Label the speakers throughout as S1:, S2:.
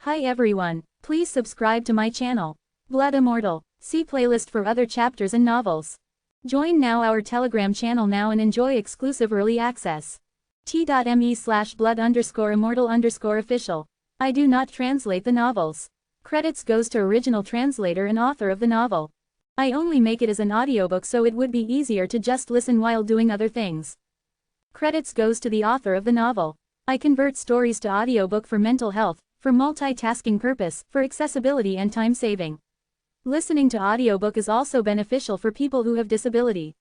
S1: Hi everyone, please subscribe to my channel. Blood Immortal. See playlist for other chapters and novels. Join now our Telegram channel now and enjoy exclusive early access. t.me/blood_immortal_official. I do not translate the novels. Credits goes to original translator and author of the novel. I only make it as an audiobook so it would be easier to just listen while doing other things. Credits goes to the author of the novel. I convert stories to audiobook for mental health, for multitasking purpose, for accessibility and time saving. Listening to audiobook is also beneficial for people who have disability.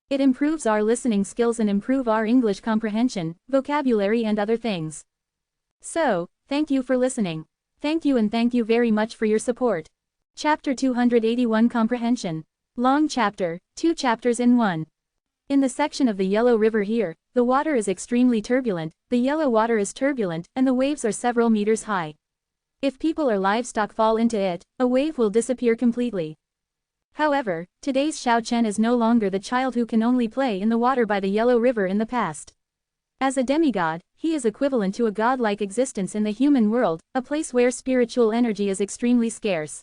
S1: It improves our listening skills and improve our English comprehension, vocabulary and other things. So, thank you for listening. Thank you and thank you very much for your support. Chapter 281 Comprehension. Long chapter, 2 chapters in 1. In the section of the Yellow River here, the water is extremely turbulent, the yellow water is turbulent, and the waves are several meters high. If people or livestock fall into it, a wave will disappear completely. However, today's Xiao Chen is no longer the child who can only play in the water by the Yellow River in the past. As a demigod, he is equivalent to a godlike existence in the human world, a place where spiritual energy is extremely scarce.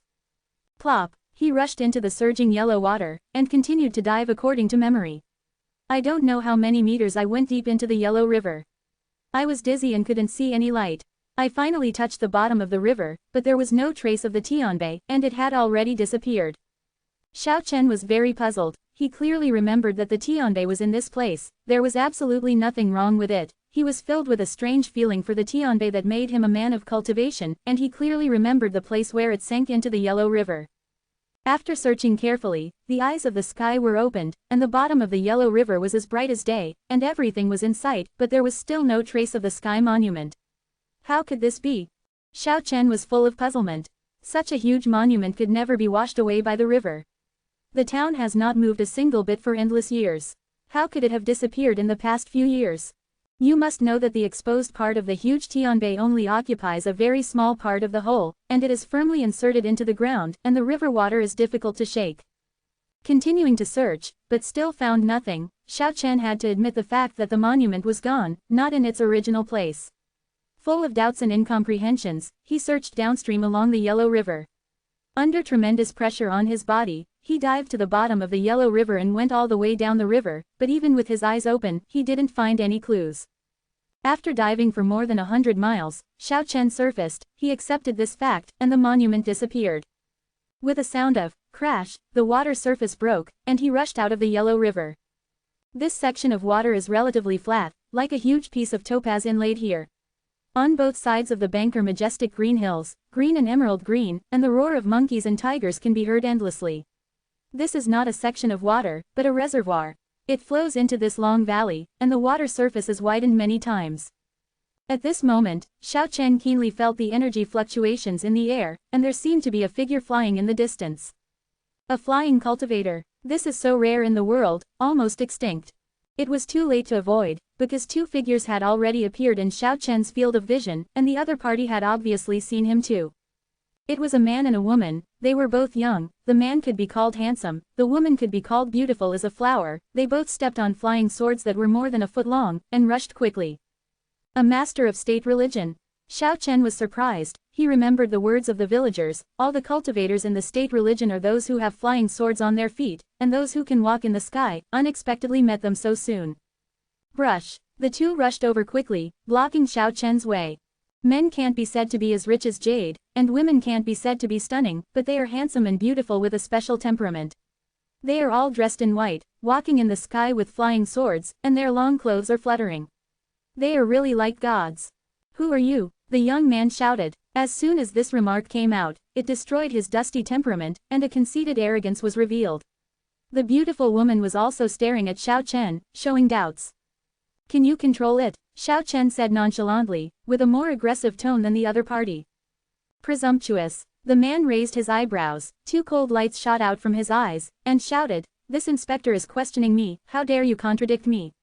S1: Plop, he rushed into the surging yellow water, and continued to dive according to memory. I don't know how many meters I went deep into the Yellow River. I was dizzy and couldn't see any light. I finally touched the bottom of the river, but there was no trace of the Tianbei, and it had already disappeared. Xiao Chen was very puzzled. He clearly remembered that the Tianbei was in this place. There was absolutely nothing wrong with it. He was filled with a strange feeling for the Tianbei that made him a man of cultivation, and he clearly remembered the place where it sank into the Yellow River. After searching carefully, the eyes of the sky were opened, and the bottom of the Yellow River was as bright as day, and everything was in sight, but there was still no trace of the sky monument. How could this be? Xiao Chen was full of puzzlement. Such a huge monument could never be washed away by the river. The town has not moved a single bit for endless years. How could it have disappeared in the past few years? You must know that the exposed part of the huge Tianbei only occupies a very small part of the whole, and it is firmly inserted into the ground, and the river water is difficult to shake. Continuing to search, but still found nothing, Xiao Chen had to admit the fact that the monument was gone, not in its original place. Full of doubts and incomprehensions, he searched downstream along the Yellow River. Under tremendous pressure on his body, he dived to the bottom of the Yellow River and went all the way down the river, but even with his eyes open, he didn't find any clues. After diving for more than 100 miles, Xiao Chen surfaced. He accepted this fact, and the monument disappeared. With a sound of crash, the water surface broke, and he rushed out of the Yellow River. This section of water is relatively flat, like a huge piece of topaz inlaid here. On both sides of the bank are majestic green hills, green and emerald green, and the roar of monkeys and tigers can be heard endlessly. This is not a section of water, but a reservoir. It flows into this long valley, and the water surface is widened many times. At this moment, Xiao Chen keenly felt the energy fluctuations in the air, and there seemed to be a figure flying in the distance. A flying cultivator. This is so rare in the world, almost extinct. It was too late to avoid, because 2 figures had already appeared in Xiao Chen's field of vision, and the other party had obviously seen him too. It was a man and a woman. They were both young. The man could be called handsome, the woman could be called beautiful as a flower. They both stepped on flying swords that were more than a foot long, and rushed quickly. A master of state religion. Xiao Chen was surprised. He remembered the words of the villagers. All the cultivators in the state religion are those who have flying swords on their feet, and those who can walk in the sky. Unexpectedly met them so soon. Brush. The two rushed over quickly, blocking Xiao Chen's way. Men can't be said to be as rich as jade, and women can't be said to be stunning, but they are handsome and beautiful with a special temperament. They are all dressed in white, walking in the sky with flying swords, and their long clothes are fluttering. They are really like gods. Who are you? The young man shouted. As soon as this remark came out, it destroyed his dusty temperament, and a conceited arrogance was revealed. The beautiful woman was also staring at Xiao Chen, showing doubts. Can you control it? Xiao Chen said nonchalantly, with a more aggressive tone than the other party. Presumptuous. The man raised his eyebrows, 2 cold lights shot out from his eyes, and shouted, "This inspector is questioning me, how dare you contradict me?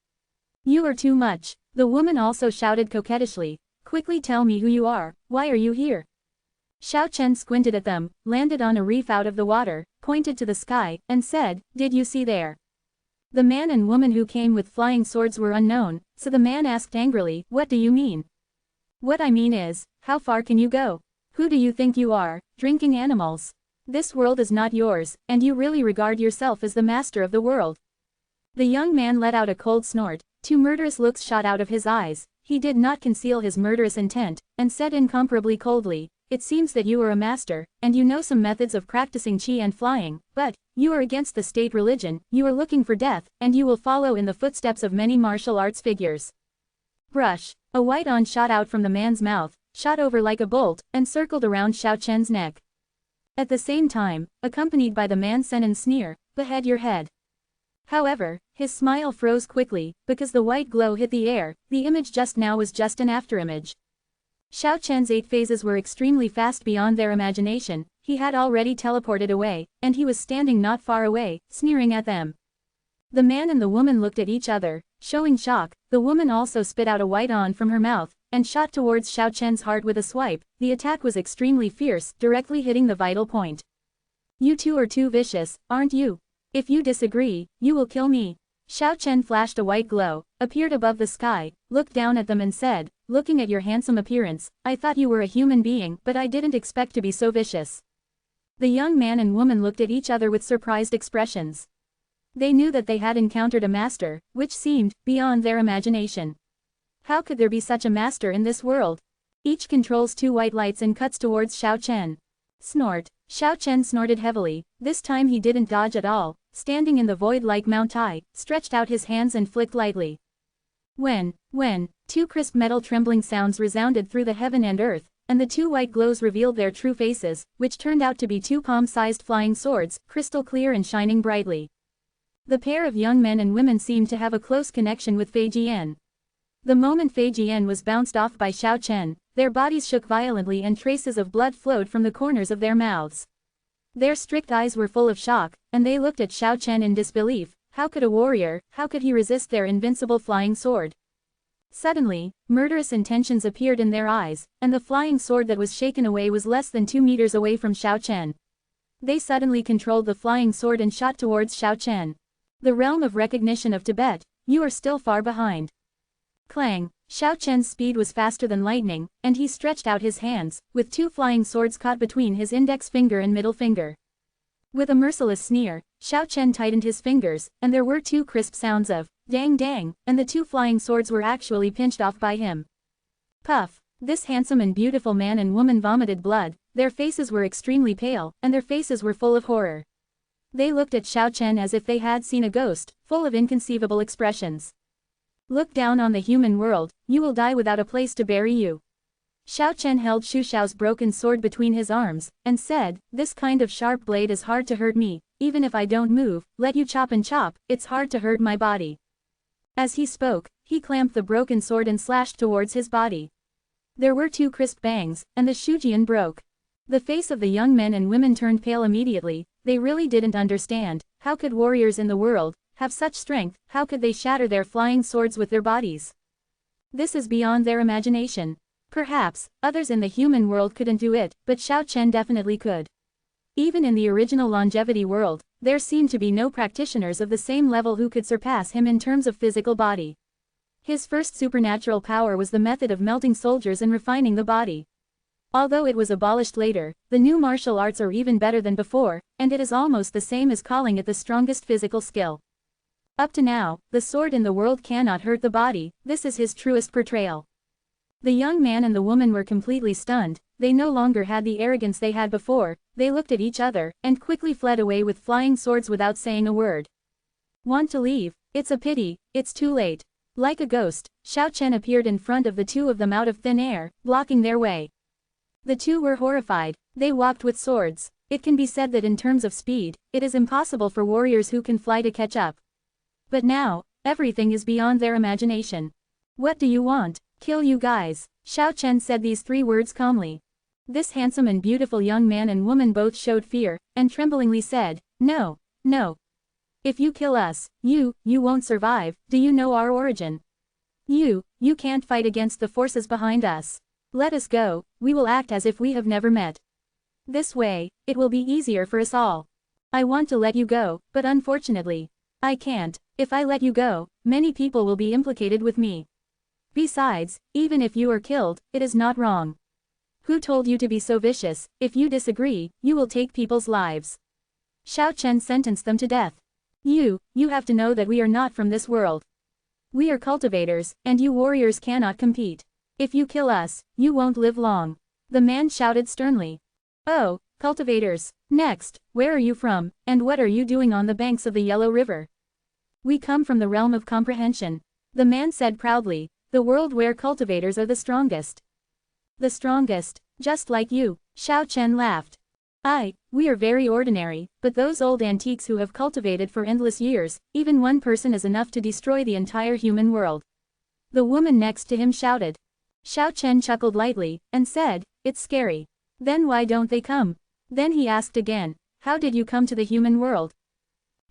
S1: You are too much." The woman also shouted coquettishly, "Quickly tell me who you are, why are you here?" Xiao Chen squinted at them, landed on a reef out of the water, pointed to the sky, and said, "Did you see there?" The man and woman who came with flying swords were unknown, so the man asked angrily, "What do you mean?" "What I mean is, how far can you go?" Who do you think you are, drinking animals? This world is not yours, and you really regard yourself as the master of the world. The young man let out a cold snort, 2 murderous looks shot out of his eyes. He did not conceal his murderous intent, and said incomparably coldly, "It seems that you are a master, and you know some methods of practicing chi and flying, but you are against the state religion, you are looking for death, and you will follow in the footsteps of many martial arts figures." Brush. A white on shot out from the man's mouth, shot over like a bolt, and circled around Xiao Chen's neck. At the same time, accompanied by the man's sneer, "Behead your head." However, his smile froze quickly, because the white glow hit the air. The image just now was just an afterimage. Xiao Chen's 8 phases were extremely fast beyond their imagination. He had already teleported away, and he was standing not far away, sneering at them. The man and the woman looked at each other, showing shock. The woman also spit out a white on from her mouth, and shot towards Xiao Chen's heart with a swipe. The attack was extremely fierce, directly hitting the vital point. "You two are too vicious, aren't you? If you disagree, you will kill me." Xiao Chen flashed a white glow, appeared above the sky, looked down at them and said, "Looking at your handsome appearance, I thought you were a human being, but I didn't expect to be so vicious." The young man and woman looked at each other with surprised expressions. They knew that they had encountered a master, which seemed beyond their imagination. How could there be such a master in this world? Each controls 2 white lights and cuts towards Xiao Chen. Snort. Xiao Chen snorted heavily. This time he didn't dodge at all, standing in the void like Mount Tai, stretched out his hands and flicked lightly. When, 2 crisp metal trembling sounds resounded through the heaven and earth, and the 2 white glows revealed their true faces, which turned out to be 2 palm-sized flying swords, crystal clear and shining brightly. The pair of young men and women seemed to have a close connection with Fei Jian. The moment Fei Jian was bounced off by Xiao Chen, their bodies shook violently and traces of blood flowed from the corners of their mouths. Their strict eyes were full of shock, and they looked at Xiao Chen in disbelief. How could a warrior, how could he resist their invincible flying sword? Suddenly, murderous intentions appeared in their eyes, and the flying sword that was shaken away was less than 2 meters away from Xiao Chen. They suddenly controlled the flying sword and shot towards Xiao Chen. The realm of recognition of Tibet, you are still far behind. Clang. Xiao Chen's speed was faster than lightning, and he stretched out his hands, with 2 flying swords caught between his index finger and middle finger. With a merciless sneer, Xiao Chen tightened his fingers, and there were 2 crisp sounds of dang dang, and the 2 flying swords were actually pinched off by him. Puff. This handsome and beautiful man and woman vomited blood. Their faces were extremely pale, and their faces were full of horror. They looked at Xiao Chen as if they had seen a ghost, full of inconceivable expressions. "Look down on the human world, you will die without a place to bury you." Xiao Chen held Xu Xiao's broken sword between his arms, and said, "This kind of sharp blade is hard to hurt me, even if I don't move, let you chop and chop, it's hard to hurt my body." As he spoke, he clamped the broken sword and slashed towards his body. There were 2 crisp bangs, and the Shujian broke. The face of the young men and women turned pale immediately. They really didn't understand. How could warriors in the world have such strength? How could they shatter their flying swords with their bodies? This is beyond their imagination. Perhaps others in the human world couldn't do it, but Xiao Chen definitely could. Even in the original longevity world, there seemed to be no practitioners of the same level who could surpass him in terms of physical body. His first supernatural power was the method of melting soldiers and refining the body. Although it was abolished later, the new martial arts are even better than before, and it is almost the same as calling it the strongest physical skill. Up to now, the sword in the world cannot hurt the body. This is his truest portrayal. The young man and the woman were completely stunned. They no longer had the arrogance they had before. They looked at each other, and quickly fled away with flying swords without saying a word. Want to leave? It's a pity, it's too late. Like a ghost, Xiao Chen appeared in front of the 2 of them out of thin air, blocking their way. The 2 were horrified. They walked with swords. It can be said that in terms of speed, it is impossible for warriors who can fly to catch up. But now, everything is beyond their imagination. "What do you want? Kill you guys." Xiao Chen said these 3 words calmly. This handsome and beautiful young man and woman both showed fear, and tremblingly said, "No, no. If you kill us, you won't survive. Do you know our origin? You can't fight against the forces behind us. Let us go, we will act as if we have never met. This way, it will be easier for us all. I want to let you go, but unfortunately, I can't. If I let you go, many people will be implicated with me. Besides, even if you are killed, it is not wrong. Who told you to be so vicious? If you disagree, you will take people's lives. Xiao Chen sentenced them to death. You have to know that we are not from this world. We are cultivators, and you warriors cannot compete. If you kill us, you won't live long. The man shouted sternly. Oh, cultivators. Next, where are you from, and what are you doing on the banks of the Yellow River? We come from the realm of comprehension. The man said proudly, the world where cultivators are the strongest. The strongest, just like you, Xiao Chen laughed. We are very ordinary, but those old antiques who have cultivated for endless years, even one person is enough to destroy the entire human world. The woman next to him shouted. Xiao Chen chuckled lightly, and said, it's scary. Then why don't they come? Then he asked again, how did you come to the human world?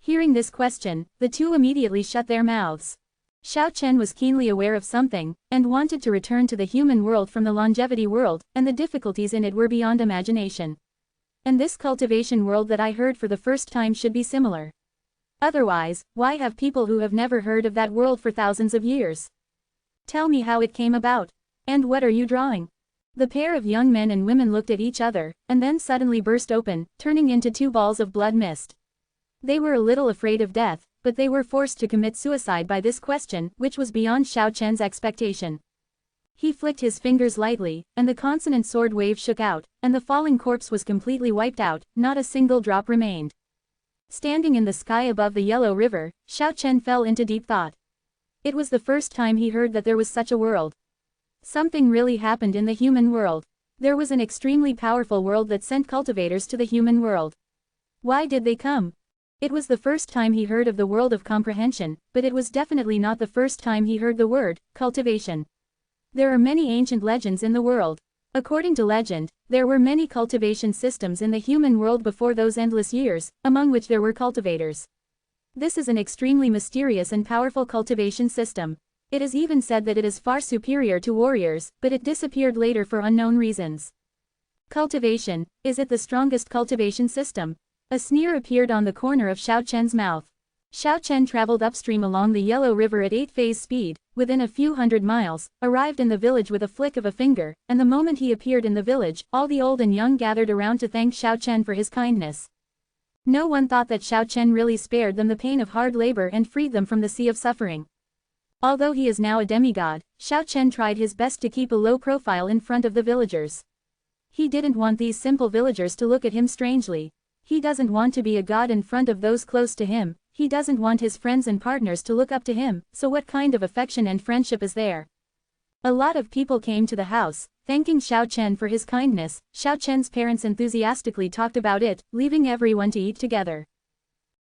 S1: Hearing this question, the two immediately shut their mouths. Xiao Chen was keenly aware of something, and wanted to return to the human world from the longevity world, and the difficulties in it were beyond imagination. And this cultivation world that I heard for the first time should be similar. Otherwise, why have people who have never heard of that world for thousands of years? Tell me how it came about. And what are you drawing? The pair of young men and women looked at each other, and then suddenly burst open, turning into two balls of blood mist. They were a little afraid of death, but they were forced to commit suicide by this question, which was beyond Xiao Chen's expectation. He flicked his fingers lightly, and the consonant sword wave shook out, and the falling corpse was completely wiped out, not a single drop remained. Standing in the sky above the Yellow River, Xiao Chen fell into deep thought. It was the first time he heard that there was such a world. Something really happened in the human world. There was an extremely powerful world that sent cultivators to the human world. Why did they come? It was the first time he heard of the world of comprehension, but it was definitely not the first time he heard the word, cultivation. There are many ancient legends in the world. According to legend, there were many cultivation systems in the human world before those endless years, among which there were cultivators. This is an extremely mysterious and powerful cultivation system. It is even said that it is far superior to warriors, but it disappeared later for unknown reasons. Cultivation, is it the strongest cultivation system? A sneer appeared on the corner of Xiao Chen's mouth. Xiao Chen traveled upstream along the Yellow River at 8-phase speed, within a few hundred miles, arrived in the village with a flick of a finger, and the moment he appeared in the village, all the old and young gathered around to thank Xiao Chen for his kindness. No one thought that Xiao Chen really spared them the pain of hard labor and freed them from the sea of suffering. Although he is now a demigod, Xiao Chen tried his best to keep a low profile in front of the villagers. He didn't want these simple villagers to look at him strangely. He doesn't want to be a god in front of those close to him. He doesn't want his friends and partners to look up to him, so what kind of affection and friendship is there? A lot of people came to the house, thanking Xiao Chen for his kindness. Xiao Chen's parents enthusiastically talked about it, leaving everyone to eat together.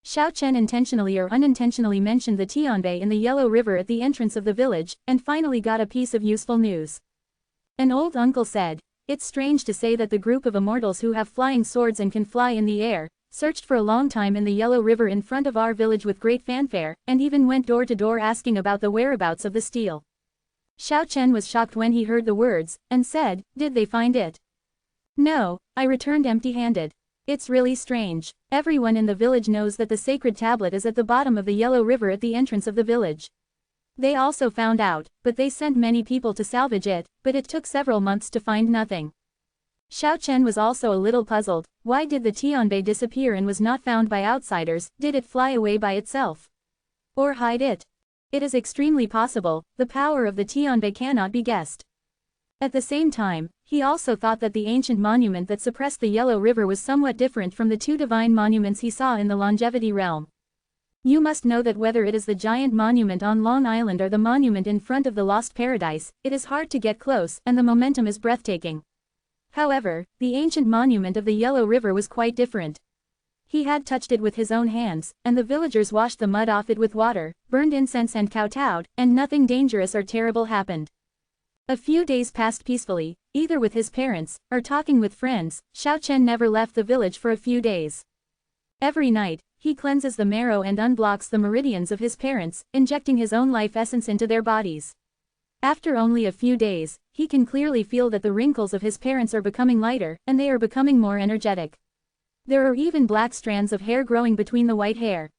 S1: Xiao Chen intentionally or unintentionally mentioned the Tianbei in the Yellow River at the entrance of the village, and finally got a piece of useful news. An old uncle said, it's strange to say that the group of immortals who have flying swords and can fly in the air, searched for a long time in the Yellow River in front of our village with great fanfare, and even went door to door asking about the whereabouts of the steel. Xiao Chen was shocked when he heard the words, and said, did they find it? No, I returned empty-handed. It's really strange. Everyone in the village knows that the sacred tablet is at the bottom of the Yellow River at the entrance of the village. They also found out, but they sent many people to salvage it, but it took several months to find nothing. Xiao Chen was also a little puzzled. Why did the Tianbei disappear and was not found by outsiders? Did it fly away by itself? Or hide it? It is extremely possible. The power of the Tianbei cannot be guessed. At the same time, he also thought that the ancient monument that suppressed the Yellow River was somewhat different from the two divine monuments he saw in the longevity realm. You must know that whether it is the giant monument on Long Island or the monument in front of the Lost Paradise, it is hard to get close, and the momentum is breathtaking. However, the ancient monument of the Yellow River was quite different. He had touched it with his own hands, and the villagers washed the mud off it with water, burned incense and kowtowed, and nothing dangerous or terrible happened. A few days passed peacefully, either with his parents, or talking with friends. Xiao Chen never left the village for a few days. Every night, he cleanses the marrow and unblocks the meridians of his parents, injecting his own life essence into their bodies. After only a few days, he can clearly feel that the wrinkles of his parents are becoming lighter, and they are becoming more energetic. There are even black strands of hair growing between the white hair.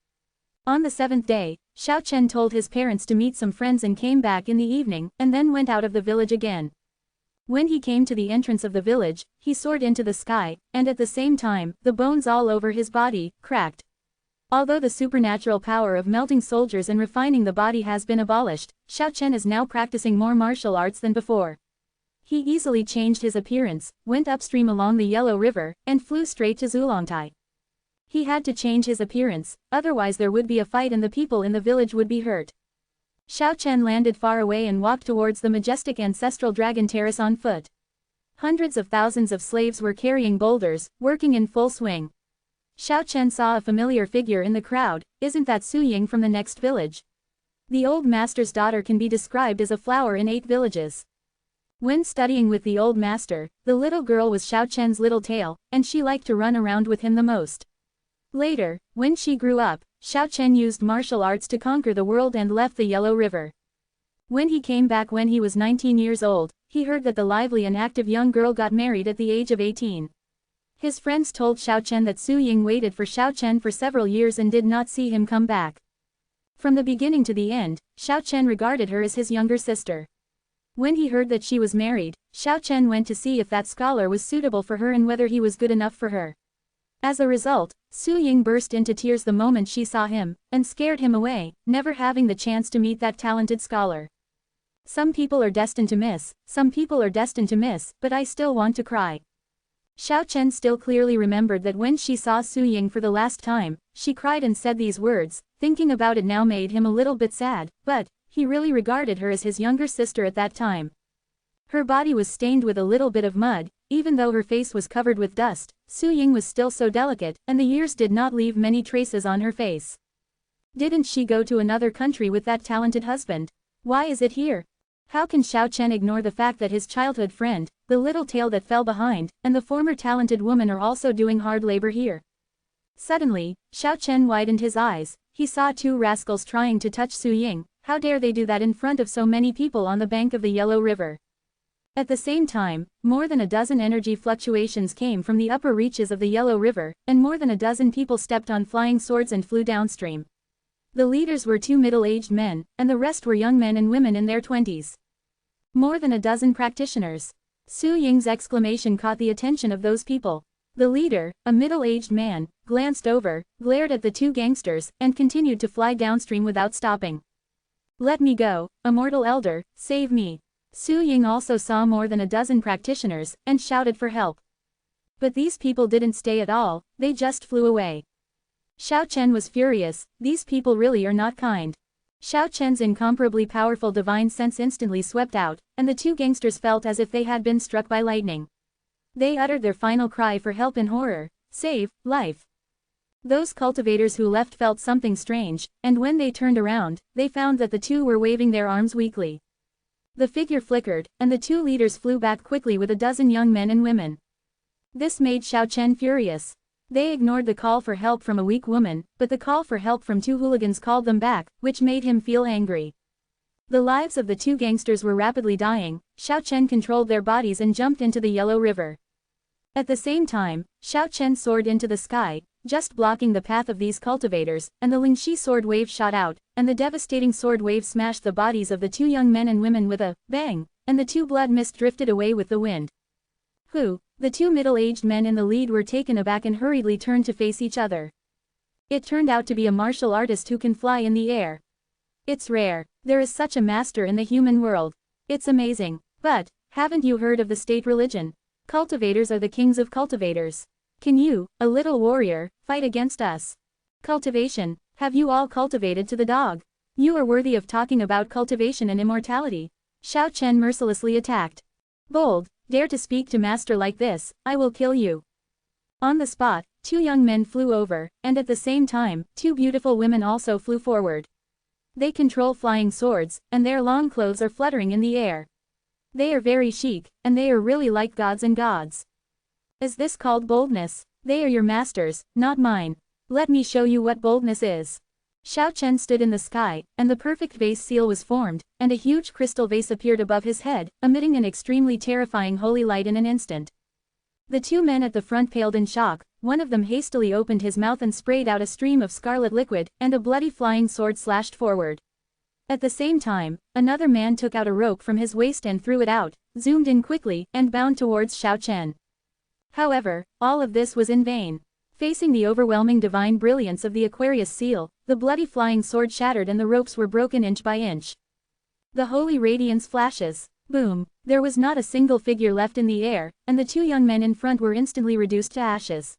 S1: On the 7th day, Xiao Chen told his parents to meet some friends and came back in the evening, and then went out of the village again. When he came to the entrance of the village, he soared into the sky, and at the same time, the bones all over his body cracked. Although the supernatural power of melting soldiers and refining the body has been abolished, Xiao Chen is now practicing more martial arts than before. He easily changed his appearance, went upstream along the Yellow River, and flew straight to Zulongtai. He had to change his appearance, otherwise there would be a fight and the people in the village would be hurt. Xiao Chen landed far away and walked towards the majestic ancestral dragon terrace on foot. Hundreds of thousands of slaves were carrying boulders, working in full swing. Xiao Chen saw a familiar figure in the crowd. Isn't that Su Ying from the next village? The old master's daughter can be described as a flower in 8 villages. When studying with the old master, the little girl was Xiao Chen's little tail, and she liked to run around with him the most. Later, when she grew up, Xiao Chen used martial arts to conquer the world and left the Yellow River. When he came back when he was 19 years old, he heard that the lively and active young girl got married at the age of 18. His friends told Xiao Chen that Su Ying waited for Xiao Chen for several years and did not see him come back. From the beginning to the end, Xiao Chen regarded her as his younger sister. When he heard that she was married, Xiao Chen went to see if that scholar was suitable for her and whether he was good enough for her. As a result, Su Ying burst into tears the moment she saw him, and scared him away, never having the chance to meet that talented scholar. Some people are destined to miss, but I still want to cry. Xiao Chen still clearly remembered that when she saw Su Ying for the last time, she cried and said these words. Thinking about it now made him a little bit sad, but he really regarded her as his younger sister at that time. Her body was stained with a little bit of mud, even though her face was covered with dust. Su Ying was still so delicate, and the years did not leave many traces on her face. Didn't she go to another country with that talented husband? Why is it here? How can Xiao Chen ignore the fact that his childhood friend, the little tail that fell behind, and the former talented woman are also doing hard labor here? Suddenly, Xiao Chen widened his eyes. He saw 2 rascals trying to touch Su Ying. How dare they do that in front of so many people on the bank of the Yellow River? At the same time, more than a dozen energy fluctuations came from the upper reaches of the Yellow River, and more than a dozen people stepped on flying swords and flew downstream. The leaders were 2 middle-aged men, and the rest were young men and women in their 20s. More than a dozen practitioners. Su Ying's exclamation caught the attention of those people. The leader, a middle-aged man, glanced over, glared at the 2 gangsters, and continued to fly downstream without stopping. Let me go, Immortal Elder, save me. Su Ying also saw more than a dozen practitioners, and shouted for help. But these people didn't stay at all, they just flew away. Xiao Chen was furious. These people really are not kind. Xiao Chen's incomparably powerful divine sense instantly swept out, and the 2 gangsters felt as if they had been struck by lightning. They uttered their final cry for help in horror. Save life. Those cultivators who left felt something strange, and when they turned around, they found that the 2 were waving their arms weakly. The figure flickered, and the 2 leaders flew back quickly with a dozen young men and women. This made Xiao Chen furious. They ignored the call for help from a weak woman, but the call for help from 2 hooligans called them back, which made him feel angry. The lives of the 2 gangsters were rapidly dying. Xiao Chen controlled their bodies and jumped into the Yellow River. At the same time, Xiao Chen soared into the sky, just blocking the path of these cultivators, and the Lingxi sword wave shot out, and the devastating sword wave smashed the bodies of the 2 young men and women with a bang, and the 2 blood mist drifted away with the wind. The 2 middle-aged men in the lead were taken aback and hurriedly turned to face each other. It turned out to be a martial artist who can fly in the air. It's rare. There is such a master in the human world. It's amazing. But, haven't you heard of the state religion? Cultivators are the kings of cultivators. Can you, a little warrior, fight against us? Cultivation. Have you all cultivated to the dog? You are worthy of talking about cultivation and immortality. Xiao Chen mercilessly attacked. Bold. Dare to speak to master like this, I will kill you. On the spot, 2 young men flew over, and at the same time, 2 beautiful women also flew forward. They control flying swords, and their long clothes are fluttering in the air. They are very chic, and they are really like gods and gods. Is this called boldness? They are your masters, not mine. Let me show you what boldness is. Xiao Chen stood in the sky, and the perfect vase seal was formed, and a huge crystal vase appeared above his head, emitting an extremely terrifying holy light in an instant. The 2 men at the front paled in shock. One of them hastily opened his mouth and sprayed out a stream of scarlet liquid, and a bloody flying sword slashed forward. At the same time, another man took out a rope from his waist and threw it out, zoomed in quickly, and bound towards Xiao Chen. However, all of this was in vain. Facing the overwhelming divine brilliance of the Aquarius seal, the bloody flying sword shattered and the ropes were broken inch by inch. The holy radiance flashes. Boom! There was not a single figure left in the air, and the two young men in front were instantly reduced to ashes.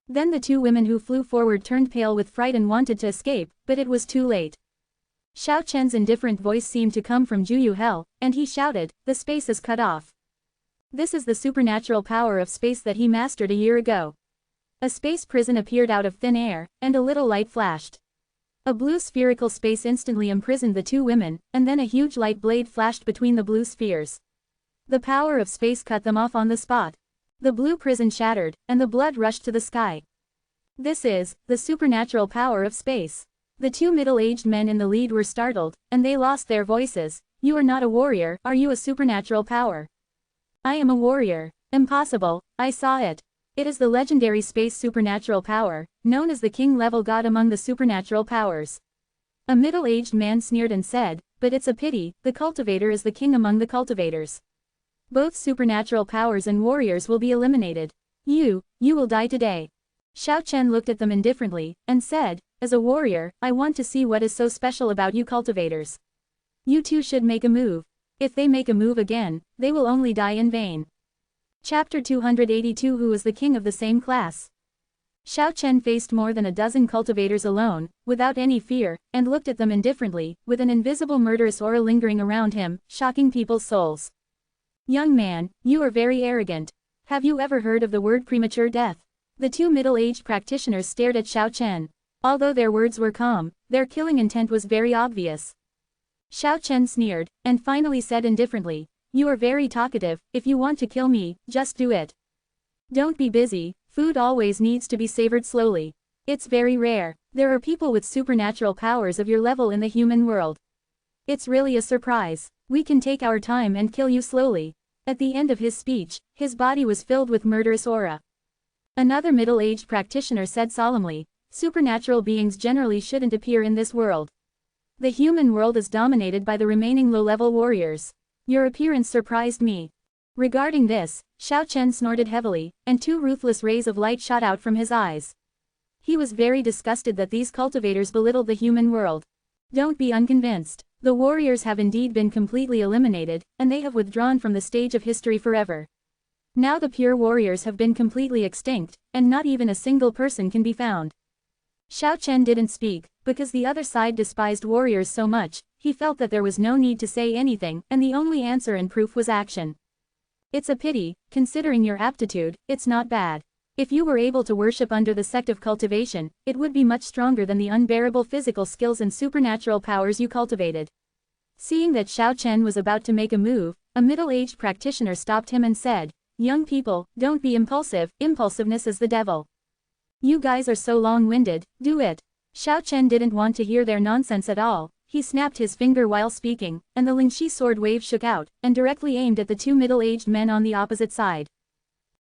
S1: Then the two women who flew forward turned pale with fright and wanted to escape, but it was too late. Xiao Chen's indifferent voice seemed to come from Juyu Hell, and he shouted, "The space is cut off." This is the supernatural power of space that he mastered a year ago. A space prison appeared out of thin air, and a little light flashed. A blue spherical space instantly imprisoned the two women, and then a huge light blade flashed between the blue spheres. The power of space cut them off on the spot. The blue prison shattered, and the blood rushed to the sky. This is the supernatural power of space. The two middle-aged men in the lead were startled, and they lost their voices. "You are not a warrior, are you a supernatural power?" "I am a warrior." "Impossible, I saw it. It is the legendary space supernatural power, known as the king-level god among the supernatural powers." A middle-aged man sneered and said, "But it's a pity, the cultivator is the king among the cultivators. Both supernatural powers and warriors will be eliminated. You will die today." Xiao Chen looked at them indifferently, and said, "As a warrior, I want to see what is so special about you cultivators. You two should make a move. If they make a move again, they will only die in vain." Chapter 282 Who is the king of the same class? Xiao Chen faced more than a dozen cultivators alone, without any fear, and looked at them indifferently, with an invisible murderous aura lingering around him, shocking people's souls. "Young man, you are very arrogant. Have you ever heard of the word premature death?" The two middle-aged practitioners stared at Xiao Chen. Although their words were calm, their killing intent was very obvious. Xiao Chen sneered, and finally said indifferently, "You are very talkative. If you want to kill me, just do it. Don't be busy, food always needs to be savored slowly. It's very rare. There are people with supernatural powers of your level in the human world. It's really a surprise. We can take our time and kill you slowly." At the end of his speech, his body was filled with murderous aura. Another middle-aged practitioner said solemnly, "Supernatural beings generally shouldn't appear in this world. The human world is dominated by the remaining low-level warriors. Your appearance surprised me." Regarding this, Xiao Chen snorted heavily, and two ruthless rays of light shot out from his eyes. He was very disgusted that these cultivators belittled the human world. Don't be unconvinced. The warriors have indeed been completely eliminated, and they have withdrawn from the stage of history forever. Now the pure warriors have been completely extinct, and not even a single person can be found. Xiao Chen didn't speak, because the other side despised warriors so much. He felt that there was no need to say anything, and the only answer and proof was action. It's a pity, considering your aptitude, it's not bad. If you were able to worship under the sect of cultivation, it would be much stronger than the unbearable physical skills and supernatural powers you cultivated. Seeing that Xiao Chen was about to make a move, a middle-aged practitioner stopped him and said, "Young people, don't be impulsive, impulsiveness is the devil. You guys are so long-winded, do it." Xiao Chen didn't want to hear their nonsense at all. He snapped his finger while speaking, and the Lingxi sword wave shook out, and directly aimed at the two middle-aged men on the opposite side.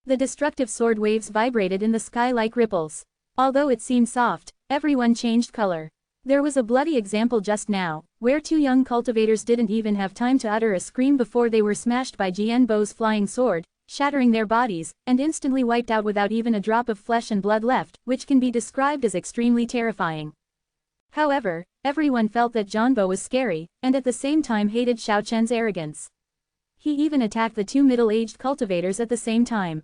S1: The destructive sword waves vibrated in the sky like ripples. Although it seemed soft, everyone changed color. There was a bloody example just now, where two young cultivators didn't even have time to utter a scream before they were smashed by Jianbo's flying sword, shattering their bodies, and instantly wiped out without even a drop of flesh and blood left, which can be described as extremely terrifying. However, everyone felt that Jianbo was scary, and at the same time hated Xiao Chen's arrogance. He even attacked the two middle-aged cultivators at the same time.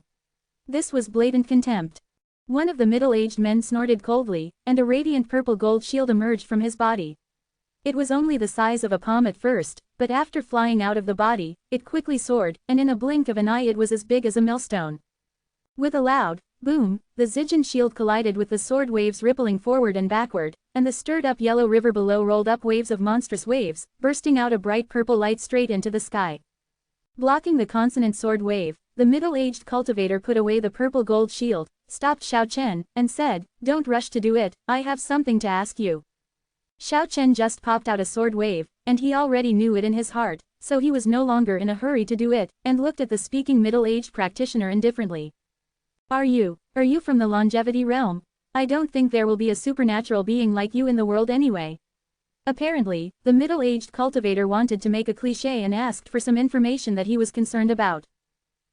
S1: This was blatant contempt. One of the middle-aged men snorted coldly, and a radiant purple gold shield emerged from his body. It was only the size of a palm at first, but after flying out of the body, it quickly soared, and in a blink of an eye it was as big as a millstone. With a loud boom, the Zijin shield collided with the sword waves rippling forward and backward, and the stirred-up yellow river below rolled up waves of monstrous waves, bursting out a bright purple light straight into the sky. Blocking the consonant sword wave, the middle-aged cultivator put away the purple gold shield, stopped Xiao Chen, and said, "Don't rush to do it, I have something to ask you." Xiao Chen just popped out a sword wave, and he already knew it in his heart, so he was no longer in a hurry to do it, and looked at the speaking middle-aged practitioner indifferently. Are you from the longevity realm? I don't think there will be a supernatural being like you in the world anyway. Apparently, the middle-aged cultivator wanted to make a cliché and asked for some information that he was concerned about.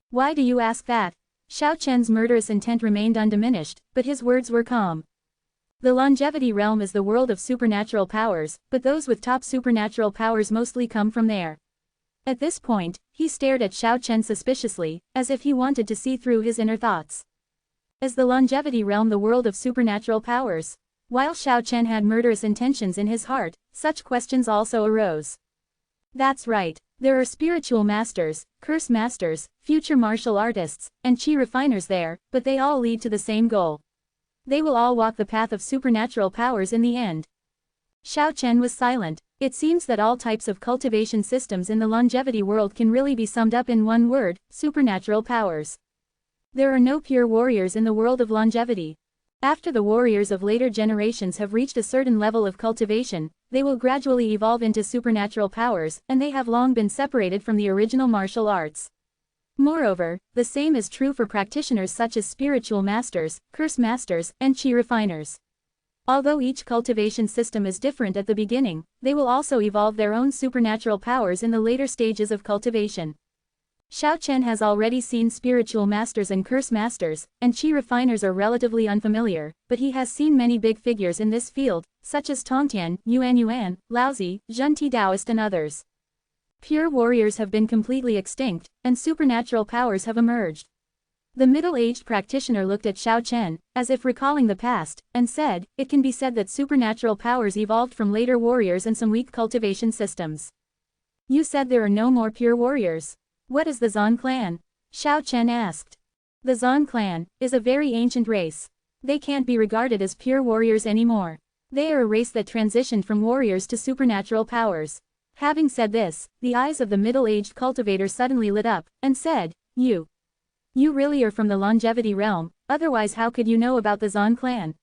S1: Why do you ask that? Xiao Chen's murderous intent remained undiminished, but his words were calm. The longevity realm is the world of supernatural powers, but those with top supernatural powers mostly come from there. At this point, he stared at Xiao Chen suspiciously, as if he wanted to see through his inner thoughts. Is the longevity realm the world of supernatural powers? While Xiao Chen had murderous intentions in his heart, such questions also arose. That's right. There are spiritual masters, curse masters, future martial artists, and chi refiners there, but they all lead to the same goal. They will all walk the path of supernatural powers in the end. Xiao Chen was silent. It seems that all types of cultivation systems in the longevity world can really be summed up in one word: supernatural powers. There are no pure warriors in the world of longevity. After the warriors of later generations have reached a certain level of cultivation, they will gradually evolve into supernatural powers, and they have long been separated from the original martial arts. Moreover, the same is true for practitioners such as spiritual masters, curse masters, and chi refiners. Although each cultivation system is different at the beginning, they will also evolve their own supernatural powers in the later stages of cultivation. Xiao Chen has already seen spiritual masters and curse masters, and chi refiners are relatively unfamiliar, but he has seen many big figures in this field, such as Tongtian, Yuan, Laozi, Zhenti Taoist and others. Pure warriors have been completely extinct, and supernatural powers have emerged. The middle-aged practitioner looked at Xiao Chen, as if recalling the past, and said, "It can be said that supernatural powers evolved from later warriors and some weak cultivation systems. You said there are no more pure warriors. What is the Zan clan?" Xiao Chen asked. The Zan clan is a very ancient race. They can't be regarded as pure warriors anymore. They are a race that transitioned from warriors to supernatural powers. Having said this, the eyes of the middle-aged cultivator suddenly lit up, and said, You really are from the longevity realm, otherwise how could you know about the Zan clan?"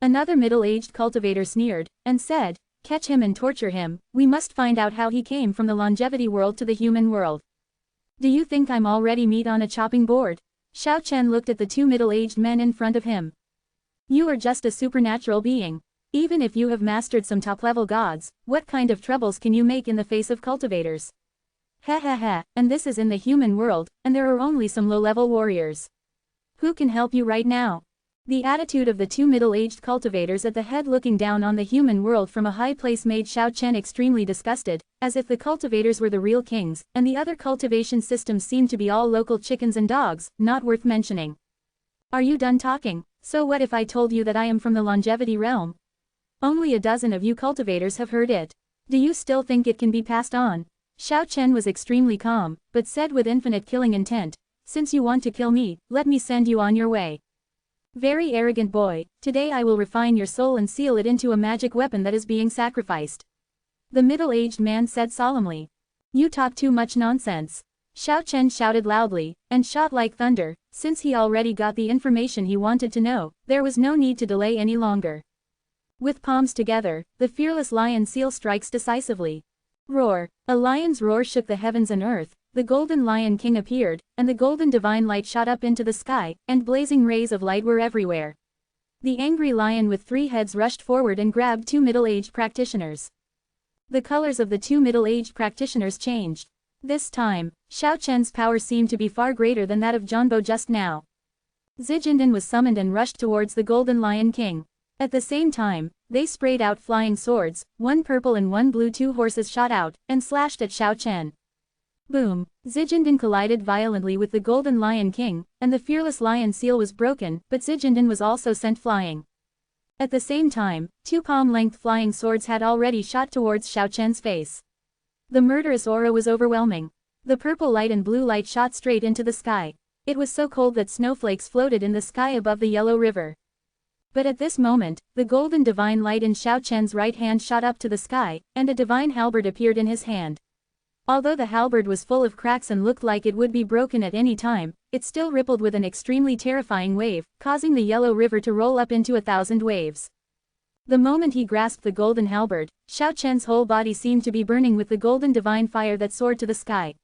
S1: Another middle-aged cultivator sneered, and said, "Catch him and torture him, we must find out how he came from the longevity world to the human world. Do you think I'm already meat on a chopping board?" Xiao Chen looked at the two middle-aged men in front of him. "You are just a supernatural being. Even if you have mastered some top-level gods, what kind of troubles can you make in the face of cultivators? And this is in the human world, and there are only some low-level warriors. Who can help you right now?" The attitude of the two middle-aged cultivators at the head looking down on the human world from a high place made Xiao Chen extremely disgusted, as if the cultivators were the real kings, and the other cultivation systems seemed to be all local chickens and dogs, not worth mentioning. "Are you done talking? So what if I told you that I am from the longevity realm? Only a dozen of you cultivators have heard it. Do you still think it can be passed on?" Xiao Chen was extremely calm, but said with infinite killing intent, "Since you want to kill me, let me send you on your way. Very arrogant boy, today I will refine your soul and seal it into a magic weapon that is being sacrificed." The middle-aged man said solemnly. "You talk too much nonsense." Xiao Chen shouted loudly, and shot like thunder. Since he already got the information he wanted to know, there was no need to delay any longer. With palms together, the fearless lion seal strikes decisively. Roar! A lion's roar shook the heavens and earth. The golden lion king appeared, and the golden divine light shot up into the sky, and blazing rays of light were everywhere. The angry lion with 3 heads rushed forward and grabbed 2 middle-aged practitioners. The colors of the 2 middle-aged practitioners changed. This time, Xiao Chen's power seemed to be far greater than that of Zhanbo just now. Zijinden was summoned and rushed towards the golden lion king. At the same time, they sprayed out flying swords, 1 purple and 1 blue. 2 horses shot out, and slashed at Xiao Chen. Boom! Zijinden collided violently with the Golden Lion King, and the fearless lion seal was broken, but Zijinden was also sent flying. At the same time, 2 palm-length flying swords had already shot towards Xiao Chen's face. The murderous aura was overwhelming. The purple light and blue light shot straight into the sky. It was so cold that snowflakes floated in the sky above the yellow river. But at this moment, the golden divine light in Xiao Chen's right hand shot up to the sky, and a divine halberd appeared in his hand. Although the halberd was full of cracks and looked like it would be broken at any time, it still rippled with an extremely terrifying wave, causing the yellow river to roll up into 1,000 waves. The moment he grasped the golden halberd, Xiao Chen's whole body seemed to be burning with the golden divine fire that soared to the sky.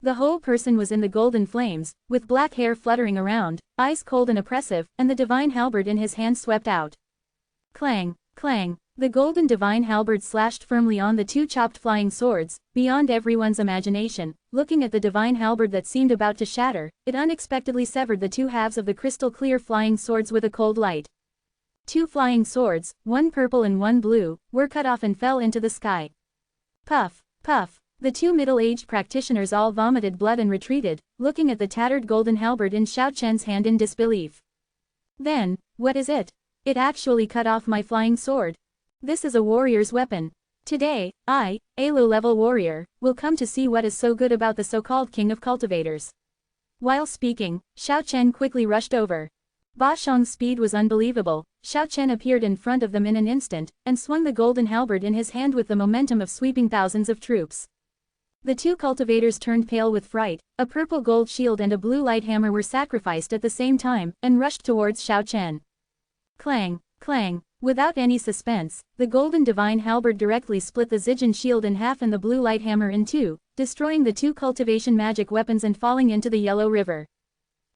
S1: The whole person was in the golden flames, with black hair fluttering around, eyes cold and oppressive, and the divine halberd in his hand swept out. Clang, clang, The golden divine halberd slashed firmly on the two chopped flying swords, beyond everyone's imagination. Looking at the divine halberd that seemed about to shatter, it unexpectedly severed the two halves of the crystal-clear flying swords with a cold light. Two flying swords, one purple and one blue, were cut off and fell into the sky. Puff, puff. The two middle-aged practitioners all vomited blood and retreated, looking at the tattered golden halberd in Xiao Chen's hand in disbelief. Then, what is it? It actually cut off my flying sword. This is a warrior's weapon. Today, I, a low-level warrior, will come to see what is so good about the so-called king of cultivators. While speaking, Xiao Chen quickly rushed over. Ba Xiang's speed was unbelievable. Xiao Chen appeared in front of them in an instant, and swung the golden halberd in his hand with the momentum of sweeping thousands of troops. The two cultivators turned pale with fright. A purple gold shield and a blue light hammer were sacrificed at the same time, and rushed towards Xiao Chen. Clang, clang. Without any suspense, the golden divine halberd directly split the Zijin shield in half and the blue light hammer in two, destroying the two cultivation magic weapons and falling into the Yellow River.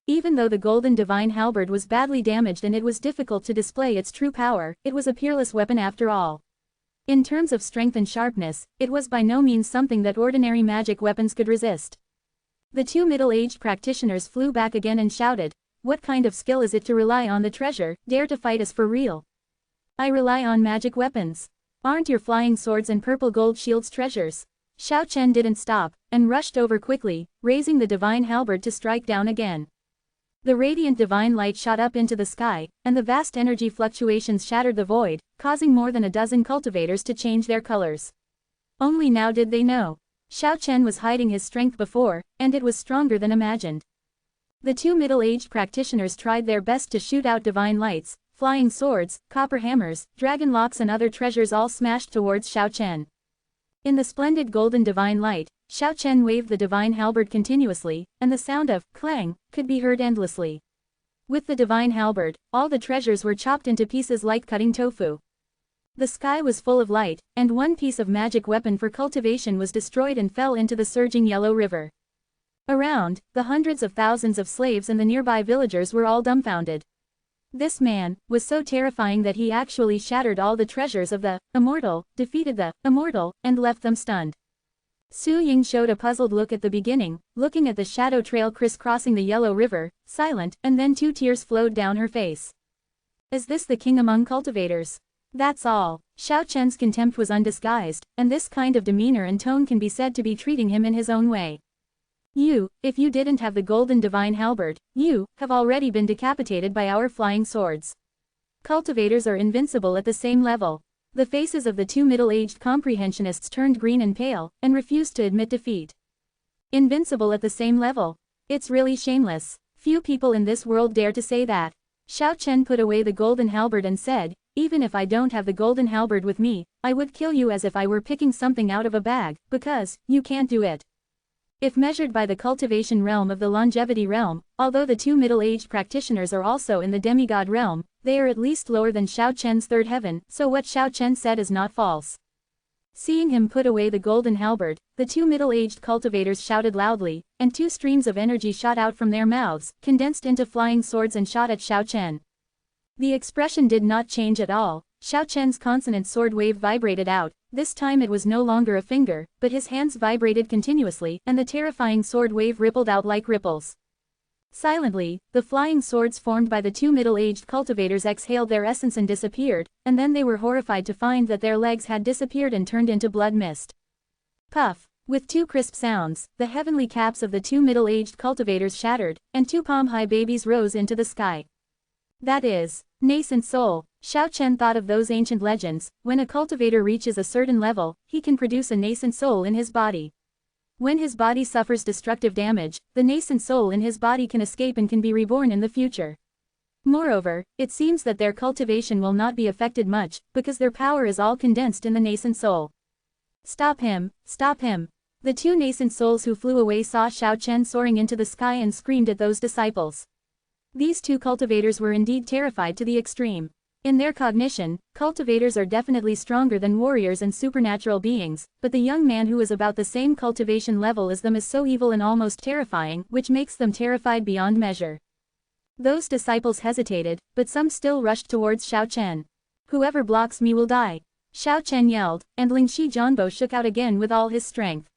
S1: Even though the golden divine halberd was badly damaged and it was difficult to display its true power, it was a peerless weapon after all. In terms of strength and sharpness, it was by no means something that ordinary magic weapons could resist. The two middle-aged practitioners flew back again and shouted, "What kind of skill is it to rely on the treasure, dare to fight us for real?" "I rely on magic weapons. Aren't your flying swords and purple gold shields treasures?" Xiao Chen didn't stop, and rushed over quickly, raising the divine halberd to strike down again. The radiant divine light shot up into the sky, and the vast energy fluctuations shattered the void, causing more than a dozen cultivators to change their colors. Only now did they know. Xiao Chen was hiding his strength before, and it was stronger than imagined. The two middle-aged practitioners tried their best to shoot out divine lights, flying swords, copper hammers, dragon locks and other treasures all smashed towards Xiao Chen. In the splendid golden divine light, Xiao Chen waved the divine halberd continuously, and the sound of clang could be heard endlessly. With the divine halberd, all the treasures were chopped into pieces like cutting tofu. The sky was full of light, and one piece of magic weapon for cultivation was destroyed and fell into the surging Yellow River. Around, the hundreds of thousands of slaves and the nearby villagers were all dumbfounded. This man was so terrifying that he actually shattered all the treasures of the Immortal, defeated the Immortal, and left them stunned. Su Ying showed a puzzled look at the beginning, looking at the shadow trail crisscrossing the Yellow River, silent, and then two tears flowed down her face. Is this the king among cultivators? That's all. Xiao Chen's contempt was undisguised, and this kind of demeanor and tone can be said to be treating him in his own way. If you didn't have the golden divine halberd, you have already been decapitated by our flying swords. Cultivators are invincible at the same level. The faces of the two middle-aged comprehentionists turned green and pale, and refused to admit defeat. Invincible at the same level. It's really shameless. Few people in this world dare to say that. Xiao Chen put away the golden halberd and said, "Even if I don't have the golden halberd with me, I would kill you as if I were picking something out of a bag, because you can't do it." If measured by the cultivation realm of the longevity realm, although the two middle-aged practitioners are also in the demigod realm, they are at least lower than Xiao Chen's third heaven, so what Xiao Chen said is not false. Seeing him put away the golden halberd, the two middle-aged cultivators shouted loudly, and two streams of energy shot out from their mouths, condensed into flying swords and shot at Xiao Chen. The expression did not change at all. Xiao Chen's consonant sword wave vibrated out. This time it was no longer a finger, but his hands vibrated continuously, and the terrifying sword wave rippled out like ripples. Silently, the flying swords formed by the two middle-aged cultivators exhaled their essence and disappeared, and then they were horrified to find that their legs had disappeared and turned into blood mist. Puff! With two crisp sounds, the heavenly caps of the two middle-aged cultivators shattered, and two palm-high babies rose into the sky. That is, nascent soul. Xiao Chen thought of those ancient legends. When a cultivator reaches a certain level, he can produce a nascent soul in his body. When his body suffers destructive damage, the nascent soul in his body can escape and can be reborn in the future. Moreover, it seems that their cultivation will not be affected much, because their power is all condensed in the nascent soul. Stop him, stop him. The two nascent souls who flew away saw Xiao Chen soaring into the sky and screamed at those disciples. These two cultivators were indeed terrified to the extreme. In their cognition, cultivators are definitely stronger than warriors and supernatural beings, but the young man who is about the same cultivation level as them is so evil and almost terrifying, which makes them terrified beyond measure. Those disciples hesitated, but some still rushed towards Xiao Chen. "Whoever blocks me will die." Xiao Chen yelled, and Lingxi Jianbo shook out again with all his strength.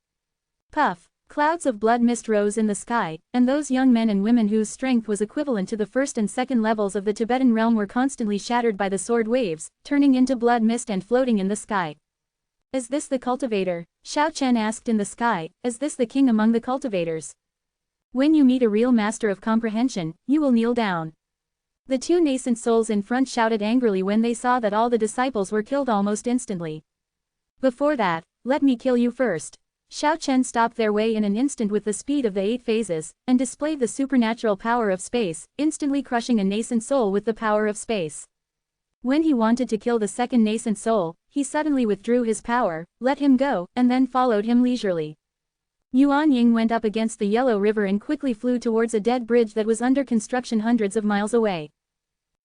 S1: Puff! Clouds of blood mist rose in the sky, and those young men and women whose strength was equivalent to the first and second levels of the Tibetan realm were constantly shattered by the sword waves, turning into blood mist and floating in the sky. Is this the cultivator? Xiao Chen asked in the sky, is this the king among the cultivators? When you meet a real master of comprehension, you will kneel down. The two nascent souls in front shouted angrily when they saw that all the disciples were killed almost instantly. Before that, let me kill you first. Xiao Chen stopped their way in an instant with the speed of the 8 phases, and displayed the supernatural power of space, instantly crushing a nascent soul with the power of space. When he wanted to kill the second nascent soul, he suddenly withdrew his power, let him go, and then followed him leisurely. Yuan Ying went up against the Yellow River and quickly flew towards a dead bridge that was under construction hundreds of miles away.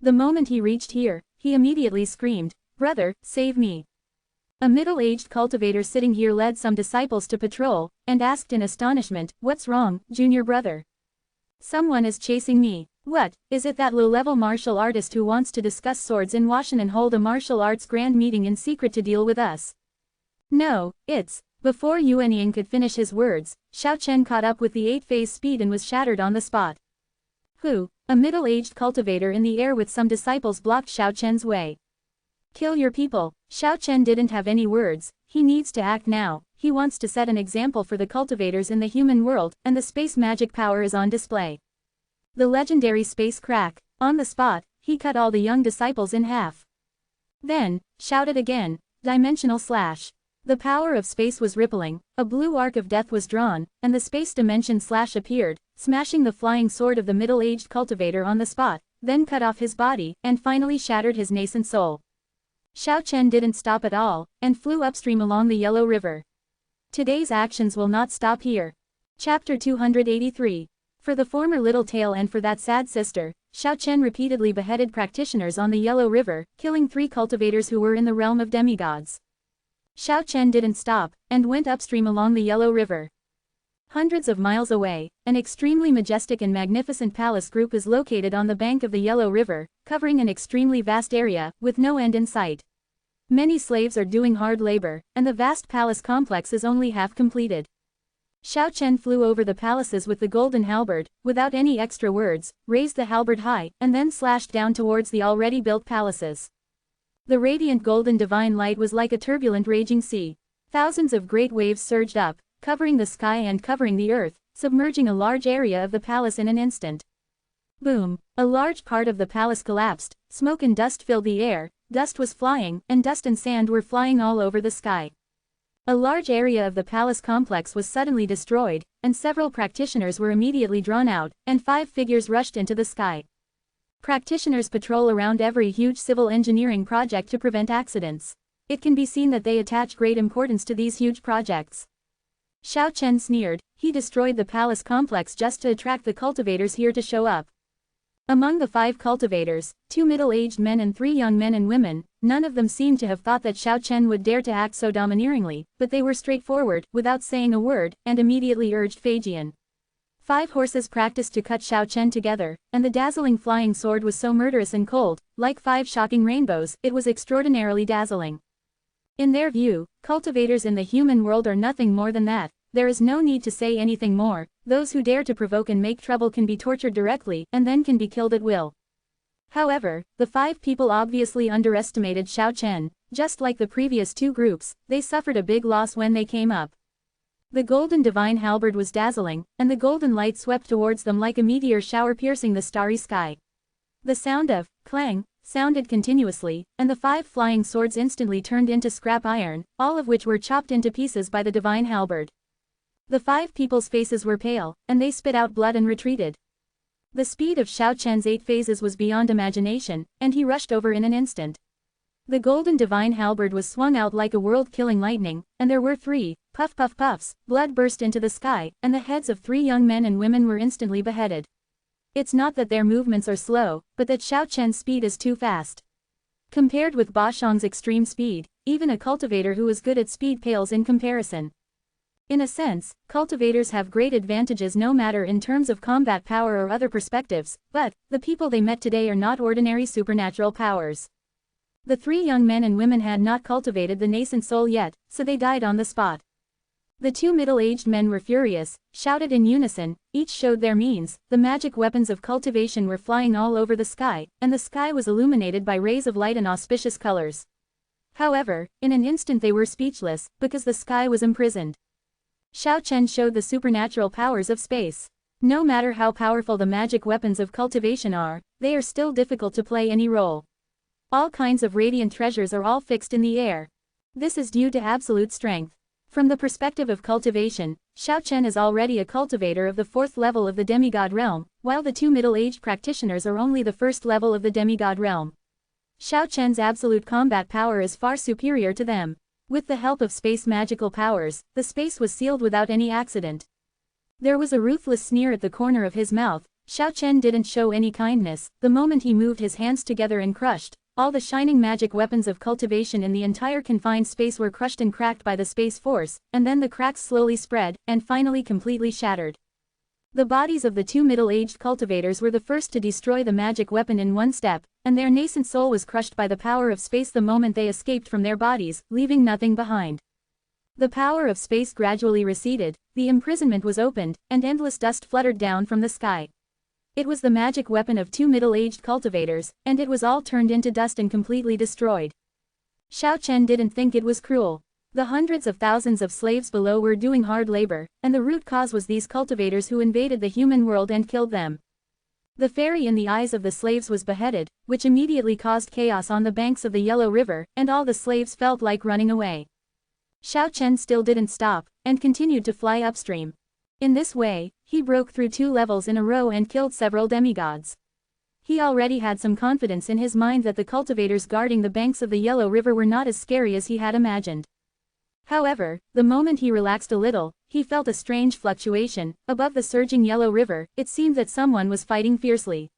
S1: The moment he reached here, he immediately screamed, "Brother, save me!" A middle-aged cultivator sitting here led some disciples to patrol, and asked in astonishment, "What's wrong, junior brother? Someone is chasing me." "What, is it that low-level martial artist who wants to discuss swords in Washan and hold a martial arts grand meeting in secret to deal with us?" "No, it's..." Before Yuan Ying could finish his words, Xiao Chen caught up with the 8-phase speed and was shattered on the spot. "Who?" A middle-aged cultivator in the air with some disciples blocked Xiao Chen's way. "Kill your people." Xiao Chen didn't have any words, he needs to act now, he wants to set an example for the cultivators in the human world, and the space magic power is on display. The legendary space crack. On the spot, he cut all the young disciples in half. Then, shouted again, dimensional slash. The power of space was rippling, a blue arc of death was drawn, and the space dimension slash appeared, smashing the flying sword of the middle-aged cultivator on the spot, then cut off his body, and finally shattered his nascent soul. Xiao Chen didn't stop at all, and flew upstream along the Yellow River. Today's actions will not stop here. Chapter 283. For the former little tale and for that sad sister, Xiao Chen repeatedly beheaded practitioners on the Yellow River, killing 3 cultivators who were in the realm of demigods. Xiao Chen didn't stop, and went upstream along the Yellow River. Hundreds of miles away, an extremely majestic and magnificent palace group is located on the bank of the Yellow River, covering an extremely vast area, with no end in sight. Many slaves are doing hard labor, and the vast palace complex is only half completed. Xiao Chen flew over the palaces with the golden halberd, without any extra words, raised the halberd high, and then slashed down towards the already built palaces. The radiant golden divine light was like a turbulent raging sea. Thousands of great waves surged up, covering the sky and covering the earth, submerging a large area of the palace in an instant. Boom! A large part of the palace collapsed, smoke and dust filled the air, dust was flying, and dust and sand were flying all over the sky. A large area of the palace complex was suddenly destroyed, and several practitioners were immediately drawn out, and 5 figures rushed into the sky. Practitioners patrol around every huge civil engineering project to prevent accidents. It can be seen that they attach great importance to these huge projects. Xiao Chen sneered, he destroyed the palace complex just to attract the cultivators here to show up. Among the 5 cultivators, 2 middle-aged men and 3 young men and women, none of them seemed to have thought that Xiao Chen would dare to act so domineeringly, but they were straightforward, without saying a word, and immediately urged Feijian. 5 horses practiced to cut Xiao Chen together, and the dazzling flying sword was so murderous and cold, like 5 shocking rainbows, it was extraordinarily dazzling. In their view, cultivators in the human world are nothing more than that. There is no need to say anything more. Those who dare to provoke and make trouble can be tortured directly, and then can be killed at will. However, the 5 people obviously underestimated Xiao Chen. Just like the previous 2 groups, they suffered a big loss when they came up. The golden divine halberd was dazzling, and the golden light swept towards them like a meteor shower piercing the starry sky. The sound of clang sounded continuously, and the 5 flying swords instantly turned into scrap iron, all of which were chopped into pieces by the divine halberd. The 5 people's faces were pale, and they spit out blood and retreated. The speed of Xiao Chen's 8 phases was beyond imagination, and he rushed over in an instant. The golden divine halberd was swung out like a world-killing lightning, and there were 3 puff puff puffs, blood burst into the sky, and the heads of 3 young men and women were instantly beheaded. It's not that their movements are slow, but that Xiao Chen's speed is too fast. Compared with Ba Shang's extreme speed, even a cultivator who is good at speed pales in comparison. In a sense, cultivators have great advantages no matter in terms of combat power or other perspectives, but the people they met today are not ordinary supernatural powers. The three young men and women had not cultivated the nascent soul yet, so they died on the spot. The two middle-aged men were furious, shouted in unison, each showed their means, the magic weapons of cultivation were flying all over the sky, and the sky was illuminated by rays of light in auspicious colors. However, in an instant they were speechless, because the sky was imprisoned. Xiao Chen showed the supernatural powers of space. No matter how powerful the magic weapons of cultivation are, they are still difficult to play any role. All kinds of radiant treasures are all fixed in the air. This is due to absolute strength. From the perspective of cultivation, Xiao Chen is already a cultivator of the 4th level of the demigod realm, while the two middle-aged practitioners are only the 1st level of the demigod realm. Xiao Chen's absolute combat power is far superior to them. With the help of space magical powers, the space was sealed without any accident. There was a ruthless sneer at the corner of his mouth. Xiao Chen didn't show any kindness. The moment he moved his hands together and crushed, all the shining magic weapons of cultivation in the entire confined space were crushed and cracked by the space force, and then the cracks slowly spread, and finally completely shattered. The bodies of the two middle-aged cultivators were the first to destroy the magic weapon in one step, and their nascent soul was crushed by the power of space the moment they escaped from their bodies, leaving nothing behind. The power of space gradually receded, the imprisonment was opened, and endless dust fluttered down from the sky. It was the magic weapon of two middle-aged cultivators, and it was all turned into dust and completely destroyed. Xiao Chen didn't think it was cruel. The hundreds of thousands of slaves below were doing hard labor, and the root cause was these cultivators who invaded the human world and killed them. The fairy in the eyes of the slaves was beheaded, which immediately caused chaos on the banks of the Yellow River, and all the slaves felt like running away. Xiao Chen still didn't stop, and continued to fly upstream. In this way, he broke through 2 levels in a row and killed several demigods. He already had some confidence in his mind that the cultivators guarding the banks of the Yellow River were not as scary as he had imagined. However, the moment he relaxed a little, he felt a strange fluctuation. Above the surging Yellow River, it seemed that someone was fighting fiercely.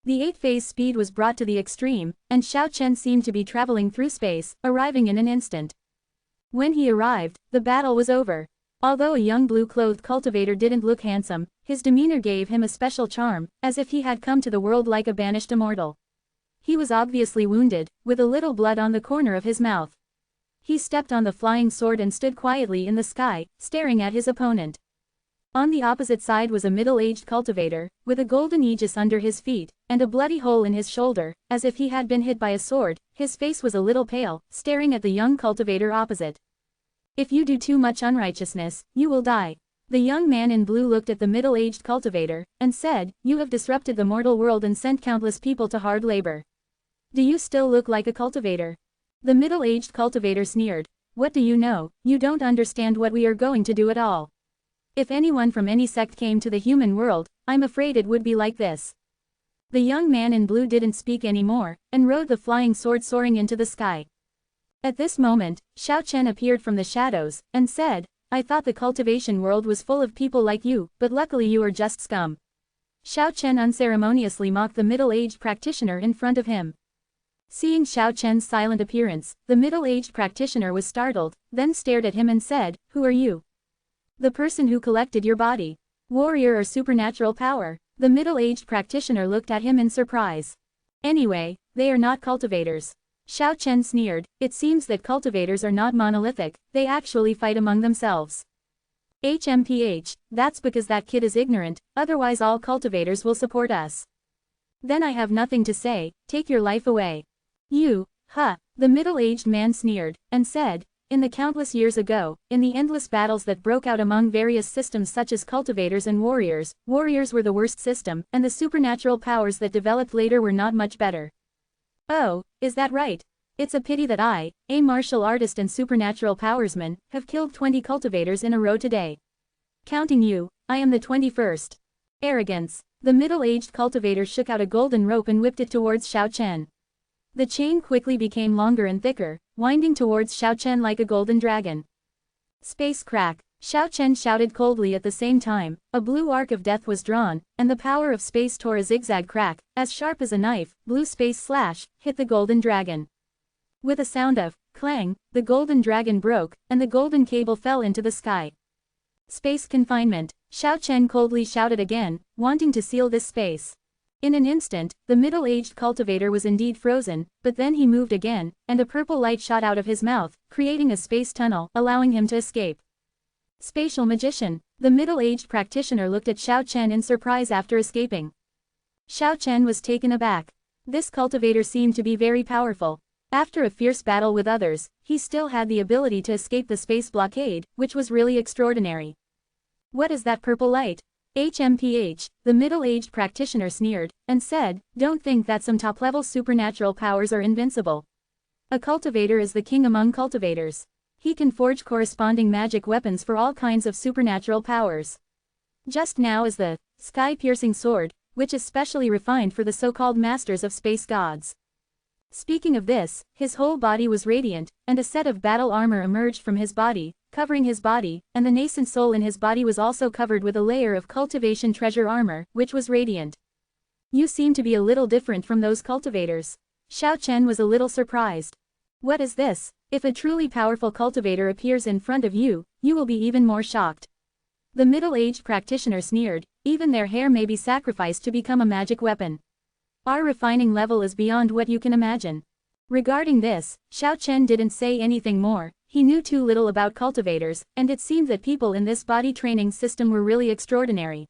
S1: The 8-phase speed was brought to the extreme, and Xiao Chen seemed to be traveling through space, arriving in an instant. When he arrived, the battle was over. Although a young blue-clothed cultivator didn't look handsome, his demeanor gave him a special charm, as if he had come to the world like a banished immortal. He was obviously wounded, with a little blood on the corner of his mouth. He stepped on the flying sword and stood quietly in the sky, staring at his opponent. On the opposite side was a middle-aged cultivator, with a golden aegis under his feet, and a bloody hole in his shoulder, as if he had been hit by a sword. His face was a little pale, staring at the young cultivator opposite. If you do too much unrighteousness, you will die. The young man in blue looked at the middle-aged cultivator, and said, "You have disrupted the mortal world and sent countless people to hard labor. Do you still look like a cultivator?" The middle-aged cultivator sneered. "What do you know? You don't understand what we are going to do at all. If anyone from any sect came to the human world, I'm afraid it would be like this." The young man in blue didn't speak anymore, and rode the flying sword soaring into the sky. At this moment, Xiao Chen appeared from the shadows, and said, "I thought the cultivation world was full of people like you, but luckily you are just scum." Xiao Chen unceremoniously mocked the middle-aged practitioner in front of him. Seeing Xiao Chen's silent appearance, the middle-aged practitioner was startled, then stared at him and said, "Who are you?" "The person who collected your body. Warrior or supernatural power?" The middle-aged practitioner looked at him in surprise. "Anyway, they are not cultivators." Xiao Chen sneered. "It seems that cultivators are not monolithic, they actually fight among themselves." "HMPH, that's because that kid is ignorant, otherwise all cultivators will support us." "Then I have nothing to say, take your life away." "You, huh?" The middle-aged man sneered, and said, "In the countless years ago, in the endless battles that broke out among various systems such as cultivators and warriors, warriors were the worst system, and the supernatural powers that developed later were not much better." "Oh, is that right? It's a pity that I, a martial artist and supernatural powersman, have killed 20 cultivators in a row today. Counting you, I am the 21st. Arrogance." The middle-aged cultivator shook out a golden rope and whipped it towards Xiao Chen. The chain quickly became longer and thicker, winding towards Xiao Chen like a golden dragon. Space crack. Xiao Chen shouted coldly at the same time, a blue arc of death was drawn, and the power of space tore a zigzag crack, as sharp as a knife, blue space slash, hit the golden dragon. With a sound of clang, the golden dragon broke, and the golden cable fell into the sky. Space confinement. Xiao Chen coldly shouted again, wanting to seal this space. In an instant, the middle-aged cultivator was indeed frozen, but then he moved again, and a purple light shot out of his mouth, creating a space tunnel, allowing him to escape. Spatial magician. The middle-aged practitioner looked at Xiao Chen in surprise after escaping. Xiao Chen was taken aback. This cultivator seemed to be very powerful. After a fierce battle with others, he still had the ability to escape the space blockade, which was really extraordinary. What is that purple light? HMPH, the middle-aged practitioner sneered, and said, don't think that some top-level supernatural powers are invincible. A cultivator is the king among cultivators. He can forge corresponding magic weapons for all kinds of supernatural powers. Just now is the sky-piercing sword, which is specially refined for the so-called masters of space gods. Speaking of this, his whole body was radiant, and a set of battle armor emerged from his body, covering his body, and the nascent soul in his body was also covered with a layer of cultivation treasure armor, which was radiant. You seem to be a little different from those cultivators. Xiao Chen was a little surprised. What is this? If a truly powerful cultivator appears in front of you, you will be even more shocked. The middle-aged practitioner sneered, even their hair may be sacrificed to become a magic weapon. Our refining level is beyond what you can imagine. Regarding this, Xiao Chen didn't say anything more. He knew too little about cultivators, and it seemed that people in this body training system were really extraordinary.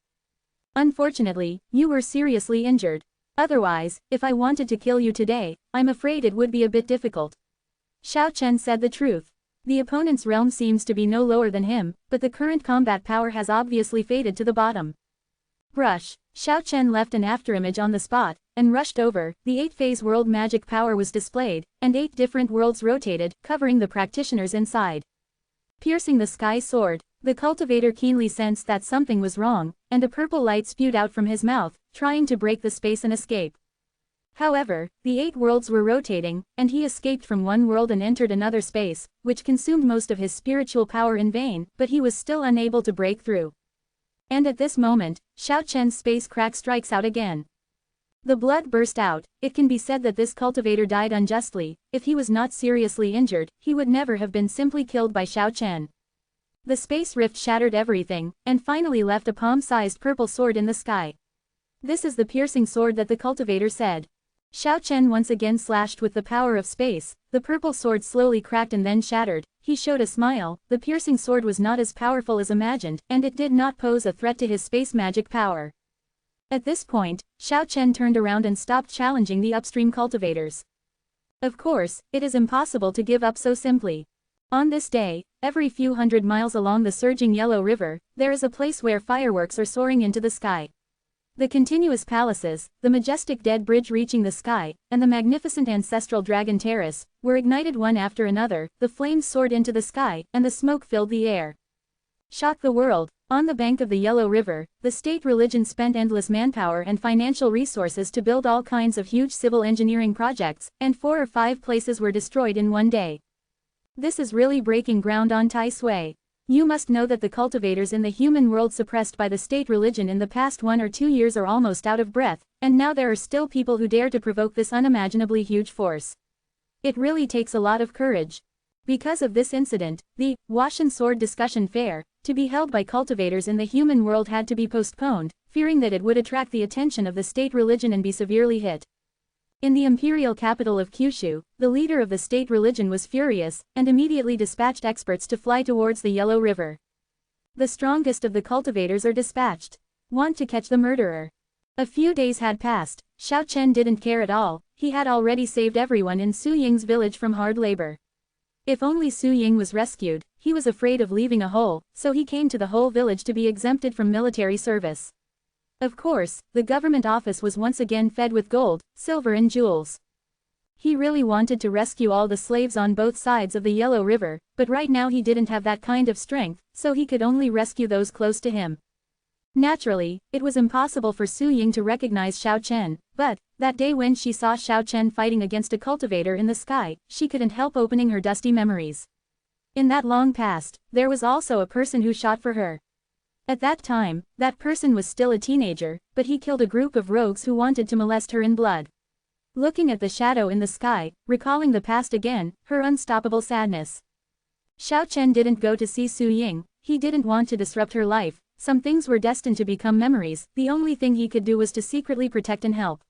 S1: Unfortunately, you were seriously injured. Otherwise, if I wanted to kill you today, I'm afraid it would be a bit difficult. Xiao Chen said the truth. The opponent's realm seems to be no lower than him, but the current combat power has obviously faded to the bottom. Brush. Xiao Chen left an afterimage on the spot, and rushed over. The 8-phase world magic power was displayed, and 8 different worlds rotated, covering the practitioners inside. Piercing the sky sword, the cultivator keenly sensed that something was wrong, and a purple light spewed out from his mouth, trying to break the space and escape. However, the 8 worlds were rotating, and he escaped from one world and entered another space, which consumed most of his spiritual power in vain, but he was still unable to break through. And at this moment, Xiao Chen's space crack strikes out again. The blood burst out. It can be said that this cultivator died unjustly. If he was not seriously injured, he would never have been simply killed by Xiao Chen. The space rift shattered everything, and finally left a palm-sized purple sword in the sky. This is the piercing sword that the cultivator said. Xiao Chen once again slashed with the power of space. The purple sword slowly cracked and then shattered. He showed a smile. The piercing sword was not as powerful as imagined, and it did not pose a threat to his space magic power. At this point, Xiao Chen turned around and stopped challenging the upstream cultivators. Of course, it is impossible to give up so simply. On this day, every few hundred miles along the surging Yellow River, there is a place where fireworks are soaring into the sky. The continuous palaces, the majestic dead bridge reaching the sky, and the magnificent ancestral dragon terrace, were ignited one after another. The flames soared into the sky, and the smoke filled the air. Shock the world. On the bank of the Yellow River, the state religion spent endless manpower and financial resources to build all kinds of huge civil engineering projects, and 4 or 5 places were destroyed in one day. This is really breaking ground on Tai Sui. You must know that the cultivators in the human world suppressed by the state religion in the past 1 or 2 years are almost out of breath, and now there are still people who dare to provoke this unimaginably huge force. It really takes a lot of courage. Because of this incident, the Washan Sword Discussion Fair, to be held by cultivators in the human world had to be postponed, fearing that it would attract the attention of the state religion and be severely hit. In the imperial capital of Kyushu, the leader of the state religion was furious, and immediately dispatched experts to fly towards the Yellow River. The strongest of the cultivators are dispatched. Want to catch the murderer. A few days had passed. Xiao Chen didn't care at all. He had already saved everyone in Su Ying's village from hard labor. If only Su Ying was rescued, he was afraid of leaving a hole, so he came to the whole village to be exempted from military service. Of course, the government office was once again fed with gold, silver and jewels. He really wanted to rescue all the slaves on both sides of the Yellow River, but right now he didn't have that kind of strength, so he could only rescue those close to him. Naturally, it was impossible for Su Ying to recognize Xiao Chen, but, that day when she saw Xiao Chen fighting against a cultivator in the sky, she couldn't help opening her dusty memories. In that long past, there was also a person who shot for her. At that time, that person was still a teenager, but he killed a group of rogues who wanted to molest her in blood. Looking at the shadow in the sky, recalling the past again, her unstoppable sadness. Xiao Chen didn't go to see Su Ying. He didn't want to disrupt her life, some things were destined to become memories, the only thing he could do was to secretly protect and help.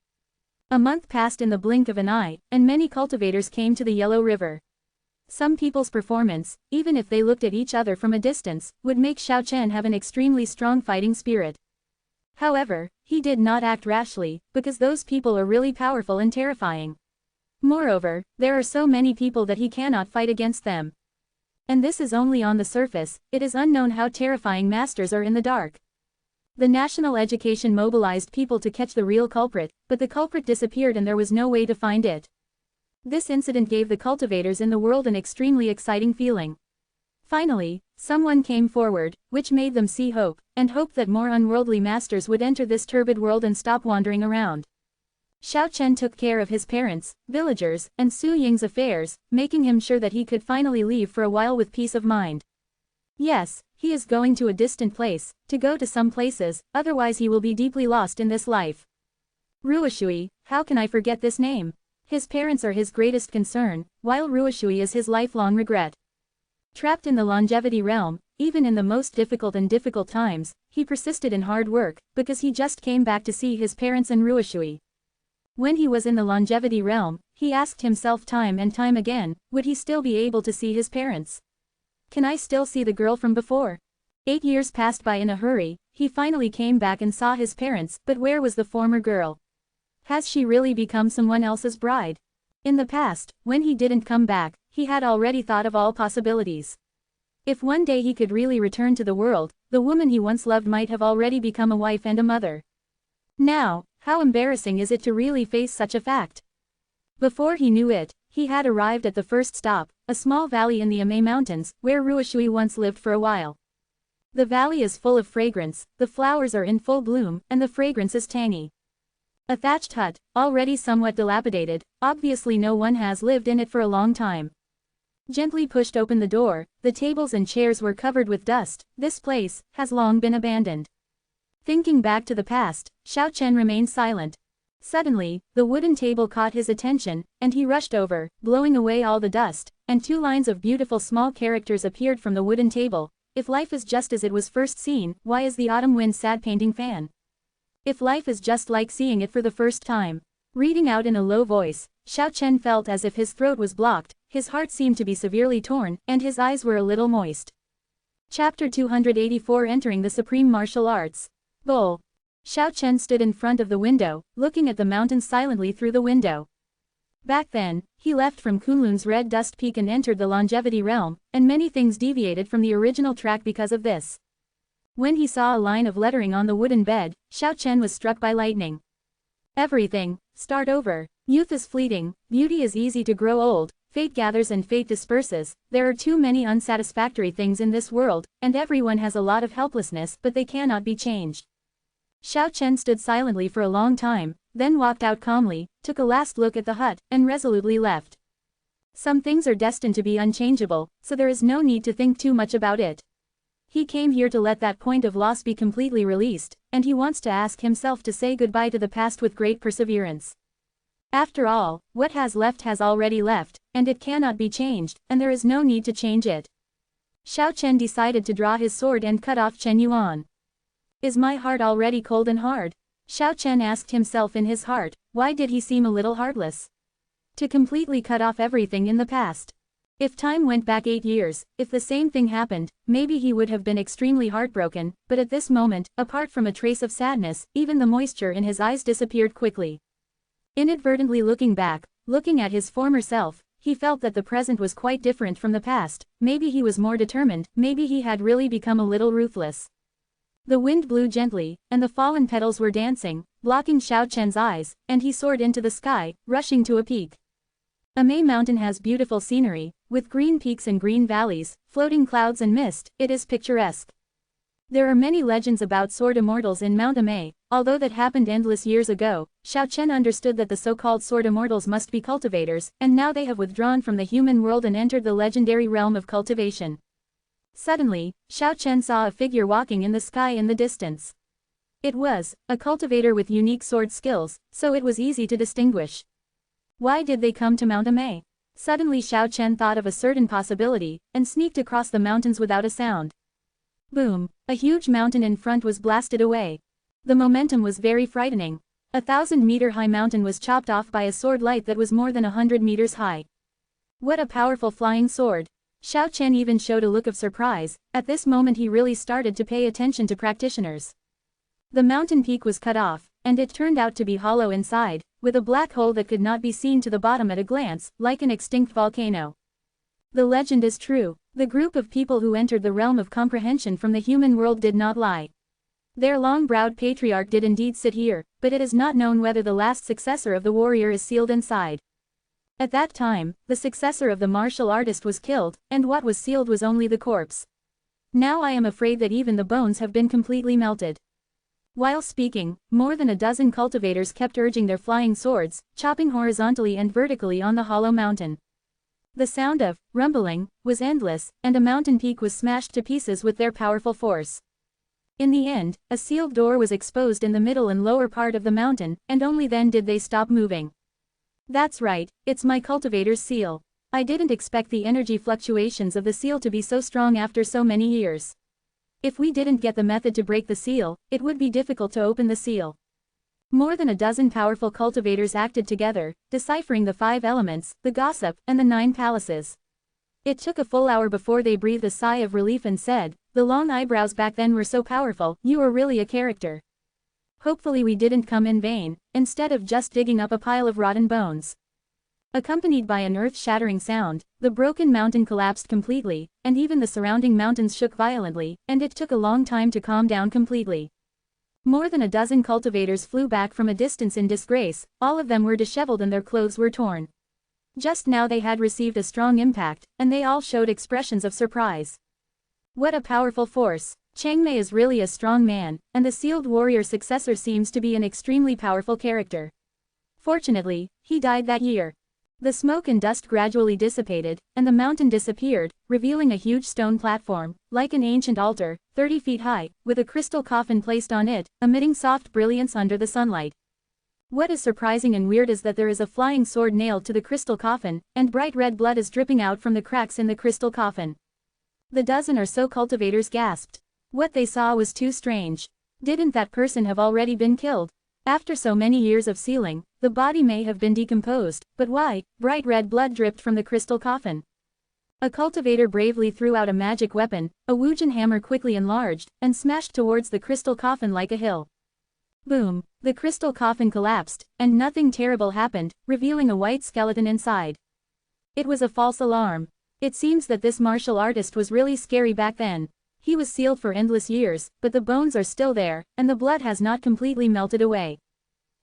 S1: A month passed in the blink of an eye, and many cultivators came to the Yellow River. Some people's performance, even if they looked at each other from a distance, would make Xiao Chen have an extremely strong fighting spirit. However, he did not act rashly, because those people are really powerful and terrifying. Moreover, there are so many people that he cannot fight against them. And this is only on the surface, it is unknown how terrifying masters are in the dark. The national education mobilized people to catch the real culprit, but the culprit disappeared and there was no way to find it. This incident gave the cultivators in the world an extremely exciting feeling. Finally, someone came forward, which made them see hope, and hope that more unworldly masters would enter this turbid world and stop wandering around. Xiao Chen took care of his parents, villagers, and Su Ying's affairs, making him sure that he could finally leave for a while with peace of mind. Yes, he is going to a distant place, to go to some places, otherwise he will be deeply lost in this life. Ruoshui, how can I forget this name? His parents are his greatest concern, while Ruoshui is his lifelong regret. Trapped in the longevity realm, even in the most difficult times, he persisted in hard work, because he just came back to see his parents and Ruoshui. When he was in the longevity realm, he asked himself time and time again, would he still be able to see his parents? Can I still see the girl from before? 8 years passed by in a hurry, he finally came back and saw his parents, but where was the former girl? Has she really become someone else's bride? In the past, when he didn't come back, he had already thought of all possibilities. If one day he could really return to the world, the woman he once loved might have already become a wife and a mother. Now, how embarrassing is it to really face such a fact? Before he knew it, he had arrived at the first stop, a small valley in the Amei Mountains, where Ruoshui once lived for a while. The valley is full of fragrance, the flowers are in full bloom, and the fragrance is tangy. A thatched hut, already somewhat dilapidated, obviously no one has lived in it for a long time. Gently pushed open the door, the tables and chairs were covered with dust, this place has long been abandoned. Thinking back to the past, Xiao Chen remained silent. Suddenly, the wooden table caught his attention, and he rushed over, blowing away all the dust, and 2 lines of beautiful small characters appeared from the wooden table. If life is just as it was first seen, why is the autumn wind sad painting fan? If life is just like seeing it for the first time. Reading out in a low voice, Xiao Chen felt as if his throat was blocked, his heart seemed to be severely torn, and his eyes were a little moist. Chapter 284 Entering the Supreme Martial Arts. Bull. Xiao Chen stood in front of the window, looking at the mountains silently through the window. Back then, he left from Kunlun's Red Dust Peak and entered the longevity realm, and many things deviated from the original track because of this. When he saw a line of lettering on the wooden bed, Xiao Chen was struck by lightning. Everything, start over. Youth is fleeting, beauty is easy to grow old, fate gathers and fate disperses, there are too many unsatisfactory things in this world, and everyone has a lot of helplessness but they cannot be changed. Xiao Chen stood silently for a long time, then walked out calmly, took a last look at the hut, and resolutely left. Some things are destined to be unchangeable, so there is no need to think too much about it. He came here to let that point of loss be completely released, and he wants to ask himself to say goodbye to the past with great perseverance. After all, what has left has already left, and it cannot be changed, and there is no need to change it. Xiao Chen decided to draw his sword and cut off Chen Yuan. Is my heart already cold and hard? Xiao Chen asked himself in his heart, why did he seem a little heartless? To completely cut off everything in the past. If time went back 8 years, if the same thing happened, maybe he would have been extremely heartbroken, but at this moment, apart from a trace of sadness, even the moisture in his eyes disappeared quickly. Inadvertently looking back, looking at his former self, he felt that the present was quite different from the past, maybe he was more determined, maybe he had really become a little ruthless. The wind blew gently, and the fallen petals were dancing, blocking Xiao Chen's eyes, and he soared into the sky, rushing to a peak. Amei Mountain has beautiful scenery, with green peaks and green valleys, floating clouds and mist, it is picturesque. There are many legends about sword immortals in Mount Amei, although that happened endless years ago. Xiao Chen understood that the so-called sword immortals must be cultivators, and now they have withdrawn from the human world and entered the legendary realm of cultivation. Suddenly, Xiao Chen saw a figure walking in the sky in the distance. It was a cultivator with unique sword skills, so it was easy to distinguish. Why did they come to Mount Amei? Suddenly Xiao Chen thought of a certain possibility, and sneaked across the mountains without a sound. Boom! A huge mountain in front was blasted away. The momentum was very frightening. A 1,000-meter-high mountain was chopped off by a sword light that was more than 100 meters high. What a powerful flying sword! Xiao Chen even showed a look of surprise. At this moment he really started to pay attention to practitioners. The mountain peak was cut off, and it turned out to be hollow inside, with a black hole that could not be seen to the bottom at a glance, like an extinct volcano. The legend is true. The group of people who entered the realm of comprehension from the human world did not lie. Their long-browed patriarch did indeed sit here, but it is not known whether the last successor of the warrior is sealed inside. At that time, the successor of the martial artist was killed, and what was sealed was only the corpse. Now I am afraid that even the bones have been completely melted. While speaking, more than a dozen cultivators kept urging their flying swords, chopping horizontally and vertically on the hollow mountain. The sound of rumbling was endless, and a mountain peak was smashed to pieces with their powerful force. In the end, a sealed door was exposed in the middle and lower part of the mountain, and only then did they stop moving. That's right, it's my cultivator's seal. I didn't expect the energy fluctuations of the seal to be so strong after so many years. If we didn't get the method to break the seal, it would be difficult to open the seal. More than a dozen powerful cultivators acted together, deciphering the 5 elements, the gossip, and the 9 palaces. It took a full hour before they breathed a sigh of relief and said, "The long eyebrows back then were so powerful, you are really a character. Hopefully we didn't come in vain, instead of just digging up a pile of rotten bones." Accompanied by an earth-shattering sound, the broken mountain collapsed completely, and even the surrounding mountains shook violently, and it took a long time to calm down completely. More than a dozen cultivators flew back from a distance in disgrace, all of them were disheveled and their clothes were torn. Just now they had received a strong impact, and they all showed expressions of surprise. What a powerful force! Chang Mei is really a strong man, and the sealed warrior successor seems to be an extremely powerful character. Fortunately, he died that year. The smoke and dust gradually dissipated, and the mountain disappeared, revealing a huge stone platform, like an ancient altar, 30 feet high, with a crystal coffin placed on it, emitting soft brilliance under the sunlight. What is surprising and weird is that there is a flying sword nailed to the crystal coffin, and bright red blood is dripping out from the cracks in the crystal coffin. The dozen or so cultivators gasped. What they saw was too strange. Didn't that person have already been killed? After so many years of sealing, the body may have been decomposed, but why? Bright red blood dripped from the crystal coffin. A cultivator bravely threw out a magic weapon, a Wujin hammer quickly enlarged, and smashed towards the crystal coffin like a hill. Boom! The crystal coffin collapsed, and nothing terrible happened, revealing a white skeleton inside. It was a false alarm. It seems that this martial artist was really scary back then. He was sealed for endless years, but the bones are still there, and the blood has not completely melted away.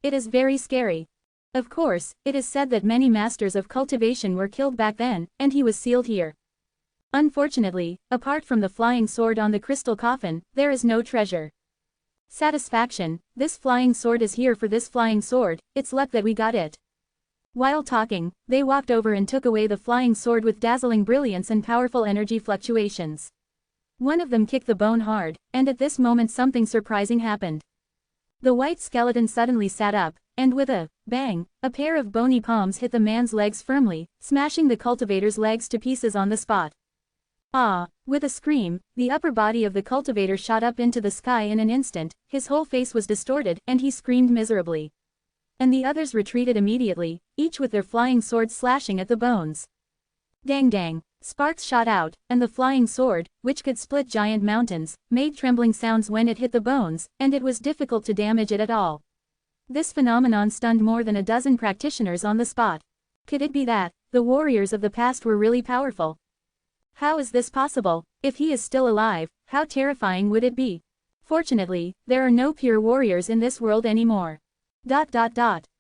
S1: It is very scary. Of course, it is said that many masters of cultivation were killed back then, and he was sealed here. Unfortunately, apart from the flying sword on the crystal coffin, there is no treasure. Satisfaction, this flying sword is here for this flying sword, it's luck that we got it. While talking, they walked over and took away the flying sword with dazzling brilliance and powerful energy fluctuations. One of them kicked the bone hard, and at this moment something surprising happened. The white skeleton suddenly sat up, and with a bang, a pair of bony palms hit the man's legs firmly, smashing the cultivator's legs to pieces on the spot. Ah! With a scream, the upper body of the cultivator shot up into the sky in an instant, his whole face was distorted, and he screamed miserably. And the others retreated immediately, each with their flying swords slashing at the bones. Dang dang! Sparks shot out, and the flying sword, which could split giant mountains, made trembling sounds when it hit the bones, and it was difficult to damage it at all. This phenomenon stunned more than a dozen practitioners on the spot. Could it be that the warriors of the past were really powerful? How is this possible? If he is still alive, how terrifying would it be? Fortunately, there are no pure warriors in this world anymore.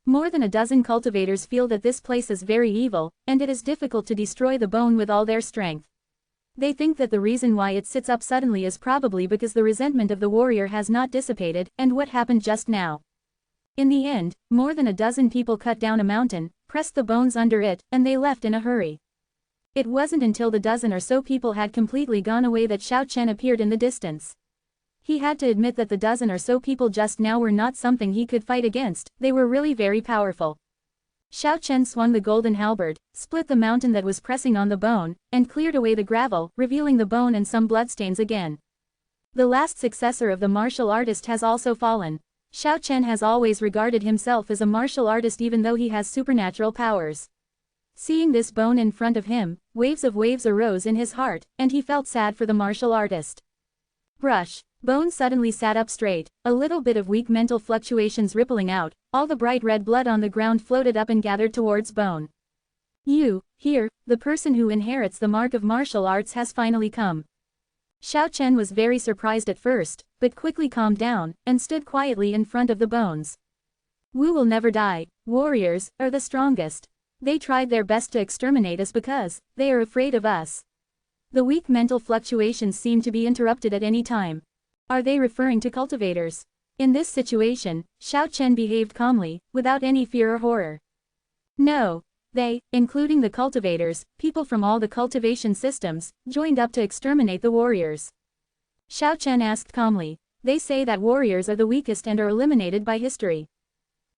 S1: More than a dozen cultivators feel that this place is very evil, and it is difficult to destroy the bone with all their strength. They think that the reason why it sits up suddenly is probably because the resentment of the warrior has not dissipated, and what happened just now. In the end, more than a dozen people cut down a mountain, pressed the bones under it, and they left in a hurry. It wasn't until the dozen or so people had completely gone away that Xiao Chen appeared in the distance. He had to admit that the dozen or so people just now were not something he could fight against, they were really very powerful. Xiao Chen swung the golden halberd, split the mountain that was pressing on the bone, and cleared away the gravel, revealing the bone and some bloodstains again. The last successor of the martial artist has also fallen. Xiao Chen has always regarded himself as a martial artist even though he has supernatural powers. Seeing this bone in front of him, waves arose in his heart, and he felt sad for the martial artist. Brush. Bone suddenly sat up straight, a little bit of weak mental fluctuations rippling out, all the bright red blood on the ground floated up and gathered towards Bone. Here, the person who inherits the mark of martial arts has finally come. Xiao Chen was very surprised at first, but quickly calmed down, and stood quietly in front of the bones. Wu will never die. Warriors are the strongest. They tried their best to exterminate us because they are afraid of us. The weak mental fluctuations seem to be interrupted at any time. Are they referring to cultivators? In this situation, Xiao Chen behaved calmly, without any fear or horror. No. They, including the cultivators, people from all the cultivation systems, joined up to exterminate the warriors. Xiao Chen asked calmly. They say that warriors are the weakest and are eliminated by history.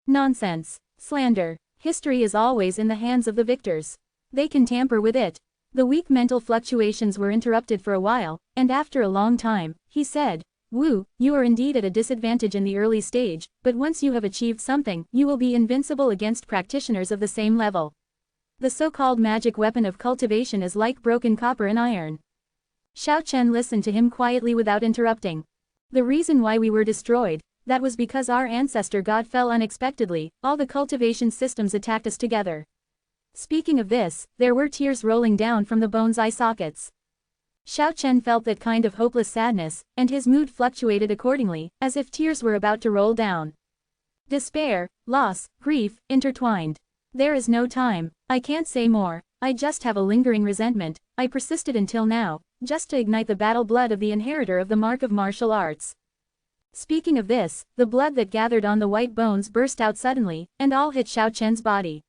S1: Nonsense. Slander. History is always in the hands of the victors. They can tamper with it. The weak mental fluctuations were interrupted for a while, and after a long time, he said, Wu, you are indeed at a disadvantage in the early stage, but once you have achieved something, you will be invincible against practitioners of the same level. The so-called magic weapon of cultivation is like broken copper and iron. Xiao Chen listened to him quietly without interrupting. The reason why we were destroyed, that was because our ancestor god fell unexpectedly, all the cultivation systems attacked us together. Speaking of this, there were tears rolling down from the bone's eye sockets. Xiao Chen felt that kind of hopeless sadness, and his mood fluctuated accordingly, as if tears were about to roll down. Despair, loss, grief, intertwined. There is no time. I can't say more. I just have a lingering resentment. I persisted until now, just to ignite the battle blood of the inheritor of the mark of martial arts. Speaking of this, the blood that gathered on the white bones burst out suddenly, and all hit Xiao Chen's body.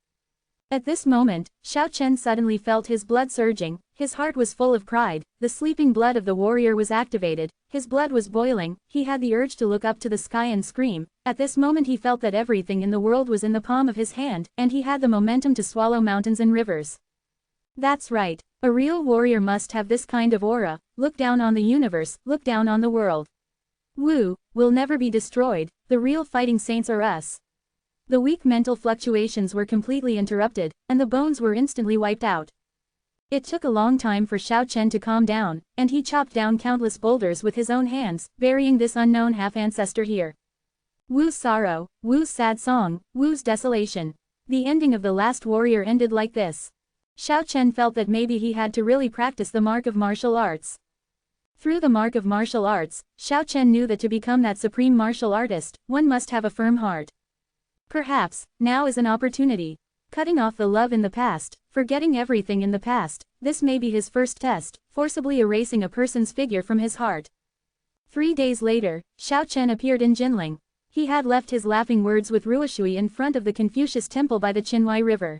S1: At this moment, Xiao Chen suddenly felt his blood surging, his heart was full of pride, the sleeping blood of the warrior was activated, his blood was boiling, he had the urge to look up to the sky and scream. At this moment he felt that everything in the world was in the palm of his hand, and he had the momentum to swallow mountains and rivers. That's right. A real warrior must have this kind of aura. Look down on the universe, look down on the world. Wu will never be destroyed. The real fighting saints are us. The weak mental fluctuations were completely interrupted, and the bones were instantly wiped out. It took a long time for Xiao Chen to calm down, and he chopped down countless boulders with his own hands, burying this unknown half-ancestor here. Wu's sorrow, Wu's sad song, Wu's desolation. The ending of the last warrior ended like this. Xiao Chen felt that maybe he had to really practice the mark of martial arts. Through the mark of martial arts, Xiao Chen knew that to become that supreme martial artist, one must have a firm heart. Perhaps, now is an opportunity. Cutting off the love in the past, forgetting everything in the past, this may be his first test, forcibly erasing a person's figure from his heart. 3 days later, Xiao Chen appeared in Jinling. He had left his laughing words with Ruoshui in front of the Confucius temple by the Qinhuai River.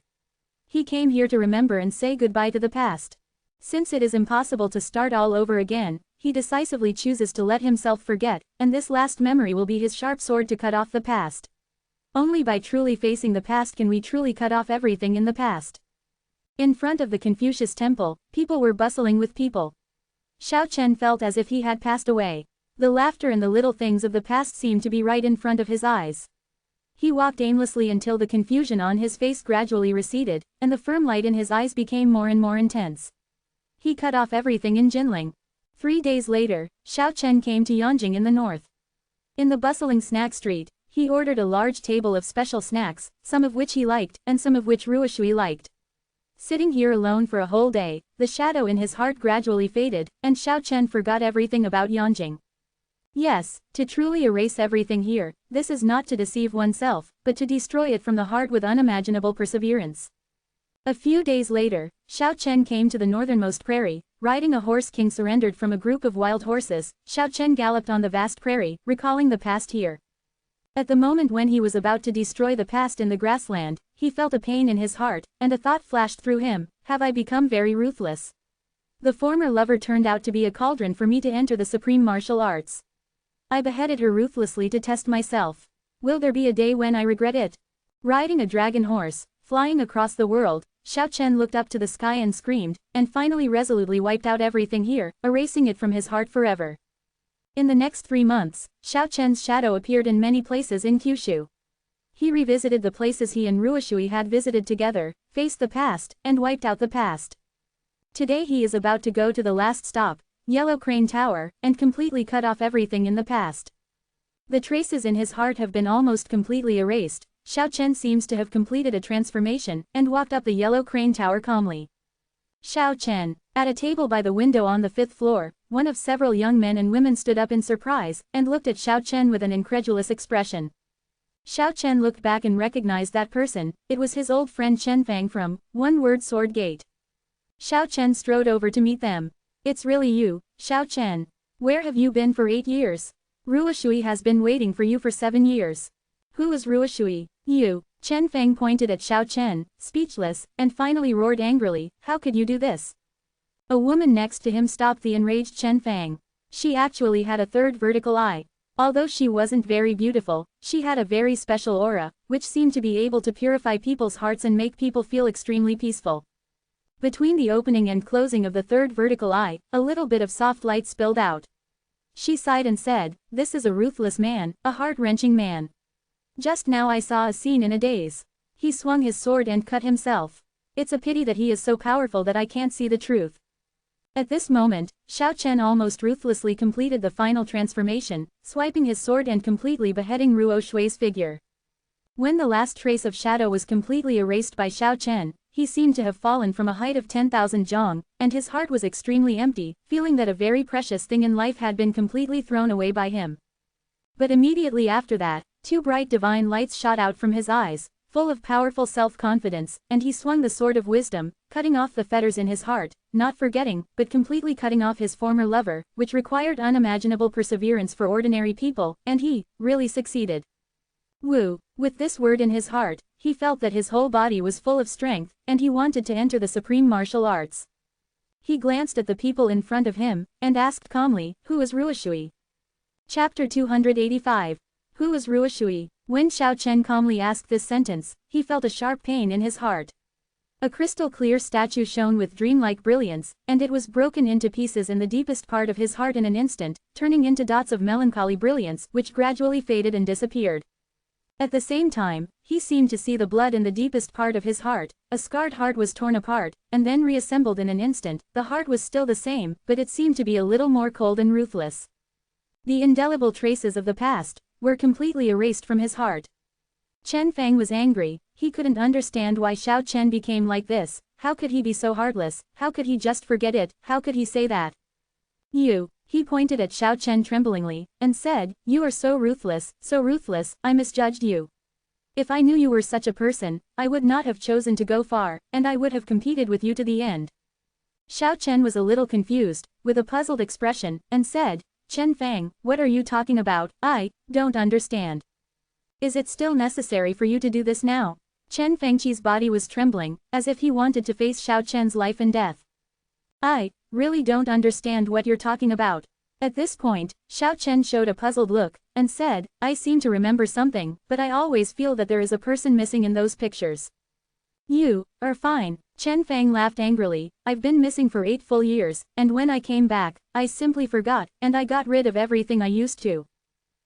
S1: He came here to remember and say goodbye to the past. Since it is impossible to start all over again, he decisively chooses to let himself forget, and this last memory will be his sharp sword to cut off the past. Only by truly facing the past can we truly cut off everything in the past. In front of the Confucius temple, people were bustling with people. Xiao Chen felt as if he had passed away. The laughter and the little things of the past seemed to be right in front of his eyes. He walked aimlessly until the confusion on his face gradually receded, and the firm light in his eyes became more and more intense. He cut off everything in Jinling. 3 days later, Xiao Chen came to Yanjing in the north. In the bustling snack street, he ordered a large table of special snacks, some of which he liked, and some of which Ruoshui liked. Sitting here alone for a whole day, the shadow in his heart gradually faded, and Xiao Chen forgot everything about Yanjing. Yes, to truly erase everything here, this is not to deceive oneself, but to destroy it from the heart with unimaginable perseverance. A few days later, Xiao Chen came to the northernmost prairie, riding a horse King surrendered from a group of wild horses. Xiao Chen galloped on the vast prairie, recalling the past here. At the moment when he was about to destroy the past in the grassland, he felt a pain in his heart, and a thought flashed through him, have I become very ruthless? The former lover turned out to be a cauldron for me to enter the supreme martial arts. I beheaded her ruthlessly to test myself. Will there be a day when I regret it? Riding a dragon horse, flying across the world, Xiao Chen looked up to the sky and screamed, and finally resolutely wiped out everything here, erasing it from his heart forever. In the next 3 months, Xiao Chen's shadow appeared in many places in Kyushu. He revisited the places he and Ruoshui had visited together, faced the past, and wiped out the past. Today he is about to go to the last stop, Yellow Crane Tower, and completely cut off everything in the past. The traces in his heart have been almost completely erased. Xiao Chen seems to have completed a transformation, and walked up the Yellow Crane Tower calmly. Xiao Chen. At a table by the window on the 5th floor, one of several young men and women stood up in surprise, and looked at Xiao Chen with an incredulous expression. Xiao Chen looked back and recognized that person. It was his old friend Chen Fang from One Word Sword Gate. Xiao Chen strode over to meet them. It's really you, Xiao Chen. Where have you been for 8 years? Ruoshui has been waiting for you for 7 years. Who is Ruoshui? You. Chen Fang pointed at Xiao Chen, speechless, and finally roared angrily, how could you do this? A woman next to him stopped the enraged Chen Fang. She actually had a third vertical eye. Although she wasn't very beautiful, she had a very special aura, which seemed to be able to purify people's hearts and make people feel extremely peaceful. Between the opening and closing of the third vertical eye, a little bit of soft light spilled out. She sighed and said, this is a ruthless man, a heart-wrenching man. Just now I saw a scene in a daze. He swung his sword and cut himself. It's a pity that he is so powerful that I can't see the truth. At this moment, Xiao Chen almost ruthlessly completed the final transformation, swiping his sword and completely beheading Ruoshui's figure. When the last trace of shadow was completely erased by Xiao Chen, he seemed to have fallen from a height of 10,000 zhong, and his heart was extremely empty, feeling that a very precious thing in life had been completely thrown away by him. But immediately after that, 2 bright divine lights shot out from his eyes, full of powerful self-confidence, and he swung the sword of wisdom, cutting off the fetters in his heart, not forgetting, but completely cutting off his former lover, which required unimaginable perseverance for ordinary people, and he really succeeded. Wu. With this word in his heart, he felt that his whole body was full of strength, and he wanted to enter the supreme martial arts. He glanced at the people in front of him, and asked calmly, who is Ruoshui? Chapter 285. Who is Ruoshui? When Xiao Chen calmly asked this sentence, he felt a sharp pain in his heart. A crystal-clear statue shone with dreamlike brilliance, and it was broken into pieces in the deepest part of his heart in an instant, turning into dots of melancholy brilliance which gradually faded and disappeared. At the same time, he seemed to see the blood in the deepest part of his heart. A scarred heart was torn apart, and then reassembled in an instant. The heart was still the same, but it seemed to be a little more cold and ruthless. The indelible traces of the past were completely erased from his heart. Chen Fang was angry. He couldn't understand why Xiao Chen became like this. How could he be so heartless? How could he just forget it? How could he say that? You. He pointed at Xiao Chen tremblingly, and said, you are so ruthless, I misjudged you. If I knew you were such a person, I would not have chosen to go far, and I would have competed with you to the end. Xiao Chen was a little confused, with a puzzled expression, and said, Chen Fang, what are you talking about? I don't understand. Is it still necessary for you to do this now? Chen Fangqi's body was trembling, as if he wanted to face Xiao Chen's life and death. I really don't understand what you're talking about. At this point, Xiao Chen showed a puzzled look, and said, I seem to remember something, but I always feel that there is a person missing in those pictures. You are fine. Chen Fang laughed angrily. I've been missing for 8 full years, and when I came back, I simply forgot, and I got rid of everything I used to.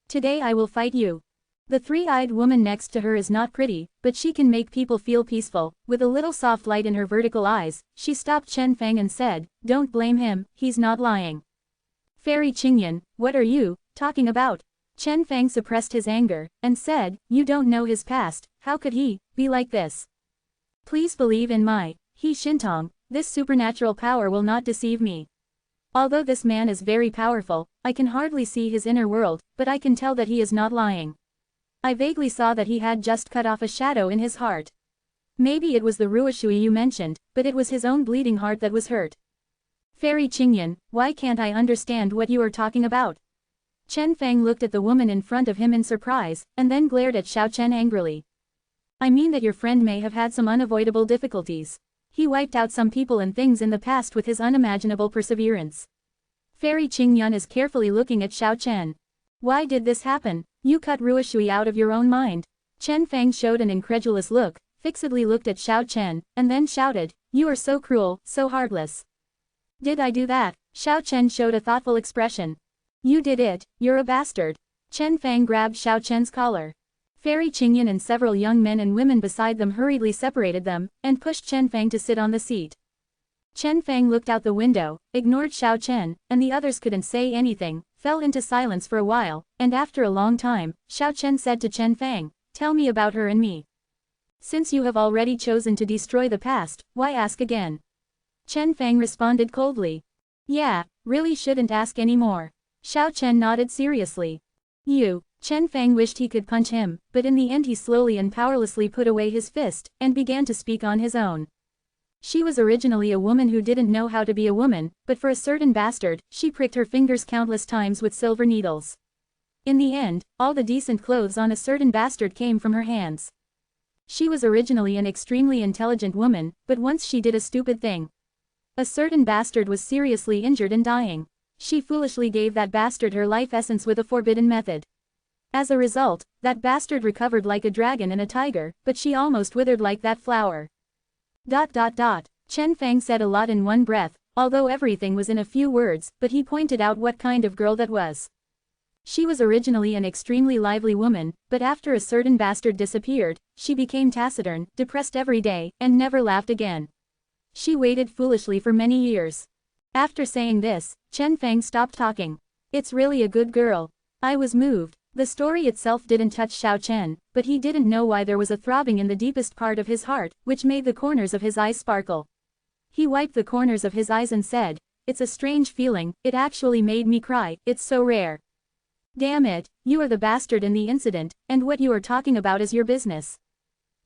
S1: Today I will fight you. The 3-eyed woman next to her is not pretty, but she can make people feel peaceful. With a little soft light in her vertical eyes, she stopped Chen Fang and said, don't blame him, he's not lying. Fairy Qingyan, what are you talking about? Chen Fang suppressed his anger, and said, you don't know his past, how could he be like this? Please believe in my He Shintong, this supernatural power will not deceive me. Although this man is very powerful, I can hardly see his inner world, but I can tell that he is not lying. I vaguely saw that he had just cut off a shadow in his heart. Maybe it was the Ruoshui you mentioned, but it was his own bleeding heart that was hurt. Fairy Qingyan, why can't I understand what you are talking about? Chen Fang looked at the woman in front of him in surprise, and then glared at Xiao Chen angrily. I mean that your friend may have had some unavoidable difficulties. He wiped out some people and things in the past with his unimaginable perseverance. Fairy Qingyan is carefully looking at Xiao Chen. Why did this happen? You cut Ruoshui out of your own mind. Chen Fang showed an incredulous look, fixedly looked at Xiao Chen, and then shouted, you are so cruel, so heartless. Did I do that? Xiao Chen showed a thoughtful expression. You did it, you're a bastard. Chen Fang grabbed Xiao Chen's collar. Fairy Qingyan and several young men and women beside them hurriedly separated them, and pushed Chen Fang to sit on the seat. Chen Fang looked out the window, ignored Xiao Chen, and the others couldn't say anything, fell into silence for a while, and after a long time, Xiao Chen said to Chen Fang, "Tell me about her and me. Since you have already chosen to destroy the past, why ask again?" Chen Fang responded coldly. "Yeah, really shouldn't ask anymore." Xiao Chen nodded seriously. Chen Fang wished he could punch him, but in the end he slowly and powerlessly put away his fist, and began to speak on his own. She was originally a woman who didn't know how to be a woman, but for a certain bastard, she pricked her fingers countless times with silver needles. In the end, all the decent clothes on a certain bastard came from her hands. She was originally an extremely intelligent woman, but once she did a stupid thing. A certain bastard was seriously injured and dying. She foolishly gave that bastard her life essence with a forbidden method. As a result, that bastard recovered like a dragon and a tiger, but she almost withered like that flower. Chen Fang said a lot in one breath, although everything was in a few words, but he pointed out what kind of girl that was. She was originally an extremely lively woman, but after a certain bastard disappeared, she became taciturn, depressed every day, and never laughed again. She waited foolishly for many years. After saying this, Chen Fang stopped talking. "It's really a good girl." I was moved. The story itself didn't touch Xiao Chen, but he didn't know why there was a throbbing in the deepest part of his heart, which made the corners of his eyes sparkle. He wiped the corners of his eyes and said, "It's a strange feeling, it actually made me cry, it's so rare." "Damn it, you are the bastard in the incident, and what you are talking about is your business."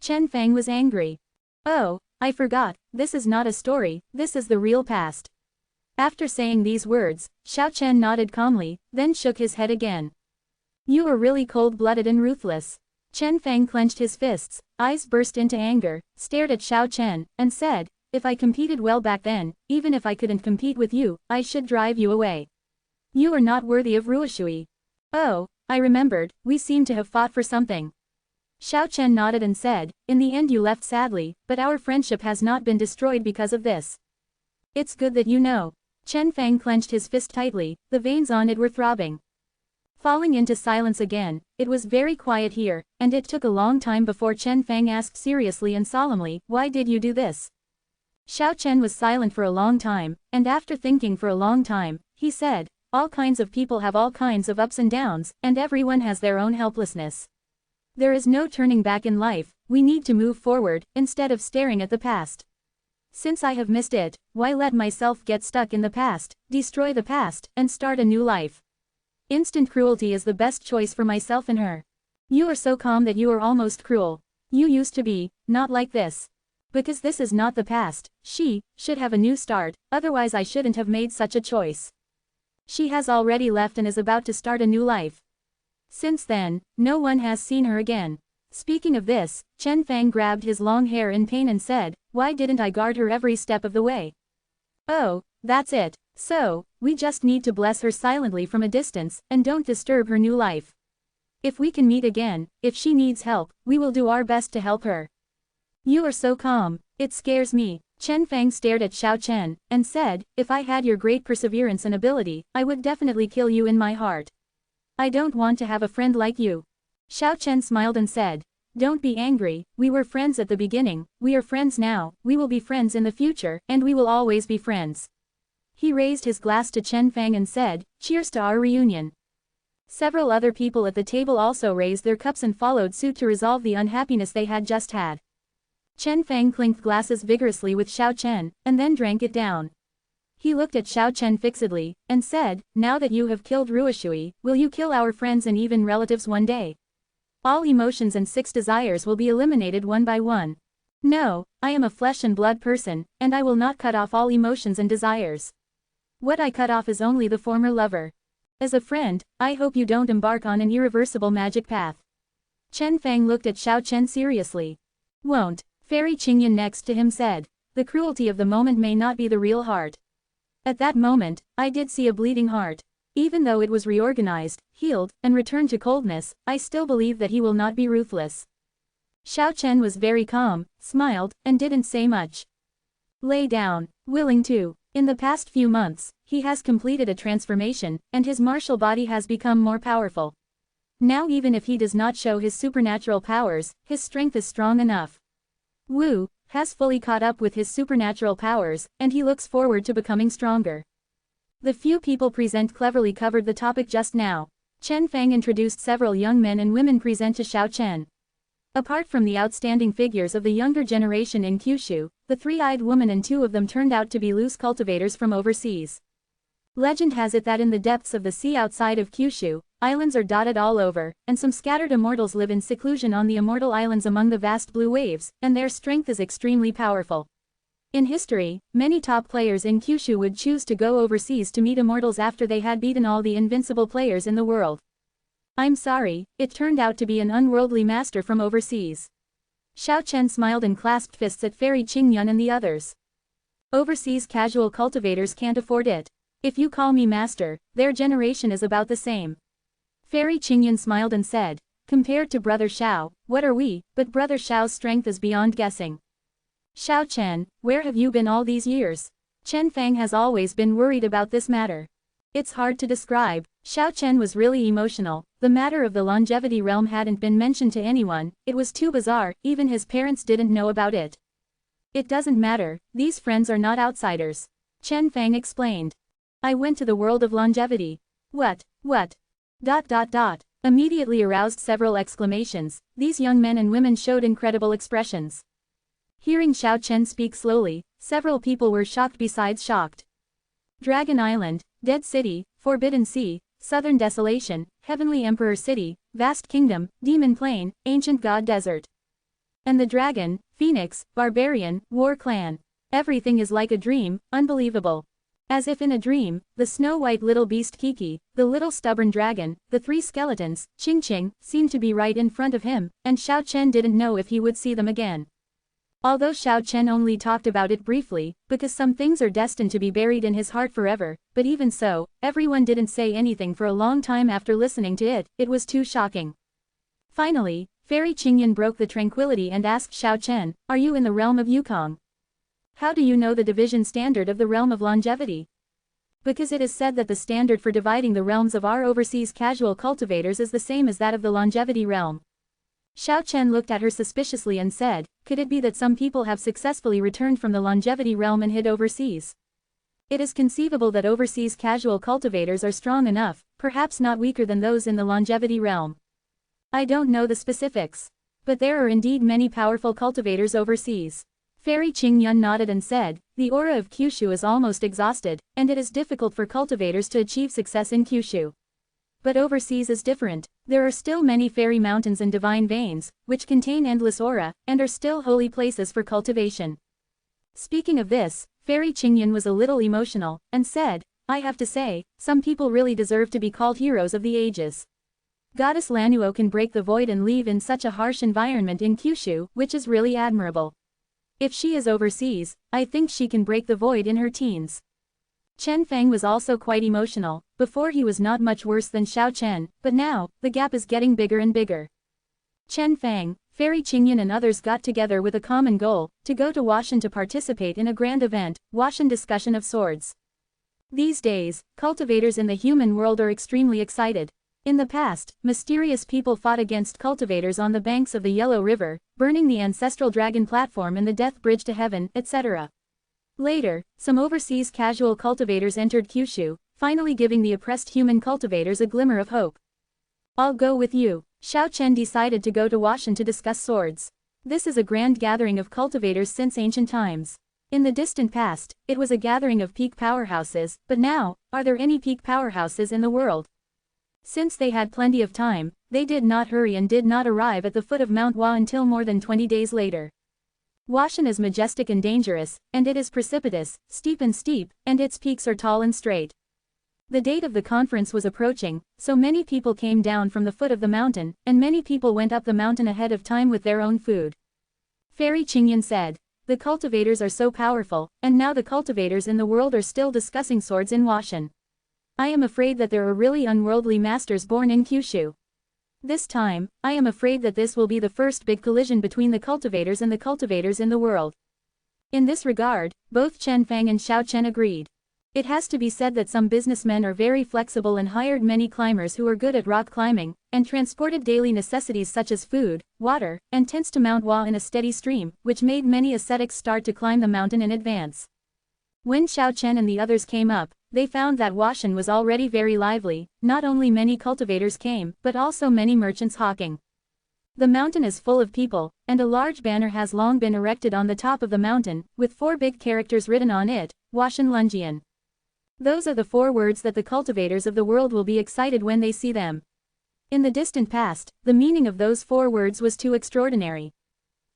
S1: Chen Fang was angry. "Oh, I forgot, this is not a story, this is the real past." After saying these words, Xiao Chen nodded calmly, then shook his head again. "You are really cold-blooded and ruthless." Chen Fang clenched his fists, eyes burst into anger, stared at Xiao Chen, and said, "If I competed well back then, even if I couldn't compete with you, I should drive you away. You are not worthy of Ruoshui." "Oh, I remembered, we seem to have fought for something." Xiao Chen nodded and said, "In the end you left sadly, but our friendship has not been destroyed because of this. It's good that you know." Chen Fang clenched his fist tightly, the veins on it were throbbing. Falling into silence again, it was very quiet here, and it took a long time before Chen Fang asked seriously and solemnly, "Why did you do this?" Xiao Chen was silent for a long time, and after thinking for a long time, he said, "All kinds of people have all kinds of ups and downs, and everyone has their own helplessness. There is no turning back in life, we need to move forward, instead of staring at the past. Since I have missed it, why let myself get stuck in the past, destroy the past, and start a new life? Instant cruelty is the best choice for myself and her. You are so calm that you are almost cruel. You used to be, not like this. Because this is not the past, she should have a new start, otherwise I shouldn't have made such a choice. She has already left and is about to start a new life. Since then, no one has seen her again." Speaking of this, Chen Fang grabbed his long hair in pain and said, "Why didn't I guard her every step of the way?" "Oh, that's it. So, we just need to bless her silently from a distance, and don't disturb her new life. If we can meet again, if she needs help, we will do our best to help her." "You are so calm, it scares me." Chen Fang stared at Xiao Chen, and said, "If I had your great perseverance and ability, I would definitely kill you in my heart. I don't want to have a friend like you." Xiao Chen smiled and said, "Don't be angry, we were friends at the beginning, we are friends now, we will be friends in the future, and we will always be friends." He raised his glass to Chen Fang and said, "Cheers to our reunion." Several other people at the table also raised their cups and followed suit to resolve the unhappiness they had just had. Chen Fang clinked glasses vigorously with Xiao Chen, and then drank it down. He looked at Xiao Chen fixedly, and said, "Now that you have killed Ruoshui, will you kill our friends and even relatives one day? All emotions and 6 desires will be eliminated one by one." "No, I am a flesh and blood person, and I will not cut off all emotions and desires. What I cut off is only the former lover. As a friend, I hope you don't embark on an irreversible magic path." Chen Fang looked at Xiao Chen seriously. "Won't." Fairy Qingyan next to him said, "The cruelty of the moment may not be the real heart." At that moment, I did see a bleeding heart. Even though it was reorganized, healed, and returned to coldness, I still believe that he will not be ruthless. Xiao Chen was very calm, smiled, and didn't say much. "Lay down. Willing to." In the past few months, he has completed a transformation, and his martial body has become more powerful. Now even if he does not show his supernatural powers, his strength is strong enough. Wu has fully caught up with his supernatural powers, and he looks forward to becoming stronger. The few people present cleverly covered the topic just now. Chen Fang introduced several young men and women present to Xiao Chen. Apart from the outstanding figures of the younger generation in Kyushu, the three-eyed woman and two of them turned out to be loose cultivators from overseas. Legend has it that in the depths of the sea outside of Kyushu, islands are dotted all over, and some scattered immortals live in seclusion on the Immortal Islands among the vast blue waves, and their strength is extremely powerful. In history, many top players in Kyushu would choose to go overseas to meet immortals after they had beaten all the invincible players in the world. I'm sorry, it turned out to be an unworldly master from overseas. Xiao Chen smiled and clasped fists at Fairy Qingyun and the others. Overseas casual cultivators can't afford it. If you call me master, their generation is about the same. Fairy Qingyun smiled and said, compared to Brother Xiao, what are we, but Brother Xiao's strength is beyond guessing. Xiao Chen, where have you been all these years? Chen Fang has always been worried about this matter. It's hard to describe. Xiao Chen was really emotional. The matter of the longevity realm hadn't been mentioned to anyone, it was too bizarre, even his parents didn't know about it. It doesn't matter, these friends are not outsiders. Chen Fang explained. I went to the world of longevity. What? Immediately aroused several exclamations. These young men and women showed incredible expressions. Hearing Xiao Chen speak slowly, several people were shocked besides shocked. Dragon Island, Dead City, Forbidden Sea, Southern Desolation, Heavenly Emperor City, Vast Kingdom, Demon Plain, Ancient God Desert. And the Dragon, Phoenix, Barbarian, War Clan. Everything is like a dream, unbelievable. As if in a dream, the snow-white little beast Kiki, the little stubborn dragon, the three skeletons, Ching Ching, seemed to be right in front of him, and Xiao Chen didn't know if he would see them again. Although Xiao Chen only talked about it briefly, because some things are destined to be buried in his heart forever, but even so, everyone didn't say anything for a long time after listening to it, it was too shocking. Finally, Fairy Qingyun broke the tranquility and asked Xiao Chen, are you in the realm of Yukong? How do you know the division standard of the realm of longevity? Because it is said that the standard for dividing the realms of our overseas casual cultivators is the same as that of the longevity realm. Xiao Chen looked at her suspiciously and said, could it be that some people have successfully returned from the longevity realm and hid overseas? It is conceivable that overseas casual cultivators are strong enough, perhaps not weaker than those in the longevity realm. I don't know the specifics. But there are indeed many powerful cultivators overseas. Fairy Qingyun nodded and said, the aura of Kyushu is almost exhausted, and it is difficult for cultivators to achieve success in Kyushu. But overseas is different. There are still many fairy mountains and divine veins, which contain endless aura, and are still holy places for cultivation. Speaking of this, Fairy Qingyun was a little emotional, and said, I have to say, some people really deserve to be called heroes of the ages. Goddess Lanuo can break the void and leave in such a harsh environment in Kyushu, which is really admirable. If she is overseas, I think she can break the void in her teens. Chen Fang was also quite emotional. Before he was not much worse than Xiao Chen, but now, the gap is getting bigger and bigger. Chen Fang, Fairy Qingyun and others got together with a common goal, to go to Washan to participate in a grand event, Washan Discussion of Swords. These days, cultivators in the human world are extremely excited. In the past, mysterious people fought against cultivators on the banks of the Yellow River, burning the ancestral dragon platform and the death bridge to heaven, etc. Later, some overseas casual cultivators entered Kyushu, finally giving the oppressed human cultivators a glimmer of hope. I'll go with you. Xiao Chen decided to go to Washan to discuss swords. This is a grand gathering of cultivators since ancient times. In the distant past, it was a gathering of peak powerhouses, but now, are there any peak powerhouses in the world? Since they had plenty of time, they did not hurry and did not arrive at the foot of Mount Hua until more than 20 days later. Washan is majestic and dangerous, and it is precipitous, steep, and its peaks are tall and straight. The date of the conference was approaching, so many people came down from the foot of the mountain, and many people went up the mountain ahead of time with their own food. Fairy Qingyun said, the cultivators are so powerful, and now the cultivators in the world are still discussing swords in Washan. I am afraid that there are really unworldly masters born in Kyushu. This time, I am afraid that this will be the first big collision between the cultivators and the cultivators in the world. In this regard, both Chen Fang and Xiao Chen agreed. It has to be said that some businessmen are very flexible and hired many climbers who are good at rock climbing, and transported daily necessities such as food, water, and tents to Mount Hua in a steady stream, which made many ascetics start to climb the mountain in advance. When Xiao Chen and the others came up, they found that Huashan was already very lively. Not only many cultivators came, but also many merchants hawking. The mountain is full of people, and a large banner has long been erected on the top of the mountain, with 4 big characters written on it, Huashan Lungian. Those are the 4 words that the cultivators of the world will be excited when they see them. In the distant past, the meaning of those 4 words was too extraordinary.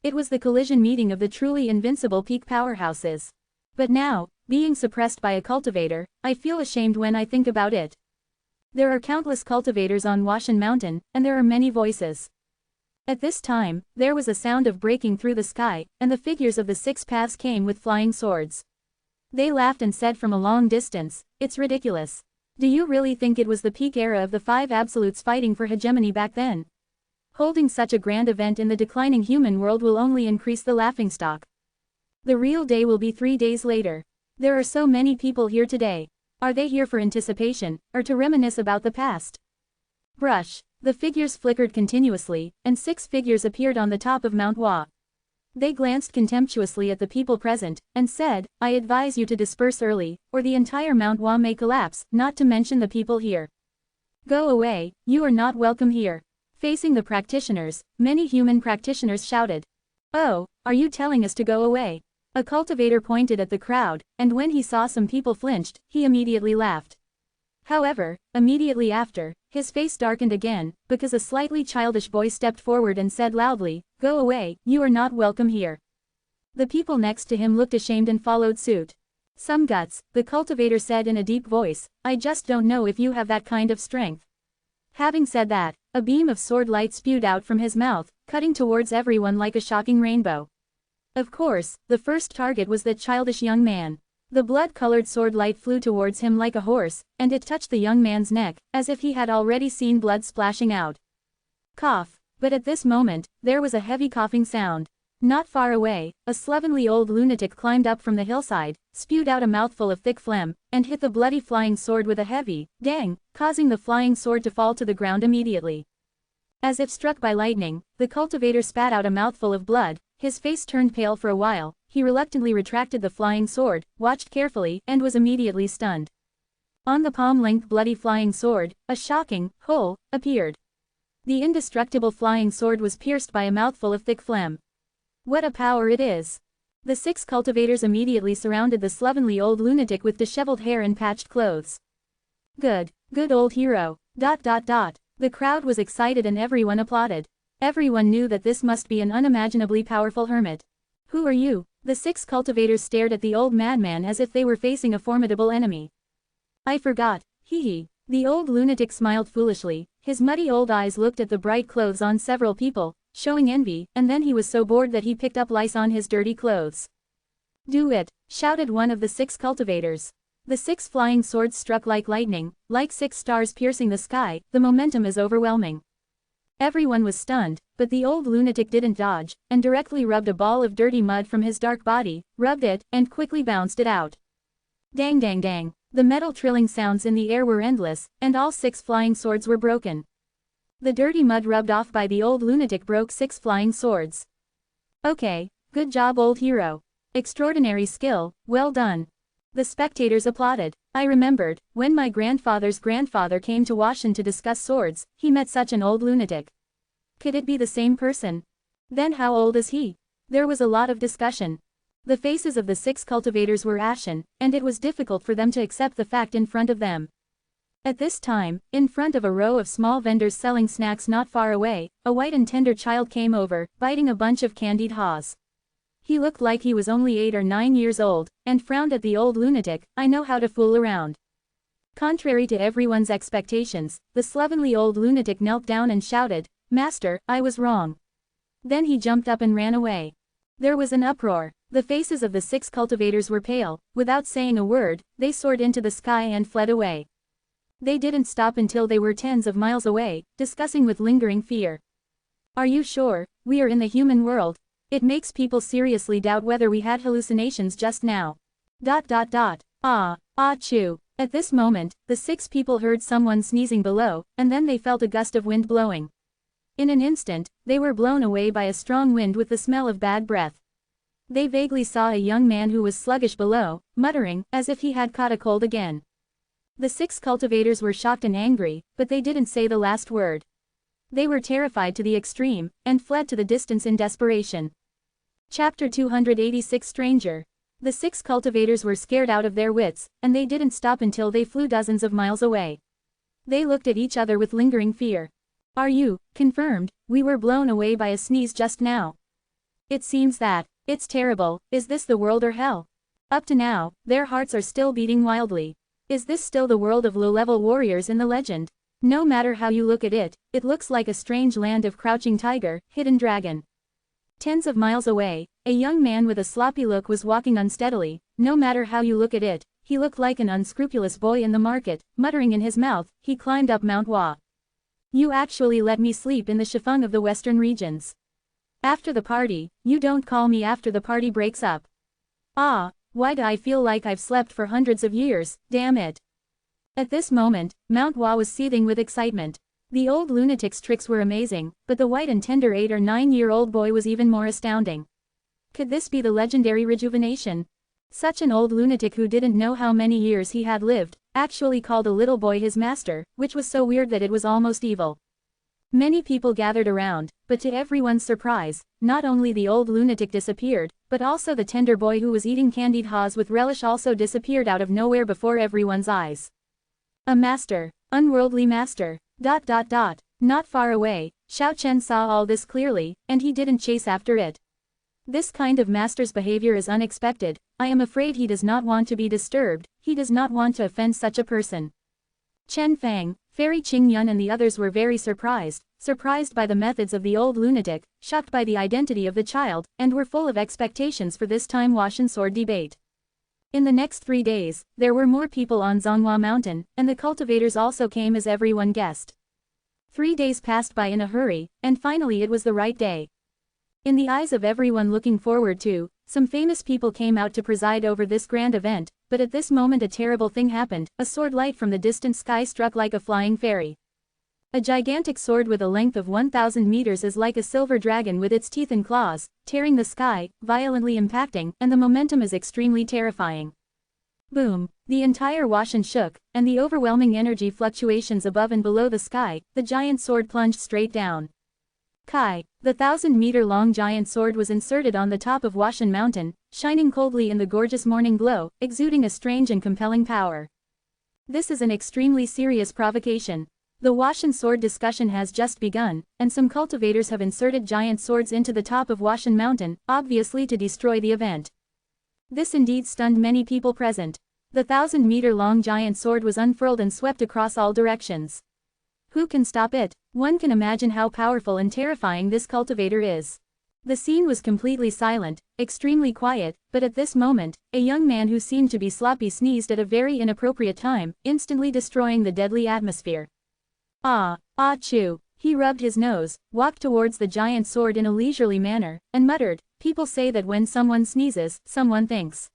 S1: It was the collision meeting of the truly invincible peak powerhouses. But now, being suppressed by a cultivator, I feel ashamed when I think about it. There are countless cultivators on Huashan Mountain, and there are many voices. At this time, there was a sound of breaking through the sky, and the figures of the 6 paths came with flying swords. They laughed and said from a long distance, "It's ridiculous. Do you really think it was the peak era of the 5 absolutes fighting for hegemony back then? Holding such a grand event in the declining human world will only increase the laughingstock. The real day will be 3 days later. There are so many people here today. Are they here for anticipation, or to reminisce about the past?" Brush. The figures flickered continuously, and 6 figures appeared on the top of Mount Hua. They glanced contemptuously at the people present, and said, "I advise you to disperse early, or the entire Mount Hua may collapse, not to mention the people here. Go away, you are not welcome here." Facing the practitioners, many human practitioners shouted, "Oh, are you telling us to go away?" A cultivator pointed at the crowd, and when he saw some people flinched, he immediately laughed. However, immediately after, his face darkened again, because a slightly childish boy stepped forward and said loudly, "Go away, you are not welcome here." The people next to him looked ashamed and followed suit. "Some guts," the cultivator said in a deep voice, "I just don't know if you have that kind of strength." Having said that, a beam of sword light spewed out from his mouth, cutting towards everyone like a shocking rainbow. Of course, the first target was that childish young man. The blood-colored sword light flew towards him like a horse, and it touched the young man's neck, as if he had already seen blood splashing out. Cough. But at this moment, there was a heavy coughing sound. Not far away, a slovenly old lunatic climbed up from the hillside, spewed out a mouthful of thick phlegm, and hit the bloody flying sword with a heavy dang, causing the flying sword to fall to the ground immediately. As if struck by lightning, the cultivator spat out a mouthful of blood. His face turned pale for a while. He reluctantly retracted the flying sword, watched carefully, and was immediately stunned. On the palm-length bloody flying sword, a shocking hole appeared. The indestructible flying sword was pierced by a mouthful of thick phlegm. What a power it is! The 6 cultivators immediately surrounded the slovenly old lunatic with disheveled hair and patched clothes. Good old hero. ... The crowd was excited and everyone applauded. Everyone knew that this must be an unimaginably powerful hermit. "Who are you?" The 6 cultivators stared at the old madman as if they were facing a formidable enemy. "I forgot, hee." The old lunatic smiled foolishly. His muddy old eyes looked at the bright clothes on several people, showing envy, and then he was so bored that he picked up lice on his dirty clothes. "Do it," shouted one of the 6 cultivators. The 6 flying swords struck like lightning, like 6 stars piercing the sky. The momentum is overwhelming. Everyone was stunned, but the old lunatic didn't dodge, and directly rubbed a ball of dirty mud from his dark body, rubbed it, and quickly bounced it out. Dang dang dang. The metal trilling sounds in the air were endless, and all 6 flying swords were broken. The dirty mud rubbed off by the old lunatic broke 6 flying swords. "Okay, good job old hero. Extraordinary skill, well done." The spectators applauded. I remembered, when my grandfather's grandfather came to Huashan to discuss swords, he met such an old lunatic. Could it be the same person? Then how old is he? There was a lot of discussion. The faces of the 6 cultivators were ashen, and it was difficult for them to accept the fact in front of them. At this time, in front of a row of small vendors selling snacks not far away, a white and tender child came over, biting a bunch of candied haws. He looked like he was only 8 or 9 years old, and frowned at the old lunatic. "I know how to fool around." Contrary to everyone's expectations, the slovenly old lunatic knelt down and shouted, "Master, I was wrong." Then he jumped up and ran away. There was an uproar. The faces of the 6 cultivators were pale. Without saying a word, they soared into the sky and fled away. They didn't stop until they were tens of miles away, discussing with lingering fear. "Are you sure we are in the human world? It makes people seriously doubt whether we had hallucinations just now. ... Achoo. At this moment, the 6 people heard someone sneezing below, and then they felt a gust of wind blowing. In an instant, they were blown away by a strong wind with the smell of bad breath. They vaguely saw a young man who was sluggish below, muttering, as if he had caught a cold again. The 6 cultivators were shocked and angry, but they didn't say the last word. They were terrified to the extreme, and fled to the distance in desperation. Chapter 286 Stranger. The 6 cultivators were scared out of their wits, and they didn't stop until they flew dozens of miles away. They looked at each other with lingering fear. Are you confirmed? We were blown away by a sneeze just now. It seems that. It's terrible. Is this the world or hell? Up to now, their hearts are still beating wildly. Is this still the world of low-level warriors in the legend? No matter how you look at it, it looks like a strange land of crouching tiger, hidden dragon. Tens of miles away, a young man with a sloppy look was walking unsteadily. No matter how you look at it, he looked like an unscrupulous boy in the market. Muttering in his mouth, he climbed up Mount Hua. You actually let me sleep in the Shifeng of the western regions. After the party, you don't call me after the party breaks up. Why do I feel like I've slept for hundreds of years, damn it. At this moment, Mount Hua was seething with excitement. The old lunatic's tricks were amazing, but the white and tender 8 or 9-year-old boy was even more astounding. Could this be the legendary rejuvenation? Such an old lunatic who didn't know how many years he had lived, actually called a little boy his master, which was so weird that it was almost evil. Many people gathered around, but to everyone's surprise, not only the old lunatic disappeared, but also the tender boy who was eating candied haws with relish also disappeared out of nowhere before everyone's eyes. A master. Unworldly master. ... Not far away, Xiao Chen saw all this clearly, and he didn't chase after it. This kind of master's behavior is unexpected. I am afraid he does not want to be disturbed, he does not want to offend such a person. Chen Fang, Fairy Qing Yun and the others were very surprised by the methods of the old lunatic, shocked by the identity of the child, and were full of expectations for this time Washan sword debate. In the next 3 days, there were more people on Zonghua Mountain, and the cultivators also came as everyone guessed. 3 days passed by in a hurry, and finally it was the right day. In the eyes of everyone looking forward to, some famous people came out to preside over this grand event, but at this moment a terrible thing happened. A sword light from the distant sky struck like a flying fairy. A gigantic sword with a length of 1,000 meters is like a silver dragon with its teeth and claws, tearing the sky, violently impacting, and the momentum is extremely terrifying. Boom! The entire Washan shook, and the overwhelming energy fluctuations above and below the sky, the giant sword plunged straight down. Kai, the 1,000-meter-long giant sword was inserted on the top of Washan Mountain, shining coldly in the gorgeous morning glow, exuding a strange and compelling power. This is an extremely serious provocation. The Washan sword discussion has just begun, and some cultivators have inserted giant swords into the top of Washan Mountain, obviously to destroy the event. This indeed stunned many people present. The 1,000-meter-long giant sword was unfurled and swept across all directions. Who can stop it? One can imagine how powerful and terrifying this cultivator is. The scene was completely silent, extremely quiet, but at this moment, a young man who seemed to be sloppy sneezed at a very inappropriate time, instantly destroying the deadly atmosphere. Achoo! He rubbed his nose, walked towards the giant sword in a leisurely manner, and muttered, "People say that when someone sneezes, someone thinks.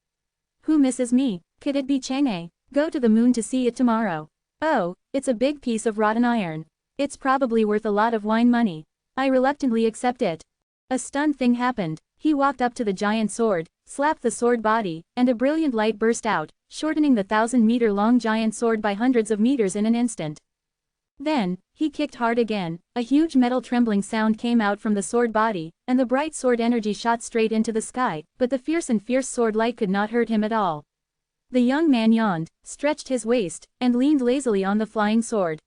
S1: Who misses me? Could it be Chang'e? Go to the moon to see it tomorrow. Oh, it's a big piece of rotten iron. It's probably worth a lot of wine money. I reluctantly accept it." A stunned thing happened. He walked up to the giant sword, slapped the sword body, and a brilliant light burst out, shortening the 1,000-meter-long giant sword by hundreds of meters in an instant. Then, he kicked hard again. A huge metal trembling sound came out from the sword body, and the bright sword energy shot straight into the sky, but the fierce sword light could not hurt him at all. The young man yawned, stretched his waist, and leaned lazily on the flying sword.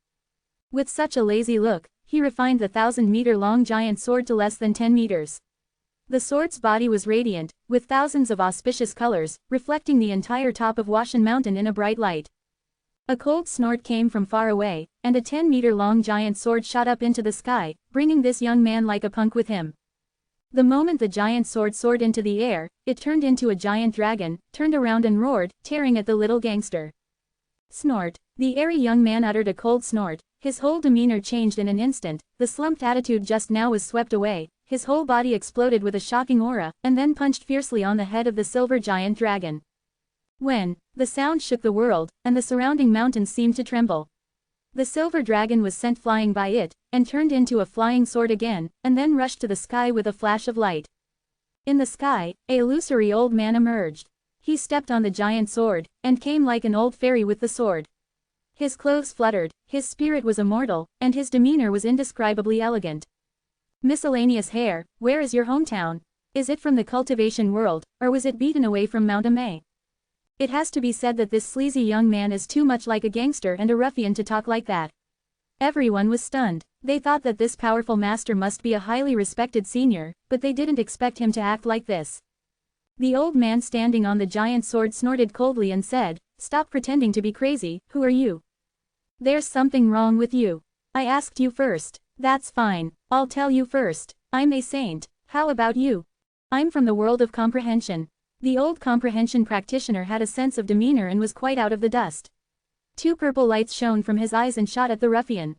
S1: With such a lazy look, he refined the 1,000-meter-long giant sword to less than 10 meters. The sword's body was radiant, with thousands of auspicious colors, reflecting the entire top of Washan Mountain in a bright light. A cold snort came from far away, and a 10-meter-long giant sword shot up into the sky, bringing this young man like a punk with him. The moment the giant sword soared into the air, it turned into a giant dragon, turned around and roared, tearing at the little gangster. Snort. The airy young man uttered a cold snort. His whole demeanor changed in an instant. The slumped attitude just now was swept away. his whole body exploded with a shocking aura, and then punched fiercely on the head of the silver giant dragon. When, the sound shook the world, and the surrounding mountains seemed to tremble. The silver dragon was sent flying by it, and turned into a flying sword again, and then rushed to the sky with a flash of light. In the sky, a illusory old man emerged. He stepped on the giant sword, and came like an old fairy with the sword. His clothes fluttered, his spirit was immortal, and his demeanor was indescribably elegant. Miscellaneous hair, where is your hometown? Is it from the cultivation world, or was it beaten away from Mount Amay? It has to be said that this sleazy young man is too much like a gangster and a ruffian to talk like that. Everyone was stunned. They thought that this powerful master must be a highly respected senior, but they didn't expect him to act like this. The old man standing on the giant sword snorted coldly and said, "Stop pretending to be crazy, who are you? There's something wrong with you. I asked you first." "That's fine, I'll tell you first. I'm a saint. How about you?" "I'm from the world of comprehension." The old comprehension practitioner had a sense of demeanor and was quite out of the dust. 2 purple lights shone from his eyes and shot at the ruffian.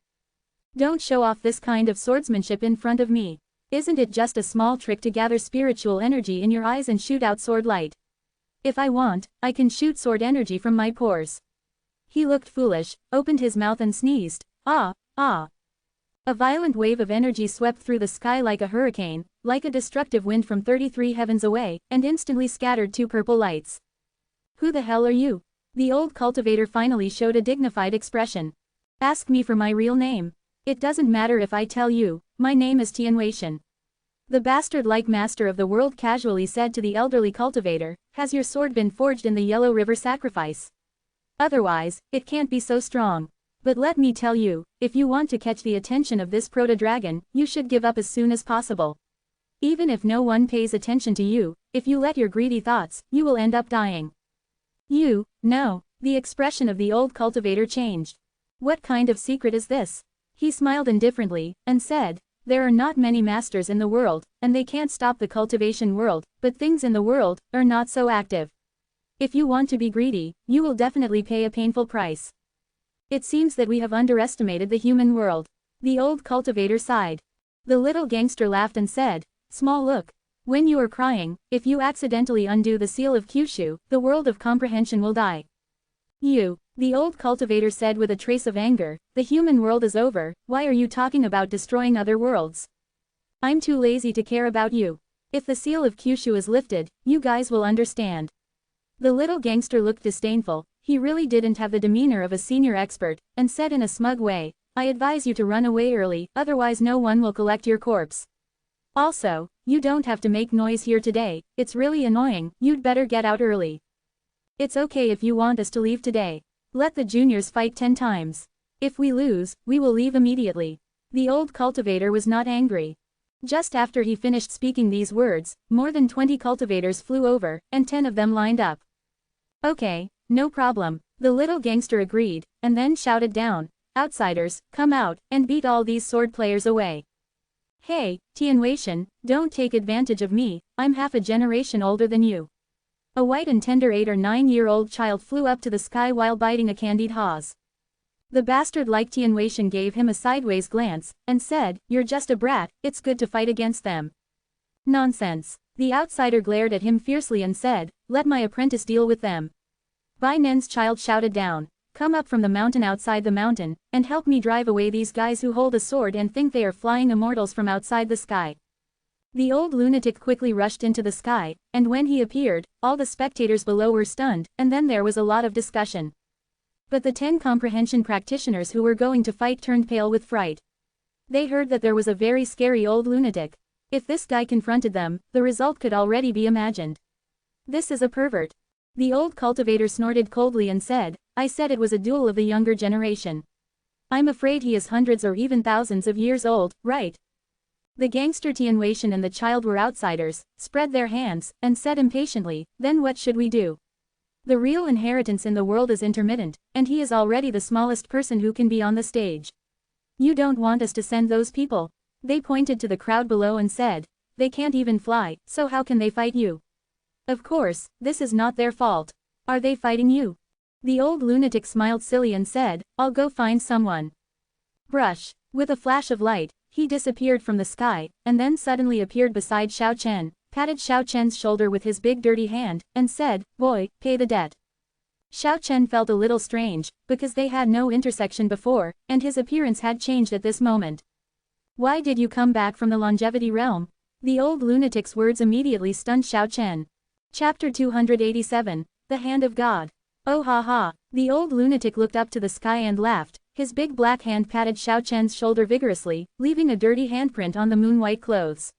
S1: "Don't show off this kind of swordsmanship in front of me. Isn't it just a small trick to gather spiritual energy in your eyes and shoot out sword light? If I want, I can shoot sword energy from my pores." He looked foolish, opened his mouth and sneezed. "Ah, ah." A violent wave of energy swept through the sky like a hurricane, like a destructive wind from 33 heavens away, and instantly scattered 2 purple lights. "Who the hell are you?" The old cultivator finally showed a dignified expression. "Ask me for my real name. It doesn't matter if I tell you, my name is Tianwei. The bastard-like master of the world casually said to the elderly cultivator, "Has your sword been forged in the Yellow River sacrifice? Otherwise, it can't be so strong. But let me tell you, if you want to catch the attention of this proto-dragon, you should give up as soon as possible. Even if no one pays attention to you, if you let your greedy thoughts, you will end up dying." "You, no." The expression of the old cultivator changed. "What kind of secret is this?" He smiled indifferently, and said, "There are not many masters in the world, and they can't stop the cultivation world, but things in the world are not so active. If you want to be greedy, you will definitely pay a painful price. It seems that we have underestimated the human world." The old cultivator sighed. The little gangster laughed and said, "Small look. When you are crying, if you accidentally undo the seal of Kyushu, the world of comprehension will die." "You," the old cultivator said with a trace of anger, "the human world is over, why are you talking about destroying other worlds? I'm too lazy to care about you. If the seal of Kyushu is lifted, you guys will understand." The little gangster looked disdainful. He really didn't have the demeanor of a senior expert, and said in a smug way, "I advise you to run away early, otherwise no one will collect your corpse. Also, you don't have to make noise here today, it's really annoying, you'd better get out early. It's okay if you want us to leave today. Let the juniors fight 10 times. If we lose, we will leave immediately." The old cultivator was not angry. Just after he finished speaking these words, more than 20 cultivators flew over, and 10 of them lined up. "Okay, no problem," the little gangster agreed, and then shouted down, "Outsiders, come out, and beat all these sword players away. Hey, Tianwei, don't take advantage of me, I'm half a generation older than you." A white and tender 8 or 9-year-old child flew up to the sky while biting a candied haws. The bastard-like Tianwei gave him a sideways glance, and said, "You're just a brat, it's good to fight against them." "Nonsense." The outsider glared at him fiercely and said, "Let my apprentice deal with them." Bai Nen's child shouted down, "Come up from the mountain outside the mountain, and help me drive away these guys who hold a sword and think they are flying immortals from outside the sky." The old lunatic quickly rushed into the sky, and when he appeared, all the spectators below were stunned, and then there was a lot of discussion. But the 10 comprehension practitioners who were going to fight turned pale with fright. They heard that there was a very scary old lunatic. If this guy confronted them, the result could already be imagined. "This is a pervert." The old cultivator snorted coldly and said, "I said it was a duel of the younger generation. I'm afraid he is hundreds or even thousands of years old, right?" The gangster Tianwei and the child were outsiders, spread their hands, and said impatiently, "Then what should we do? The real inheritance in the world is intermittent, and he is already the smallest person who can be on the stage. You don't want us to send those people?" They pointed to the crowd below and said, "They can't even fly, so how can they fight you? Of course, this is not their fault. Are they fighting you?" The old lunatic smiled silly and said, "I'll go find someone." Brush. With a flash of light, he disappeared from the sky, and then suddenly appeared beside Xiao Chen, patted Xiao Chen's shoulder with his big dirty hand, and said, "Boy, pay the debt." Xiao Chen felt a little strange, because they had no intersection before, and his appearance had changed at this moment. "Why did you come back from the longevity realm?" The old lunatic's words immediately stunned Xiao Chen. Chapter 287, The Hand of God. Oh ha ha. The old lunatic looked up to the sky and laughed. His big black hand patted Xiao Chen's shoulder vigorously, leaving a dirty handprint on the moon-white clothes.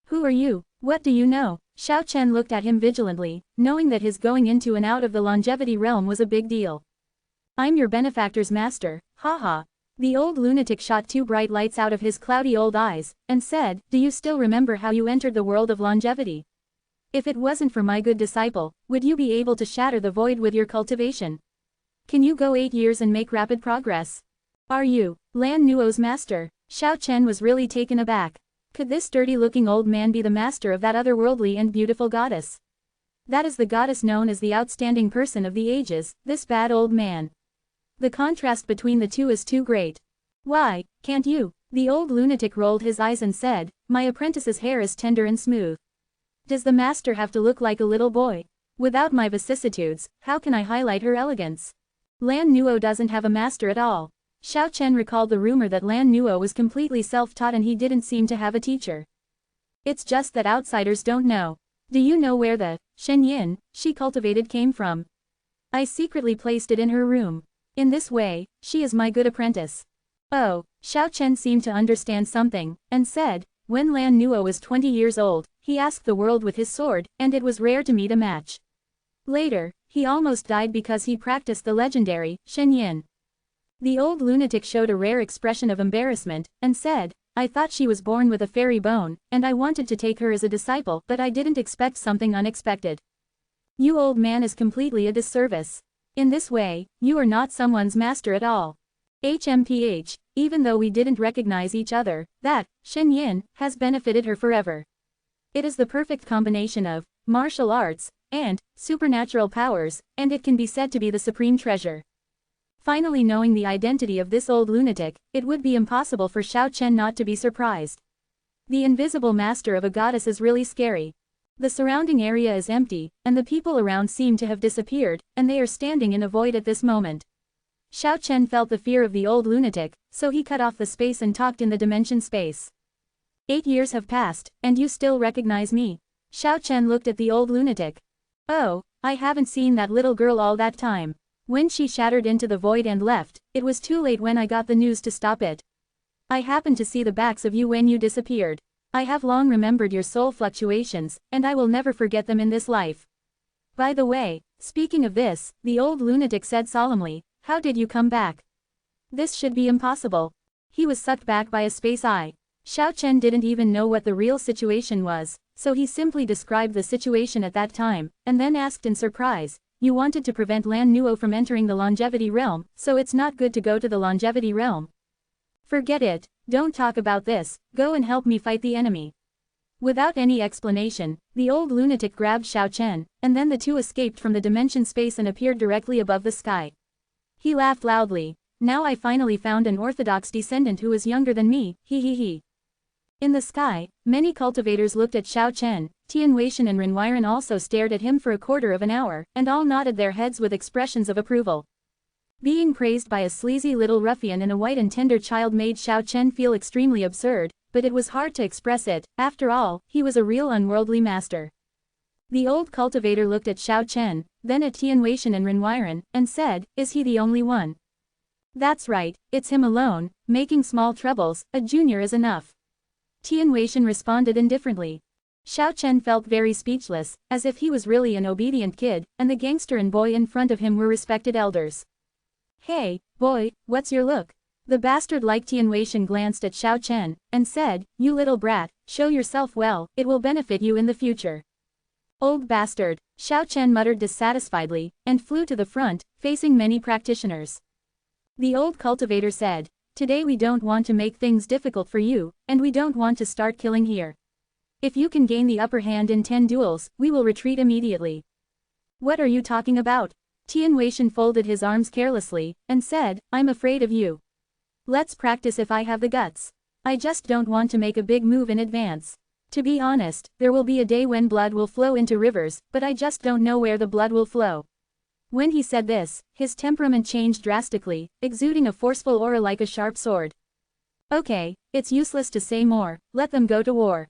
S1: "Who are you? What do you know?" Xiao Chen looked at him vigilantly, knowing that his going into and out of the longevity realm was a big deal. "I'm your benefactor's master, ha ha." The old lunatic shot two bright lights out of his cloudy old eyes, and said, "Do you still remember how you entered the world of longevity? If it wasn't for my good disciple, would you be able to shatter the void with your cultivation? Can you go 8 years and make rapid progress? Are you Lan Nuo's master?" Xiao Chen was really taken aback. Could this dirty-looking old man be the master of that otherworldly and beautiful goddess? That is the goddess known as the outstanding person of the ages, this bad old man. The contrast between the two is too great. "Why, can't you?" The old lunatic rolled his eyes and said, "My apprentice's hair is tender and smooth. Does the master have to look like a little boy? Without my vicissitudes, how can I highlight her elegance? Lan Nuo doesn't have a master at all." Xiao Chen recalled the rumor that Lan Nuo was completely self-taught and he didn't seem to have a teacher. "It's just that outsiders don't know. Do you know where the Shen Yin she cultivated came from? I secretly placed it in her room. In this way, she is my good apprentice." Oh, Xiao Chen seemed to understand something, and said, "When Lan Nuo was 20 years old, he asked the world with his sword, and it was rare to meet a match. Later, he almost died because he practiced the legendary Shen Yin." The old lunatic showed a rare expression of embarrassment, and said, "I thought she was born with a fairy bone, and I wanted to take her as a disciple, but I didn't expect something unexpected. You old man is completely a disservice. In this way, you are not someone's master at all. HMPH, even though we didn't recognize each other, that Shen Yin has benefited her forever. It is the perfect combination of martial arts and supernatural powers, and it can be said to be the supreme treasure." Finally knowing the identity of this old lunatic, it would be impossible for Xiao Chen not to be surprised. The invisible master of a goddess is really scary. The surrounding area is empty, and the people around seem to have disappeared, and they are standing in a void at this moment. Xiao Chen felt the fear of the old lunatic, so he cut off the space and talked in the dimension space. 8 years have passed, and you still recognize me?" Xiao Chen looked at the old lunatic. "Oh, I haven't seen that little girl all that time. When she shattered into the void and left, it was too late when I got the news to stop it. I happened to see the backs of you when you disappeared. I have long remembered your soul fluctuations, and I will never forget them in this life. By the way, speaking of this," the old lunatic said solemnly, "how did you come back? This should be impossible." He was sucked back by a space eye. Xiao Chen didn't even know what the real situation was, so he simply described the situation at that time, and then asked in surprise, "You wanted to prevent Lan Nuo from entering the longevity realm, so it's not good to go to the longevity realm? Forget it, don't talk about this, go and help me fight the enemy." Without any explanation, the old lunatic grabbed Xiao Chen, and then the two escaped from the dimension space and appeared directly above the sky. He laughed loudly. "Now I finally found an orthodox descendant who is younger than me, he he he." In the sky, many cultivators looked at Xiao Chen, Tian Weishan and Renwiren also stared at him for a quarter of an hour, and all nodded their heads with expressions of approval. Being praised by a sleazy little ruffian and a white and tender child made Xiao Chen feel extremely absurd, but it was hard to express it. After all, he was a real unworldly master. The old cultivator looked at Xiao Chen, then at Tian Weishan and Renwiren, and said, "Is he the only one?" "That's right, it's him alone, making small troubles, a junior is enough." Tian Weishan responded indifferently. Xiao Chen felt very speechless, as if he was really an obedient kid, and the gangster and boy in front of him were respected elders. "Hey, boy, what's your look?" The bastard-like Tian Weishan glanced at Xiao Chen, and said, "You little brat, show yourself well, it will benefit you in the future." "Old bastard," Xiao Chen muttered dissatisfiedly, and flew to the front, facing many practitioners. The old cultivator said, "Today we don't want to make things difficult for you, and we don't want to start killing here. If you can gain the upper hand in 10 duels, we will retreat immediately." "What are you talking about?" Tian Weishan folded his arms carelessly, and said, "I'm afraid of you. Let's practice if I have the guts. I just don't want to make a big move in advance. To be honest, there will be a day when blood will flow into rivers, but I just don't know where the blood will flow. When he said this, his temperament changed drastically, exuding a forceful aura like a sharp sword. Okay, it's useless to say more, let them go to war.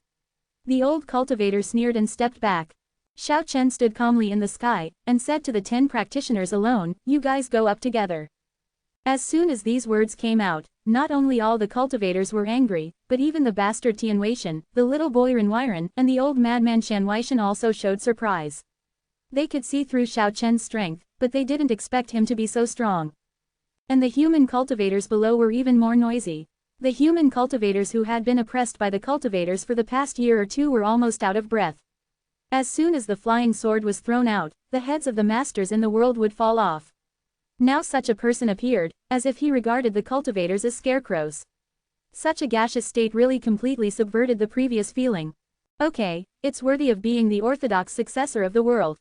S1: The old cultivator sneered and stepped back. Xiao Chen stood calmly in the sky, and said to the 10 practitioners alone, you guys go up together. As soon as these words came out, not only all the cultivators were angry, but even the bastard Tian Weishan, the little boy Ren Weiren, and the old madman Shan Weishan also showed surprise. They could see through Xiao Chen's strength, but they didn't expect him to be so strong. And the human cultivators below were even more noisy. The human cultivators who had been oppressed by the cultivators for the past year or two were almost out of breath. As soon as the flying sword was thrown out, the heads of the masters in the world would fall off. Now such a person appeared, as if he regarded the cultivators as scarecrows. Such a gaseous state really completely subverted the previous feeling. Okay, it's worthy of being the orthodox successor of the world.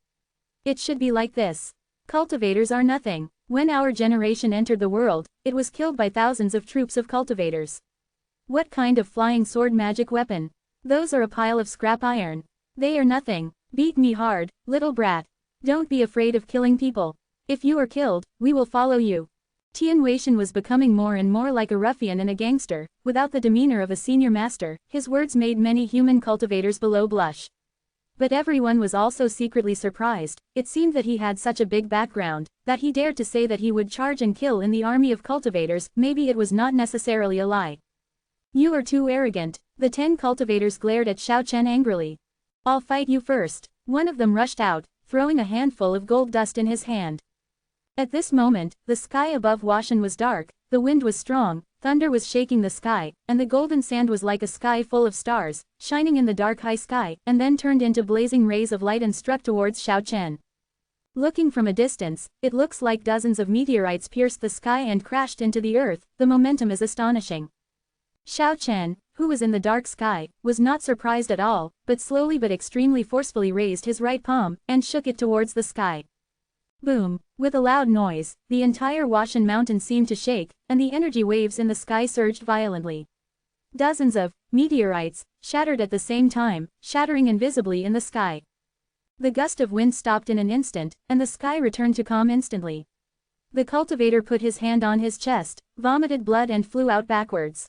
S1: It should be like this. Cultivators are nothing. When our generation entered the world, it was killed by thousands of troops of cultivators. What kind of flying sword magic weapon? Those are a pile of scrap iron. They are nothing. Beat me hard, little brat. Don't be afraid of killing people. If you are killed, we will follow you. Tian Weishan was becoming more and more like a ruffian and a gangster, without the demeanor of a senior master. His words made many human cultivators below blush. But everyone was also secretly surprised. It seemed that he had such a big background, that he dared to say that he would charge and kill in the army of cultivators. Maybe it was not necessarily a lie. You are too arrogant. The 10 cultivators glared at Xiao Chen angrily. I'll fight you first. One of them rushed out, throwing a handful of gold dust in his hand. At this moment, the sky above Washan was dark, the wind was strong, thunder was shaking the sky, and the golden sand was like a sky full of stars, shining in the dark high sky, and then turned into blazing rays of light and struck towards Xiao Chen. Looking from a distance, it looks like dozens of meteorites pierced the sky and crashed into the earth. The momentum is astonishing. Xiao Chen, who was in the dark sky, was not surprised at all, but slowly but extremely forcefully raised his right palm, and shook it towards the sky. Boom! With a loud noise, the entire Washan mountain seemed to shake, and the energy waves in the sky surged violently. Dozens of meteorites shattered at the same time, shattering invisibly in the sky. The gust of wind stopped in an instant, and the sky returned to calm instantly. The cultivator put his hand on his chest, vomited blood and flew out backwards.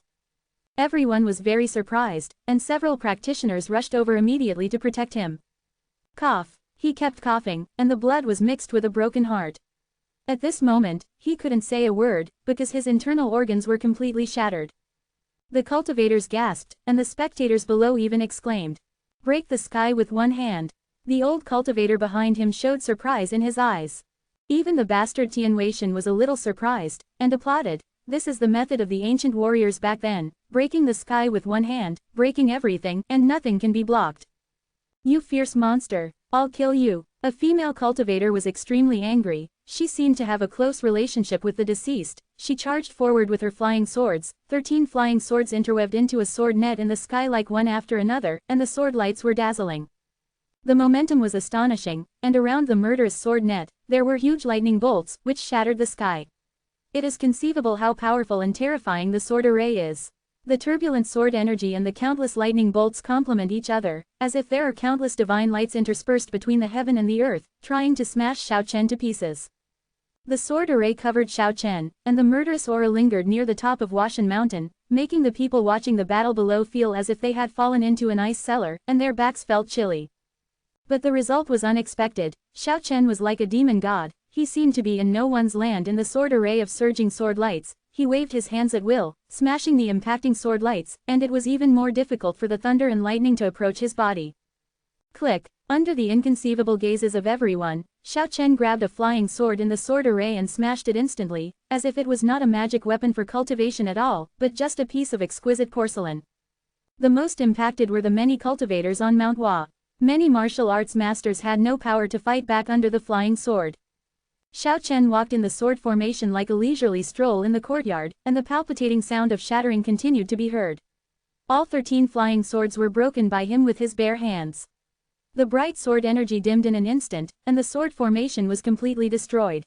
S1: Everyone was very surprised, and several practitioners rushed over immediately to protect him. Cough. He kept coughing, and the blood was mixed with a broken heart. At this moment, he couldn't say a word, because his internal organs were completely shattered. The cultivators gasped, and the spectators below even exclaimed. Break the sky with one hand. The old cultivator behind him showed surprise in his eyes. Even the bastard Tian Weishan was a little surprised, and applauded. This is the method of the ancient warriors back then, breaking the sky with one hand, breaking everything, and nothing can be blocked. You fierce monster. I'll kill you. A female cultivator was extremely angry. She seemed to have a close relationship with the deceased. She charged forward with her flying swords. 13 flying swords interweaved into a sword net in the sky like one after another, and the sword lights were dazzling. The momentum was astonishing, and around the murderous sword net, there were huge lightning bolts, which shattered the sky. It is conceivable how powerful and terrifying the sword array is. The turbulent sword energy and the countless lightning bolts complement each other, as if there are countless divine lights interspersed between the heaven and the earth, trying to smash Xiao Chen to pieces. The sword array covered Xiao Chen, and the murderous aura lingered near the top of Washan Mountain, making the people watching the battle below feel as if they had fallen into an ice cellar, and their backs felt chilly. But the result was unexpected. Xiao Chen was like a demon god. He seemed to be in no one's land in the sword array of surging sword lights. He waved his hands at will, smashing the impacting sword lights, and it was even more difficult for the thunder and lightning to approach his body. Click! Under the inconceivable gazes of everyone, Xiao Chen grabbed a flying sword in the sword array and smashed it instantly, as if it was not a magic weapon for cultivation at all, but just a piece of exquisite porcelain. The most impacted were the many cultivators on Mount Hua. Many martial arts masters had no power to fight back under the flying sword. Xiao Chen walked in the sword formation like a leisurely stroll in the courtyard, and the palpitating sound of shattering continued to be heard. All 13 flying swords were broken by him with his bare hands. The bright sword energy dimmed in an instant, and the sword formation was completely destroyed.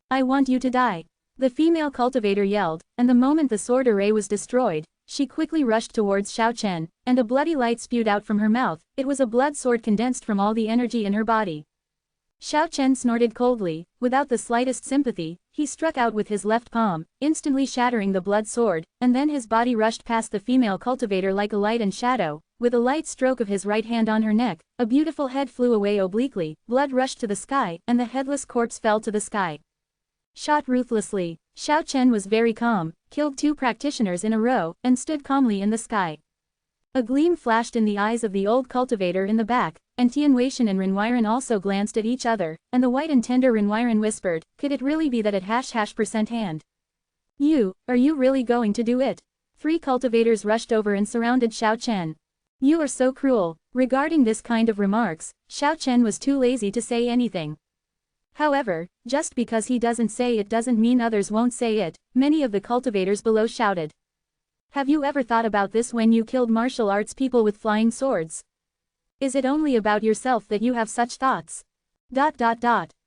S1: I want you to die. The female cultivator yelled, and the moment the sword array was destroyed, She quickly rushed towards Xiao Chen, and a bloody light spewed out from her mouth. It was a blood sword condensed from all the energy in her body. Xiao Chen snorted coldly, without the slightest sympathy. He struck out with his left palm, instantly shattering the blood sword, and then his body rushed past the female cultivator like a light and shadow. With a light stroke of his right hand on her neck, a beautiful head flew away obliquely, blood rushed to the sky, and the headless corpse fell to the sky. Shot ruthlessly. Xiao Chen was very calm, killed 2 practitioners in a row, and stood calmly in the sky. A gleam flashed in the eyes of the old cultivator in the back, and Tianweishan and Renwiren also glanced at each other, and the white and tender Renwiren whispered, could it really be that at #% hand? Are you really going to do it? 3 cultivators rushed over and surrounded Xiao Chen. You are so cruel. Regarding this kind of remarks, Xiao Chen was too lazy to say anything. However, just because he doesn't say it doesn't mean others won't say it. Many of the cultivators below shouted. Have you ever thought about this when you killed martial arts people with flying swords? Is it only about yourself that you have such thoughts?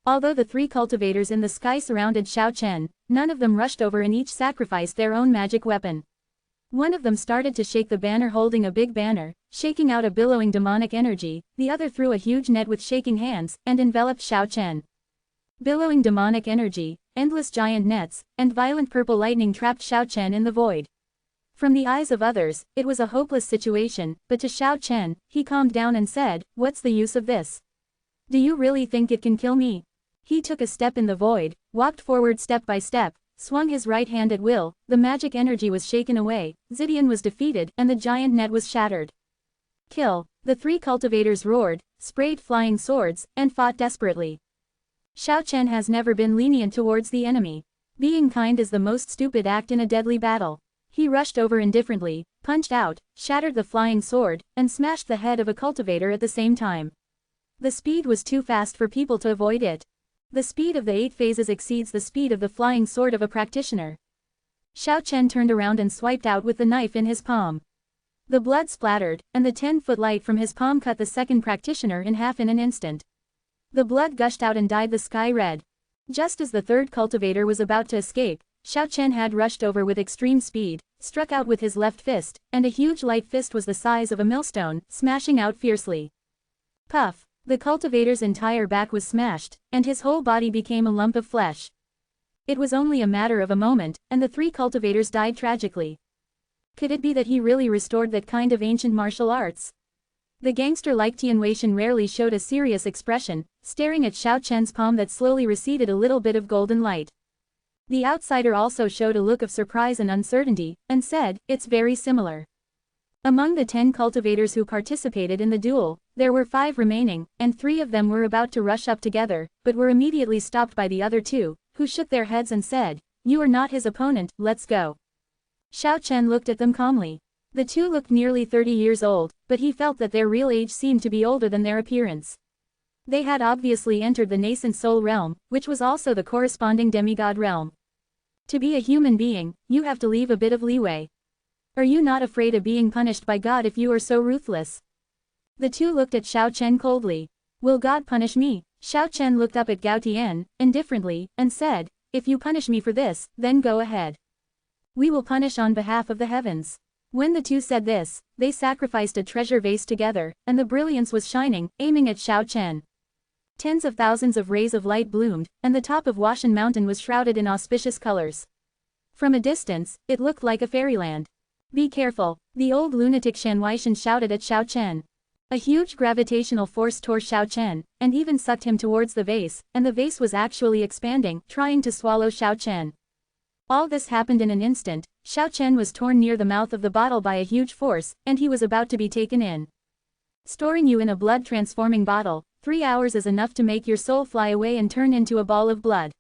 S1: Although the 3 cultivators in the sky surrounded Xiao Chen, none of them rushed over and each sacrificed their own magic weapon. One of them started to shake the banner holding a big banner, shaking out a billowing demonic energy. The other threw a huge net with shaking hands, and enveloped Xiao Chen. Billowing demonic energy, endless giant nets, and violent purple lightning trapped Xiao Chen in the void. From the eyes of others, it was a hopeless situation, but to Xiao Chen, he calmed down and said, what's the use of this? Do you really think it can kill me? He took a step in the void, walked forward step by step, swung his right hand at will, the magic energy was shaken away, Zidian was defeated, and the giant net was shattered. Kill! The 3 cultivators roared, sprayed flying swords, and fought desperately. Xiao Chen has never been lenient towards the enemy. Being kind is the most stupid act in a deadly battle. He rushed over indifferently, punched out, shattered the flying sword, and smashed the head of a cultivator at the same time. The speed was too fast for people to avoid it. The speed of the 8 phases exceeds the speed of the flying sword of a practitioner. Xiao Chen turned around and swiped out with the knife in his palm. The blood splattered, and the 10-foot light from his palm cut the second practitioner in half in an instant. The blood gushed out and dyed the sky red. Just as the 3rd cultivator was about to escape, Xiao Chen had rushed over with extreme speed, struck out with his left fist, and a huge light fist was the size of a millstone, smashing out fiercely. Puff! The cultivator's entire back was smashed, and his whole body became a lump of flesh. It was only a matter of a moment, and the 3 cultivators died tragically. Could it be that he really restored that kind of ancient martial arts? The gangster like Tianweishan rarely showed a serious expression, staring at Xiao Chen's palm that slowly receded a little bit of golden light. The outsider also showed a look of surprise and uncertainty, and said, it's very similar. Among the 10 cultivators who participated in the duel, there were 5 remaining, and 3 of them were about to rush up together, but were immediately stopped by the other 2, who shook their heads and said, you are not his opponent, let's go. Xiao Chen looked at them calmly. The 2 looked nearly 30 years old, but he felt that their real age seemed to be older than their appearance. They had obviously entered the nascent soul realm, which was also the corresponding demigod realm. To be a human being, you have to leave a bit of leeway. Are you not afraid of being punished by God if you are so ruthless? The 2 looked at Xiao Chen coldly. Will God punish me? Xiao Chen looked up at Gao Tian, indifferently, and said, if you punish me for this, then go ahead. We will punish on behalf of the heavens. When the 2 said this, they sacrificed a treasure vase together, and the brilliance was shining, aiming at Xiao Chen. Tens of thousands of rays of light bloomed, and the top of Washan Mountain was shrouded in auspicious colors. From a distance, it looked like a fairyland. Be careful, the old lunatic Shanwaishan shouted at Xiao Chen. A huge gravitational force tore Xiao Chen, and even sucked him towards the vase, and the vase was actually expanding, trying to swallow Xiao Chen. All this happened in an instant. Xiao Chen was torn near the mouth of the bottle by a huge force, and he was about to be taken in. Storing you in a blood-transforming bottle, 3 hours is enough to make your soul fly away and turn into a ball of blood.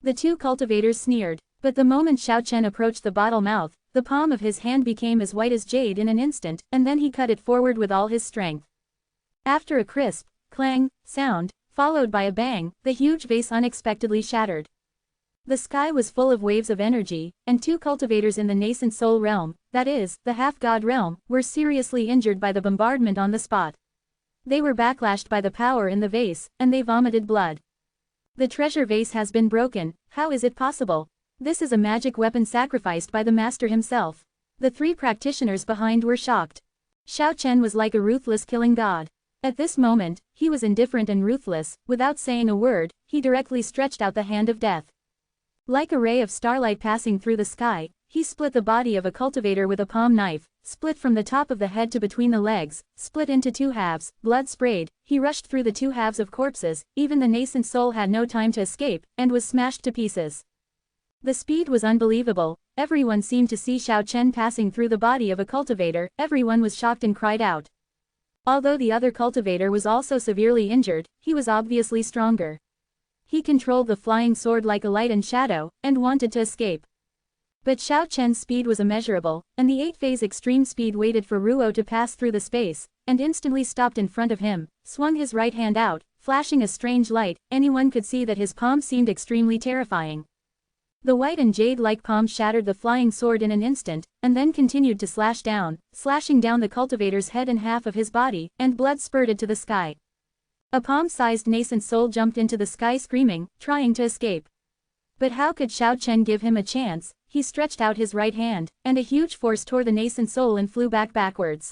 S1: The 2 cultivators sneered, but the moment Xiao Chen approached the bottle mouth, the palm of his hand became as white as jade in an instant, and then he cut it forward with all his strength. After a crisp, clang, sound, followed by a bang, the huge vase unexpectedly shattered. The sky was full of waves of energy, and 2 cultivators in the nascent soul realm, that is, the half-god realm, were seriously injured by the bombardment on the spot. They were backlashed by the power in the vase, and they vomited blood. The treasure vase has been broken. How is it possible? This is a magic weapon sacrificed by the master himself. The three practitioners behind were shocked. Xiao Chen was like a ruthless killing god. At this moment, he was indifferent and ruthless. Without saying a word, he directly stretched out the hand of death. Like a ray of starlight passing through the sky, he split the body of a cultivator with a palm knife, split from the top of the head to between the legs, split into two halves, blood sprayed, he rushed through the two halves of corpses, even the nascent soul had no time to escape, and was smashed to pieces. The speed was unbelievable. Everyone seemed to see Xiao Chen passing through the body of a cultivator. Everyone was shocked and cried out. Although the other cultivator was also severely injured, he was obviously stronger. He controlled the flying sword like a light and shadow, and wanted to escape. But Xiao Chen's speed was immeasurable, and the 8-phase extreme speed waited for Ruo to pass through the space, and instantly stopped in front of him, swung his right hand out, flashing a strange light. Anyone could see that his palm seemed extremely terrifying. The white and jade-like palm shattered the flying sword in an instant, and then continued to slash down, slashing down the cultivator's head and half of his body, and blood spurted to the sky. A palm-sized nascent soul jumped into the sky screaming, trying to escape. But how could Xiao Chen give him a chance? He stretched out his right hand, and a huge force tore the nascent soul and flew backwards.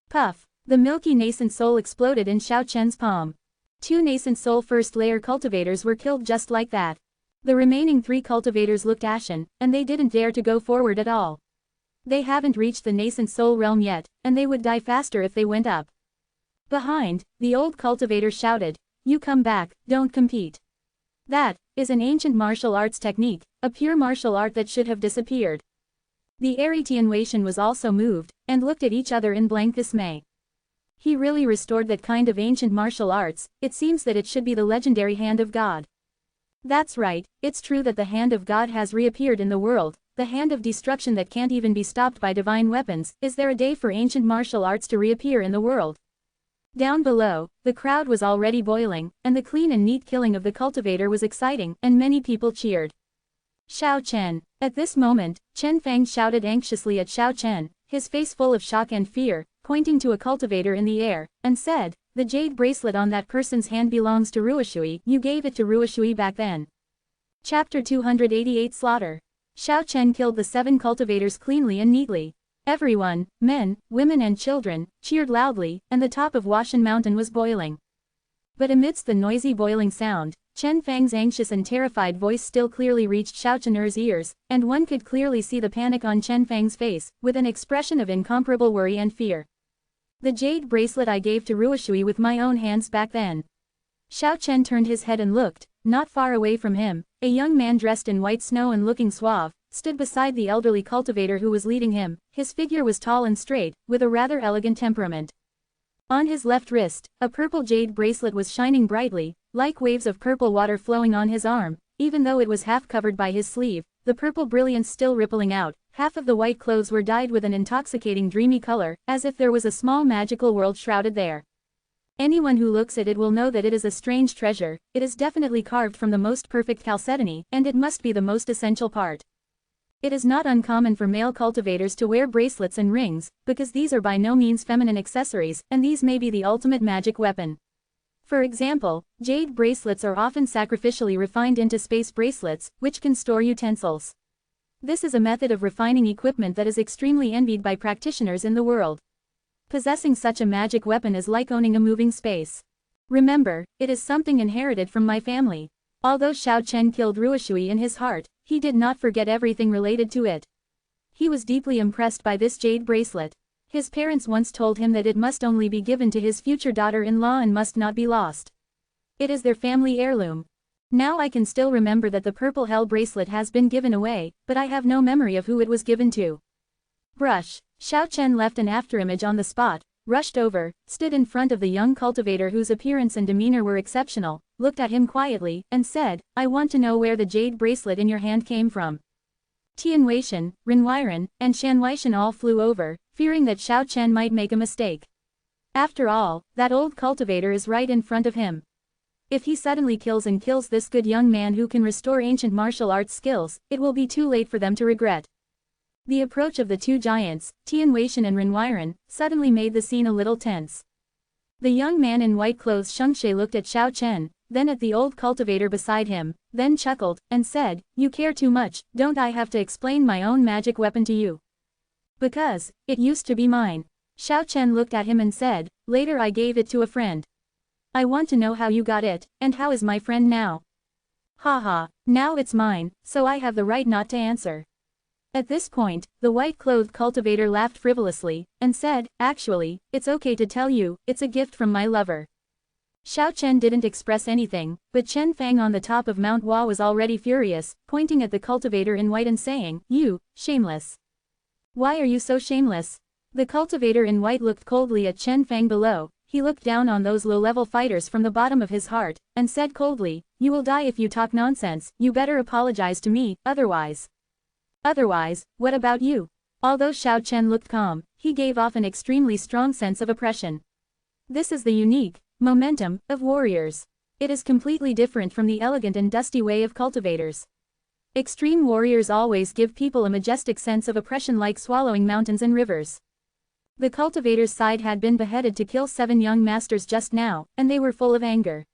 S1: Puff! The milky nascent soul exploded in Xiao Chen's palm. 2 nascent soul first-layer cultivators were killed just like that. The remaining 3 cultivators looked ashen, and they didn't dare to go forward at all. They haven't reached the nascent soul realm yet, and they would die faster if they went up. Behind, the old cultivator shouted, "You come back, don't compete." That is an ancient martial arts technique, a pure martial art that should have disappeared. The Aritian Wei was also moved, and looked at each other in blank dismay. He really restored that kind of ancient martial arts. It seems that it should be the legendary hand of God. That's right, it's true that the hand of God has reappeared in the world, the hand of destruction that can't even be stopped by divine weapons. Is there a day for ancient martial arts to reappear in the world? Down below, the crowd was already boiling, and the clean and neat killing of the cultivator was exciting, and many people cheered. Xiao Chen. At this moment, Chen Fang shouted anxiously at Xiao Chen, his face full of shock and fear, pointing to a cultivator in the air, and said, "The jade bracelet on that person's hand belongs to Ruoshui. You gave it to Ruoshui back then." Chapter 288 Slaughter. Xiao Chen killed the 7 cultivators cleanly and neatly. Everyone, men, women and children, cheered loudly, and the top of Washan Mountain was boiling. But amidst the noisy boiling sound, Chen Fang's anxious and terrified voice still clearly reached Xiao Chener's ears, and one could clearly see the panic on Chen Fang's face, with an expression of incomparable worry and fear. "The jade bracelet I gave to Ruoshui with my own hands back then." Xiao Chen turned his head and looked. Not far away from him, a young man dressed in white snow and looking suave, stood beside the elderly cultivator who was leading him. His figure was tall and straight, with a rather elegant temperament. On his left wrist, a purple jade bracelet was shining brightly, like waves of purple water flowing on his arm. Even though it was half covered by his sleeve, the purple brilliance still rippling out. Half of the white clothes were dyed with an intoxicating dreamy color, as if there was a small magical world shrouded there. Anyone who looks at it will know that it is a strange treasure. It is definitely carved from the most perfect chalcedony, and it must be the most essential part. It is not uncommon for male cultivators to wear bracelets and rings, because these are by no means feminine accessories, and these may be the ultimate magic weapon. For example, jade bracelets are often sacrificially refined into space bracelets, which can store utensils. This is a method of refining equipment that is extremely envied by practitioners in the world. Possessing such a magic weapon is like owning a moving space. Remember, it is something inherited from my family. Although Xiao Chen killed Ruoshui in his heart, he did not forget everything related to it. He was deeply impressed by this jade bracelet. His parents once told him that it must only be given to his future daughter-in-law and must not be lost. It is their family heirloom. Now I can still remember that the purple hell bracelet has been given away, but I have no memory of who it was given to. Brush. Xiao Chen left an afterimage on the spot, rushed over, stood in front of the young cultivator whose appearance and demeanor were exceptional, looked at him quietly, and said, "I want to know where the jade bracelet in your hand came from." Tian Weishan, Ren Weiren, and Shan Weishan all flew over, fearing that Xiao Chen might make a mistake. After all, that old cultivator is right in front of him. If he suddenly kills this good young man who can restore ancient martial arts skills, it will be too late for them to regret. The approach of the 2 giants, Tian Weishan and Ren Weiren, suddenly made the scene a little tense. The young man in white clothes Shengxie looked at Xiao Chen, then at the old cultivator beside him, then chuckled, and said, "You care too much. Don't I have to explain my own magic weapon to you?" Because it used to be mine. Xiao Chen looked at him and said, later I gave it to a friend. I want to know how you got it, and how is my friend now? Haha, now it's mine, so I have the right not to answer. At this point, the white-clothed cultivator laughed frivolously, and said, actually, it's okay to tell you, it's a gift from my lover. Xiao Chen didn't express anything, but Chen Fang on the top of Mount Hua was already furious, pointing at the cultivator in white and saying, you, shameless. Why are you so shameless? The cultivator in white looked coldly at Chen Fang below. He looked down on those low-level fighters from the bottom of his heart, and said coldly, you will die if you talk nonsense, you better apologize to me, otherwise. Otherwise, what about you? Although Xiao Chen looked calm, he gave off an extremely strong sense of oppression. This is the unique momentum of warriors. It is completely different from the elegant and dusty way of cultivators. Extreme warriors always give people a majestic sense of oppression like swallowing mountains and rivers. The cultivator's side had been beheaded to kill 7 young masters just now, and they were full of anger.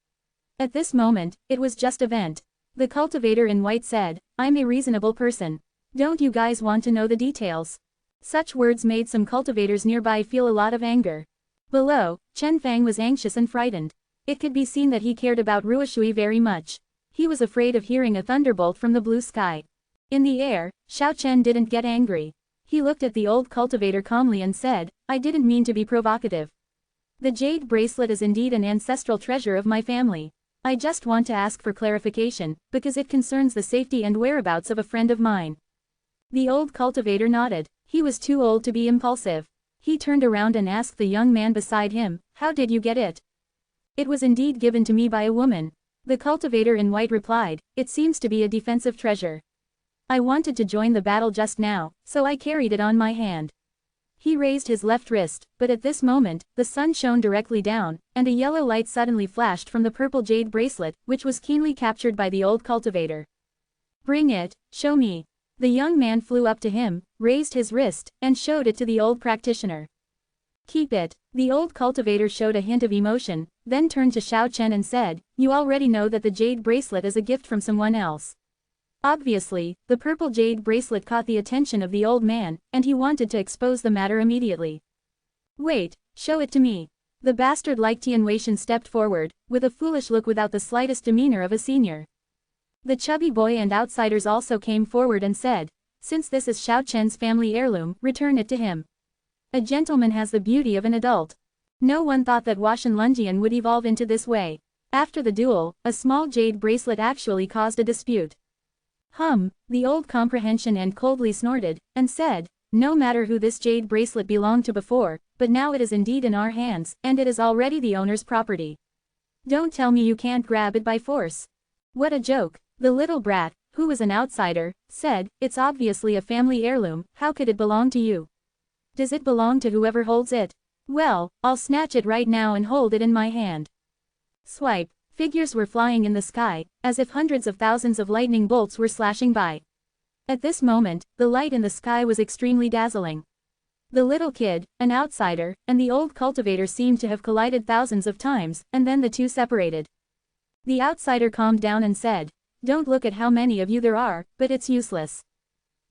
S1: At this moment, it was just a vent. The cultivator in white said, I'm a reasonable person. Don't you guys want to know the details? Such words made some cultivators nearby feel a lot of anger. Below, Chen Fang was anxious and frightened. It could be seen that he cared about Ruoshui very much. He was afraid of hearing a thunderbolt from the blue sky. In the air, Xiao Chen didn't get angry. He looked at the old cultivator calmly and said, I didn't mean to be provocative. The jade bracelet is indeed an ancestral treasure of my family. I just want to ask for clarification, because it concerns the safety and whereabouts of a friend of mine. The old cultivator nodded. He was too old to be impulsive. He turned around and asked the young man beside him, how did you get it? It was indeed given to me by a woman. The cultivator in white replied, it seems to be a defensive treasure. I wanted to join the battle just now, so I carried it on my hand. He raised his left wrist, but at this moment, the sun shone directly down, and a yellow light suddenly flashed from the purple jade bracelet, which was keenly captured by the old cultivator. Bring it, show me. The young man flew up to him, raised his wrist, and showed it to the old practitioner. Keep it. The old cultivator showed a hint of emotion, then turned to Xiao Chen and said, you already know that the jade bracelet is a gift from someone else. Obviously, the purple jade bracelet caught the attention of the old man, and he wanted to expose the matter immediately. Wait, show it to me. The bastard-like Tian Weishan stepped forward, with a foolish look without the slightest demeanor of a senior. The chubby boy and outsiders also came forward and said, since this is Xiao Chen's family heirloom, return it to him. A gentleman has the beauty of an adult. No one thought that Washan Lunjian would evolve into this way. After the duel, a small jade bracelet actually caused a dispute. The old comprehension and coldly snorted, and said, no matter who this jade bracelet belonged to before, but now it is indeed in our hands, and it is already the owner's property. Don't tell me you can't grab it by force. What a joke. The little brat, who was an outsider, said, it's obviously a family heirloom, how could it belong to you? Does it belong to whoever holds it? Well, I'll snatch it right now and hold it in my hand. Swipe. Figures were flying in the sky, as if hundreds of thousands of lightning bolts were slashing by. At this moment, the light in the sky was extremely dazzling. The little kid, an outsider, and the old cultivator seemed to have collided thousands of times, and then the two separated. The outsider calmed down and said, don't look at how many of you there are, but it's useless.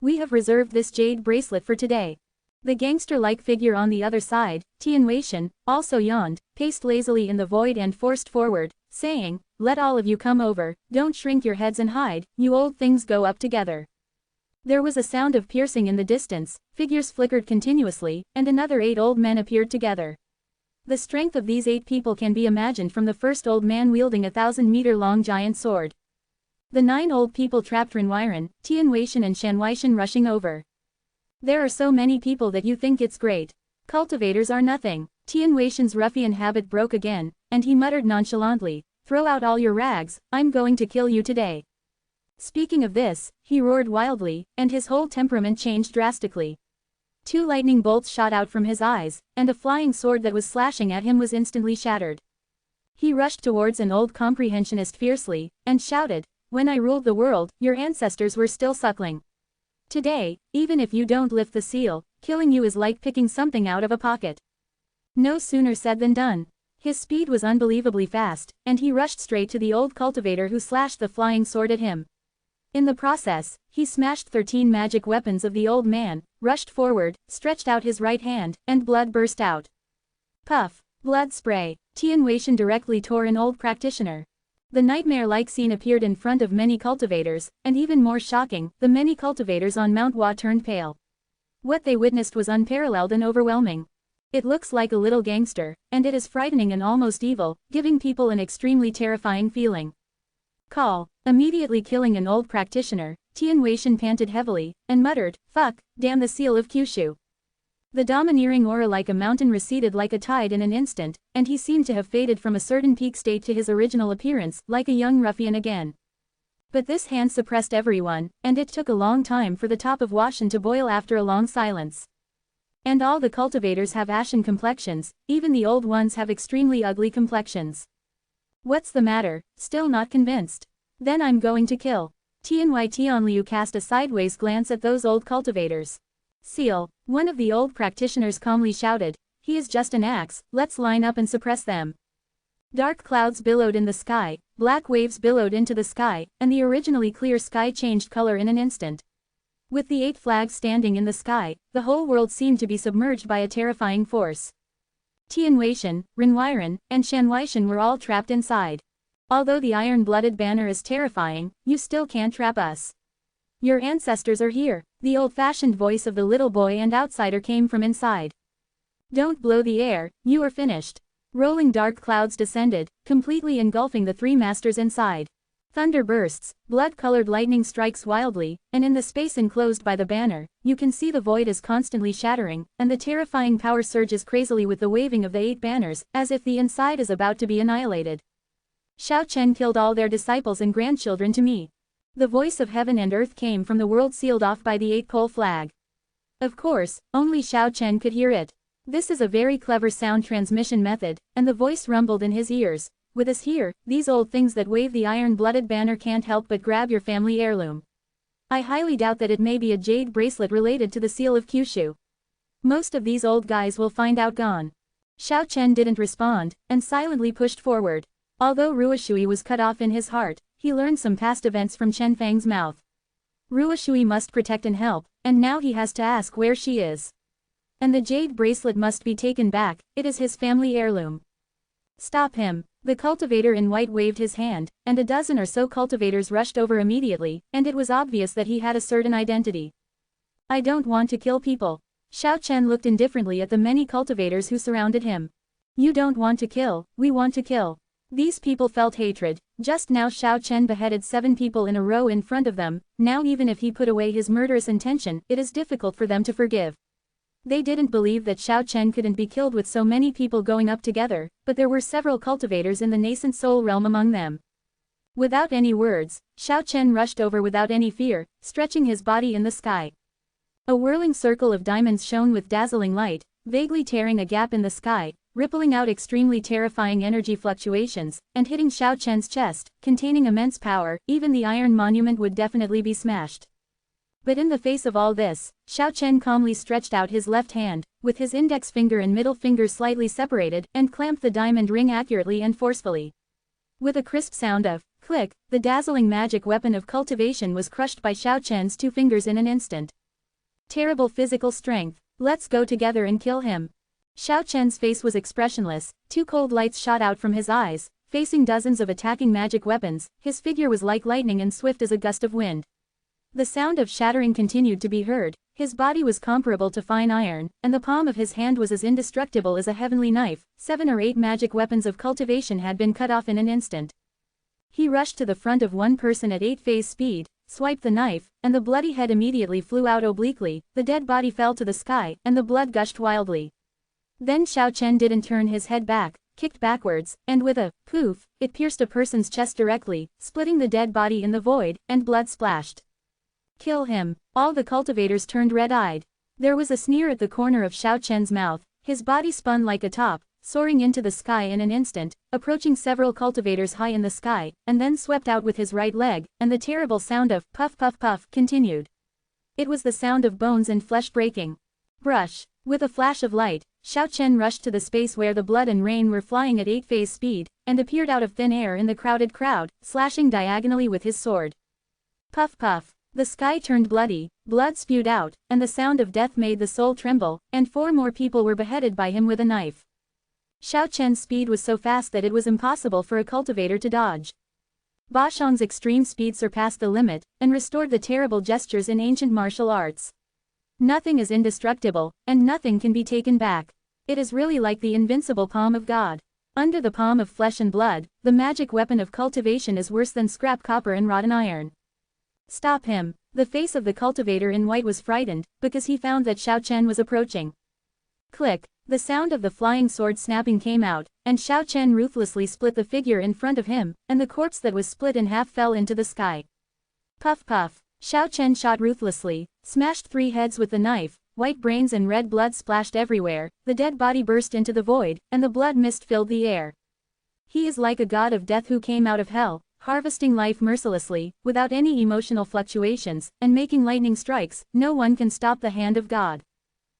S1: We have reserved this jade bracelet for today. The gangster-like figure on the other side, Tian Weishan, also yawned, paced lazily in the void and forced forward, saying, let all of you come over, don't shrink your heads and hide, you old things go up together. There was a sound of piercing in the distance, figures flickered continuously, and another 8 old men appeared together. The strength of these 8 people can be imagined from the first old man wielding a 1,000-meter-long giant sword. The 9 old people trapped Renwiren, Tian Weishan and Shan Weishan rushing over. There are so many people that you think it's great. Cultivators are nothing. Tian Weishan's ruffian habit broke again, and he muttered nonchalantly, throw out all your rags, I'm going to kill you today. Speaking of this, he roared wildly, and his whole temperament changed drastically. 2 lightning bolts shot out from his eyes, and a flying sword that was slashing at him was instantly shattered. He rushed towards an old comprehensionist fiercely, and shouted, when I ruled the world, your ancestors were still suckling. Today, even if you don't lift the seal, killing you is like picking something out of a pocket. No sooner said than done. His speed was unbelievably fast, and he rushed straight to the old cultivator who slashed the flying sword at him. In the process, he smashed 13 magic weapons of the old man, rushed forward, stretched out his right hand, and blood burst out. Puff. Blood spray. Tian Weishan directly tore an old practitioner. The nightmare-like scene appeared in front of many cultivators, and even more shocking, the many cultivators on Mount Hua turned pale. What they witnessed was unparalleled and overwhelming. It looks like a little gangster, and it is frightening and almost evil, giving people an extremely terrifying feeling. Call. Immediately killing an old practitioner, Tian Weishan panted heavily, and muttered, "Fuck, damn the seal of Kyushu." The domineering aura like a mountain receded like a tide in an instant, and he seemed to have faded from a certain peak state to his original appearance, like a young ruffian again. But this hand suppressed everyone, and it took a long time for the top of Washan to boil after a long silence. And all the cultivators have ashen complexions, even the old ones have extremely ugly complexions. What's the matter? Still not convinced? Then I'm going to kill. Tianliu cast a sideways glance at those old cultivators. Seal. One of the old practitioners calmly shouted, "He is just an axe, let's line up and suppress them." Dark clouds billowed in the sky, black waves billowed into the sky, and the originally clear sky changed color in an instant. With the 8 flags standing in the sky, the whole world seemed to be submerged by a terrifying force. Tian Weishan, Ren Weiren, and Shan Weishan were all trapped inside. Although the iron-blooded banner is terrifying, you still can't trap us. Your ancestors are here. The old-fashioned voice of the little boy and outsider came from inside. Don't blow the air, you are finished. Rolling dark clouds descended, completely engulfing the 3 masters inside. Thunder bursts, blood-colored lightning strikes wildly, and in the space enclosed by the banner, you can see the void is constantly shattering, and the terrifying power surges crazily with the waving of the 8 banners, as if the inside is about to be annihilated. Xiao Chen killed all their disciples and grandchildren to me. The voice of heaven and earth came from the world sealed off by the 8-pole flag. Of course, only Xiao Chen could hear it. This is a very clever sound transmission method, and the voice rumbled in his ears. With us here, these old things that wave the iron-blooded banner can't help but grab your family heirloom. I highly doubt that it may be a jade bracelet related to the seal of Kyushu. Most of these old guys will find out gone. Xiao Chen didn't respond, and silently pushed forward. Although Ruoshui was cut off in his heart, he learned some past events from Chen Fang's mouth. Ruoshui must protect and help, and now he has to ask where she is. And the jade bracelet must be taken back, it is his family heirloom. Stop him. The cultivator in white waved his hand, and a dozen or so cultivators rushed over immediately, and it was obvious that he had a certain identity. I don't want to kill people. Xiao Chen looked indifferently at the many cultivators who surrounded him. You don't want to kill, we want to kill. These people felt hatred. Just now Xiao Chen beheaded 7 people in a row in front of them, now even if he put away his murderous intention, it is difficult for them to forgive. They didn't believe that Xiao Chen couldn't be killed with so many people going up together, but there were several cultivators in the nascent soul realm among them. Without any words, Xiao Chen rushed over without any fear, stretching his body in the sky. A whirling circle of diamonds shone with dazzling light, vaguely tearing a gap in the sky, rippling out extremely terrifying energy fluctuations, and hitting Xiao Chen's chest, containing immense power. Even the iron monument would definitely be smashed. But in the face of all this, Xiao Chen calmly stretched out his left hand, with his index finger and middle finger slightly separated, and clamped the diamond ring accurately and forcefully. With a crisp sound of click, the dazzling magic weapon of cultivation was crushed by Xiao Chen's 2 fingers in an instant. Terrible physical strength. Let's go together and kill him. Xiao Chen's face was expressionless, 2 cold lights shot out from his eyes, facing dozens of attacking magic weapons. His figure was like lightning and swift as a gust of wind. The sound of shattering continued to be heard, his body was comparable to fine iron, and the palm of his hand was as indestructible as a heavenly knife. 7 or 8 magic weapons of cultivation had been cut off in an instant. He rushed to the front of one person at 8-phase speed, swiped the knife, and the bloody head immediately flew out obliquely, the dead body fell to the sky, and the blood gushed wildly. Then Xiao Chen didn't turn his head back, kicked backwards, and with a poof, it pierced a person's chest directly, splitting the dead body in the void, and blood splashed. Kill him. All the cultivators turned red-eyed. There was a sneer at the corner of Xiao Chen's mouth, his body spun like a top, soaring into the sky in an instant, approaching several cultivators high in the sky, and then swept out with his right leg, and the terrible sound of puff puff puff continued. It was the sound of bones and flesh breaking. Brush. With a flash of light, Xiao Chen rushed to the space where the blood and rain were flying at 8-phase speed, and appeared out of thin air in the crowded crowd, slashing diagonally with his sword. Puff puff. The sky turned bloody, blood spewed out, and the sound of death made the soul tremble, and 4 more people were beheaded by him with a knife. Xiao Chen's speed was so fast that it was impossible for a cultivator to dodge. Ba Shang's extreme speed surpassed the limit, and restored the terrible gestures in ancient martial arts. Nothing is indestructible, and nothing can be taken back. It is really like the invincible palm of God. Under the palm of flesh and blood, the magic weapon of cultivation is worse than scrap copper and rotten iron. Stop him. The face of the cultivator in white was frightened, because he found that Xiao Chen was approaching. Click. The sound of the flying sword snapping came out, and Xiao Chen ruthlessly split the figure in front of him, and the corpse that was split in half fell into the sky. Puff puff. Xiao Chen shot ruthlessly, smashed 3 heads with the knife, white brains and red blood splashed everywhere, the dead body burst into the void, and the blood mist filled the air. He is like a god of death who came out of hell, harvesting life mercilessly, without any emotional fluctuations, and making lightning strikes. No one can stop the hand of God.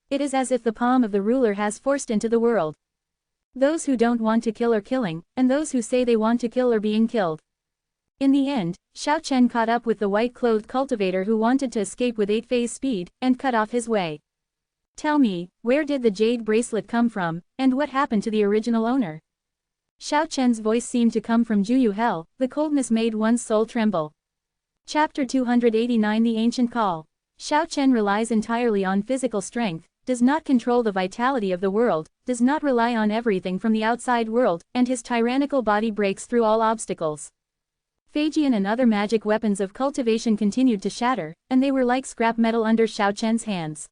S1: It is as if the palm of the ruler has forced into the world. Those who don't want to kill are killing, and those who say they want to kill are being killed. In the end, Xiao Chen caught up with the white-clothed cultivator who wanted to escape with 8-phase speed, and cut off his way. Tell me, where did the jade bracelet come from, and what happened to the original owner? Xiao Chen's voice seemed to come from Juyu Hell, the coldness made one's soul tremble. Chapter 289 The Ancient Call. Xiao Chen relies entirely on physical strength, does not control the vitality of the world, does not rely on everything from the outside world, and his tyrannical body breaks through all obstacles. Phagian and other magic weapons of cultivation continued to shatter, and they were like scrap metal under Xiao Chen's hands.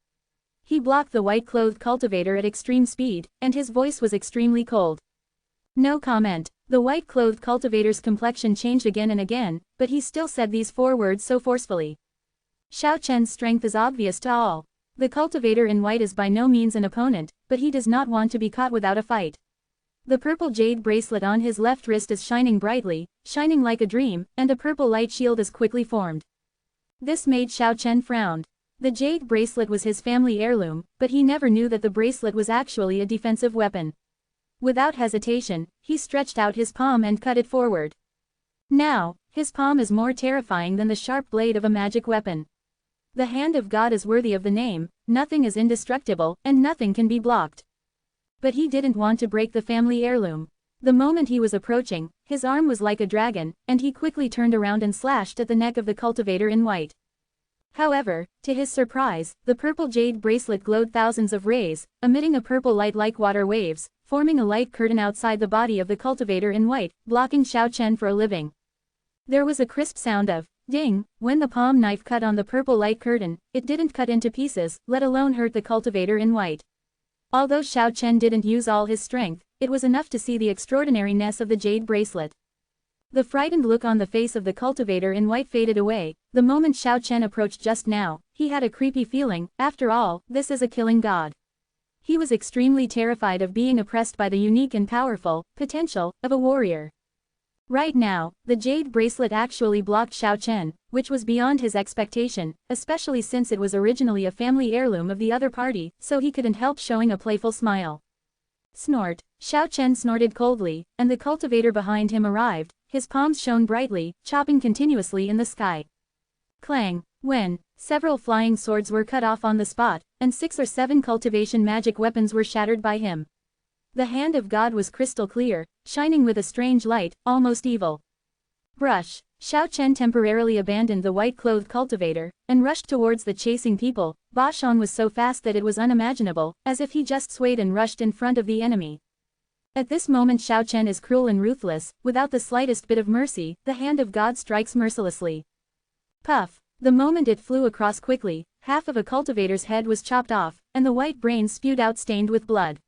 S1: He blocked the white-clothed cultivator at extreme speed, and his voice was extremely cold. No comment. The white-clothed cultivator's complexion changed again and again, but he still said these 4 words so forcefully. Xiao Chen's strength is obvious to all. The cultivator in white is by no means an opponent, but he does not want to be caught without a fight. The purple jade bracelet on his left wrist is shining brightly, shining like a dream, and a purple light shield is quickly formed. This made Xiao Chen frown. The jade bracelet was his family heirloom, but he never knew that the bracelet was actually a defensive weapon. Without hesitation, he stretched out his palm and cut it forward. Now, his palm is more terrifying than the sharp blade of a magic weapon. The hand of God is worthy of the name, nothing is indestructible, and nothing can be blocked. But he didn't want to break the family heirloom. The moment he was approaching, his arm was like a dragon, and he quickly turned around and slashed at the neck of the cultivator in white. However, to his surprise, the purple jade bracelet glowed thousands of rays, emitting a purple light like water waves, forming a light curtain outside the body of the cultivator in white, blocking Xiao Chen for a living. There was a crisp sound of ding when the palm knife cut on the purple light curtain. It didn't cut into pieces, let alone hurt the cultivator in white. Although Xiao Chen didn't use all his strength, it was enough to see the extraordinariness of the jade bracelet. The frightened look on the face of the cultivator in white faded away. The moment Xiao Chen approached just now, he had a creepy feeling. After all, this is a killing god. He was extremely terrified of being oppressed by the unique and powerful potential of a warrior. Right now, the jade bracelet actually blocked Xiao Chen, which was beyond his expectation, especially since it was originally a family heirloom of the other party, so he couldn't help showing a playful smile. Snort. Xiao Chen snorted coldly, and the cultivator behind him arrived. His palms shone brightly, chopping continuously in the sky. Clang. When several flying swords were cut off on the spot, and 6 or 7 cultivation magic weapons were shattered by him. The hand of God was crystal clear, shining with a strange light, almost evil. Brush. Xiao Chen temporarily abandoned the white-clothed cultivator, and rushed towards the chasing people. Ba Shang was so fast that it was unimaginable, as if he just swayed and rushed in front of the enemy. At this moment Xiao Chen is cruel and ruthless, without the slightest bit of mercy. The hand of God strikes mercilessly. Puff. The moment it flew across quickly, half of a cultivator's head was chopped off, and the white brains spewed out stained with blood.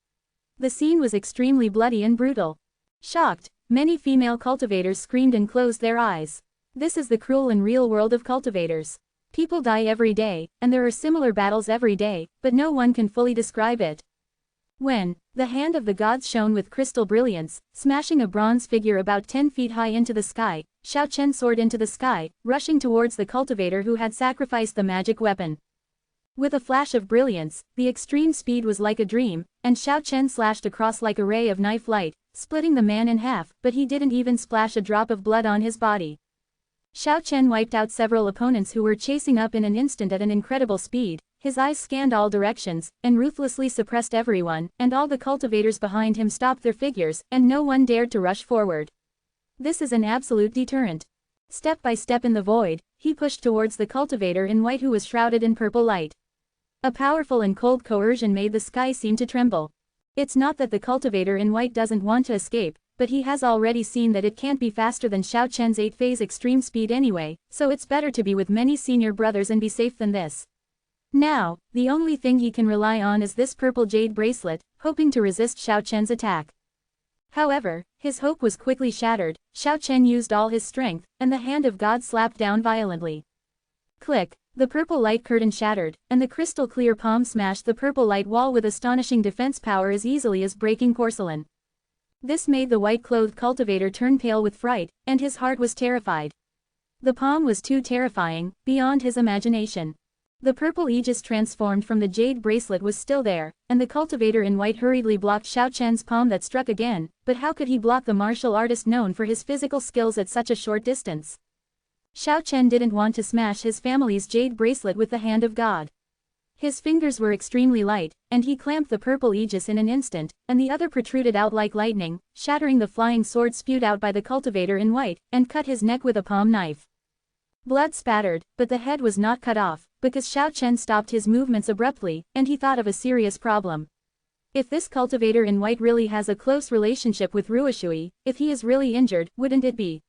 S1: The scene was extremely bloody and brutal. Shocked, many female cultivators screamed and closed their eyes. This is the cruel and real world of cultivators. People die every day, and there are similar battles every day, but no one can fully describe it. When the hand of the gods shone with crystal brilliance, smashing a bronze figure about 10 feet high into the sky, Xiao Chen soared into the sky, rushing towards the cultivator who had sacrificed the magic weapon. With a flash of brilliance, the extreme speed was like a dream, and Xiao Chen slashed across like a ray of knife light, splitting the man in half, but he didn't even splash a drop of blood on his body. Xiao Chen wiped out several opponents who were chasing up in an instant at an incredible speed. His eyes scanned all directions, and ruthlessly suppressed everyone, and all the cultivators behind him stopped their figures, and no one dared to rush forward. This is an absolute deterrent. Step by step in the void, he pushed towards the cultivator in white who was shrouded in purple light. A powerful and cold coercion made the sky seem to tremble. It's not that the cultivator in white doesn't want to escape, but he has already seen that it can't be faster than Xiao Chen's 8-phase extreme speed anyway, so it's better to be with many senior brothers and be safe than this. Now, the only thing he can rely on is this purple jade bracelet, hoping to resist Xiao Chen's attack. However, his hope was quickly shattered. Xiao Chen used all his strength, and the hand of God slapped down violently. Click! The purple light curtain shattered, and the crystal-clear palm smashed the purple light wall with astonishing defense power as easily as breaking porcelain. This made the white-clothed cultivator turn pale with fright, and his heart was terrified. The palm was too terrifying, beyond his imagination. The purple aegis transformed from the jade bracelet was still there, and the cultivator in white hurriedly blocked Xiao Chen's palm that struck again, but how could he block the martial artist known for his physical skills at such a short distance? Xiao Chen didn't want to smash his family's jade bracelet with the hand of God. His fingers were extremely light, and he clamped the purple aegis in an instant, and the other protruded out like lightning, shattering the flying sword spewed out by the cultivator in white, and cut his neck with a palm knife. Blood spattered, but the head was not cut off, because Xiao Chen stopped his movements abruptly, and he thought of a serious problem. If this cultivator in white really has a close relationship with Ruoshui, if he is really injured, wouldn't it be?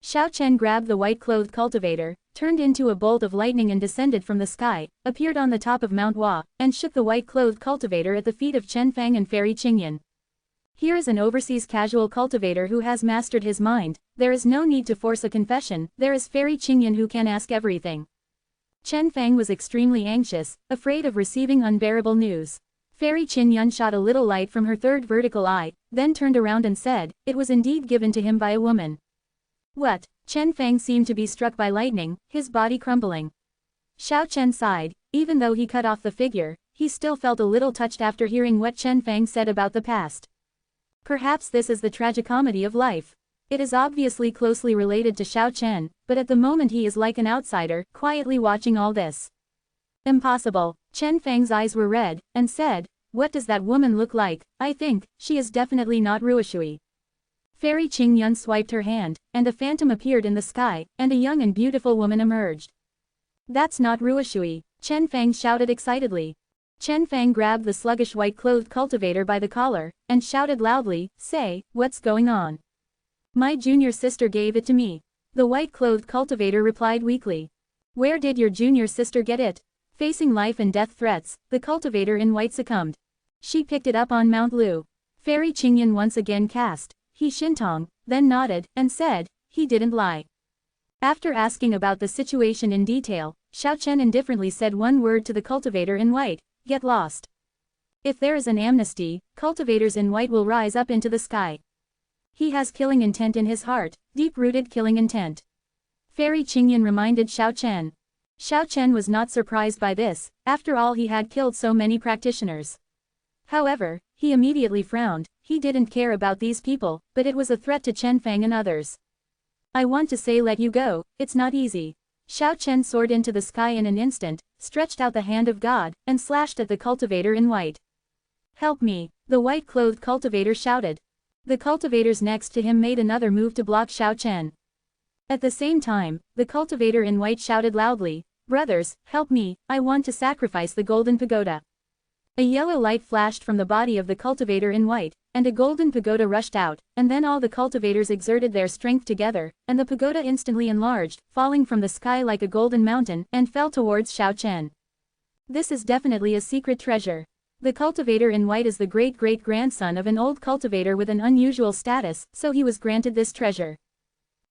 S1: Xiao Chen grabbed the white-clothed cultivator, turned into a bolt of lightning and descended from the sky, appeared on the top of Mount Hua, and shook the white-clothed cultivator at the feet of Chen Fang and Fairy Qingyan. Here is an overseas casual cultivator who has mastered his mind. There is no need to force a confession, there is Fairy Qingyan who can ask everything. Chen Fang was extremely anxious, afraid of receiving unbearable news. Fairy Qingyan shot a little light from her third vertical eye, then turned around and said, it was indeed given to him by a woman. What? Chen Fang seemed to be struck by lightning, his body crumbling. Xiao Chen sighed. Even though he cut off the figure, he still felt a little touched after hearing what Chen Fang said about the past. Perhaps this is the tragicomedy of life. It is obviously closely related to Xiao Chen, but at the moment he is like an outsider, quietly watching all this. Impossible. Chen Fang's eyes were red, and said, what does that woman look like? I think, she is definitely not Ruoshui. Fairy Qingyan swiped her hand, and a phantom appeared in the sky, and a young and beautiful woman emerged. That's not Ruoshui, Chen Fang shouted excitedly. Chen Fang grabbed the sluggish white-clothed cultivator by the collar, and shouted loudly, say, what's going on? My junior sister gave it to me. The white-clothed cultivator replied weakly. Where did your junior sister get it? Facing life and death threats, the cultivator in white succumbed. She picked it up on Mount Lu. Fairy Qingyan once again cast. He Shintong, then nodded, and said, he didn't lie. After asking about the situation in detail, Xiao Chen indifferently said one word to the cultivator in white, get lost. If there is an amnesty, cultivators in white will rise up into the sky. He has killing intent in his heart, deep-rooted killing intent. Fairy Qingyan reminded Xiao Chen. Xiao Chen was not surprised by this, after all he had killed so many practitioners. However, he immediately frowned. He didn't care about these people, but it was a threat to Chen Fang and others. I want to say let you go, it's not easy. Xiao Chen soared into the sky in an instant, stretched out the hand of God, and slashed at the cultivator in white. Help me, the white-clothed cultivator shouted. The cultivators next to him made another move to block Xiao Chen. At the same time, the cultivator in white shouted loudly, brothers, help me, I want to sacrifice the golden pagoda. A yellow light flashed from the body of the cultivator in white, and a golden pagoda rushed out, and then all the cultivators exerted their strength together, and the pagoda instantly enlarged, falling from the sky like a golden mountain, and fell towards Xiao Chen. This is definitely a secret treasure. The cultivator in white is the great-great-grandson of an old cultivator with an unusual status, so he was granted this treasure.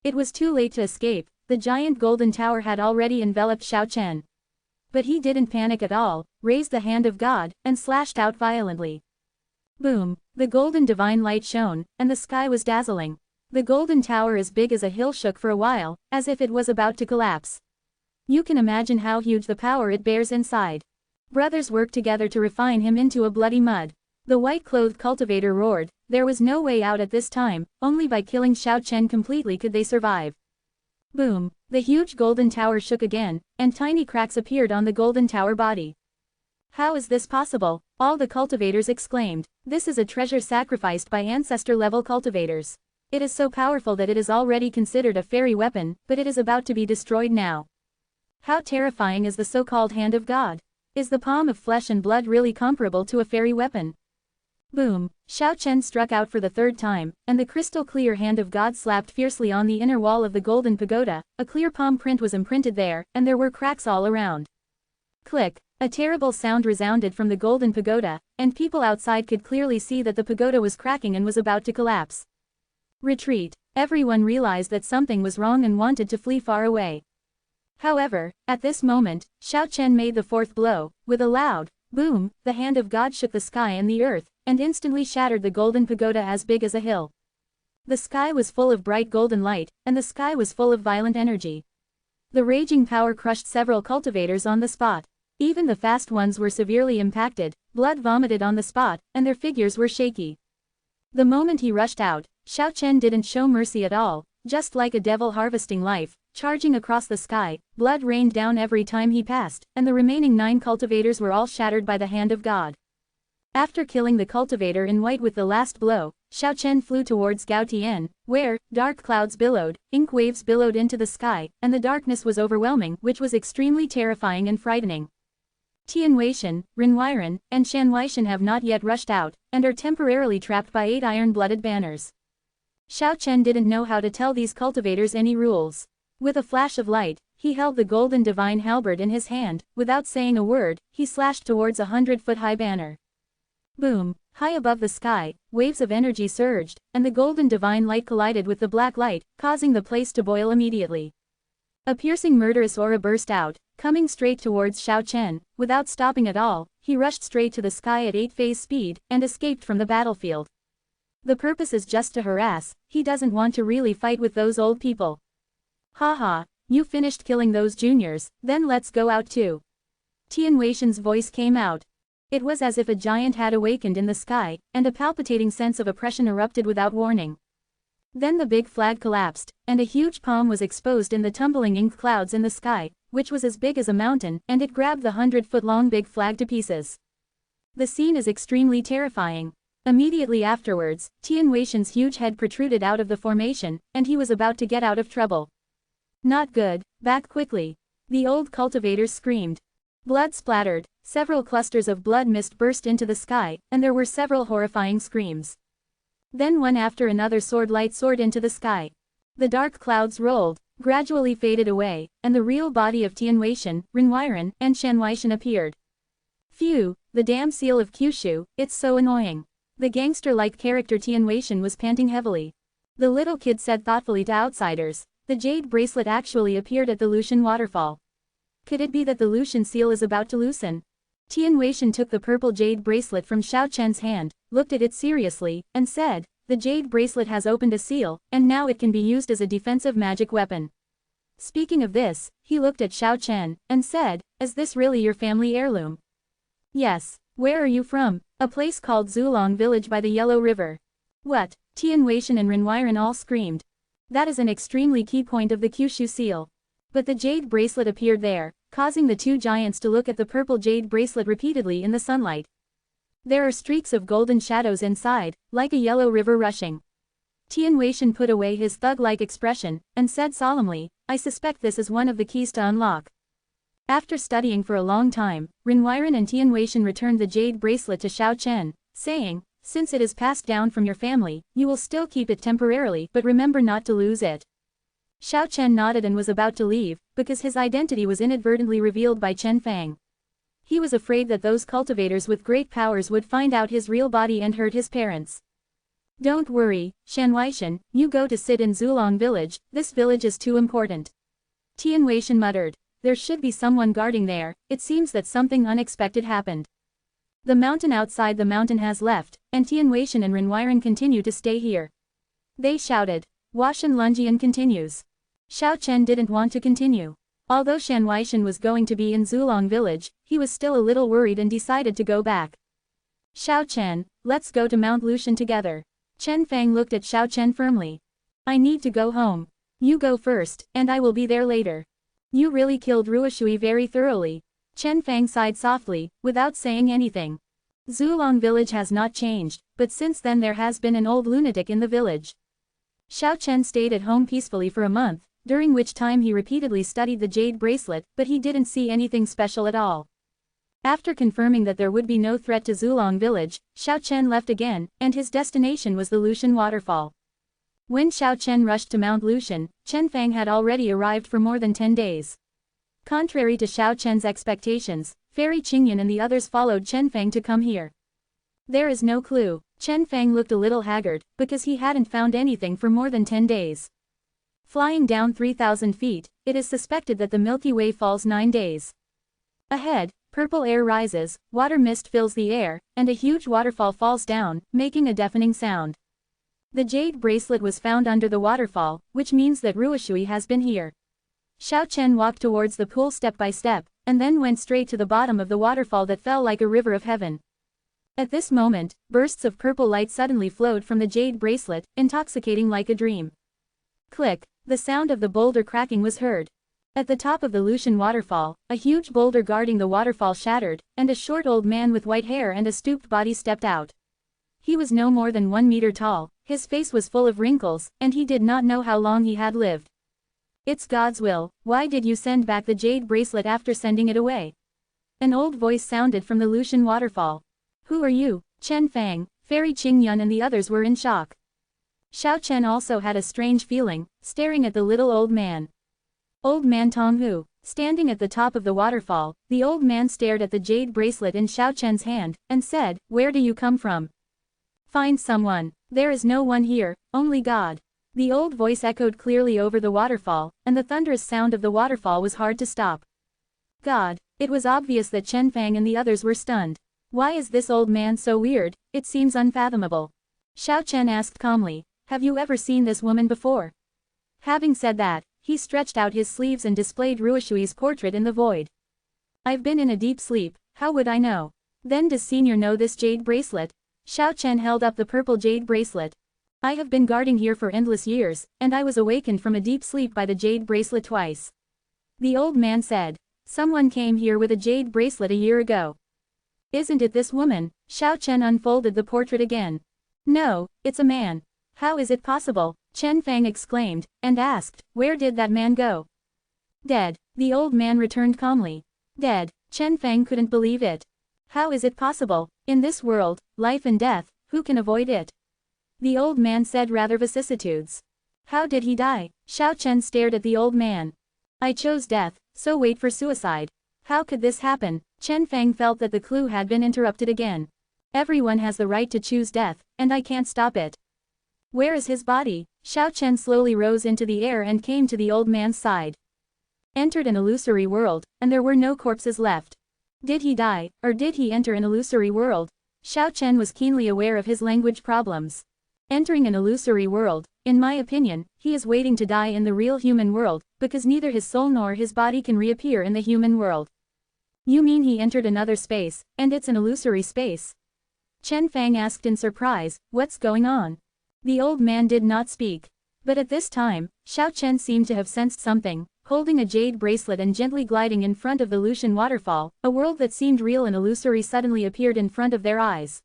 S1: It was too late to escape, the giant golden tower had already enveloped Xiao Chen. But he didn't panic at all, raised the hand of God, and slashed out violently. Boom! The golden divine light shone, and the sky was dazzling. The golden tower as big as a hill shook for a while, as if it was about to collapse. You can imagine how huge the power it bears inside. Brothers worked together to refine him into a bloody mud. The white-clothed cultivator roared. There was no way out at this time, only by killing Xiao Chen completely could they survive. Boom! The huge golden tower shook again, and tiny cracks appeared on the golden tower body. How is this possible? All the cultivators exclaimed. This is a treasure sacrificed by ancestor-level cultivators. It is so powerful that it is already considered a fairy weapon, but it is about to be destroyed now. How terrifying is the so-called hand of God? Is the palm of flesh and blood really comparable to a fairy weapon? Boom! Xiao Chen struck out for the third time, and the crystal-clear hand of God slapped fiercely on the inner wall of the golden pagoda. A clear palm print was imprinted there, and there were cracks all around. Click! A terrible sound resounded from the golden pagoda, and people outside could clearly see that the pagoda was cracking and was about to collapse. Retreat! Everyone realized that something was wrong and wanted to flee far away. However, at this moment, Xiao Chen made the fourth blow. With a loud boom, the hand of God shook the sky and the earth, and instantly shattered the golden pagoda as big as a hill. The sky was full of bright golden light, and the sky was full of violent energy. The raging power crushed several cultivators on the spot. Even the fast ones were severely impacted, blood vomited on the spot, and their figures were shaky. The moment he rushed out, Xiao Chen didn't show mercy at all, just like a devil harvesting life, charging across the sky, blood rained down every time he passed, and the remaining 9 cultivators were all shattered by the hand of God. After killing the cultivator in white with the last blow, Xiao Chen flew towards Gao Tian, where dark clouds billowed, ink waves billowed into the sky, and the darkness was overwhelming, which was extremely terrifying and frightening. Tian Weishan, Ren Weiren, and Shan Weishan have not yet rushed out, and are temporarily trapped by 8 iron-blooded banners. Xiao Chen didn't know how to tell these cultivators any rules. With a flash of light, he held the golden divine halberd in his hand. Without saying a word, he slashed towards a 100-foot-high banner. Boom! High above the sky, waves of energy surged, and the golden divine light collided with the black light, causing the place to boil immediately. A piercing murderous aura burst out, coming straight towards Xiao Chen. Without stopping at all, he rushed straight to the sky at 8-phase speed, and escaped from the battlefield. The purpose is just to harass, he doesn't want to really fight with those old people. Haha, you finished killing those juniors, then let's go out too. Tian Weishan's voice came out. It was as if a giant had awakened in the sky, and a palpitating sense of oppression erupted without warning. Then the big flag collapsed, and a huge palm was exposed in the tumbling ink clouds in the sky, which was as big as a mountain, and it grabbed the 100-foot-long big flag to pieces. The scene is extremely terrifying. Immediately afterwards, Tian Weishan's huge head protruded out of the formation, and he was about to get out of trouble. Not good, back quickly. The old cultivators screamed. Blood splattered, several clusters of blood mist burst into the sky, and there were several horrifying screams. Then one after another light soared into the sky. The dark clouds rolled, gradually faded away, and the real body of Tian Weishan, Ren Weiren, and Shan Weishan appeared. Phew, the damn seal of Kyushu, it's so annoying. The gangster-like character Tian Weishan was panting heavily. The little kid said thoughtfully to outsiders, the jade bracelet actually appeared at the Lucian waterfall. Could it be that the Lucian seal is about to loosen? Tian Weishan took the purple jade bracelet from Xiao Chen's hand, looked at it seriously, and said, the jade bracelet has opened a seal, and now it can be used as a defensive magic weapon. Speaking of this, he looked at Xiao Chen, and said, is this really your family heirloom? Yes. Where are you from? A place called Zulong Village by the Yellow River. What? Tian Weishan and Ren Weiren all screamed. That is an extremely key point of the Kyushu seal. But the jade bracelet appeared there, causing the 2 giants to look at the purple jade bracelet repeatedly in the sunlight. There are streaks of golden shadows inside, like a yellow river rushing. Tian Weishan put away his thug-like expression, and said solemnly, I suspect this is one of the keys to unlock. After studying for a long time, Ren Weiren and Tian Weishan returned the jade bracelet to Xiao Chen, saying, since it is passed down from your family, you will still keep it temporarily, but remember not to lose it. Xiao Chen nodded and was about to leave, because his identity was inadvertently revealed by Chen Fang. He was afraid that those cultivators with great powers would find out his real body and hurt his parents. Don't worry, Shan Weishan, you go to sit in Zulong Village, this village is too important. Tian Weishan muttered. There should be someone guarding there, it seems that something unexpected happened. The mountain outside the mountain has left, and Tian Weishan and Ren Weiren continue to stay here. They shouted. Washan Lunjian continues. Xiao Chen didn't want to continue. Although Shan Weishan was going to be in Zulong Village, he was still a little worried and decided to go back. Xiao Chen, let's go to Mount Lucian together. Chen Fang looked at Xiao Chen firmly. I need to go home. You go first, and I will be there later. You really killed Ruoshui very thoroughly. Chen Fang sighed softly, without saying anything. Zulong village has not changed, but since then there has been an old lunatic in the village. Xiao Chen stayed at home peacefully for a month, during which time he repeatedly studied the jade bracelet, but he didn't see anything special at all. After confirming that there would be no threat to Zulong village, Xiao Chen left again, and his destination was the Lushan waterfall. When Xiao Chen rushed to Mount Lushan, Chen Fang had already arrived for more than 10 days. Contrary to Xiao Chen's expectations, Fairy Qingyan and the others followed Chen Fang to come here. There is no clue. Chen Fang looked a little haggard, because he hadn't found anything for more than 10 days. Flying down 3,000 feet, it is suspected that the Milky Way falls 9 days. Ahead, purple air rises, water mist fills the air, and a huge waterfall falls down, making a deafening sound. The jade bracelet was found under the waterfall, which means that Ruoshui has been here. Xiao Chen walked towards the pool step by step, and then went straight to the bottom of the waterfall that fell like a river of heaven. At this moment, bursts of purple light suddenly flowed from the jade bracelet, intoxicating like a dream. Click, the sound of the boulder cracking was heard. At the top of the Lushan waterfall, a huge boulder guarding the waterfall shattered, and a short old man with white hair and a stooped body stepped out. He was no more than 1 meter tall, his face was full of wrinkles, and he did not know how long he had lived. It's God's will, why did you send back the jade bracelet after sending it away? An old voice sounded from the Lushan waterfall. Who are you? Chen Fang, Fairy Qingyan and the others were in shock. Xiao Chen also had a strange feeling, staring at the little old man. Old man Tonghu, standing at the top of the waterfall, the old man stared at the jade bracelet in Xiao Chen's hand, and said, Where do you come from? Find someone. There is no one here, only God. The old voice echoed clearly over the waterfall, and the thunderous sound of the waterfall was hard to stop. God. It was obvious that Chen Fang and the others were stunned. Why is this old man so weird? It seems unfathomable. Xiao Chen asked calmly, Have you ever seen this woman before? Having said that, he stretched out his sleeves and displayed Ruoshui's portrait in the void. I've been in a deep sleep, how would I know? Then does senior know this jade bracelet? Xiao Chen held up the purple jade bracelet. I have been guarding here for endless years, and I was awakened from a deep sleep by the jade bracelet twice. The old man said, Someone came here with a jade bracelet a year ago. Isn't it this woman? Xiao Chen unfolded the portrait again. No, it's a man. How is it possible? Chen Fang exclaimed, and asked, Where did that man go? Dead, the old man returned calmly. Dead, Chen Fang couldn't believe it. How is it possible? In this world, life and death, who can avoid it? The old man said rather vicissitudes. How did he die? Xiao Chen stared at the old man. I chose death, so wait for suicide. How could this happen? Chen Fang felt that the clue had been interrupted again. Everyone has the right to choose death, and I can't stop it. Where is his body? Xiao Chen slowly rose into the air and came to the old man's side. Entered an illusory world, and there were no corpses left. Did he die, or did he enter an illusory world? Xiao Chen was keenly aware of his language problems. Entering an illusory world, in my opinion, he is waiting to die in the real human world, because neither his soul nor his body can reappear in the human world. You mean he entered another space, and it's an illusory space? Chen Fang asked in surprise, What's going on? The old man did not speak. But at this time, Xiao Chen seemed to have sensed something, holding a jade bracelet and gently gliding in front of the Lushan waterfall, a world that seemed real and illusory suddenly appeared in front of their eyes.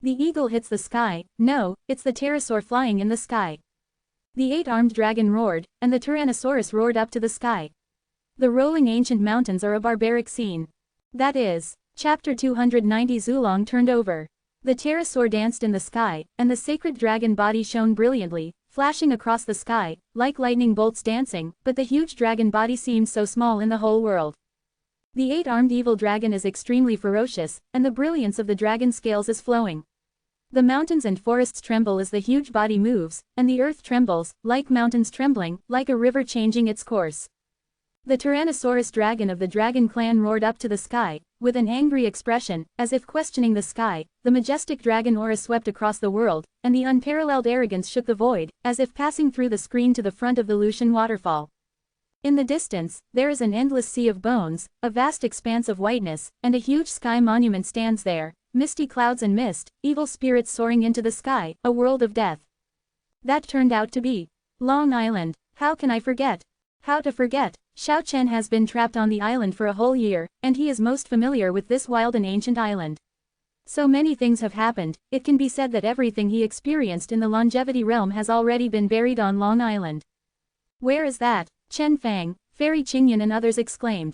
S1: The eagle hits the sky, no, it's the pterosaur flying in the sky. The 8-armed dragon roared, and the tyrannosaurus roared up to the sky. The rolling ancient mountains are a barbaric scene. That is, chapter 290 Zulong turned over. The pterosaur danced in the sky, and the sacred dragon body shone brilliantly, flashing across the sky, like lightning bolts dancing, but the huge dragon body seemed so small in the whole world. The 8-armed evil dragon is extremely ferocious, and the brilliance of the dragon scales is flowing. The mountains and forests tremble as the huge body moves, and the earth trembles, like mountains trembling, like a river changing its course. The Tyrannosaurus dragon of the dragon clan roared up to the sky, with an angry expression, as if questioning the sky. The majestic dragon aura swept across the world, and the unparalleled arrogance shook the void, as if passing through the screen to the front of the Lushan waterfall. In the distance, there is an endless sea of bones, a vast expanse of whiteness, and a huge sky monument stands there, misty clouds and mist, evil spirits soaring into the sky, a world of death. That turned out to be Long Island. How can I forget? How to forget? Xiao Chen has been trapped on the island for a whole year, and he is most familiar with this wild and ancient island. So many things have happened, it can be said that everything he experienced in the longevity realm has already been buried on Long Island. Where is that? Chen Fang, Fairy Qingyan and others exclaimed.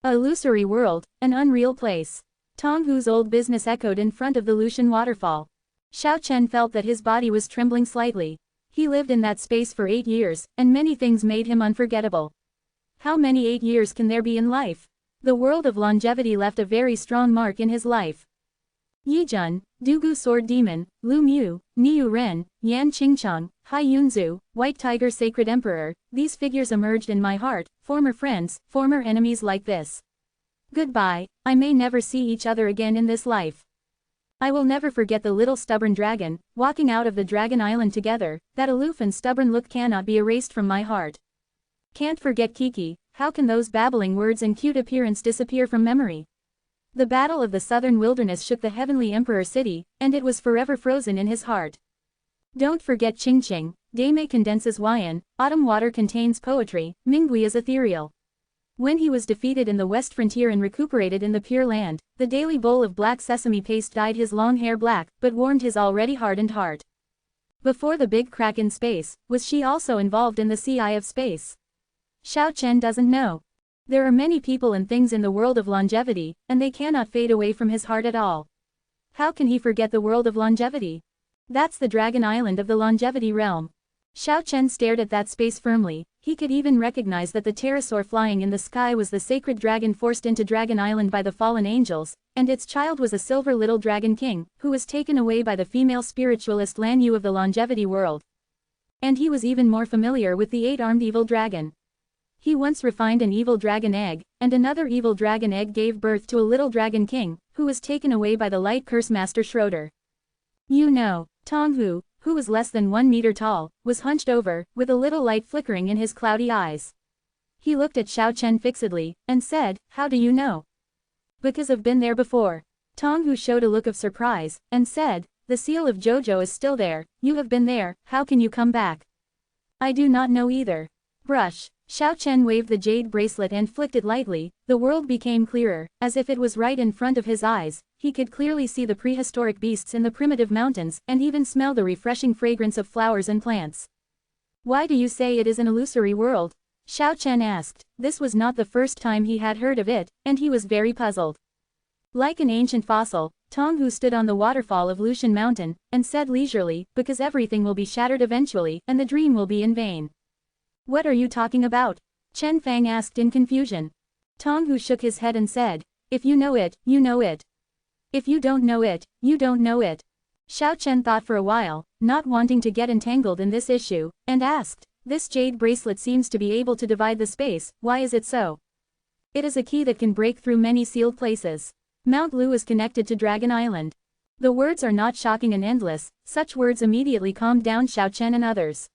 S1: A illusory world, an unreal place. Tong Hu's old business echoed in front of the Lucian waterfall. Xiao Chen felt that his body was trembling slightly. He lived in that space for 8 years, and many things made him unforgettable. How many 8 years can there be in life? The world of longevity left a very strong mark in his life. Yi Jun, Dugu Sword Demon, Lu Mu, Niu Ren, Yan Qingchang, Hai Yunzu, White Tiger Sacred Emperor, these figures emerged in my heart, former friends, former enemies like this. Goodbye, I may never see each other again in this life. I will never forget the little stubborn dragon, walking out of the Dragon Island together, that aloof and stubborn look cannot be erased from my heart. Can't forget Kiki, how can those babbling words and cute appearance disappear from memory? The battle of the southern wilderness shook the heavenly emperor city, and it was forever frozen in his heart. Don't forget Qingqing, Daimei condenses Huayan, autumn water contains poetry, Minghui is ethereal. When he was defeated in the west frontier and recuperated in the Pure Land, the daily bowl of black sesame paste dyed his long hair black, but warmed his already hardened heart. Before the big crack in space, was she also involved in the sea eye of space? Xiao Chen doesn't know. There are many people and things in the world of longevity, and they cannot fade away from his heart at all. How can he forget the world of longevity? That's the Dragon Island of the longevity realm. Xiao Chen stared at that space firmly. He could even recognize that the pterosaur flying in the sky was the sacred dragon forced into Dragon Island by the fallen angels, and its child was a silver little dragon king, who was taken away by the female spiritualist Lan Yu of the longevity world. And he was even more familiar with the 8-armed evil dragon. He once refined an evil dragon egg, and another evil dragon egg gave birth to a little dragon king, who was taken away by the light curse master Schroeder. You know, Tong Hu, who was less than 1 meter tall, was hunched over, with a little light flickering in his cloudy eyes. He looked at Xiao Chen fixedly, and said, "How do you know?" "Because I've been there before." Tong Hu showed a look of surprise, and said, "The seal of Jojo is still there, you have been there, how can you come back?" "I do not know either." Brush. Xiao Chen waved the jade bracelet and flicked it lightly, the world became clearer, as if it was right in front of his eyes. He could clearly see the prehistoric beasts in the primitive mountains, and even smell the refreshing fragrance of flowers and plants. "Why do you say it is an illusory world?" Xiao Chen asked. This was not the first time he had heard of it, and he was very puzzled. Like an ancient fossil, Tong Hu stood on the waterfall of Lucian Mountain, and said leisurely, "Because everything will be shattered eventually, and the dream will be in vain." "What are you talking about?" Chen Fang asked in confusion. Tong Hu shook his head and said, "If you know it, you know it. If you don't know it, you don't know it." Xiao Chen thought for a while, not wanting to get entangled in this issue, and asked, "This jade bracelet seems to be able to divide the space, why is it so?" "It is a key that can break through many sealed places. Mount Lu is connected to Dragon Island." The words are not shocking and endless, such words immediately calmed down Xiao Chen and others.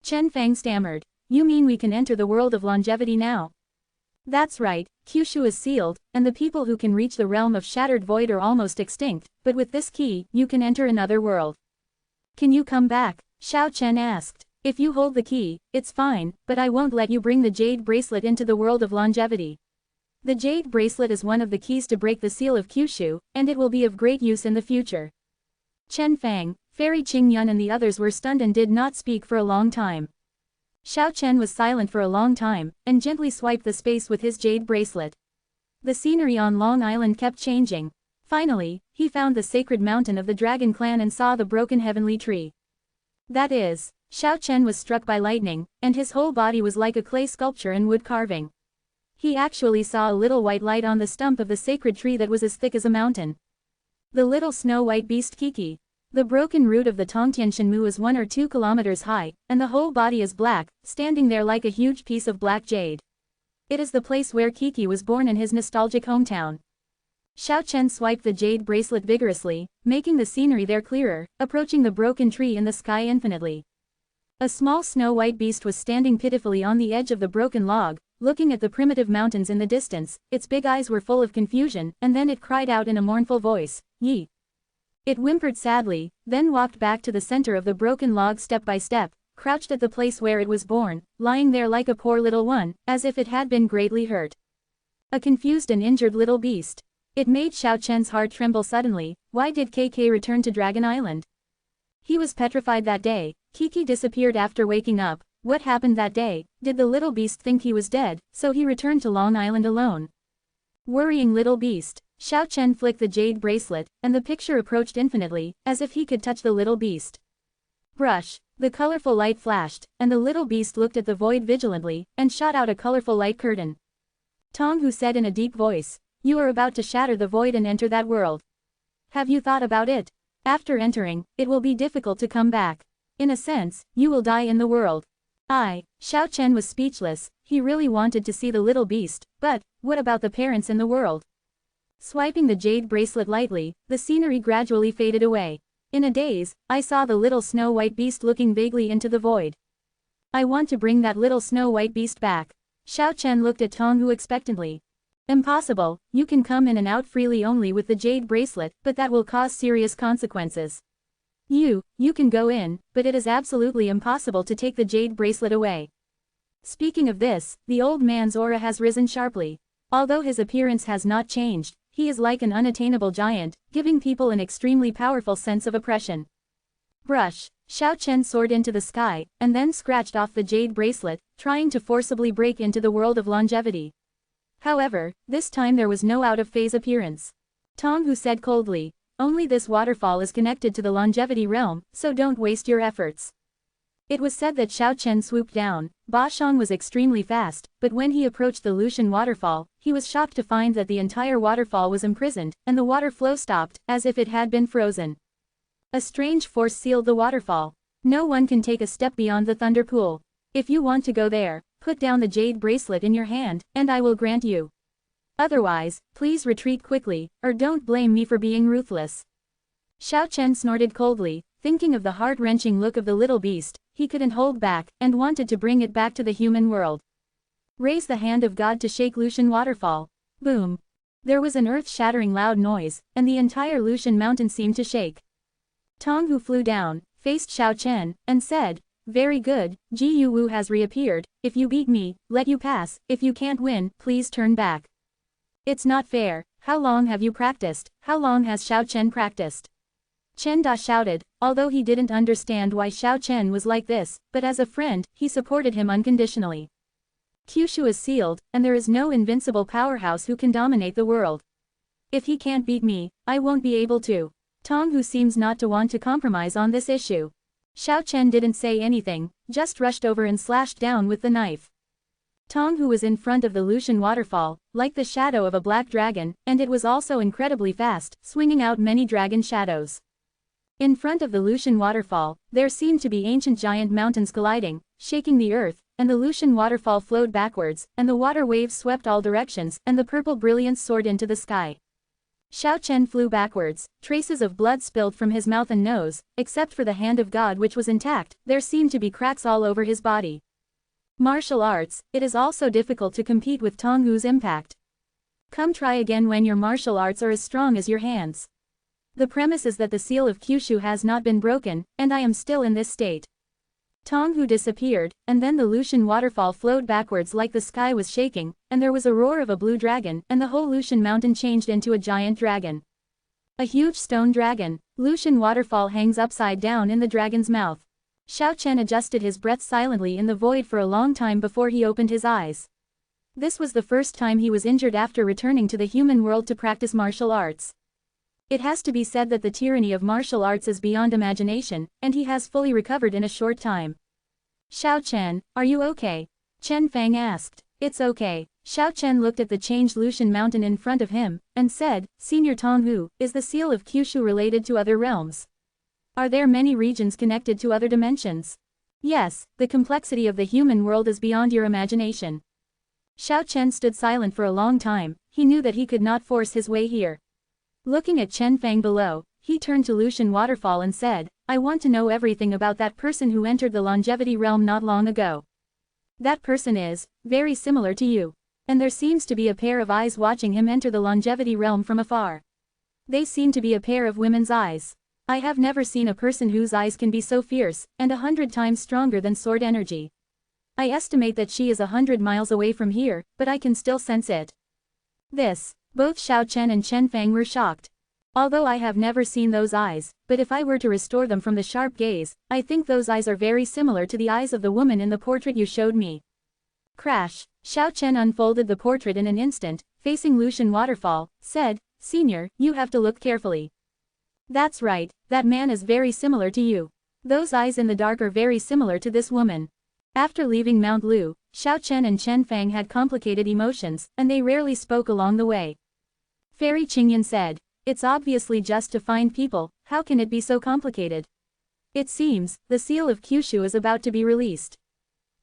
S1: Chen Fang stammered, "You mean we can enter the world of longevity now?" "That's right, Kyushu is sealed, and the people who can reach the realm of shattered void are almost extinct, but with this key, you can enter another world." "Can you come back?" Xiao Chen asked. "If you hold the key, it's fine, but I won't let you bring the jade bracelet into the world of longevity. The jade bracelet is one of the keys to break the seal of Kyushu, and it will be of great use in the future." Chen Fang, Fairy Qingyan and the others were stunned and did not speak for a long time. Xiao Chen was silent for a long time, and gently swiped the space with his jade bracelet. The scenery on Long Island kept changing. Finally, he found the sacred mountain of the Dragon Clan and saw the broken heavenly tree. That is, Xiao Chen was struck by lightning, and his whole body was like a clay sculpture and wood carving. He actually saw a little white light on the stump of the sacred tree that was as thick as a mountain. The little snow-white beast Kiki. The broken root of the Tongtian Shenmu is 1 or 2 kilometers high, and the whole body is black, standing there like a huge piece of black jade. It is the place where Kiki was born in his nostalgic hometown. Xiao Chen swiped the jade bracelet vigorously, making the scenery there clearer, approaching the broken tree in the sky infinitely. A small snow-white beast was standing pitifully on the edge of the broken log, looking at the primitive mountains in the distance. Its big eyes were full of confusion, and then it cried out in a mournful voice, "Yi." It whimpered sadly, then walked back to the center of the broken log step by step, crouched at the place where it was born, lying there like a poor little one, as if it had been greatly hurt. A confused and injured little beast. It made Xiao Chen's heart tremble suddenly. Why did KK return to Dragon Island? He was petrified that day. Kiki disappeared after waking up. What happened that day? Did the little beast think he was dead, so he returned to Long Island alone? Worrying little beast. Xiao Chen flicked the jade bracelet, and the picture approached infinitely, as if he could touch the little beast. Brush. The colorful light flashed, and the little beast looked at the void vigilantly, and shot out a colorful light curtain. Tonghu said in a deep voice, "You are about to shatter the void and enter that world. Have you thought about it? After entering, it will be difficult to come back. In a sense, you will die in the world." Xiao Chen was speechless. He really wanted to see the little beast, but what about the parents in the world? Swiping the jade bracelet lightly, the scenery gradually faded away. In a daze, I saw the little snow-white beast looking vaguely into the void. I want to bring that little snow-white beast back. Xiao Chen looked at Tonghu expectantly. Impossible, you can come in and out freely only with the jade bracelet, but that will cause serious consequences. You can go in, but it is absolutely impossible to take the jade bracelet away. Speaking of this, the old man's aura has risen sharply. Although his appearance has not changed, he is like an unattainable giant, giving people an extremely powerful sense of oppression. Brush. Xiao Chen soared into the sky, and then scratched off the jade bracelet, trying to forcibly break into the world of longevity. However, this time there was no out-of-phase appearance. Tonghu said coldly, "Only this waterfall is connected to the longevity realm, so don't waste your efforts." It was said that Xiao Chen swooped down. Ba Shang was extremely fast, but when he approached the Lucian waterfall, he was shocked to find that the entire waterfall was imprisoned, and the water flow stopped, as if it had been frozen. A strange force sealed the waterfall. No one can take a step beyond the thunder pool. If you want to go there, put down the jade bracelet in your hand, and I will grant you. Otherwise, please retreat quickly, or don't blame me for being ruthless. Xiao Chen snorted coldly, thinking of the heart-wrenching look of the little beast. He couldn't hold back, and wanted to bring it back to the human world. Raise the hand of God to shake Lucian waterfall. Boom. There was an earth-shattering loud noise, and the entire Lucian mountain seemed to shake. Tonghu flew down, faced Xiao Chen, and said, "Very good, Ji Wu has reappeared. If you beat me, let you pass. If you can't win, please turn back." "It's not fair. How long have you practiced? How long has Xiao Chen practiced?" Chen Da shouted, although he didn't understand why Xiao Chen was like this, but as a friend, he supported him unconditionally. Kyushu is sealed, and there is no invincible powerhouse who can dominate the world. If he can't beat me, I won't be able to. Tonghu seems not to want to compromise on this issue. Xiao Chen didn't say anything, just rushed over and slashed down with the knife. Tonghu was in front of the Lucian waterfall, like the shadow of a black dragon, and it was also incredibly fast, swinging out many dragon shadows. In front of the Lucian waterfall, there seemed to be ancient giant mountains colliding, shaking the earth, and the Lucian waterfall flowed backwards, and the water waves swept all directions, and the purple brilliance soared into the sky. Xiao Chen flew backwards, traces of blood spilled from his mouth and nose, except for the hand of God which was intact, there seemed to be cracks all over his body. Martial arts, it is also difficult to compete with Tonghu's impact. Come try again when your martial arts are as strong as your hands. The premise is that the seal of Kyushu has not been broken, and I am still in this state. Tonghu disappeared, and then the Lucian waterfall flowed backwards like the sky was shaking, and there was a roar of a blue dragon, and the whole Lucian mountain changed into a giant dragon. A huge stone dragon. Lucian waterfall hangs upside down in the dragon's mouth. Xiao Chen adjusted his breath silently in the void for a long time before he opened his eyes. This was the first time he was injured after returning to the human world to practice martial arts. It has to be said that the tyranny of martial arts is beyond imagination, and he has fully recovered in a short time. "Xiao Chen, are you okay?" Chen Fang asked. "It's okay." Xiao Chen looked at the changed Lucian mountain in front of him, and said, "Senior Tonghu, is the seal of Kyushu related to other realms? Are there many regions connected to other dimensions?" "Yes, the complexity of the human world is beyond your imagination." Xiao Chen stood silent for a long time. He knew that he could not force his way here. Looking at Chen Fang below, he turned to Lucian waterfall and said, "I want to know everything about that person who entered the longevity realm not long ago. That person is very similar to you. And there seems to be a pair of eyes watching him enter the longevity realm from afar. They seem to be a pair of women's eyes." I have never seen a person whose eyes can be so fierce, and 100 times stronger than sword energy. I estimate that she is 100 miles away from here, but I can still sense it. Both Xiao Chen and Chen Fang were shocked. Although I have never seen those eyes, but if I were to restore them from the sharp gaze, I think those eyes are very similar to the eyes of the woman in the portrait you showed me. Crash! Xiao Chen unfolded the portrait in an instant, facing Lucian Waterfall, said, "Senior, you have to look carefully. That's right, that man is very similar to you. Those eyes in the dark are very similar to this woman." After leaving Mount Lu, Xiao Chen and Chen Fang had complicated emotions, and they rarely spoke along the way. Fairy Qingyan said, "It's obviously just to find people, how can it be so complicated? It seems, the seal of Kyushu is about to be released.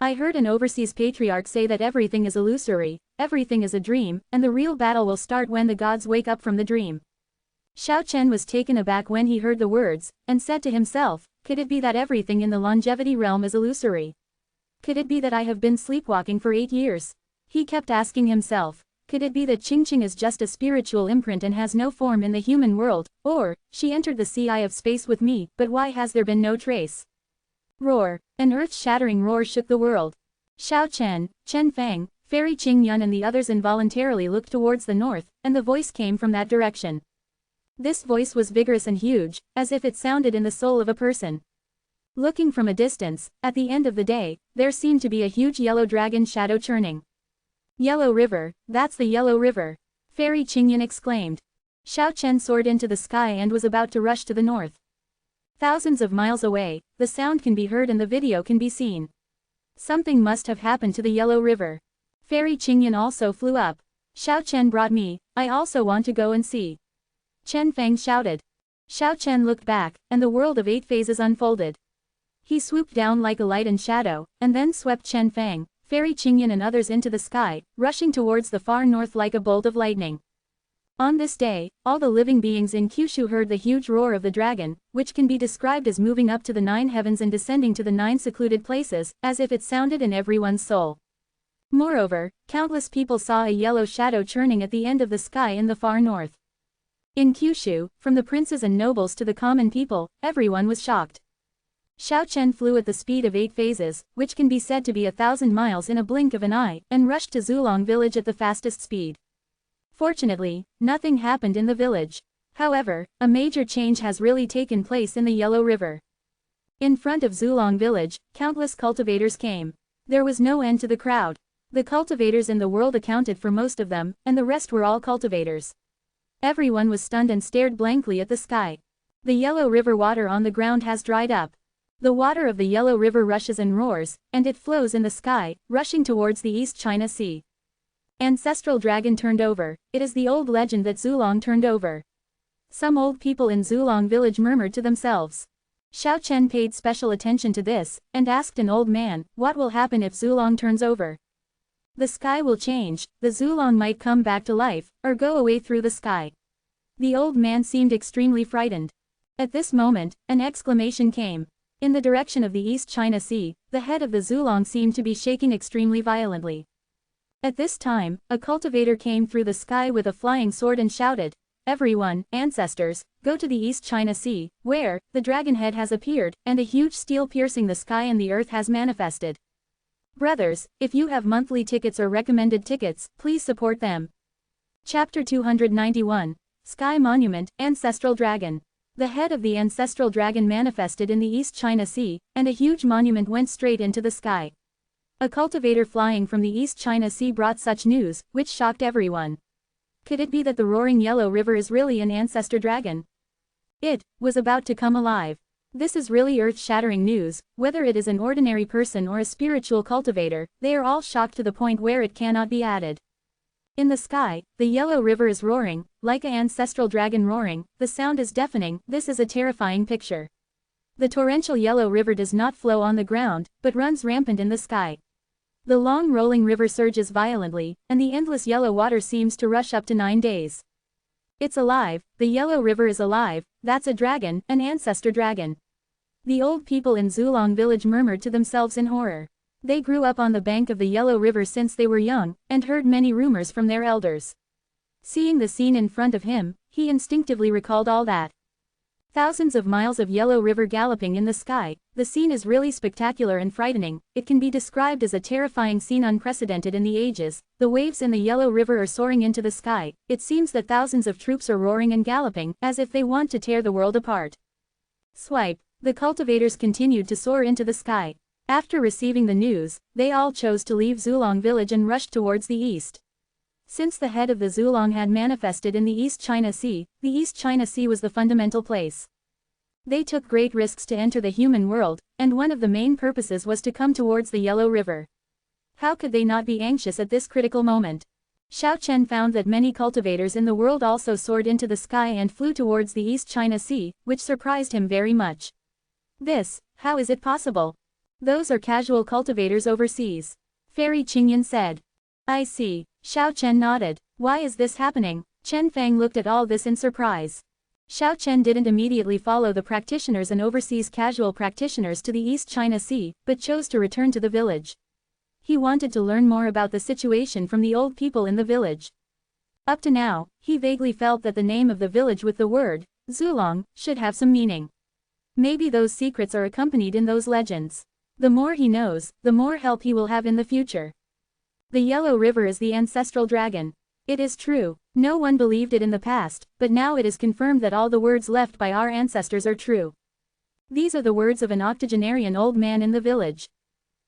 S1: I heard an overseas patriarch say that everything is illusory, everything is a dream, and the real battle will start when the gods wake up from the dream." Xiao Chen was taken aback when he heard the words, and said to himself, could it be that everything in the longevity realm is illusory? Could it be that I have been sleepwalking for 8 years? He kept asking himself, could it be that Qingqing is just a spiritual imprint and has no form in the human world, or, she entered the sea of space with me, but why has there been no trace? Roar! An earth-shattering roar shook the world. Xiao Chen, Chen Fang, Fairy Qingyun and the others involuntarily looked towards the north, and the voice came from that direction. This voice was vigorous and huge, as if it sounded in the soul of a person. Looking from a distance, at the end of the day, there seemed to be a huge yellow dragon shadow churning. "Yellow River, that's the Yellow River!" Fairy Qingyun exclaimed. Xiao Chen soared into the sky and was about to rush to the north. Thousands of miles away, the sound can be heard and the video can be seen. Something must have happened to the Yellow River. Fairy Qingyun also flew up. "Xiao Chen brought me, I also want to go and see." Chen Fang shouted. Xiao Chen looked back, and the world of 8 phases unfolded. He swooped down like a light and shadow, and then swept Chen Fang, Fairy Qingyun and others into the sky, rushing towards the far north like a bolt of lightning. On this day, all the living beings in Kyushu heard the huge roar of the dragon, which can be described as moving up to the 9 heavens and descending to the 9 secluded places, as if it sounded in everyone's soul. Moreover, countless people saw a yellow shadow churning at the end of the sky in the far north. In Kyushu, from the princes and nobles to the common people, everyone was shocked. Xiao Chen flew at the speed of 8 phases, which can be said to be 1,000 miles in a blink of an eye, and rushed to Zulong village at the fastest speed. Fortunately, nothing happened in the village. However, a major change has really taken place in the Yellow River. In front of Zulong village, countless cultivators came. There was no end to the crowd. The cultivators in the world accounted for most of them, and the rest were all cultivators. Everyone was stunned and stared blankly at the sky. The Yellow River water on the ground has dried up. The water of the Yellow River rushes and roars, and it flows in the sky, rushing towards the East China Sea. Ancestral dragon turned over. It is the old legend that Zulong turned over. Some old people in Zulong village murmured to themselves. Xiao Chen paid special attention to this, and asked an old man, what will happen if Zulong turns over? The sky will change, the Zulong might come back to life, or go away through the sky. The old man seemed extremely frightened. At this moment, an exclamation came. In the direction of the East China Sea, the head of the Zulong seemed to be shaking extremely violently. At this time, a cultivator came through the sky with a flying sword and shouted, "Everyone, ancestors, go to the East China Sea, where, the dragon head has appeared, and a huge steel piercing the sky and the earth has manifested. Brothers, if you have monthly tickets or recommended tickets, please support them." Chapter 291. Sky Monument, Ancestral Dragon. The head of the ancestral dragon manifested in the East China Sea, and a huge monument went straight into the sky. A cultivator flying from the East China Sea brought such news, which shocked everyone. Could it be that the roaring Yellow River is really an ancestor dragon? It was about to come alive. This is really earth-shattering news. Whether it is an ordinary person or a spiritual cultivator, they are all shocked to the point where it cannot be added. In the sky, the Yellow River is roaring, like an ancestral dragon roaring. The sound is deafening. This is a terrifying picture. The torrential Yellow River does not flow on the ground, but runs rampant in the sky. The long rolling river surges violently, and the endless yellow water seems to rush up to 9 days. It's alive, the Yellow River is alive, that's a dragon, an ancestor dragon. The old people in Zulong village murmured to themselves in horror. They grew up on the bank of the Yellow River since they were young, and heard many rumors from their elders. Seeing the scene in front of him, he instinctively recalled all that. Thousands of miles of yellow river galloping in the sky. The scene is really spectacular and frightening. It can be described as a terrifying scene unprecedented in the ages. The waves in the yellow river are soaring into the sky. It seems that thousands of troops are roaring and galloping, as if they want to tear the world apart. Swipe. The cultivators continued to soar into the sky. After receiving the news, they all chose to leave Zulong village and rushed towards the east. Since the head of the Zulong had manifested in the East China Sea, the East China Sea was the fundamental place. They took great risks to enter the human world, and one of the main purposes was to come towards the Yellow River. How could they not be anxious at this critical moment? Xiao Chen found that many cultivators in the world also soared into the sky and flew towards the East China Sea, which surprised him very much. How is it possible? Those are casual cultivators overseas. Fairy Qingyan said. I see. Xiao Chen nodded. Why is this happening? Chen Fang looked at all this in surprise. Xiao Chen didn't immediately follow the practitioners and overseas casual practitioners to the East China Sea, but chose to return to the village. He wanted to learn more about the situation from the old people in the village. Up to now, he vaguely felt that the name of the village with the word, Zulong, should have some meaning. Maybe those secrets are accompanied in those legends. The more he knows, the more help he will have in the future. The Yellow River is the ancestral dragon. It is true, no one believed it in the past, but now it is confirmed that all the words left by our ancestors are true. These are the words of an octogenarian old man in the village.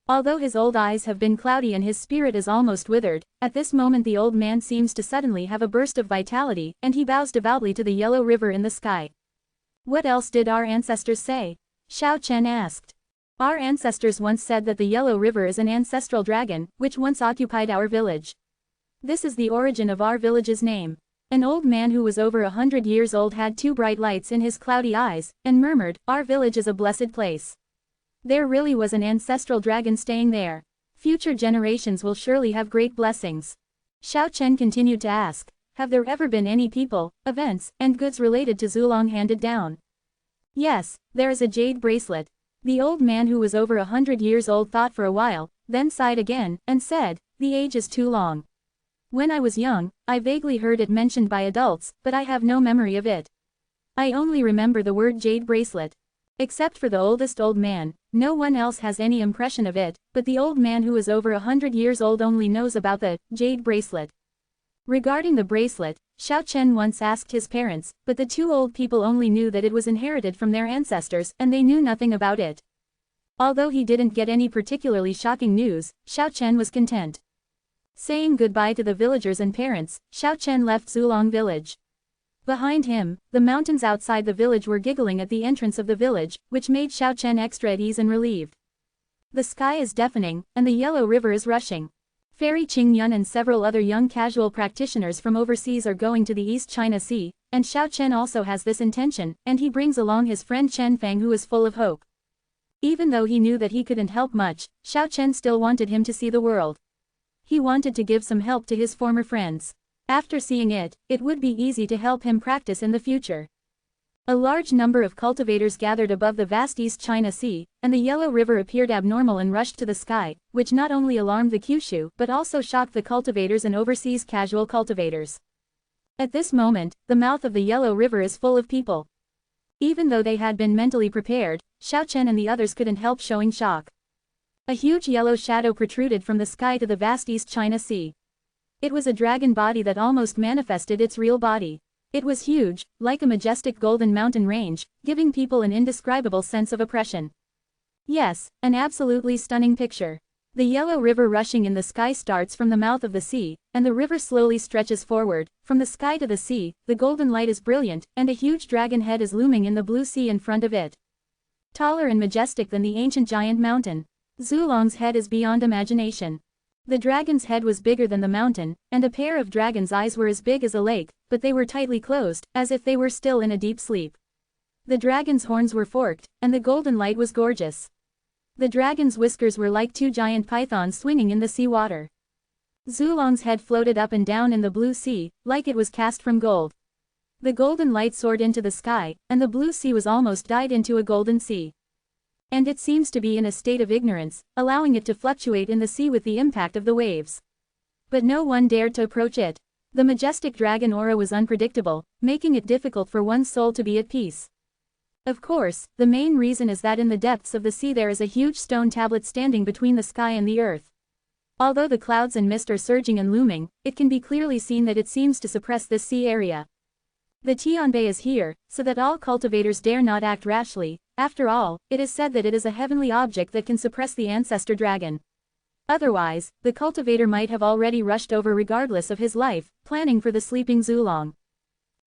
S1: Although his old eyes have been cloudy and his spirit is almost withered, at this moment the old man seems to suddenly have a burst of vitality, and he bows devoutly to the Yellow River in the sky. What else did our ancestors say? Xiao Chen asked. Our ancestors once said that the Yellow River is an ancestral dragon, which once occupied our village. This is the origin of our village's name. An old man who was over 100 years old had two bright lights in his cloudy eyes, and murmured, our village is a blessed place. There really was an ancestral dragon staying there. Future generations will surely have great blessings. Xiao Chen continued to ask, have there ever been any people, events, and goods related to Zulong handed down? Yes, there is a jade bracelet. The old man who was over 100 years old thought for a while, then sighed again, and said, the age is too long. When I was young, I vaguely heard it mentioned by adults, but I have no memory of it. I only remember the word jade bracelet. Except for the oldest old man, no one else has any impression of it, but the old man who is over 100 years old only knows about the jade bracelet. Regarding the bracelet, Xiao Chen once asked his parents, but the two old people only knew that it was inherited from their ancestors, and they knew nothing about it. Although he didn't get any particularly shocking news, Xiao Chen was content. Saying goodbye to the villagers and parents, Xiao Chen left Zulong village. Behind him, the mountains outside the village were giggling at the entrance of the village, which made Xiao Chen extra at ease and relieved. The sky is deafening, and the Yellow River is rushing. Fairy Qingyun and several other young casual practitioners from overseas are going to the East China Sea, and Xiao Chen also has this intention, and he brings along his friend Chen Fang who is full of hope. Even though he knew that he couldn't help much, Xiao Chen still wanted him to see the world. He wanted to give some help to his former friends. After seeing it, it would be easy to help him practice in the future. A large number of cultivators gathered above the vast East China Sea, and the Yellow River appeared abnormal and rushed to the sky, which not only alarmed the Kyushu but also shocked the cultivators and overseas casual cultivators. At this moment, the mouth of the Yellow River is full of people. Even though they had been mentally prepared, Xiao Chen and the others couldn't help showing shock. A huge yellow shadow protruded from the sky to the vast East China Sea. It was a dragon body that almost manifested its real body. It was huge, like a majestic golden mountain range, giving people an indescribable sense of oppression. Yes, an absolutely stunning picture. The Yellow River rushing in the sky starts from the mouth of the sea, and the river slowly stretches forward. From the sky to the sea, the golden light is brilliant, and a huge dragon head is looming in the blue sea in front of it. Taller and majestic than the ancient giant mountain. Zulong's head is beyond imagination. The dragon's head was bigger than the mountain, and a pair of dragon's eyes were as big as a lake, but they were tightly closed, as if they were still in a deep sleep. The dragon's horns were forked, and the golden light was gorgeous. The dragon's whiskers were like two giant pythons swinging in the sea water. Zulong's head floated up and down in the blue sea, like it was cast from gold. The golden light soared into the sky, and the blue sea was almost dyed into a golden sea. And it seems to be in a state of ignorance, allowing it to fluctuate in the sea with the impact of the waves. But no one dared to approach it. The majestic dragon aura was unpredictable, making it difficult for one's soul to be at peace. Of course, the main reason is that in the depths of the sea there is a huge stone tablet standing between the sky and the earth. Although the clouds and mist are surging and looming, it can be clearly seen that it seems to suppress this sea area. The Tianbei is here, so that all cultivators dare not act rashly. After all, it is said that it is a heavenly object that can suppress the ancestor dragon. Otherwise, the cultivator might have already rushed over regardless of his life, planning for the sleeping Zulong.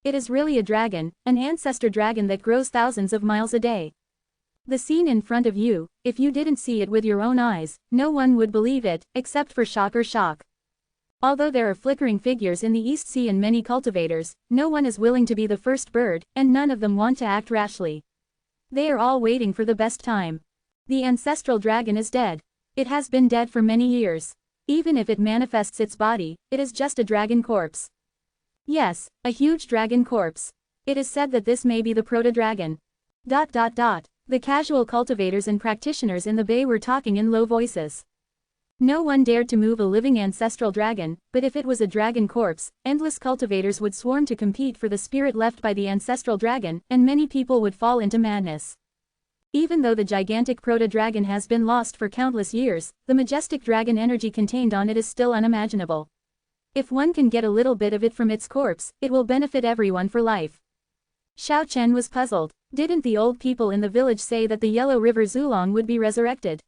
S1: It is really a dragon, an ancestor dragon that grows thousands of miles a day. The scene in front of you, if you didn't see it with your own eyes, no one would believe it, except for shock or shock. Although there are flickering figures in the East Sea and many cultivators, no one is willing to be the first bird, and none of them want to act rashly. They are all waiting for the best time. The ancestral dragon is dead. It has been dead for many years. Even if it manifests its body, it is just a dragon corpse. Yes, a huge dragon corpse. It is said that this may be the proto-dragon. The casual cultivators and practitioners in the bay were talking in low voices. No one dared to move a living ancestral dragon, but if it was a dragon corpse, endless cultivators would swarm to compete for the spirit left by the ancestral dragon, and many people would fall into madness. Even though the gigantic proto-dragon has been lost for countless years, the majestic dragon energy contained on it is still unimaginable. If one can get a little bit of it from its corpse, it will benefit everyone for life. Xiao Chen was puzzled. Didn't the old people in the village say that the Yellow River Zulong would be resurrected?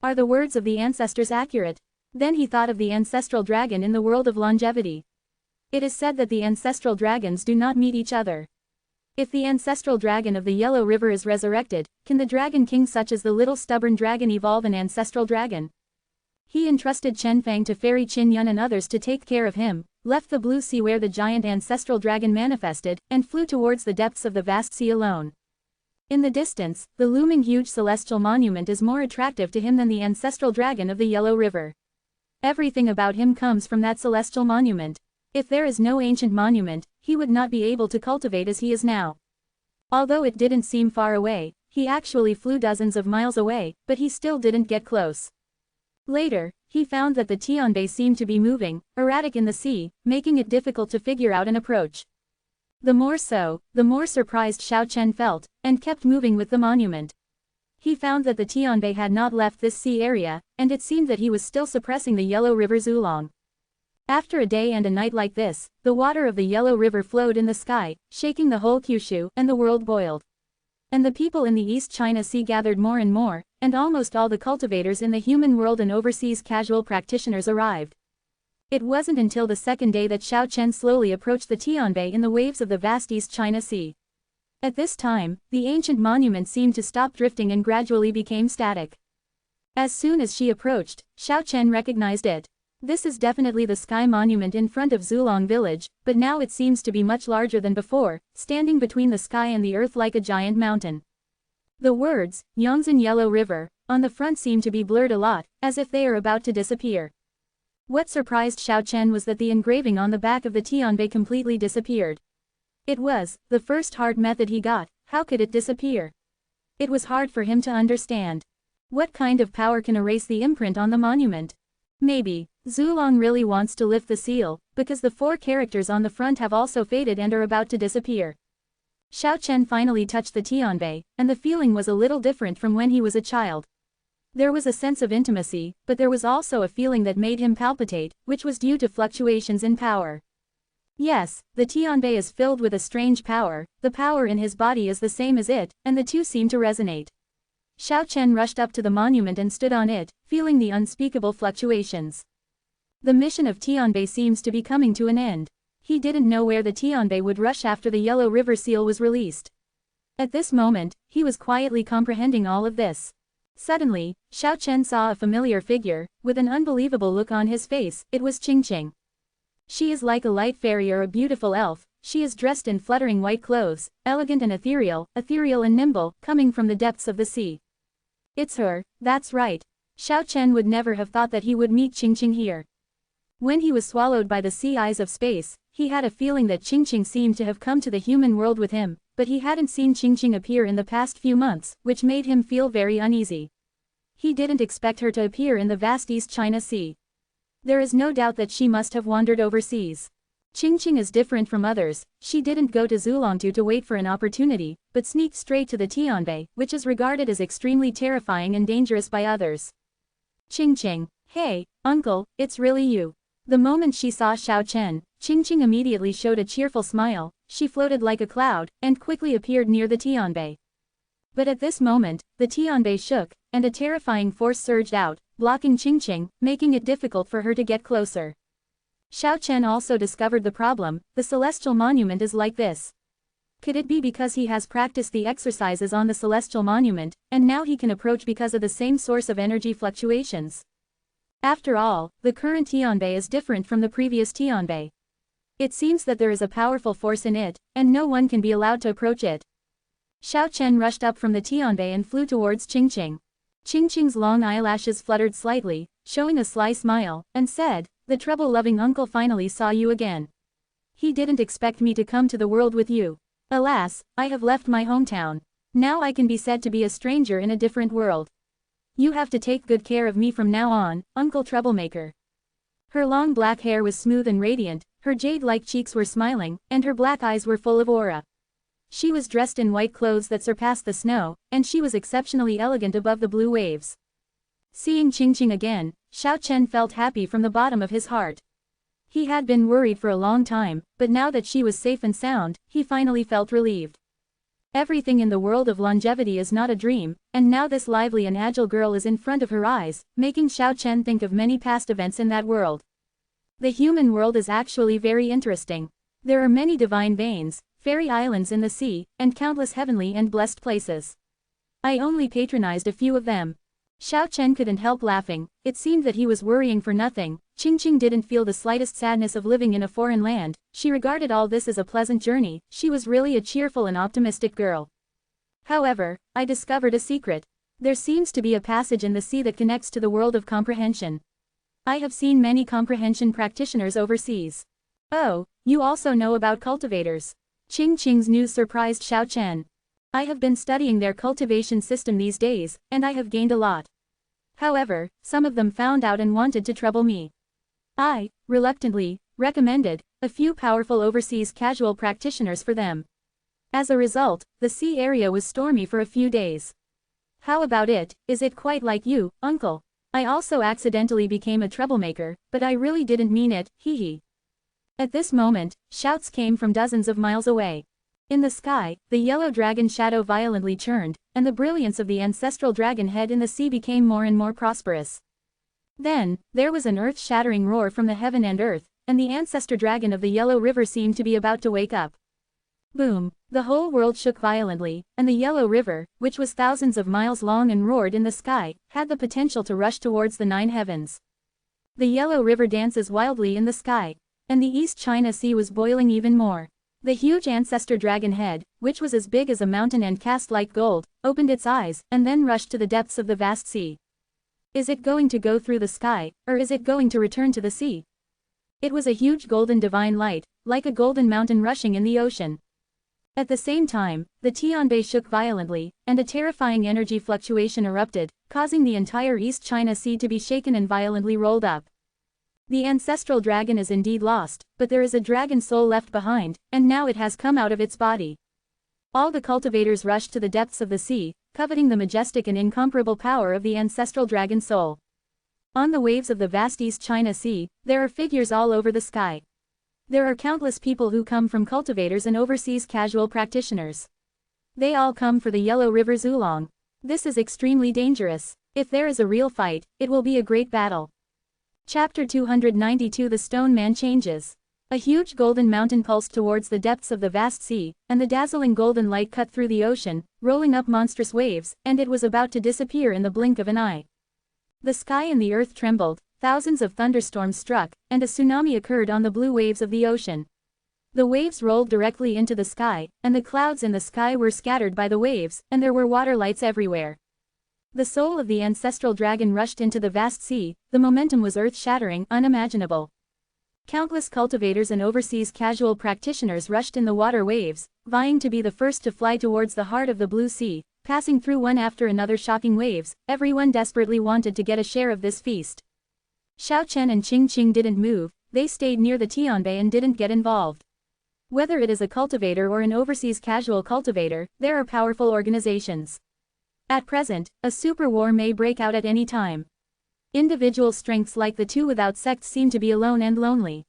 S1: Are the words of the ancestors accurate? Then he thought of the ancestral dragon in the world of longevity. It is said that the ancestral dragons do not meet each other. If the ancestral dragon of the Yellow River is resurrected, can the dragon king such as the little stubborn dragon evolve an ancestral dragon? He entrusted Chen Fang to Fairy Qin Yun and others to take care of him, left the blue sea where the giant ancestral dragon manifested, and flew towards the depths of the vast sea alone. In the distance, the looming huge celestial monument is more attractive to him than the ancestral dragon of the Yellow River. Everything about him comes from that celestial monument. If there is no ancient monument, he would not be able to cultivate as he is now. Although it didn't seem far away, he actually flew dozens of miles away, but he still didn't get close. Later, he found that the Tianbei seemed to be moving, erratic in the sea, making it difficult to figure out an approach. The more so, the more surprised Xiao Chen felt, and kept moving with the monument. He found that the Tianbei had not left this sea area, and it seemed that he was still suppressing the Yellow River Zulong. After a day and a night like this, the water of the Yellow River flowed in the sky, shaking the whole Kyushu, and the world boiled. And the people in the East China Sea gathered more and more, and almost all the cultivators in the human world and overseas casual practitioners arrived. It wasn't until the second day that Xiao Chen slowly approached the Tianbei in the waves of the vast East China Sea. At this time, the ancient monument seemed to stop drifting and gradually became static. As soon as she approached, Xiao Chen recognized it. This is definitely the sky monument in front of Zulong village, but now it seems to be much larger than before, standing between the sky and the earth like a giant mountain. The words, Yangtze Yellow River, on the front seem to be blurred a lot, as if they are about to disappear. What surprised Xiao Chen was that the engraving on the back of the Tianbei completely disappeared. It was the first hard method he got. How could it disappear? It was hard for him to understand. What kind of power can erase the imprint on the monument? Maybe Zulong really wants to lift the seal, because the 4 characters on the front have also faded and are about to disappear. Xiao Chen finally touched the Tianbei, and the feeling was a little different from when he was a child. There was a sense of intimacy, but there was also a feeling that made him palpitate, which was due to fluctuations in power. Yes, the Tianbei is filled with a strange power, the power in his body is the same as it, and the two seem to resonate. Xiao Chen rushed up to the monument and stood on it, feeling the unspeakable fluctuations. The mission of Tianbei seems to be coming to an end. He didn't know where the Tianbei would rush after the Yellow River seal was released. At this moment, he was quietly comprehending all of this. Suddenly, Xiao Chen saw a familiar figure, with an unbelievable look on his face. It was Qingqing. She is like a light fairy or a beautiful elf. She is dressed in fluttering white clothes, elegant and ethereal and nimble, coming from the depths of the sea. It's her, that's right. Xiao Chen would never have thought that he would meet Qingqing here. When he was swallowed by the sea eyes of space, he had a feeling that Qingqing seemed to have come to the human world with him, but he hadn't seen Qingqing appear in the past few months, which made him feel very uneasy. He didn't expect her to appear in the vast East China Sea. There is no doubt that she must have wandered overseas. Qingqing is different from others. She didn't go to Zulongtu to wait for an opportunity, but sneaked straight to the Tianbei, which is regarded as extremely terrifying and dangerous by others. Qingqing. Hey, uncle, it's really you. The moment she saw Xiao Chen, Qingqing immediately showed a cheerful smile. She floated like a cloud, and quickly appeared near the Tianbei. But at this moment, the Tianbei shook, and a terrifying force surged out, blocking Qingqing, making it difficult for her to get closer. Xiao Chen also discovered the problem. The celestial monument is like this. Could it be because he has practiced the exercises on the celestial monument, and now he can approach because of the same source of energy fluctuations? After all, the current Tianbei is different from the previous Tianbei. It seems that there is a powerful force in it, and no one can be allowed to approach it. Xiao Chen rushed up from the Tianbei and flew towards Qingqing. Qingqing's long eyelashes fluttered slightly, showing a sly smile, and said, "The trouble-loving uncle finally saw you again. He didn't expect me to come to the world with you. Alas, I have left my hometown. Now I can be said to be a stranger in a different world. You have to take good care of me from now on, Uncle Troublemaker." Her long black hair was smooth and radiant, her jade-like cheeks were smiling, and her black eyes were full of aura. She was dressed in white clothes that surpassed the snow, and she was exceptionally elegant above the blue waves. Seeing Qingqing again, Xiao Chen felt happy from the bottom of his heart. He had been worried for a long time, but now that she was safe and sound, he finally felt relieved. Everything in the world of longevity is not a dream, and now this lively and agile girl is in front of her eyes, making Xiao Chen think of many past events in that world. The human world is actually very interesting. There are many divine veins, fairy islands in the sea, and countless heavenly and blessed places. I only patronized a few of them. Xiao Chen couldn't help laughing. It seemed that he was worrying for nothing. Qingqing didn't feel the slightest sadness of living in a foreign land. She regarded all this as a pleasant journey. She was really a cheerful and optimistic girl. However, I discovered a secret. There seems to be a passage in the sea that connects to the world of comprehension. I have seen many comprehension practitioners overseas. Oh, you also know about cultivators. Qingqing's news surprised Xiao Chen. I have been studying their cultivation system these days, and I have gained a lot. However, some of them found out and wanted to trouble me. I, reluctantly, recommended a few powerful overseas casual practitioners for them. As a result, the sea area was stormy for a few days. How about it? Is it quite like you, uncle? I also accidentally became a troublemaker, but I really didn't mean it, hee hee. At this moment, shouts came from dozens of miles away. In the sky, the yellow dragon shadow violently churned, and the brilliance of the ancestral dragon head in the sea became more and more prosperous. Then, there was an earth-shattering roar from the heaven and earth, and the ancestor dragon of the yellow river seemed to be about to wake up. Boom! The whole world shook violently, and the yellow river, which was thousands of miles long and roared in the sky, had the potential to rush towards the 9 heavens. The yellow river dances wildly in the sky, and the East China Sea was boiling even more. The huge ancestor dragon head, which was as big as a mountain and cast like gold, opened its eyes, and then rushed to the depths of the vast sea. Is it going to go through the sky, or is it going to return to the sea? It was a huge golden divine light, like a golden mountain rushing in the ocean. At the same time, the Tianbei shook violently, and a terrifying energy fluctuation erupted, causing the entire East China Sea to be shaken and violently rolled up. The ancestral dragon is indeed lost, but there is a dragon soul left behind, and now it has come out of its body. All the cultivators rushed to the depths of the sea, coveting the majestic and incomparable power of the ancestral dragon soul. On the waves of the vast East China Sea, there are figures all over the sky. There are countless people who come from cultivators and overseas casual practitioners. They all come for the Yellow River Zulong. This is extremely dangerous. If there is a real fight, it will be a great battle. Chapter 292 The Stone Man Changes. A huge golden mountain pulsed towards the depths of the vast sea, and the dazzling golden light cut through the ocean, rolling up monstrous waves, and it was about to disappear in the blink of an eye. The sky and the earth trembled, thousands of thunderstorms struck, and a tsunami occurred on the blue waves of the ocean. The waves rolled directly into the sky, and the clouds in the sky were scattered by the waves, and there were water lights everywhere. The soul of the ancestral dragon rushed into the vast sea. The momentum was earth-shattering, unimaginable. Countless cultivators and overseas casual practitioners rushed in the water waves, vying to be the first to fly towards the heart of the blue sea, passing through one after another shocking waves. Everyone desperately wanted to get a share of this feast. Xiao Chen and Qingqing didn't move. they stayed near the Tianbei and didn't get involved. Whether it is a cultivator or an overseas casual cultivator, there are powerful organizations. At present, a super war may break out at any time. Individual strengths like the two without sects seem to be alone and lonely.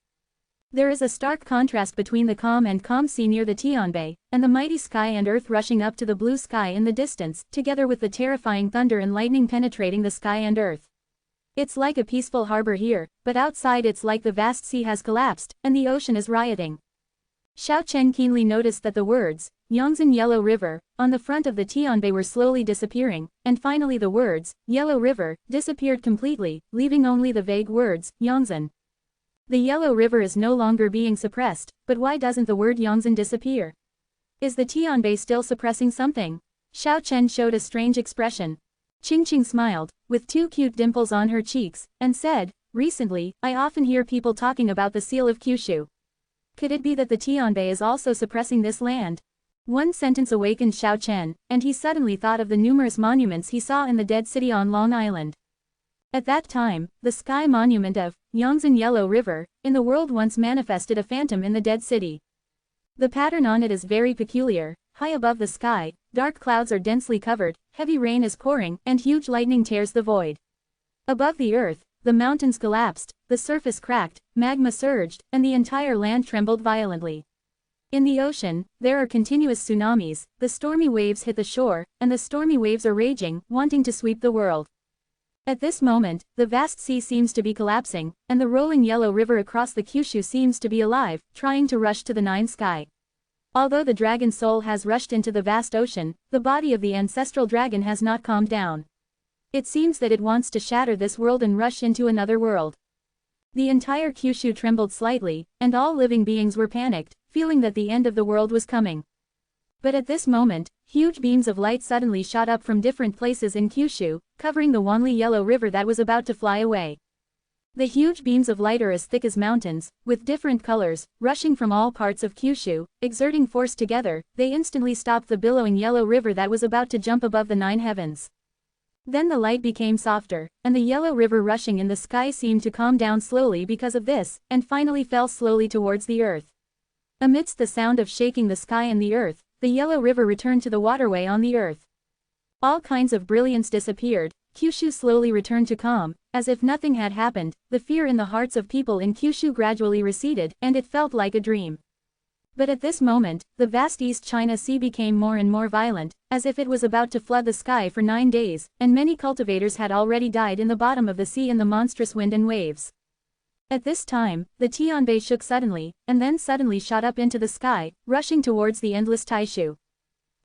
S1: There is a stark contrast between the calm sea near the Tianbei, and the mighty sky and earth rushing up to the blue sky in the distance, together with the terrifying thunder and lightning penetrating the sky and earth. It's like a peaceful harbor here, but outside it's like the vast sea has collapsed, and the ocean is rioting. Xiao Chen keenly noticed that the words, Yangtze Yellow River, on the front of the Tianbei were slowly disappearing, and finally the words, Yellow River, disappeared completely, leaving only the vague words, Yangtze. The Yellow River is no longer being suppressed, but why doesn't the word Yangtze disappear? Is the Tianbei still suppressing something? Xiao Chen showed a strange expression. Qingqing smiled, with two cute dimples on her cheeks, and said, recently, I often hear people talking about the seal of Kyushu. Could it be that the Tianbei is also suppressing this land? One sentence awakened Xiao Chen, and he suddenly thought of the numerous monuments he saw in the dead city on Long Island. At that time, the sky monument of Yangtze Yellow River in the world once manifested a phantom in the dead city. The pattern on it is very peculiar. High above the sky, dark clouds are densely covered, heavy rain is pouring, and huge lightning tears the void. Above the earth, the mountains collapsed, the surface cracked, magma surged, and the entire land trembled violently. In the ocean, there are continuous tsunamis, the stormy waves hit the shore, and the stormy waves are raging, wanting to sweep the world. At this moment, the vast sea seems to be collapsing, and the rolling yellow river across the Kyushu seems to be alive, trying to rush to the nine sky. Although the dragon soul has rushed into the vast ocean, the body of the ancestral dragon has not calmed down. It seems that it wants to shatter this world and rush into another world. The entire Kyushu trembled slightly, and all living beings were panicked, feeling that the end of the world was coming. But at this moment, huge beams of light suddenly shot up from different places in Kyushu, covering the Wanli Yellow River that was about to fly away. The huge beams of light are as thick as mountains, with different colors, rushing from all parts of Kyushu, exerting force together, they instantly stopped the billowing yellow river that was about to jump above the nine heavens. Then the light became softer, and the yellow river rushing in the sky seemed to calm down slowly because of this, and finally fell slowly towards the earth. Amidst the sound of shaking the sky and the earth, the yellow river returned to the waterway on the earth. All kinds of brilliance disappeared, Kyushu slowly returned to calm, as if nothing had happened, the fear in the hearts of people in Kyushu gradually receded, and it felt like a dream. But at this moment, the vast East China Sea became more and more violent, as if it was about to flood the sky for 9 days, and many cultivators had already died in the bottom of the sea in the monstrous wind and waves. At this time, the Tianbei shook suddenly, and then suddenly shot up into the sky, rushing towards the endless Taishu.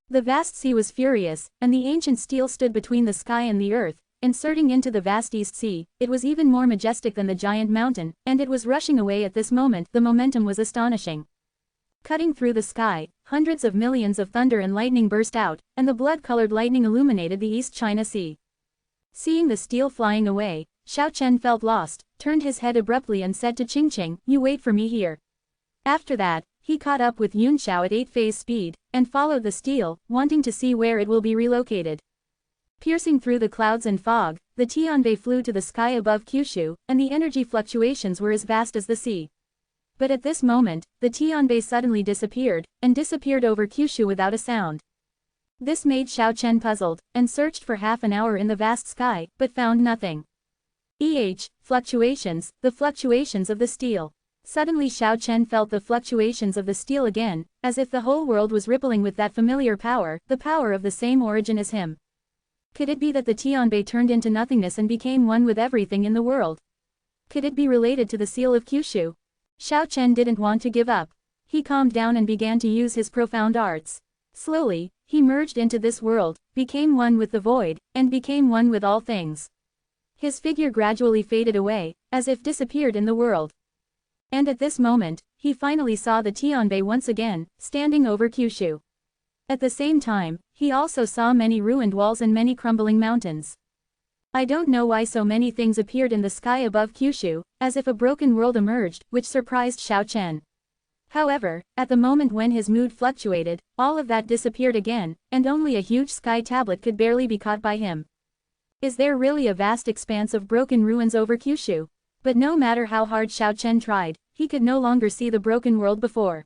S1: The vast sea was furious, and the ancient steel stood between the sky and the earth, inserting into the vast East Sea. It was even more majestic than the giant mountain, and it was rushing away at this moment. The momentum was astonishing. Cutting through the sky, hundreds of millions of thunder and lightning burst out, and the blood-colored lightning illuminated the East China Sea. Seeing the steel flying away, Xiao Chen felt lost, turned his head abruptly and said to Qingqing, "You wait for me here." After that, he caught up with Yun Xiao at 8-phase speed, and followed the steel, wanting to see where it will be relocated. Piercing through the clouds and fog, the Tianbei flew to the sky above Kyushu, and the energy fluctuations were as vast as the sea. But at this moment, the Tianbei suddenly disappeared, and disappeared over Kyushu without a sound. This made Xiao Chen puzzled, and searched for half an hour in the vast sky, but found nothing. Fluctuations, the fluctuations of the steel. Suddenly Xiao Chen felt the fluctuations of the steel again, as if the whole world was rippling with that familiar power, the power of the same origin as him. Could it be that the Tianbei turned into nothingness and became one with everything in the world? Could it be related to the seal of Kyushu? Xiao Chen didn't want to give up. He calmed down and began to use his profound arts. Slowly, he merged into this world, became one with the void, and became one with all things. His figure gradually faded away, as if disappeared in the world. And at this moment, he finally saw the Tianbei once again, standing over Kyushu. At the same time, he also saw many ruined walls and many crumbling mountains. I don't know why so many things appeared in the sky above Kyushu, as if a broken world emerged, which surprised Xiao Chen. However, at the moment when his mood fluctuated, all of that disappeared again, and only a huge sky tablet could barely be caught by him. Is there really a vast expanse of broken ruins over Kyushu? But no matter how hard Xiao Chen tried, he could no longer see the broken world before.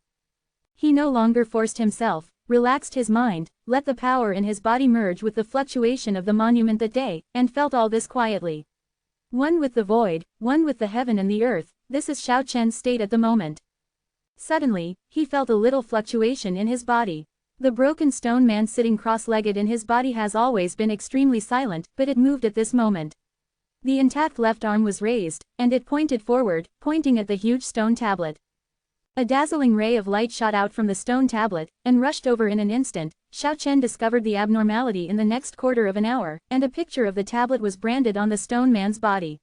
S1: He no longer forced himself, relaxed his mind, let the power in his body merge with the fluctuation of the monument that day, and felt all this quietly. One with the void, one with the heaven and the earth, this is Xiao Chen's state at the moment. Suddenly, he felt a little fluctuation in his body. The broken stone man sitting cross-legged in his body has always been extremely silent, but it moved at this moment. The intact left arm was raised, and it pointed forward, pointing at the huge stone tablet. A dazzling ray of light shot out from the stone tablet, and rushed over in an instant. Xiao Chen discovered the abnormality in the next quarter of an hour, and a picture of the tablet was branded on the stone man's body.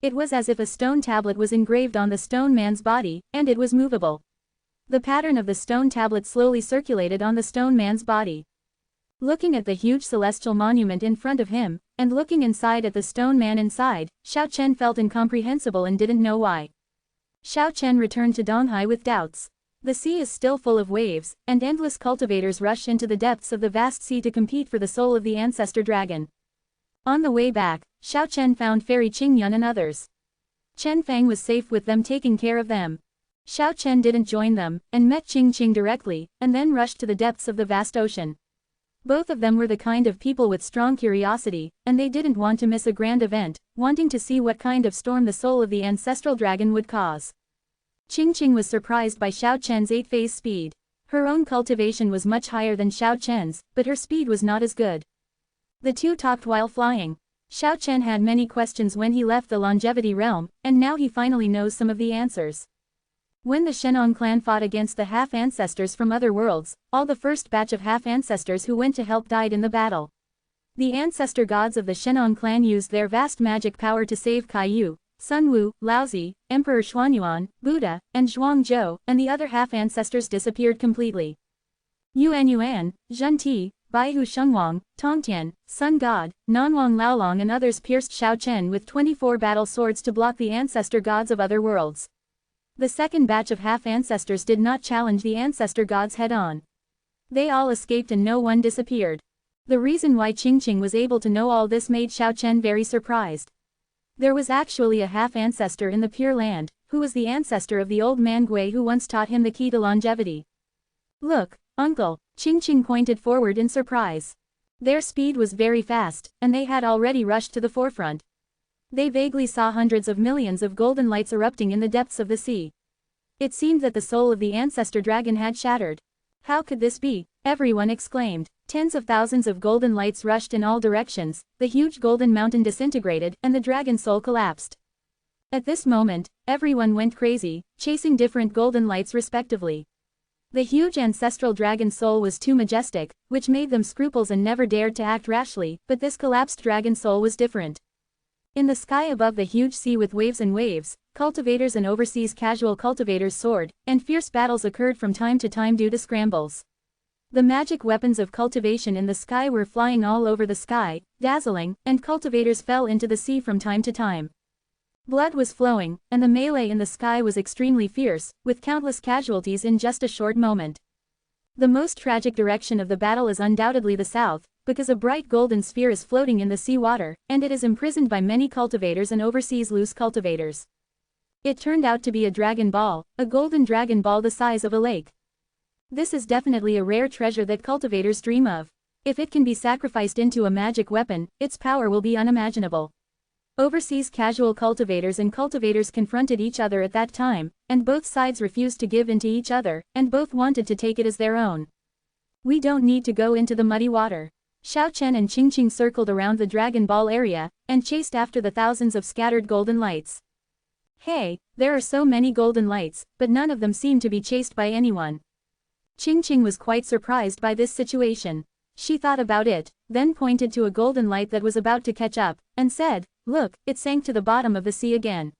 S1: It was as if a stone tablet was engraved on the stone man's body, and it was movable. The pattern of the stone tablet slowly circulated on the stone man's body. Looking at the huge celestial monument in front of him, and looking inside at the stone man inside, Xiao Chen felt incomprehensible and didn't know why. Xiao Chen returned to Donghai with doubts. The sea is still full of waves, and endless cultivators rush into the depths of the vast sea to compete for the soul of the ancestor dragon. On the way back, Xiao Chen found Fairy Qingyun and others. Chen Fang was safe with them taking care of them. Xiao Chen didn't join them, and met Qing directly, and then rushed to the depths of the vast ocean. Both of them were the kind of people with strong curiosity, and they didn't want to miss a grand event, wanting to see what kind of storm the soul of the ancestral dragon would cause. Qing was surprised by Xiao Chen's 8-phase speed. Her own cultivation was much higher than Xiao Chen's, but her speed was not as good. The two talked while flying. Xiao Chen had many questions when he left the longevity realm, and now he finally knows some of the answers. When the Shenong clan fought against the half-ancestors from other worlds, all the first batch of half-ancestors who went to help died in the battle. The ancestor gods of the Shenong clan used their vast magic power to save Kaiyu, Sun Wu, Laozi, Emperor Xuanyuan, Buddha, and Zhuang Zhou, and the other half-ancestors disappeared completely. Yuan, Zhen Ti, Baihu Shengwang, Tongtian, Sun God, Nanwang Laolong and others pierced Xiao Chen with 24 battle swords to block the ancestor gods of other worlds. The second batch of half-ancestors did not challenge the ancestor gods head-on. They all escaped and no one disappeared. The reason why Qing was able to know all this made Xiao Chen very surprised. There was actually a half-ancestor in the Pure Land, who was the ancestor of the old man Gui who once taught him the key to longevity. "Look, uncle," Qing pointed forward in surprise. Their speed was very fast, and they had already rushed to the forefront. They vaguely saw hundreds of millions of golden lights erupting in the depths of the sea. It seemed that the soul of the ancestor dragon had shattered. How could this be? Everyone exclaimed. Tens of thousands of golden lights rushed in all directions, the huge golden mountain disintegrated, and the dragon soul collapsed. At this moment, everyone went crazy, chasing different golden lights respectively. The huge ancestral dragon soul was too majestic, which made them scruples and never dared to act rashly, but this collapsed dragon soul was different. In the sky above the huge sea with waves and waves, cultivators and overseas casual cultivators soared, and fierce battles occurred from time to time due to scrambles. The magic weapons of cultivation in the sky were flying all over the sky, dazzling, and cultivators fell into the sea from time to time. Blood was flowing, and the melee in the sky was extremely fierce, with countless casualties in just a short moment. The most tragic direction of the battle is undoubtedly the south, because a bright golden sphere is floating in the sea water, and it is imprisoned by many cultivators and overseas loose cultivators. It turned out to be a dragon ball, a golden dragon ball the size of a lake. This is definitely a rare treasure that cultivators dream of. If it can be sacrificed into a magic weapon, its power will be unimaginable. Overseas casual cultivators and cultivators confronted each other at that time, and both sides refused to give in to each other, and both wanted to take it as their own. We don't need to go into the muddy water. Xiao Chen and Qing circled around the Dragon Ball area, and chased after the thousands of scattered golden lights. Hey, there are so many golden lights, but none of them seem to be chased by anyone. Qing was quite surprised by this situation. She thought about it, then pointed to a golden light that was about to catch up, and said, "Look, it sank to the bottom of the sea again."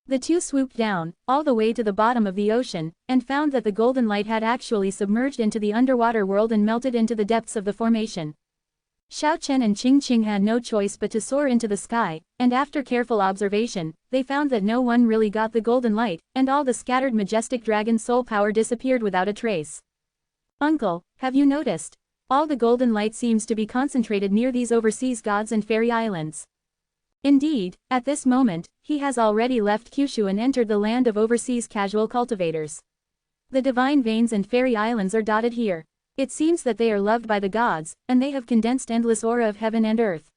S1: The two swooped down, all the way to the bottom of the ocean, and found that the golden light had actually submerged into the underwater world and melted into the depths of the formation. Xiao Chen and Qing had no choice but to soar into the sky, and after careful observation, they found that no one really got the golden light, and all the scattered majestic dragon soul power disappeared without a trace. "Uncle, have you noticed? All the golden light seems to be concentrated near these overseas gods and fairy islands." Indeed, at this moment, he has already left Kyushu and entered the land of overseas casual cultivators. The divine veins and fairy islands are dotted here. It seems that they are loved by the gods, and they have condensed endless aura of heaven and earth.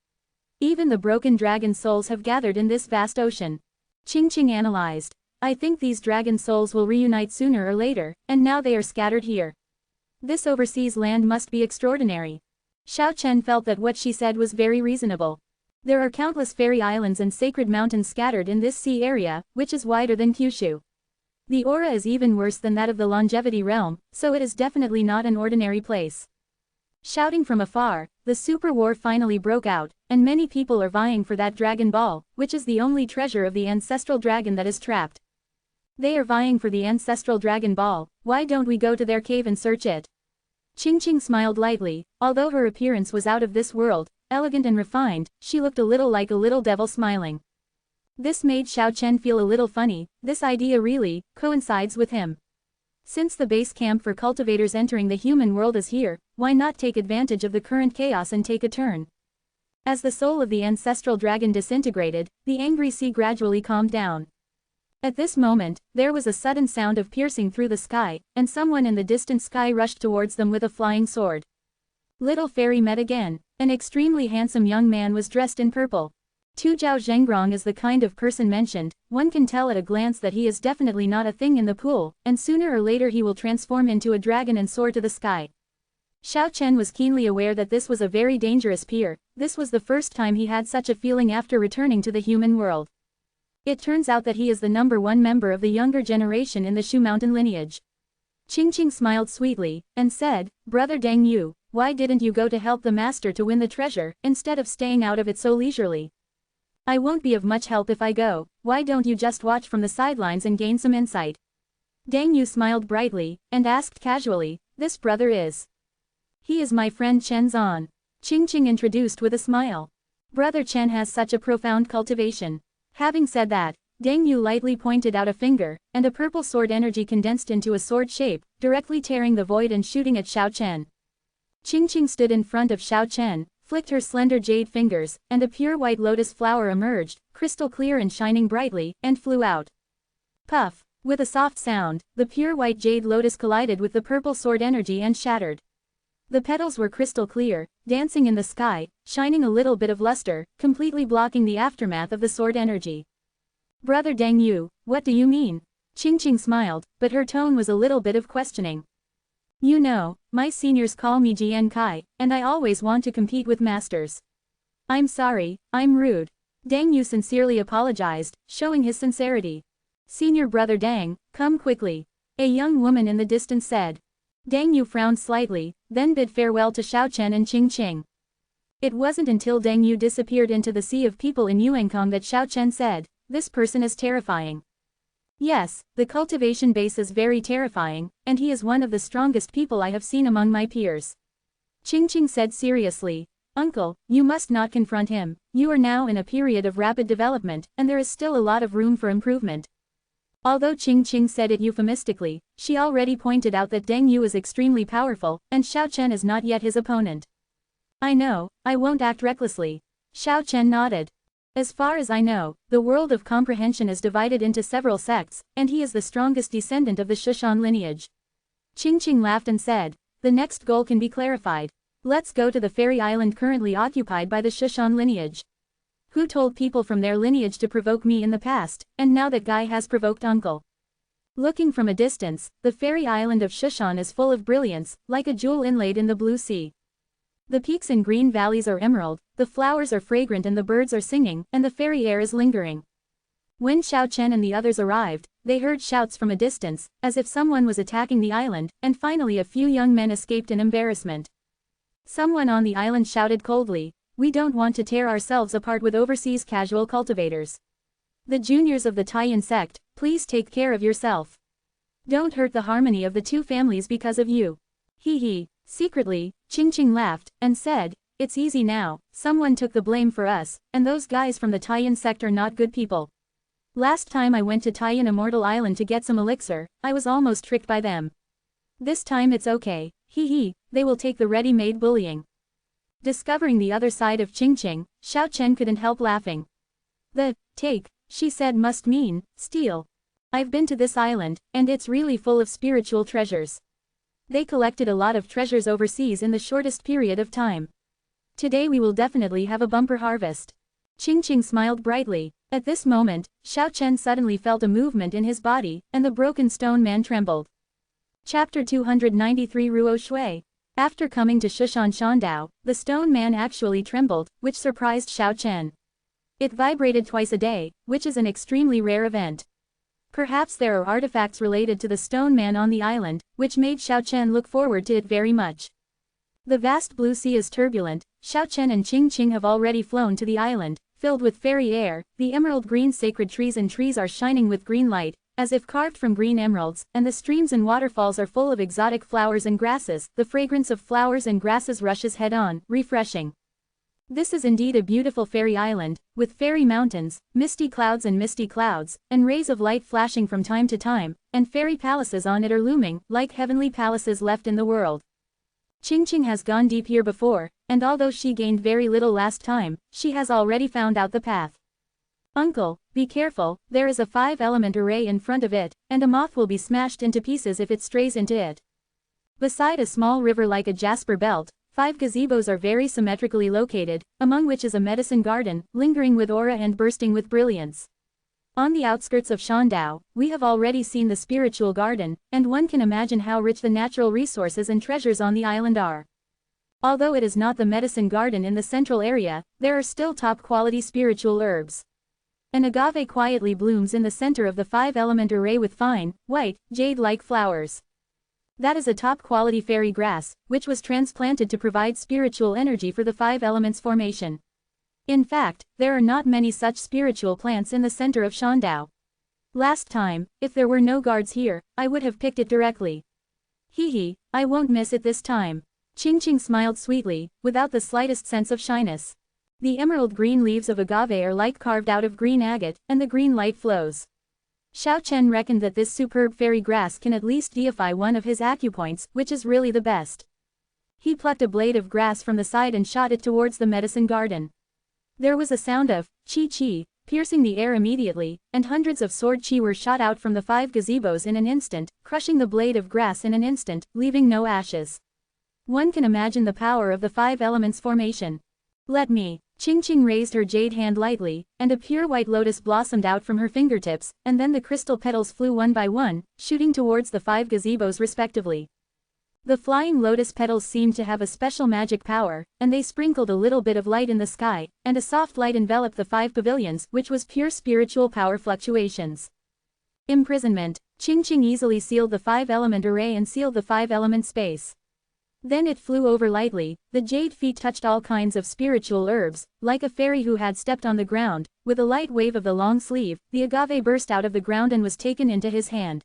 S1: Even the broken dragon souls have gathered in this vast ocean. Ching analyzed. I think these dragon souls will reunite sooner or later, and now they are scattered here. This overseas land must be extraordinary. Xiao Chen felt that what she said was very reasonable. There are countless fairy islands and sacred mountains scattered in this sea area, which is wider than Kyushu. The aura is even worse than that of the longevity realm, so it is definitely not an ordinary place. Shouting from afar, the super war finally broke out, and many people are vying for that dragon ball, which is the only treasure of the ancestral dragon that is trapped. They are vying for the ancestral dragon ball. Why don't we go to their cave and search it? Ching smiled lightly. Although her appearance was out of this world, elegant and refined, she looked a little like a little devil smiling. This made Xiao Chen feel a little funny. This idea really coincides with him. Since the base camp for cultivators entering the human world is here, why not take advantage of the current chaos and take a turn? As the soul of the ancestral dragon disintegrated, the angry sea gradually calmed down. At this moment, there was a sudden sound of piercing through the sky, and someone in the distant sky rushed towards them with a flying sword. Little Fairy met again. An extremely handsome young man was dressed in purple. Tu Zhao Zhengrong is the kind of person mentioned. One can tell at a glance that he is definitely not a thing in the pool, and sooner or later he will transform into a dragon and soar to the sky. Xiao Chen was keenly aware that this was a very dangerous peer. This was the first time he had such a feeling after returning to the human world. It turns out that he is the #1 member of the younger generation in the Shu Mountain lineage. Ching smiled sweetly, and said, Brother Deng Yu, why didn't you go to help the master to win the treasure, instead of staying out of it so leisurely? I won't be of much help if I go. Why don't you just watch from the sidelines and gain some insight? Deng Yu smiled brightly, and asked casually, this brother is? He is my friend Chen Zan. Ching introduced with a smile. Brother Chen has such a profound cultivation. Having said that, Deng Yu lightly pointed out a finger, and a purple sword energy condensed into a sword shape, directly tearing the void and shooting at Xiao Chen. Ching stood in front of Xiao Chen, flicked her slender jade fingers, and a pure white lotus flower emerged, crystal clear and shining brightly, and flew out. Puff! With a soft sound, the pure white jade lotus collided with the purple sword energy and shattered. The petals were crystal clear, dancing in the sky, shining a little bit of luster, completely blocking the aftermath of the sword energy. Brother Deng Yu, what do you mean? Ching smiled, but her tone was a little bit of questioning. You know, my seniors call me Jian Kai, and I always want to compete with masters. I'm sorry, I'm rude. Deng Yu sincerely apologized, showing his sincerity. Senior brother Deng, come quickly. A young woman in the distance said. Deng Yu frowned slightly, then bid farewell to Xiao Chen and Ching. It wasn't until Deng Yu disappeared into the sea of people in Yuankong that Xiao Chen said, this person is terrifying. Yes, the cultivation base is very terrifying, and he is one of the strongest people I have seen among my peers. Ching said seriously, Uncle, you must not confront him. You are now in a period of rapid development, and there is still a lot of room for improvement. Although Ching said it euphemistically, she already pointed out that Deng Yu is extremely powerful, and Xiao Chen is not yet his opponent. I know, I won't act recklessly. Xiao Chen nodded. As far as I know, the world of comprehension is divided into several sects, and he is the strongest descendant of the Shushan lineage. Ching laughed and said, the next goal can be clarified. Let's go to the fairy island currently occupied by the Shushan lineage. Who told people from their lineage to provoke me in the past, and now that guy has provoked uncle? Looking from a distance, the fairy island of Shushan is full of brilliance, like a jewel inlaid in the blue sea. The peaks and green valleys are emerald, the flowers are fragrant and the birds are singing, and the fairy air is lingering. When Xiao Chen and the others arrived, they heard shouts from a distance, as if someone was attacking the island, and finally a few young men escaped in embarrassment. Someone on the island shouted coldly, we don't want to tear ourselves apart with overseas casual cultivators. The juniors of the Taiyan sect, please take care of yourself. Don't hurt the harmony of the two families because of you. Hee. Secretly, Ching laughed, and said, it's easy now, someone took the blame for us, and those guys from the Taiyan sect are not good people. Last time I went to Taiyan Immortal Island to get some elixir, I was almost tricked by them. This time it's okay, hee, they will take the ready-made bullying. Discovering the other side of Ching, Xiao Chen couldn't help laughing. Take, she said must mean, steal. I've been to this island, and it's really full of spiritual treasures. They collected a lot of treasures overseas in the shortest period of time. Today we will definitely have a bumper harvest. Qingqing smiled brightly. At this moment, Xiao Chen suddenly felt a movement in his body, and the broken stone man trembled. Chapter 293 Ruo Shui. After coming to Shushan Shandao, the stone man actually trembled, which surprised Xiao Chen. It vibrated twice a day, which is an extremely rare event. Perhaps there are artifacts related to the stone man on the island, which made Xiao Chen look forward to it very much. The vast blue sea is turbulent. Xiao Chen and Qingqing have already flown to the island, filled with fairy air. The emerald green sacred trees and trees are shining with green light, as if carved from green emeralds, and the streams and waterfalls are full of exotic flowers and grasses. The fragrance of flowers and grasses rushes head-on, refreshing. This is indeed a beautiful fairy island, with fairy mountains, misty clouds, and rays of light flashing from time to time, and fairy palaces on it are looming, like heavenly palaces left in the world. Qingqing has gone deep here before, and although she gained very little last time, she has already found out the path. Uncle, be careful, there is a 5-element array in front of it, and a moth will be smashed into pieces if it strays into it. Beside a small river like a jasper belt, 5 gazebos are very symmetrically located, among which is a medicine garden, lingering with aura and bursting with brilliance. On the outskirts of Shandao, we have already seen the spiritual garden, and one can imagine how rich the natural resources and treasures on the island are. Although it is not the medicine garden in the central area, there are still top-quality spiritual herbs. An agave quietly blooms in the center of the 5-element array with fine, white, jade-like flowers. That is a top-quality fairy grass, which was transplanted to provide spiritual energy for the 5 elements formation. In fact, there are not many such spiritual plants in the center of Shandao. Last time, if there were no guards here, I would have picked it directly. Hee, I won't miss it this time. Qingqing smiled sweetly, without the slightest sense of shyness. The emerald green leaves of agave are like carved out of green agate, and the green light flows. Xiao Chen reckoned that this superb fairy grass can at least deify one of his acupoints, which is really the best. He plucked a blade of grass from the side and shot it towards the medicine garden. There was a sound of chi, piercing the air immediately, and hundreds of sword chi were shot out from the 5 gazebos in an instant, crushing the blade of grass in an instant, leaving no ashes. One can imagine the power of the 5 elements formation. Let me. Qingqing raised her jade hand lightly, and a pure white lotus blossomed out from her fingertips, and then the crystal petals flew one by one, shooting towards the 5 gazebos respectively. The flying lotus petals seemed to have a special magic power, and they sprinkled a little bit of light in the sky, and a soft light enveloped the 5 pavilions, which was pure spiritual power fluctuations. Imprisonment. Qingqing easily sealed the 5-element array and sealed the 5-element space. Then it flew over lightly. The jade feet touched all kinds of spiritual herbs, like a fairy who had stepped on the ground. With a light wave of the long sleeve, the agave burst out of the ground and was taken into his hand.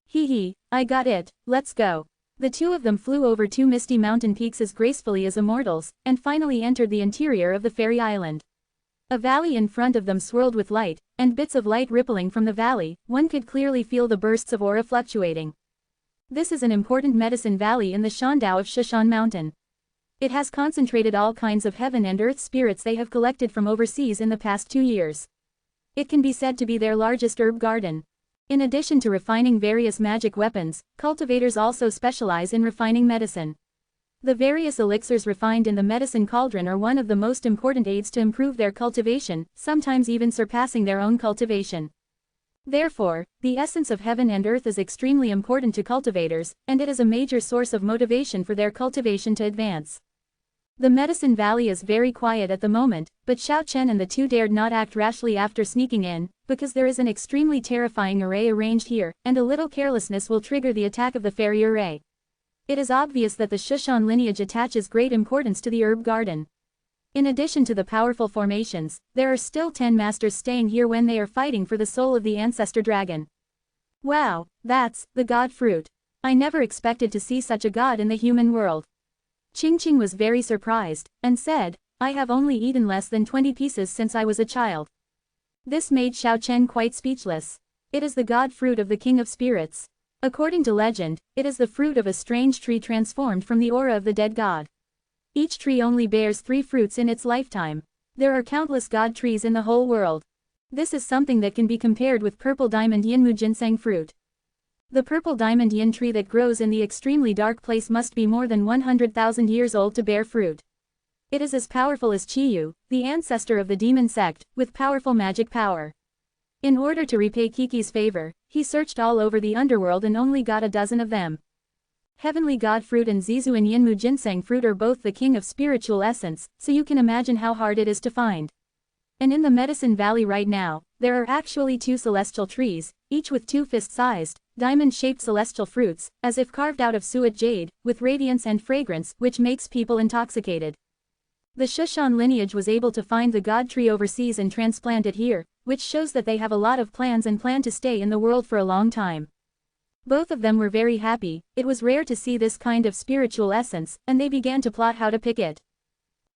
S1: Hee, I got it, let's go. The two of them flew over 2 misty mountain peaks as gracefully as immortals, and finally entered the interior of the fairy island. A valley in front of them swirled with light, and bits of light rippling from the valley. One could clearly feel the bursts of aura fluctuating. This is an important medicine valley in the Shandao of Shushan Mountain. It has concentrated all kinds of heaven and earth spirits they have collected from overseas in the past 2 years. It can be said to be their largest herb garden. In addition to refining various magic weapons, cultivators also specialize in refining medicine. The various elixirs refined in the medicine cauldron are one of the most important aids to improve their cultivation, sometimes even surpassing their own cultivation. Therefore, the essence of heaven and earth is extremely important to cultivators, and it is a major source of motivation for their cultivation to advance. The medicine valley is very quiet at the moment, but Xiao Chen and the two dared not act rashly after sneaking in, because there is an extremely terrifying array arranged here, and a little carelessness will trigger the attack of the fairy array. It is obvious that the Shushan lineage attaches great importance to the herb garden. In addition to the powerful formations, there are still 10 masters staying here when they are fighting for the soul of the ancestor dragon. Wow, that's the god fruit. I never expected to see such a god in the human world. Qingqing was very surprised, and said, I have only eaten less than 20 pieces since I was a child. This made Xiao Chen quite speechless. It is the god fruit of the king of spirits. According to legend, it is the fruit of a strange tree transformed from the aura of the dead god. Each tree only bears 3 fruits in its lifetime. There are countless god trees in the whole world. This is something that can be compared with purple diamond yinmu ginseng fruit. The purple diamond yin tree that grows in the extremely dark place must be more than 100,000 years old to bear fruit. It is as powerful as Chiyu, the ancestor of the demon sect, with powerful magic power. In order to repay Kiki's favor, he searched all over the underworld and only got a dozen of them. Heavenly God fruit and Zizu and Yinmu ginseng fruit are both the king of spiritual essence, so you can imagine how hard it is to find. And in the Medicine Valley right now, there are actually 2 celestial trees, each with 2 fist-sized, diamond-shaped celestial fruits, as if carved out of suet jade, with radiance and fragrance, which makes people intoxicated. The Shushan lineage was able to find the god tree overseas and transplant it here, which shows that they have a lot of plans and plan to stay in the world for a long time. Both of them were very happy. It was rare to see this kind of spiritual essence, and they began to plot how to pick it.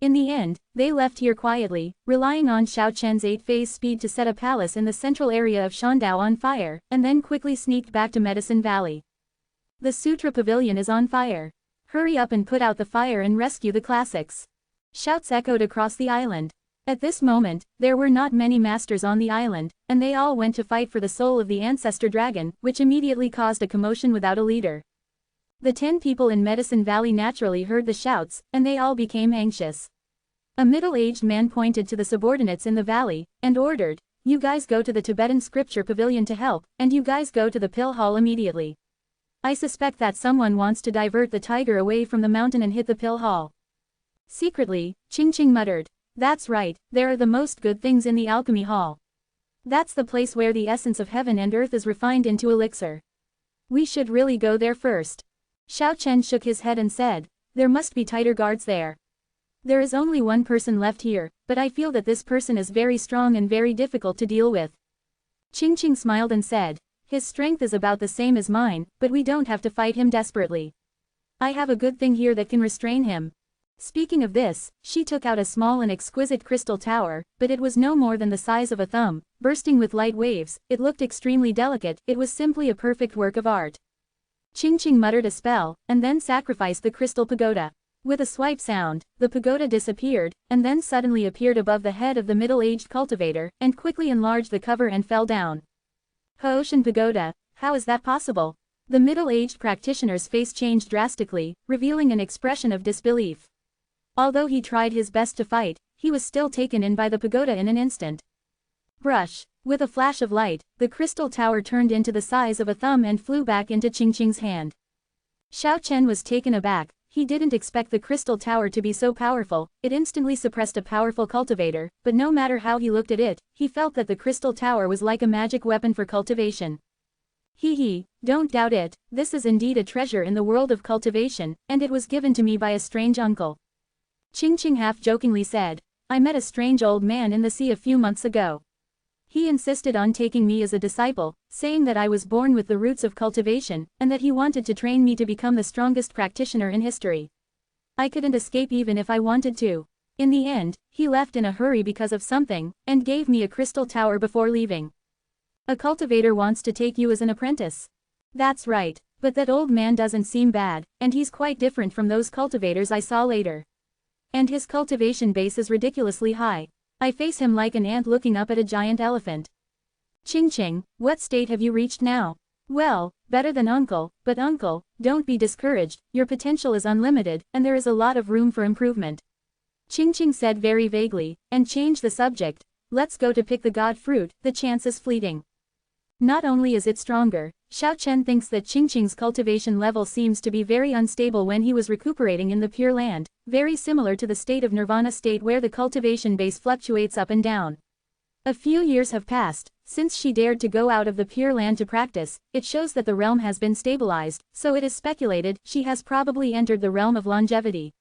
S1: In the end, they left here quietly, relying on Xiao Chen's 8-phase speed to set a palace in the central area of Shandao on fire, and then quickly sneaked back to Medicine Valley. The Sutra Pavilion is on fire. Hurry up and put out the fire and rescue the classics. Shouts echoed across the island. At this moment, there were not many masters on the island, and they all went to fight for the soul of the ancestor dragon, which immediately caused a commotion without a leader. The 10 people in Medicine Valley naturally heard the shouts, and they all became anxious. A middle-aged man pointed to the subordinates in the valley, and ordered, "You guys go to the Tibetan scripture pavilion to help, and you guys go to the pill hall immediately. I suspect that someone wants to divert the tiger away from the mountain and hit the pill hall." Secretly, Ching muttered, "That's right, there are the most good things in the alchemy hall. That's the place where the essence of heaven and earth is refined into elixir. We should really go there first." Xiao Chen shook his head and said, "There must be tighter guards there. There is only one person left here, but I feel that this person is very strong and very difficult to deal with." Ching smiled and said, "His strength is about the same as mine, but we don't have to fight him desperately. I have a good thing here that can restrain him." Speaking of this, she took out a small and exquisite crystal tower, but it was no more than the size of a thumb, bursting with light waves. It looked extremely delicate. It was simply a perfect work of art. Ching muttered a spell, and then sacrificed the crystal pagoda. With a swipe sound, the pagoda disappeared, and then suddenly appeared above the head of the middle-aged cultivator, and quickly enlarged the cover and fell down. Ocean pagoda, how is that possible? The middle-aged practitioner's face changed drastically, revealing an expression of disbelief. Although he tried his best to fight, he was still taken in by the pagoda in an instant. Brush. With a flash of light, the crystal tower turned into the size of a thumb and flew back into Ching's hand. Xiao Chen was taken aback. He didn't expect the crystal tower to be so powerful. It instantly suppressed a powerful cultivator, but no matter how he looked at it, he felt that the crystal tower was like a magic weapon for cultivation. Don't doubt it, this is indeed a treasure in the world of cultivation, and it was given to me by a strange uncle. Ching half-jokingly said, "I met a strange old man in the sea a few months ago. He insisted on taking me as a disciple, saying that I was born with the roots of cultivation, and that he wanted to train me to become the strongest practitioner in history. I couldn't escape even if I wanted to. In the end, he left in a hurry because of something, and gave me a crystal tower before leaving. A cultivator wants to take you as an apprentice." "That's right, but that old man doesn't seem bad, and he's quite different from those cultivators I saw later. And his cultivation base is ridiculously high. I face him like an ant looking up at a giant elephant." Ching, what state have you reached now?" "Well, better than uncle, but uncle, don't be discouraged, your potential is unlimited, and there is a lot of room for improvement." Ching said very vaguely, and changed the subject, "Let's go to pick the god fruit, the chance is fleeting." Not only is it stronger, Xiao Chen thinks that Ching's cultivation level seems to be very unstable when he was recuperating in the Pure Land, very similar to the state of Nirvana state where the cultivation base fluctuates up and down. A few years have passed since she dared to go out of the Pure Land to practice. It shows that the realm has been stabilized, so it is speculated she has probably entered the realm of longevity.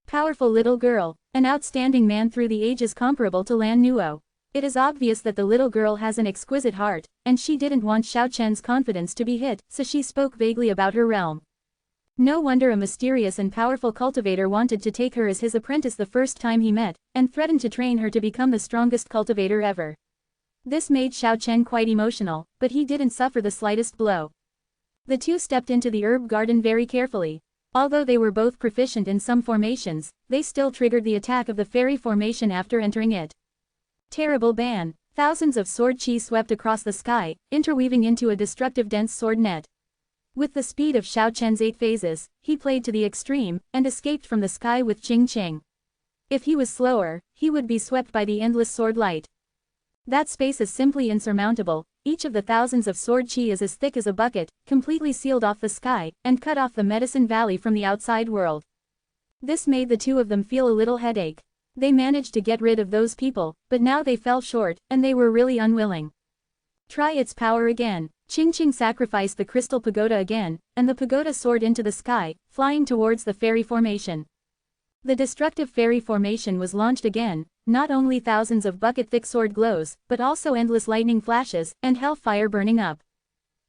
S1: Powerful little girl, an outstanding man through the ages comparable to Lan Nuo. It is obvious that the little girl has an exquisite heart, and she didn't want Xiao Chen's confidence to be hit, so she spoke vaguely about her realm. No wonder a mysterious and powerful cultivator wanted to take her as his apprentice the first time he met, and threatened to train her to become the strongest cultivator ever. This made Xiao Chen quite emotional, but he didn't suffer the slightest blow. The two stepped into the herb garden very carefully. Although they were both proficient in some formations, they still triggered the attack of the fairy formation after entering it. Terrible ban. Thousands of sword chi swept across the sky, interweaving into a destructive dense sword net. With the speed of Xiao Chen's 8 phases, he played to the extreme, and escaped from the sky with Ching Ching. If he was slower, he would be swept by the endless sword light. That space is simply insurmountable. Each of the thousands of sword chi is as thick as a bucket, completely sealed off the sky, and cut off the Medicine Valley from the outside world. This made the two of them feel a little headache. They managed to get rid of those people, but now they fell short, and they were really unwilling. Try its power again. Ching Ching sacrificed the crystal pagoda again, and the pagoda soared into the sky, flying towards the fairy formation. The destructive fairy formation was launched again, not only thousands of bucket-thick sword glows, but also endless lightning flashes, and hellfire burning up.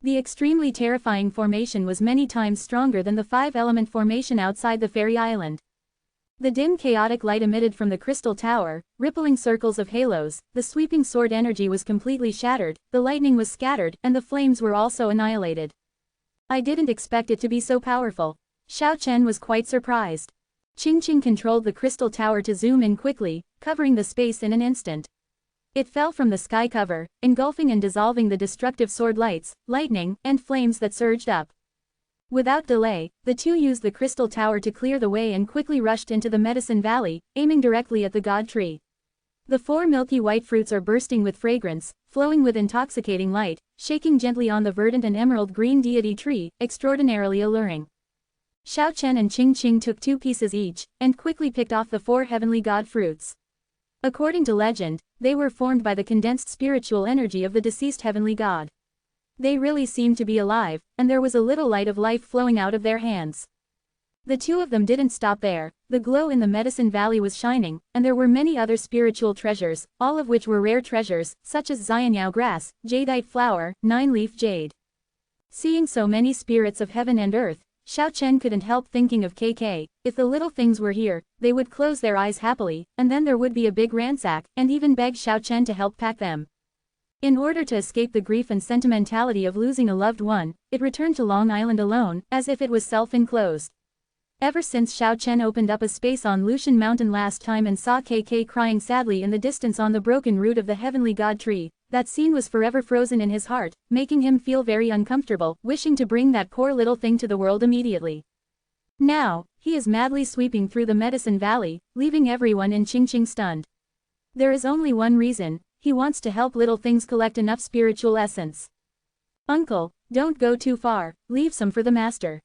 S1: The extremely terrifying formation was many times stronger than the 5-element formation outside the fairy island. The dim chaotic light emitted from the crystal tower, rippling circles of halos, the sweeping sword energy was completely shattered, the lightning was scattered, and the flames were also annihilated. I didn't expect it to be so powerful. Xiao Chen was quite surprised. Ching Ching controlled the crystal tower to zoom in quickly, covering the space in an instant. It fell from the sky cover, engulfing and dissolving the destructive sword lights, lightning, and flames that surged up. Without delay, the two used the crystal tower to clear the way and quickly rushed into the Medicine Valley, aiming directly at the God Tree. The 4 milky white fruits are bursting with fragrance, flowing with intoxicating light, shaking gently on the verdant and emerald green deity tree, extraordinarily alluring. Xiao Chen and Ching Ching took 2 pieces each, and quickly picked off the 4 heavenly god fruits. According to legend, they were formed by the condensed spiritual energy of the deceased heavenly god. They really seemed to be alive, and there was a little light of life flowing out of their hands. The two of them didn't stop there. The glow in the Medicine Valley was shining, and there were many other spiritual treasures, all of which were rare treasures, such as Xianyao grass, jadeite flower, 9-leaf jade. Seeing so many spirits of heaven and earth, Xiao Chen couldn't help thinking of KK. If the little things were here, they would close their eyes happily, and then there would be a big ransack, and even beg Xiao Chen to help pack them. In order to escape the grief and sentimentality of losing a loved one, it returned to Long Island alone, as if it was self-enclosed. Ever since Xiao Chen opened up a space on Lucian Mountain last time and saw KK crying sadly in the distance on the broken root of the heavenly god tree, that scene was forever frozen in his heart, making him feel very uncomfortable, wishing to bring that poor little thing to the world immediately. Now, he is madly sweeping through the Medicine Valley, leaving everyone in Ching Ching stunned. There is only one reason. He wants to help little things collect enough spiritual essence. Uncle, don't go too far, leave some for the master.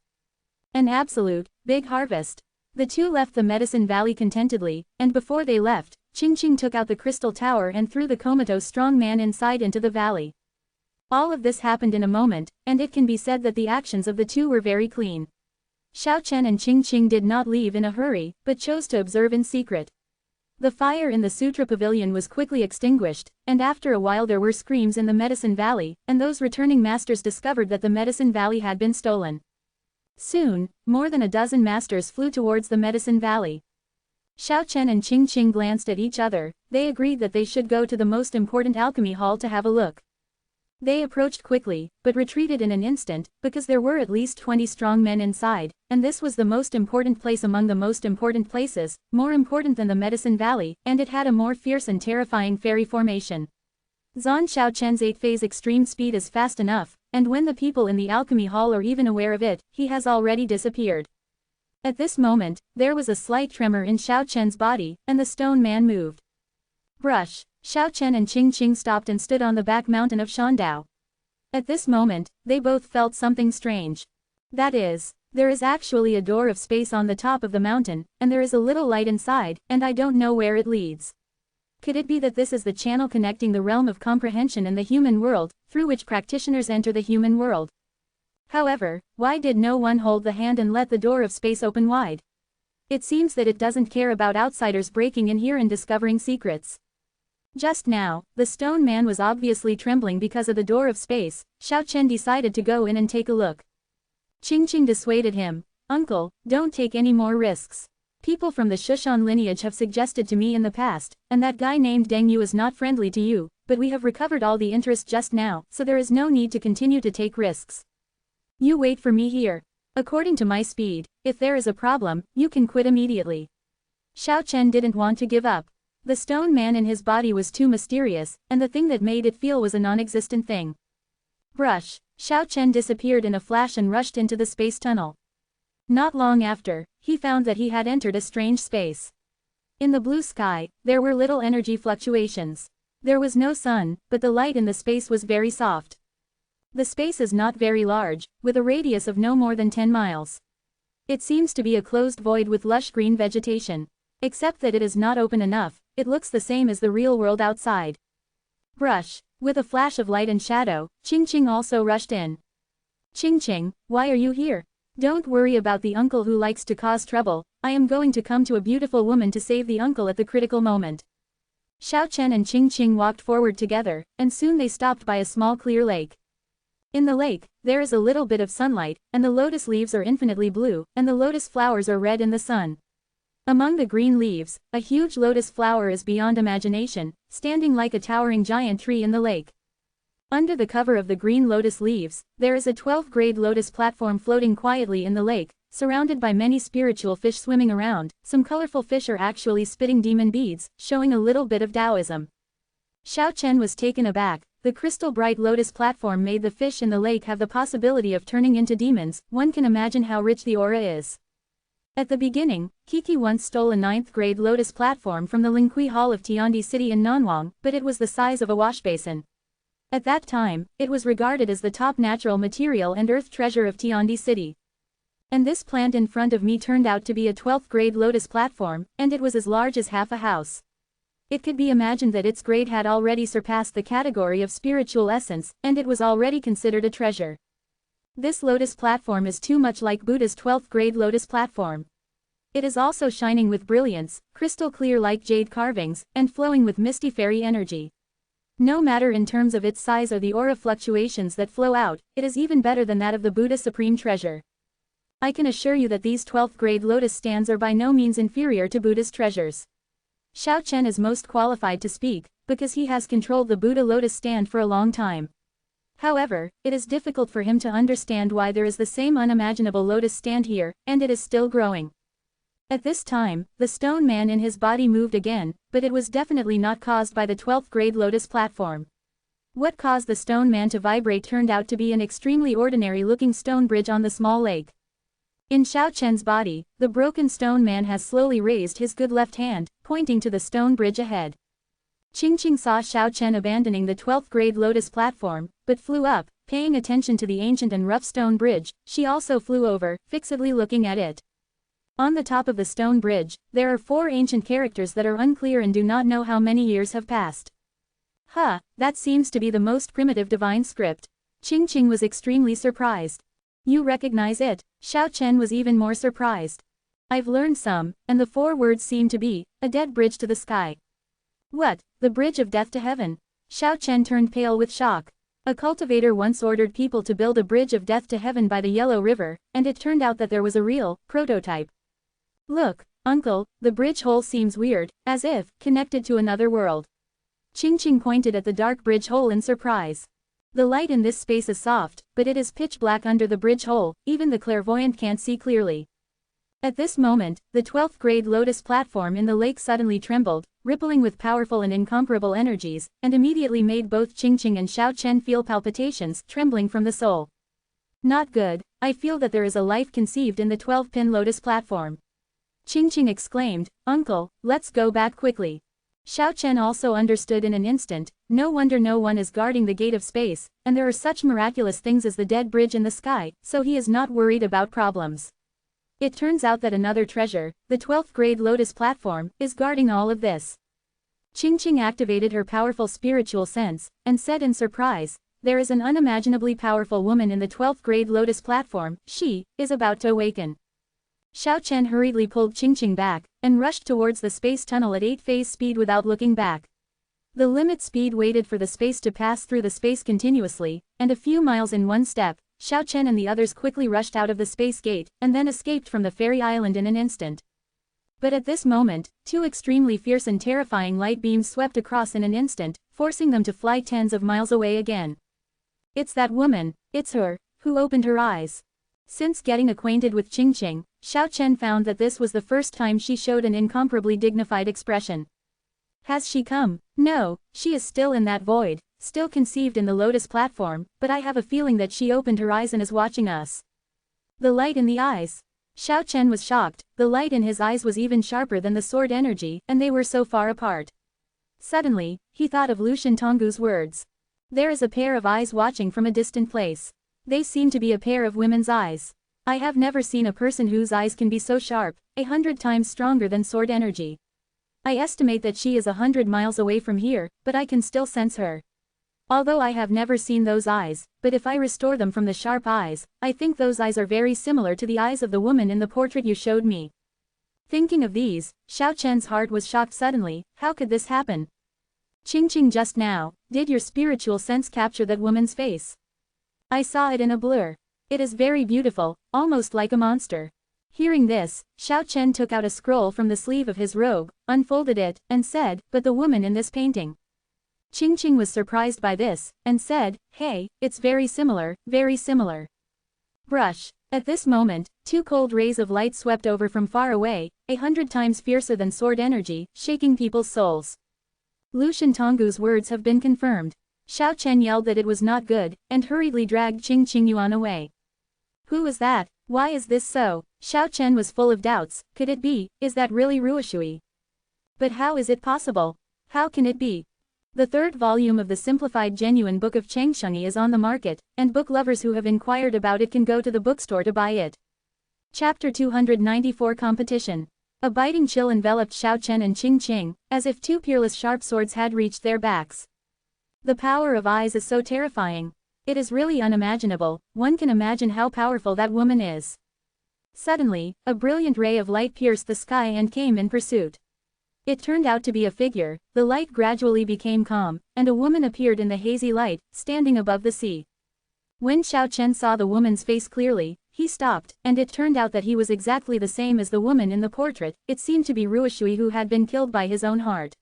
S1: An absolute, big harvest. The two left the Medicine Valley contentedly, and before they left, Ching Ching took out the crystal tower and threw the comatose strong man inside into the valley. All of this happened in a moment, and it can be said that the actions of the two were very clean. Xiao Chen and Ching Ching did not leave in a hurry, but chose to observe in secret. The fire in the Sutra Pavilion was quickly extinguished, and after a while there were screams in the Medicine Valley, and those returning masters discovered that the Medicine Valley had been stolen. Soon, more than a dozen masters flew towards the Medicine Valley. Xiao Chen and Ching Ching glanced at each other. They agreed that they should go to the most important alchemy hall to have a look. They approached quickly, but retreated in an instant, because there were at least 20 strong men inside, and this was the most important place among the most important places, more important than the Medicine Valley, and it had a more fierce and terrifying fairy formation. Zhan Xiao Chen's 8-phase extreme speed is fast enough, and when the people in the alchemy hall are even aware of it, he has already disappeared. At this moment, there was a slight tremor in Xiao Chen's body, and the stone man moved. Brush. Xiao Chen and Ching Ching stopped and stood on the back mountain of Shandao. At this moment, they both felt something strange. That is, there is actually a door of space on the top of the mountain, and there is a little light inside, and I don't know where it leads. Could it be that this is the channel connecting the realm of comprehension and the human world, through which practitioners enter the human world? However, why did no one hold the hand and let the door of space open wide? It seems that it doesn't care about outsiders breaking in here and discovering secrets. Just now, the stone man was obviously trembling because of the door of space. Xiao Chen decided to go in and take a look. Ching Ching dissuaded him. Uncle, don't take any more risks. People from the Shushan lineage have suggested to me in the past, and that guy named Deng Yu is not friendly to you, but we have recovered all the interest just now, so there is no need to continue to take risks. You wait for me here. According to my speed, if there is a problem, you can quit immediately. Xiao Chen didn't want to give up. The stone man in his body was too mysterious, and the thing that made it feel was a non-existent thing. Brush. Xiao Chen disappeared in a flash and rushed into the space tunnel. Not long after, he found that he had entered a strange space. In the blue sky, there were little energy fluctuations. There was no sun, but the light in the space was very soft. The space is not very large, with a radius of no more than 10 miles. It seems to be a closed void with lush green vegetation. Except that it is not open enough, it looks the same as the real world outside. Brush. With a flash of light and shadow, Qing also rushed in. Qing, why are you here? Don't worry about the uncle who likes to cause trouble, I am going to come to a beautiful woman to save the uncle at the critical moment. Xiao Chen and Qing walked forward together, and soon they stopped by a small clear lake. In the lake, there is a little bit of sunlight, and the lotus leaves are infinitely blue, and the lotus flowers are red in the sun. Among the green leaves, a huge lotus flower is beyond imagination, standing like a towering giant tree in the lake. Under the cover of the green lotus leaves, there is a 12th-grade lotus platform floating quietly in the lake, surrounded by many spiritual fish swimming around. Some colorful fish are actually spitting demon beads, showing a little bit of Taoism. Xiao Chen was taken aback. The crystal-bright lotus platform made the fish in the lake have the possibility of turning into demons. One can imagine how rich the aura is. At the beginning, Kiki once stole a 9th-grade lotus platform from the Lingqi Hall of Tiandi City in Nanwang, but it was the size of a washbasin. At that time, it was regarded as the top natural material and earth treasure of Tiandi City. And this plant in front of me turned out to be a 12th-grade lotus platform, and it was as large as half a house. It could be imagined that its grade had already surpassed the category of spiritual essence, and it was already considered a treasure. This lotus platform is too much like Buddha's 12th-grade lotus platform. It is also shining with brilliance, crystal clear like jade carvings, and flowing with misty fairy energy. No matter in terms of its size or the aura fluctuations that flow out, it is even better than that of the Buddha Supreme Treasure. I can assure you that these 12th-grade lotus stands are by no means inferior to Buddha's treasures. Xiao Chen is most qualified to speak, because he has controlled the Buddha lotus stand for a long time. However, it is difficult for him to understand why there is the same unimaginable lotus stand here, and it is still growing. At this time, the stone man in his body moved again, but it was definitely not caused by the 12th-grade lotus platform. What caused the stone man to vibrate turned out to be an extremely ordinary-looking stone bridge on the small lake. In Xiao Chen's body, the broken stone man has slowly raised his good left hand, pointing to the stone bridge ahead. Qing saw Xiao Chen abandoning the 12th-grade lotus platform, but flew up, paying attention to the ancient and rough stone bridge. She also flew over, fixedly looking at it. On the top of the stone bridge, there are 4 ancient characters that are unclear and do not know how many years have passed. That seems to be the most primitive divine script. Qing was extremely surprised. You recognize it? Xiao Chen was even more surprised. I've learned some, and the 4 words seem to be, a dead bridge to the sky. What, the bridge of death to heaven? Xiao Chen turned pale with shock. A cultivator once ordered people to build a bridge of death to heaven by the Yellow River, and it turned out that there was a real, prototype. Look, uncle, the bridge hole seems weird, as if, connected to another world. Qing pointed at the dark bridge hole in surprise. The light in this space is soft, but it is pitch black under the bridge hole, even the clairvoyant can't see clearly. At this moment, the 12th-grade lotus platform in the lake suddenly trembled, rippling with powerful and incomparable energies, and immediately made both Qing and Xiao Chen feel palpitations, trembling from the soul. Not good, I feel that there is a life conceived in the 12-pin lotus platform. Qing exclaimed, Uncle, let's go back quickly. Xiao Chen also understood in an instant, no wonder no one is guarding the gate of space, and there are such miraculous things as the dead bridge in the sky, so he is not worried about problems. It turns out that another treasure, the 12th-grade lotus platform, is guarding all of this. Qing activated her powerful spiritual sense, and said in surprise, there is an unimaginably powerful woman in the 12th-grade lotus platform, she is about to awaken. Xiao Chen hurriedly pulled Qing back, and rushed towards the space tunnel at 8-phase speed without looking back. The limit speed waited for the space to pass through the space continuously, and a few miles in one step, Xiao Chen and the others quickly rushed out of the space gate, and then escaped from the fairy island in an instant. But at this moment, 2 extremely fierce and terrifying light beams swept across in an instant, forcing them to fly tens of miles away again. It's that woman, it's her, who opened her eyes. Since getting acquainted with Qing, Xiao Chen found that this was the first time she showed an incomparably dignified expression. Has she come? No, she is still in that void, still conceived in the lotus platform, but I have a feeling that she opened her eyes and is watching us. The light in the eyes. Xiao Chen was shocked, the light in his eyes was even sharper than the sword energy, and they were so far apart. Suddenly, he thought of Lucian Tonggu's words. There is a pair of eyes watching from a distant place. They seem to be a pair of women's eyes. I have never seen a person whose eyes can be so sharp, 100 times stronger than sword energy. I estimate that she is 100 miles away from here, but I can still sense her. Although I have never seen those eyes, but if I restore them from the sharp eyes, I think those eyes are very similar to the eyes of the woman in the portrait you showed me. Thinking of these, Xiao Chen's heart was shocked suddenly. How could this happen? Qing just now, did your spiritual sense capture that woman's face? I saw it in a blur. It is very beautiful, almost like a monster. Hearing this, Xiao Chen took out a scroll from the sleeve of his robe, unfolded it, and said, but the woman in this painting. Qing was surprised by this, and said, hey, it's very similar, very similar. Brush. At this moment, 2 cold rays of light swept over from far away, 100 times fiercer than sword energy, shaking people's souls. Lucian Tonggu's words have been confirmed. Xiao Chen yelled that it was not good, and hurriedly dragged Qing Yuan away. Who is that? Why is this so? Xiao Chen was full of doubts. Could it be? Is that really Ruoshui? But how is it possible? How can it be? The 3rd volume of the simplified genuine book of Changshengyi is on the market, and book lovers who have inquired about it can go to the bookstore to buy it. Chapter 294 Competition. A biting chill enveloped Xiao Chen and Qing, as if 2 peerless sharp swords had reached their backs. The power of eyes is so terrifying. It is really unimaginable. One can imagine how powerful that woman is. Suddenly, a brilliant ray of light pierced the sky and came in pursuit. It turned out to be a figure. The light gradually became calm, and a woman appeared in the hazy light, standing above the sea. When Xiao Chen saw the woman's face clearly, he stopped, and it turned out that he was exactly the same as the woman in the portrait. It seemed to be Ruoshui who had been killed by his own heart.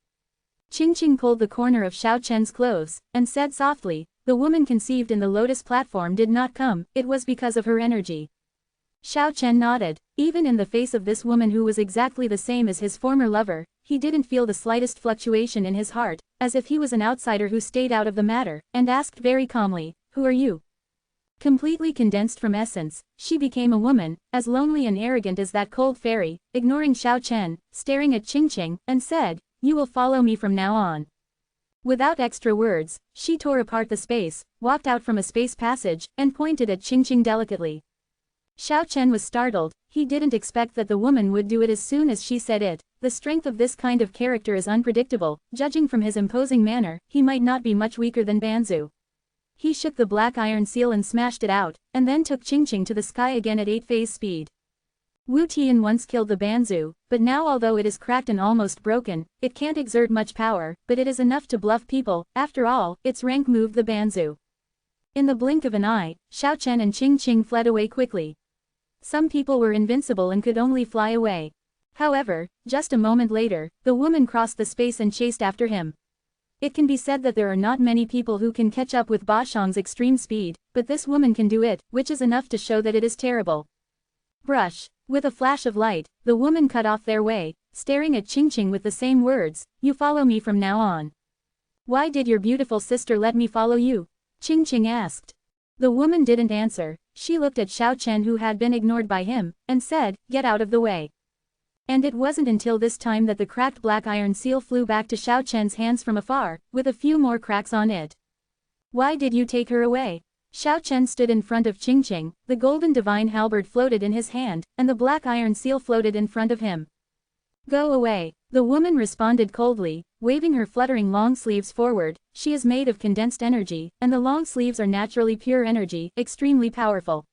S1: Qing pulled the corner of Xiao Chen's clothes, and said softly, the woman conceived in the lotus platform did not come, it was because of her energy. Xiao Chen nodded. Even in the face of this woman who was exactly the same as his former lover, he didn't feel the slightest fluctuation in his heart, as if he was an outsider who stayed out of the matter, and asked very calmly, who are you? Completely condensed from essence, she became a woman, as lonely and arrogant as that cold fairy, ignoring Xiao Chen, staring at Qing, and said, you will follow me from now on. Without extra words, she tore apart the space, walked out from a space passage, and pointed at Qing delicately. Xiao Chen was startled. He didn't expect that the woman would do it as soon as she said it. The strength of this kind of character is unpredictable. Judging from his imposing manner, he might not be much weaker than Banzu. He shook the black iron seal and smashed it out, and then took Qing to the sky again at 8-phase speed. Wu Tian once killed the Banzu, but now although it is cracked and almost broken, it can't exert much power, but it is enough to bluff people. After all, its rank moved the Banzu. In the blink of an eye, Xiao Chen and Qing fled away quickly. Some people were invincible and could only fly away. However, just a moment later, the woman crossed the space and chased after him. It can be said that there are not many people who can catch up with Ba Shang's extreme speed, but this woman can do it, which is enough to show that it is terrible. Brush. With a flash of light, the woman cut off their way, staring at Qing with the same words, you follow me from now on. Why did your beautiful sister let me follow you? Qing asked. The woman didn't answer. She looked at Xiao Chen who had been ignored by him, and said, get out of the way. And it wasn't until this time that the cracked black iron seal flew back to Xiao Chen's hands from afar, with a few more cracks on it. Why did you take her away? Xiao Chen stood in front of Qing, the golden divine halberd floated in his hand, and the black iron seal floated in front of him. Go away. The woman responded coldly, waving her fluttering long sleeves forward. She is made of condensed energy, and the long sleeves are naturally pure energy, extremely powerful.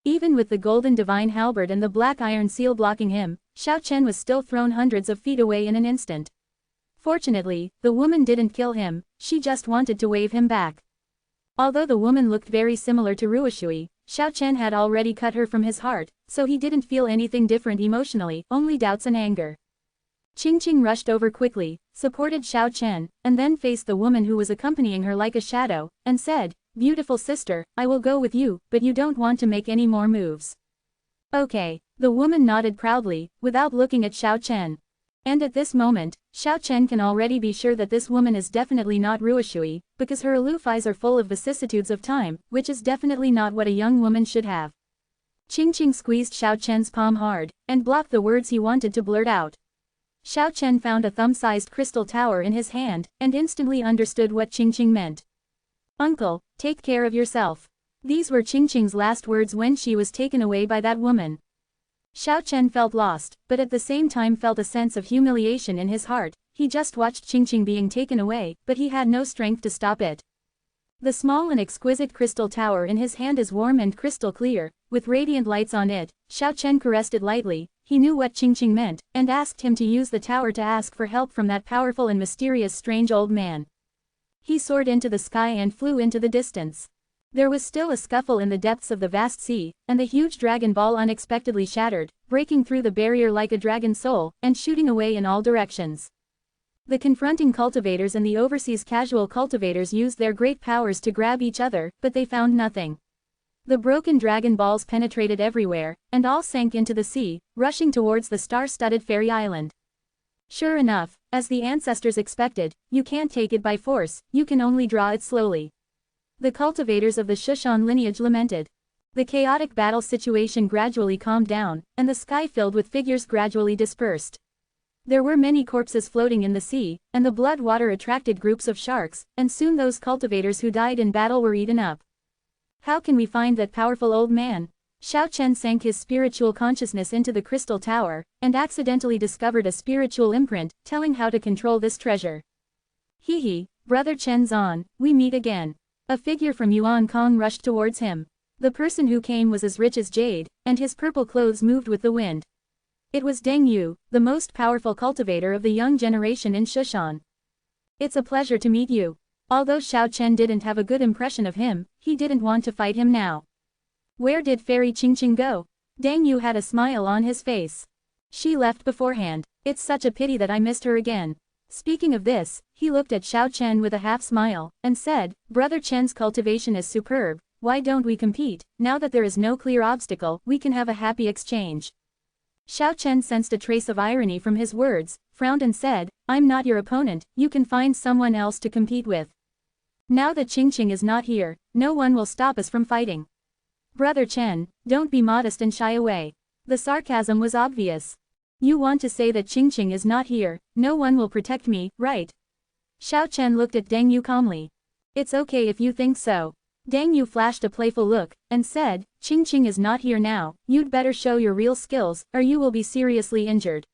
S1: Even with the golden divine halberd and the black iron seal blocking him, Xiao Chen was still thrown hundreds of feet away in an instant. Fortunately, the woman didn't kill him, she just wanted to wave him back. Although the woman looked very similar to Ruoshui, Xiao Chen had already cut her from his heart, so he didn't feel anything different emotionally, only doubts and anger. Qing rushed over quickly, supported Xiao Chen, and then faced the woman who was accompanying her like a shadow, and said, beautiful sister, I will go with you, but you don't want to make any more moves. Okay. The woman nodded proudly, without looking at Xiao Chen. And at this moment, Xiao Chen can already be sure that this woman is definitely not Ruoshui, because her aloof eyes are full of vicissitudes of time, which is definitely not what a young woman should have. Qingqing squeezed Xiao Chen's palm hard, and blocked the words he wanted to blurt out. Xiao Chen found a thumb-sized crystal tower in his hand, and instantly understood what Qingqing meant. "Uncle, take care of yourself." These were Qingqing's last words when she was taken away by that woman. Xiao Chen felt lost, but at the same time felt a sense of humiliation in his heart. He just watched Qingqing being taken away, but he had no strength to stop it. The small and exquisite crystal tower in his hand is warm and crystal clear, with radiant lights on it. Xiao Chen caressed it lightly. He knew what Qingqing meant, and asked him to use the tower to ask for help from that powerful and mysterious strange old man. He soared into the sky and flew into the distance. There was still a scuffle in the depths of the vast sea, and the huge dragon ball unexpectedly shattered, breaking through the barrier like a dragon's soul, and shooting away in all directions. The confronting cultivators and the overseas casual cultivators used their great powers to grab each other, but they found nothing. The broken dragon balls penetrated everywhere, and all sank into the sea, rushing towards the star-studded fairy island. Sure enough, as the ancestors expected, you can't take it by force, you can only draw it slowly. The cultivators of the Shushan lineage lamented. The chaotic battle situation gradually calmed down, and the sky filled with figures gradually dispersed. There were many corpses floating in the sea, and the blood water attracted groups of sharks, and soon those cultivators who died in battle were eaten up. How can we find that powerful old man? Xiao Chen sank his spiritual consciousness into the crystal tower, and accidentally discovered a spiritual imprint, telling how to control this treasure. Hee, Brother Chen Zan, we meet again. A figure from Yuan Kong rushed towards him. The person who came was as rich as jade, and his purple clothes moved with the wind. It was Deng Yu, the most powerful cultivator of the young generation in Shushan. It's a pleasure to meet you. Although Xiao Chen didn't have a good impression of him, he didn't want to fight him now. Where did Fairy Qingqing go? Deng Yu had a smile on his face. She left beforehand. It's such a pity that I missed her again. Speaking of this, he looked at Xiao Chen with a half smile, and said, Brother Chen's cultivation is superb, why don't we compete? Now that there is no clear obstacle, we can have a happy exchange. Xiao Chen sensed a trace of irony from his words, frowned and said, I'm not your opponent, you can find someone else to compete with. Now that Qingqing is not here, no one will stop us from fighting. Brother Chen, don't be modest and shy away. The sarcasm was obvious. You want to say that Qingqing is not here, no one will protect me, right? Xiao Chen looked at Deng Yu calmly. It's okay if you think so. Deng Yu flashed a playful look, and said, Qingqing is not here now, you'd better show your real skills, or you will be seriously injured.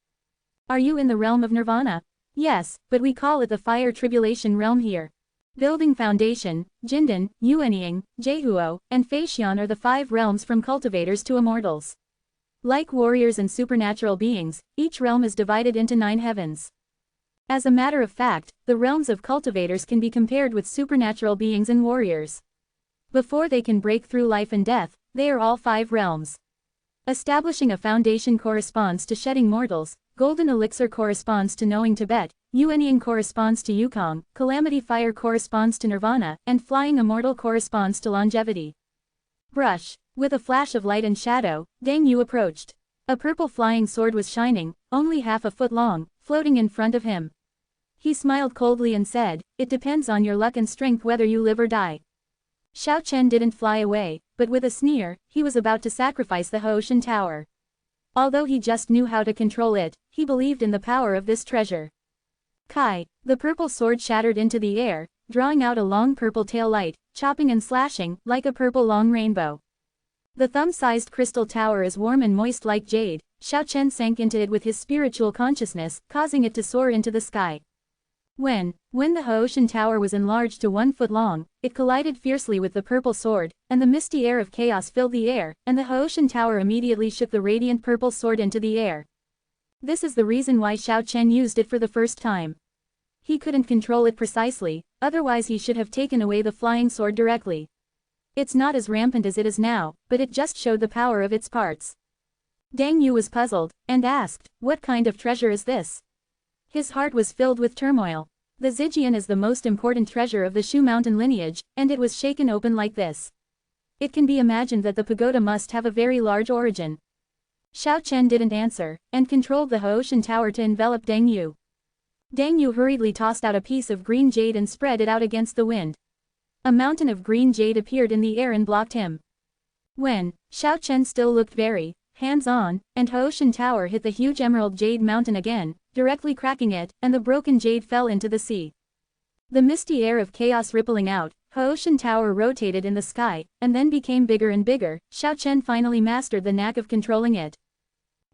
S1: Are you in the realm of Nirvana? Yes, but we call it the Fire Tribulation realm here. Building Foundation, Jindan, Yuanying, Jehuo, and Feixian are the 5 realms from cultivators to immortals. Like warriors and supernatural beings, each realm is divided into 9 heavens. As a matter of fact, the realms of cultivators can be compared with supernatural beings and warriors. Before they can break through life and death, they are all 5 realms. Establishing a foundation corresponds to shedding mortals, golden elixir corresponds to knowing Tibet, Yuanying corresponds to Yukong, calamity fire corresponds to nirvana, and flying immortal corresponds to longevity. Brush. With a flash of light and shadow, Deng Yu approached. A purple flying sword was shining, only half a foot long, floating in front of him. He smiled coldly and said, it depends on your luck and strength whether you live or die. Xiao Chen didn't fly away, but with a sneer, he was about to sacrifice the Hoshan Tower. Although he just knew how to control it, he believed in the power of this treasure. Kai, the purple sword shattered into the air, drawing out a long purple tail light, chopping and slashing, like a purple long rainbow. The thumb-sized crystal tower is warm and moist like jade. Xiao Chen sank into it with his spiritual consciousness, causing it to soar into the sky. When the Hoshan Tower was enlarged to 1 foot long, it collided fiercely with the purple sword, and the misty air of chaos filled the air, and the Hoshan Tower immediately shook the radiant purple sword into the air. This is the reason why Xiao Chen used it for the first time. He couldn't control it precisely, otherwise he should have taken away the flying sword directly. It's not as rampant as it is now, but it just showed the power of its parts. Deng Yu was puzzled, and asked, what kind of treasure is this? His heart was filled with turmoil. The Zijian is the most important treasure of the Shu Mountain lineage, and it was shaken open like this. It can be imagined that the pagoda must have a very large origin. Xiao Chen didn't answer, and controlled the Hoshan tower to envelop Deng Yu. Deng Yu hurriedly tossed out a piece of green jade and spread it out against the wind. A mountain of green jade appeared in the air and blocked him. When Xiao Chen still looked very hands-on, and Hoshan tower hit the huge emerald jade mountain again, directly cracking it, and the broken jade fell into the sea. The misty air of chaos rippling out, Hoshan tower rotated in the sky, and then became bigger and bigger. Xiao Chen finally mastered the knack of controlling it.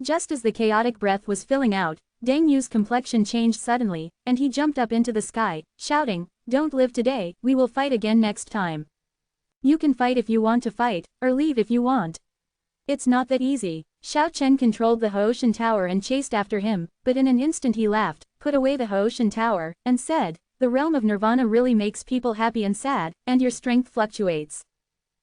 S1: Just as the chaotic breath was filling out, Deng Yu's complexion changed suddenly, and he jumped up into the sky, shouting, "Don't live today, we will fight again next time. You can fight if you want to fight, or leave if you want. It's not that easy." Xiao Chen controlled the Hoshan tower and chased after him, but in an instant he laughed, put away the Hoshan tower, and said, "The realm of nirvana really makes people happy and sad, and your strength fluctuates.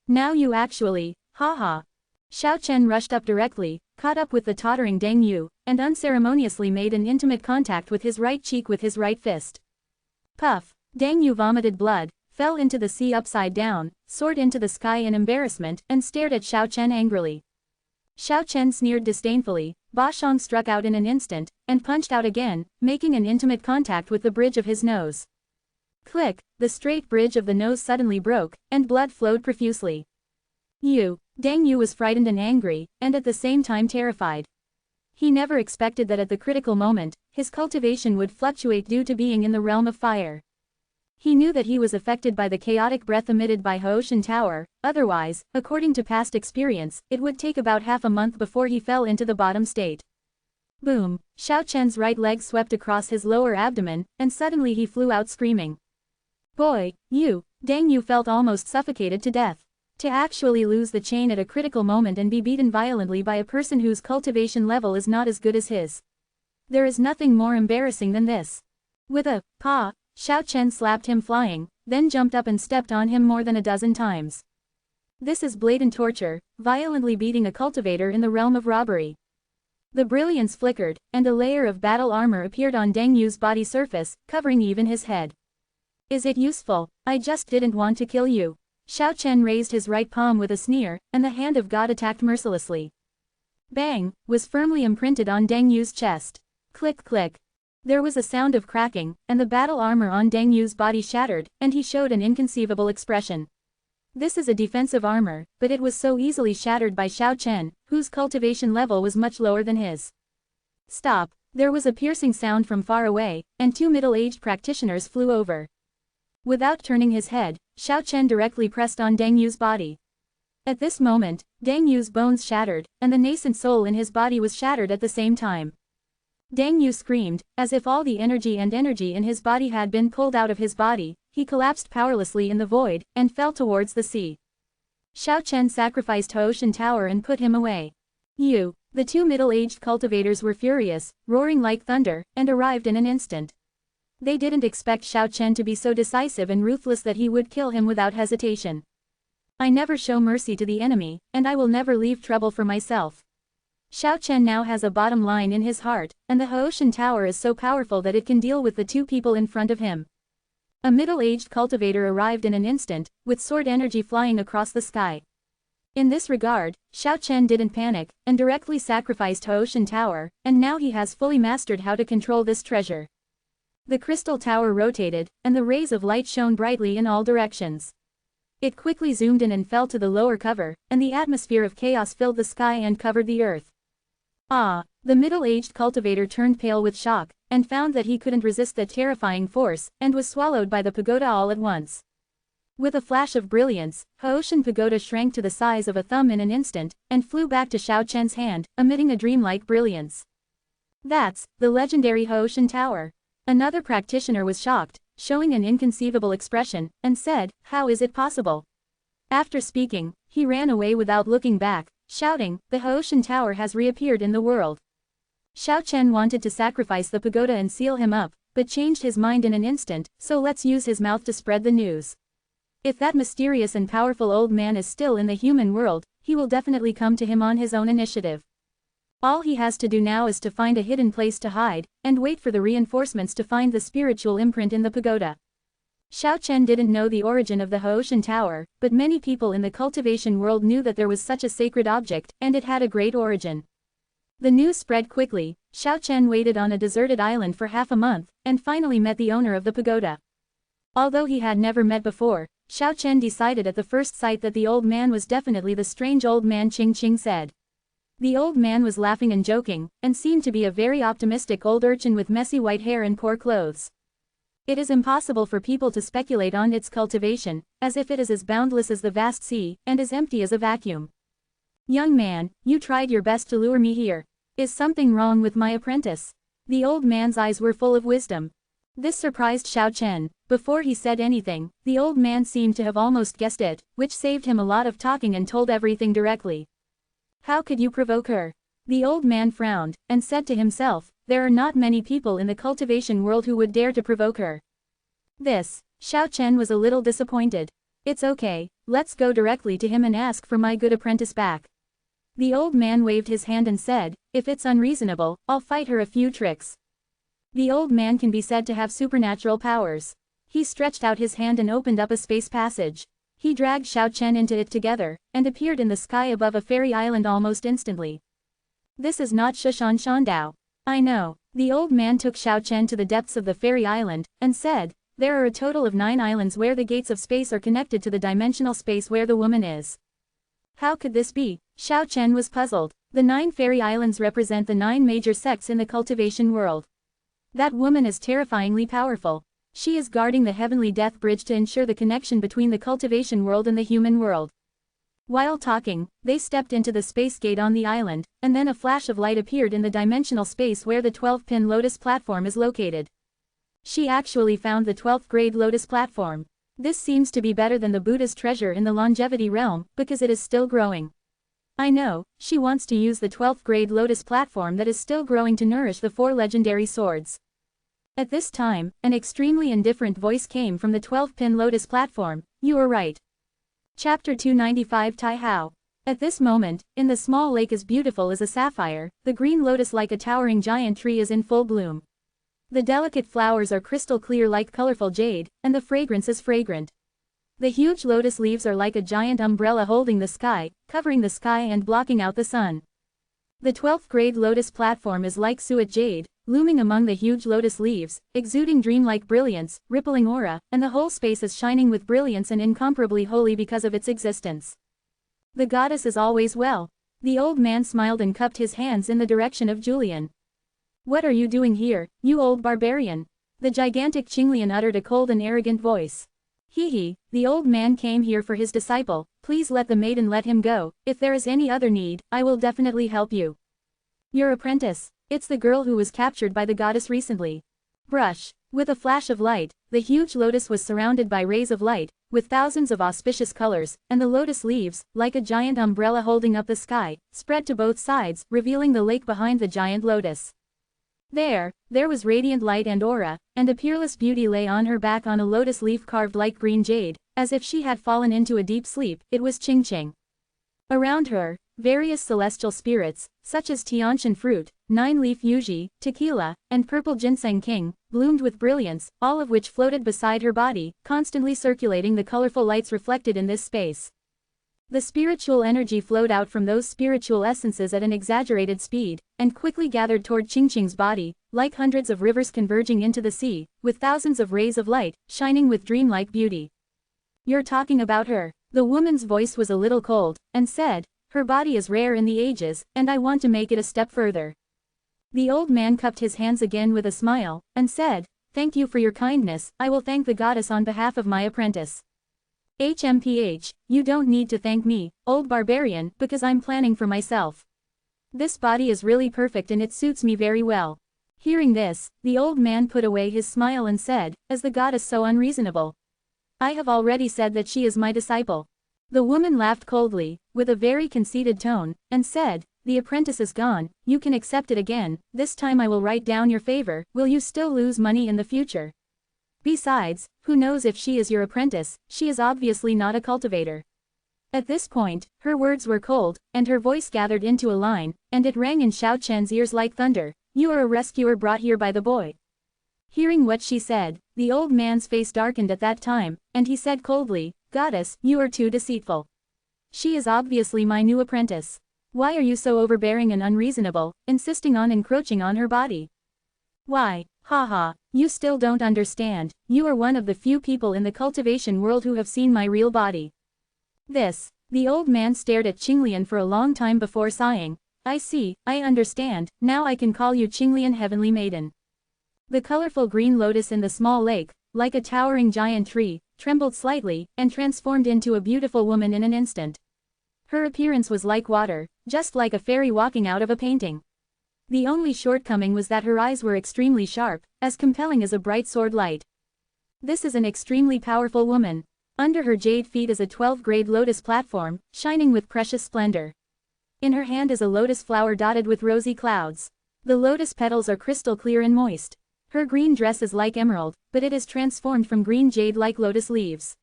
S1: Now you actually, haha." Xiao Chen rushed up directly, caught up with the tottering Deng Yu, and unceremoniously made an intimate contact with his right cheek with his right fist. Puff! Deng Yu vomited blood, fell into the sea upside down, soared into the sky in embarrassment, and stared at Xiao Chen angrily. Xiao Chen sneered disdainfully. Ba Shang struck out in an instant, and punched out again, making an intimate contact with the bridge of his nose. Click! The straight bridge of the nose suddenly broke, and blood flowed profusely. Deng Yu was frightened and angry, and at the same time terrified. He never expected that at the critical moment, his cultivation would fluctuate due to being in the realm of fire. He knew that he was affected by the chaotic breath emitted by Hoshan Tower, otherwise, according to past experience, it would take about half a month before he fell into the bottom state. Boom! Xiao Chen's right leg swept across his lower abdomen, and suddenly he flew out screaming. Boy, Deng Yu felt almost suffocated to death. To actually lose the chain at a critical moment and be beaten violently by a person whose cultivation level is not as good as his. There is nothing more embarrassing than this. With a paw, Xiao Chen slapped him flying, then jumped up and stepped on him more than a dozen times. This is blatant torture, violently beating a cultivator in the realm of robbery. The brilliance flickered, and a layer of battle armor appeared on Deng Yu's body surface, covering even his head. Is it useful? I just didn't want to kill you. Xiao Chen raised his right palm with a sneer, and the hand of God attacked mercilessly. Bang! Was firmly imprinted on Deng Yu's chest. Click click. There was a sound of cracking, and the battle armor on Deng Yu's body shattered, and he showed an inconceivable expression. This is a defensive armor, but it was so easily shattered by Xiao Chen, whose cultivation level was much lower than his. Stop! There was a piercing sound from far away, and two middle-aged practitioners flew over. Without turning his head, Xiao Chen directly pressed on Deng Yu's body. At this moment, Deng Yu's bones shattered, and the nascent soul in his body was shattered at the same time. Deng Yu screamed, as if all the energy in his body had been pulled out of his body. He collapsed powerlessly in the void, and fell towards the sea. Xiao Chen sacrificed Hoshan Tower and put him away. The two middle-aged cultivators were furious, roaring like thunder, and arrived in an instant. They didn't expect Xiao Chen to be so decisive and ruthless that he would kill him without hesitation. I never show mercy to the enemy, and I will never leave trouble for myself. Xiao Chen now has a bottom line in his heart, and the Hoshan Tower is so powerful that it can deal with the two people in front of him. A middle-aged cultivator arrived in an instant, with sword energy flying across the sky. In this regard, Xiao Chen didn't panic, and directly sacrificed Hoshan Tower, and now he has fully mastered how to control this treasure. The crystal tower rotated, and the rays of light shone brightly in all directions. It quickly zoomed in and fell to the lower cover, and the atmosphere of chaos filled the sky and covered the earth. The middle-aged cultivator turned pale with shock, and found that he couldn't resist that terrifying force, and was swallowed by the pagoda all at once. With a flash of brilliance, Hoshan Pagoda shrank to the size of a thumb in an instant, and flew back to Xiao Chen's hand, emitting a dreamlike brilliance. That's the legendary Hoshan Tower. Another practitioner was shocked, showing an inconceivable expression, and said, "How is it possible?" After speaking, he ran away without looking back, shouting, "The Hoshan Tower has reappeared in the world." Xiao Chen wanted to sacrifice the pagoda and seal him up, but changed his mind in an instant, so let's use his mouth to spread the news. If that mysterious and powerful old man is still in the human world, he will definitely come to him on his own initiative. All he has to do now is to find a hidden place to hide, and wait for the reinforcements to find the spiritual imprint in the pagoda. Xiao Chen didn't know the origin of the Hoshan Tower, but many people in the cultivation world knew that there was such a sacred object, and it had a great origin. The news spread quickly. Xiao Chen waited on a deserted island for half a month, and finally met the owner of the pagoda. Although he had never met before, Xiao Chen decided at the first sight that the old man was definitely the strange old man Qing Qing said. The old man was laughing and joking, and seemed to be a very optimistic old urchin with messy white hair and poor clothes. It is impossible for people to speculate on its cultivation, as if it is as boundless as the vast sea, and as empty as a vacuum. Young man, you tried your best to lure me here. Is something wrong with my apprentice? The old man's eyes were full of wisdom. This surprised Xiao Chen. Before he said anything, the old man seemed to have almost guessed it, which saved him a lot of talking and told everything directly. How could you provoke her? The old man frowned, and said to himself, there are not many people in the cultivation world who would dare to provoke her. Xiao Chen was a little disappointed. It's okay, let's go directly to him and ask for my good apprentice back. The old man waved his hand and said, if it's unreasonable, I'll fight her a few tricks. The old man can be said to have supernatural powers. He stretched out his hand and opened up a space passage. He dragged Xiao Chen into it together, and appeared in the sky above a fairy island almost instantly. This is not Shushan Shandao. I know. The old man took Xiao Chen to the depths of the fairy island, and said, there are a total of 9 islands where the gates of space are connected to the dimensional space where the woman is. How could this be? Xiao Chen was puzzled. The 9 fairy islands represent the 9 major sects in the cultivation world. That woman is terrifyingly powerful. She is guarding the heavenly death bridge to ensure the connection between the cultivation world and the human world. While talking, they stepped into the space gate on the island, and then a flash of light appeared in the dimensional space where the 12-pin lotus platform is located. She actually found the 12th grade lotus platform. This seems to be better than the Buddha's treasure in the longevity realm, because it is still growing. I know, she wants to use the 12th grade lotus platform that is still growing to nourish the 4 legendary swords. At this time, an extremely indifferent voice came from the 12-pin lotus platform, you are right. Chapter 295 Tai Hao. At this moment, in the small lake as beautiful as a sapphire, the green lotus like a towering giant tree is in full bloom. The delicate flowers are crystal clear like colorful jade, and the fragrance is fragrant. The huge lotus leaves are like a giant umbrella holding the sky, covering the sky and blocking out the sun. The 12th grade lotus platform is like suet jade, looming among the huge lotus leaves, exuding dreamlike brilliance, rippling aura, and the whole space is shining with brilliance and incomparably holy because of its existence. The goddess is always well. The old man smiled and cupped his hands in the direction of Julian. What are you doing here, you old barbarian? The gigantic Qinglian uttered a cold and arrogant voice. Hee, the old man came here for his disciple, please let the maiden let him go, if there is any other need, I will definitely help you. Your apprentice, it's the girl who was captured by the goddess recently. Brush. With a flash of light, the huge lotus was surrounded by rays of light, with thousands of auspicious colors, and the lotus leaves, like a giant umbrella holding up the sky, spread to both sides, revealing the lake behind the giant lotus. There was radiant light and aura, and a peerless beauty lay on her back on a lotus leaf carved like green jade, as if she had fallen into a deep sleep, it was Qing Qing. Around her, various celestial spirits, such as Tianshan fruit, 9-leaf yuji, tequila, and purple ginseng king, bloomed with brilliance, all of which floated beside her body, constantly circulating the colorful lights reflected in this space. The spiritual energy flowed out from those spiritual essences at an exaggerated speed, and quickly gathered toward Qing Qing's body, like hundreds of rivers converging into the sea, with thousands of rays of light, shining with dreamlike beauty. You're talking about her. The woman's voice was a little cold, and said, her body is rare in the ages, and I want to make it a step further. The old man cupped his hands again with a smile, and said, thank you for your kindness, I will thank the goddess on behalf of my apprentice. HMPH, you don't need to thank me, old barbarian, because I'm planning for myself. This body is really perfect and it suits me very well. Hearing this, the old man put away his smile and said, is the goddess so unreasonable? I have already said that she is my disciple. The woman laughed coldly, with a very conceited tone, and said, the apprentice is gone, you can accept it again, this time I will write down your favor, will you still lose money in the future? Besides, who knows if she is your apprentice, she is obviously not a cultivator. At this point, her words were cold, and her voice gathered into a line, and it rang in Xiao Chen's ears like thunder, you are a rescuer brought here by the boy. Hearing what she said, the old man's face darkened at that time, and he said coldly, goddess, you are too deceitful. She is obviously my new apprentice. Why are you so overbearing and unreasonable, insisting on encroaching on her body? Why, haha, you still don't understand, you are one of the few people in the cultivation world who have seen my real body. The old man stared at Qinglian for a long time before sighing. I see, I understand, now I can call you Qinglian Heavenly Maiden. The colorful green lotus in the small lake, like a towering giant tree, trembled slightly, and transformed into a beautiful woman in an instant. Her appearance was like water, just like a fairy walking out of a painting. The only shortcoming was that her eyes were extremely sharp, as compelling as a bright sword light. This is an extremely powerful woman. Under her jade feet is a 12-grade lotus platform, shining with precious splendor. In her hand is a lotus flower dotted with rosy clouds. The lotus petals are crystal clear and moist. Her green dress is like emerald, but it is transformed from green jade like lotus leaves.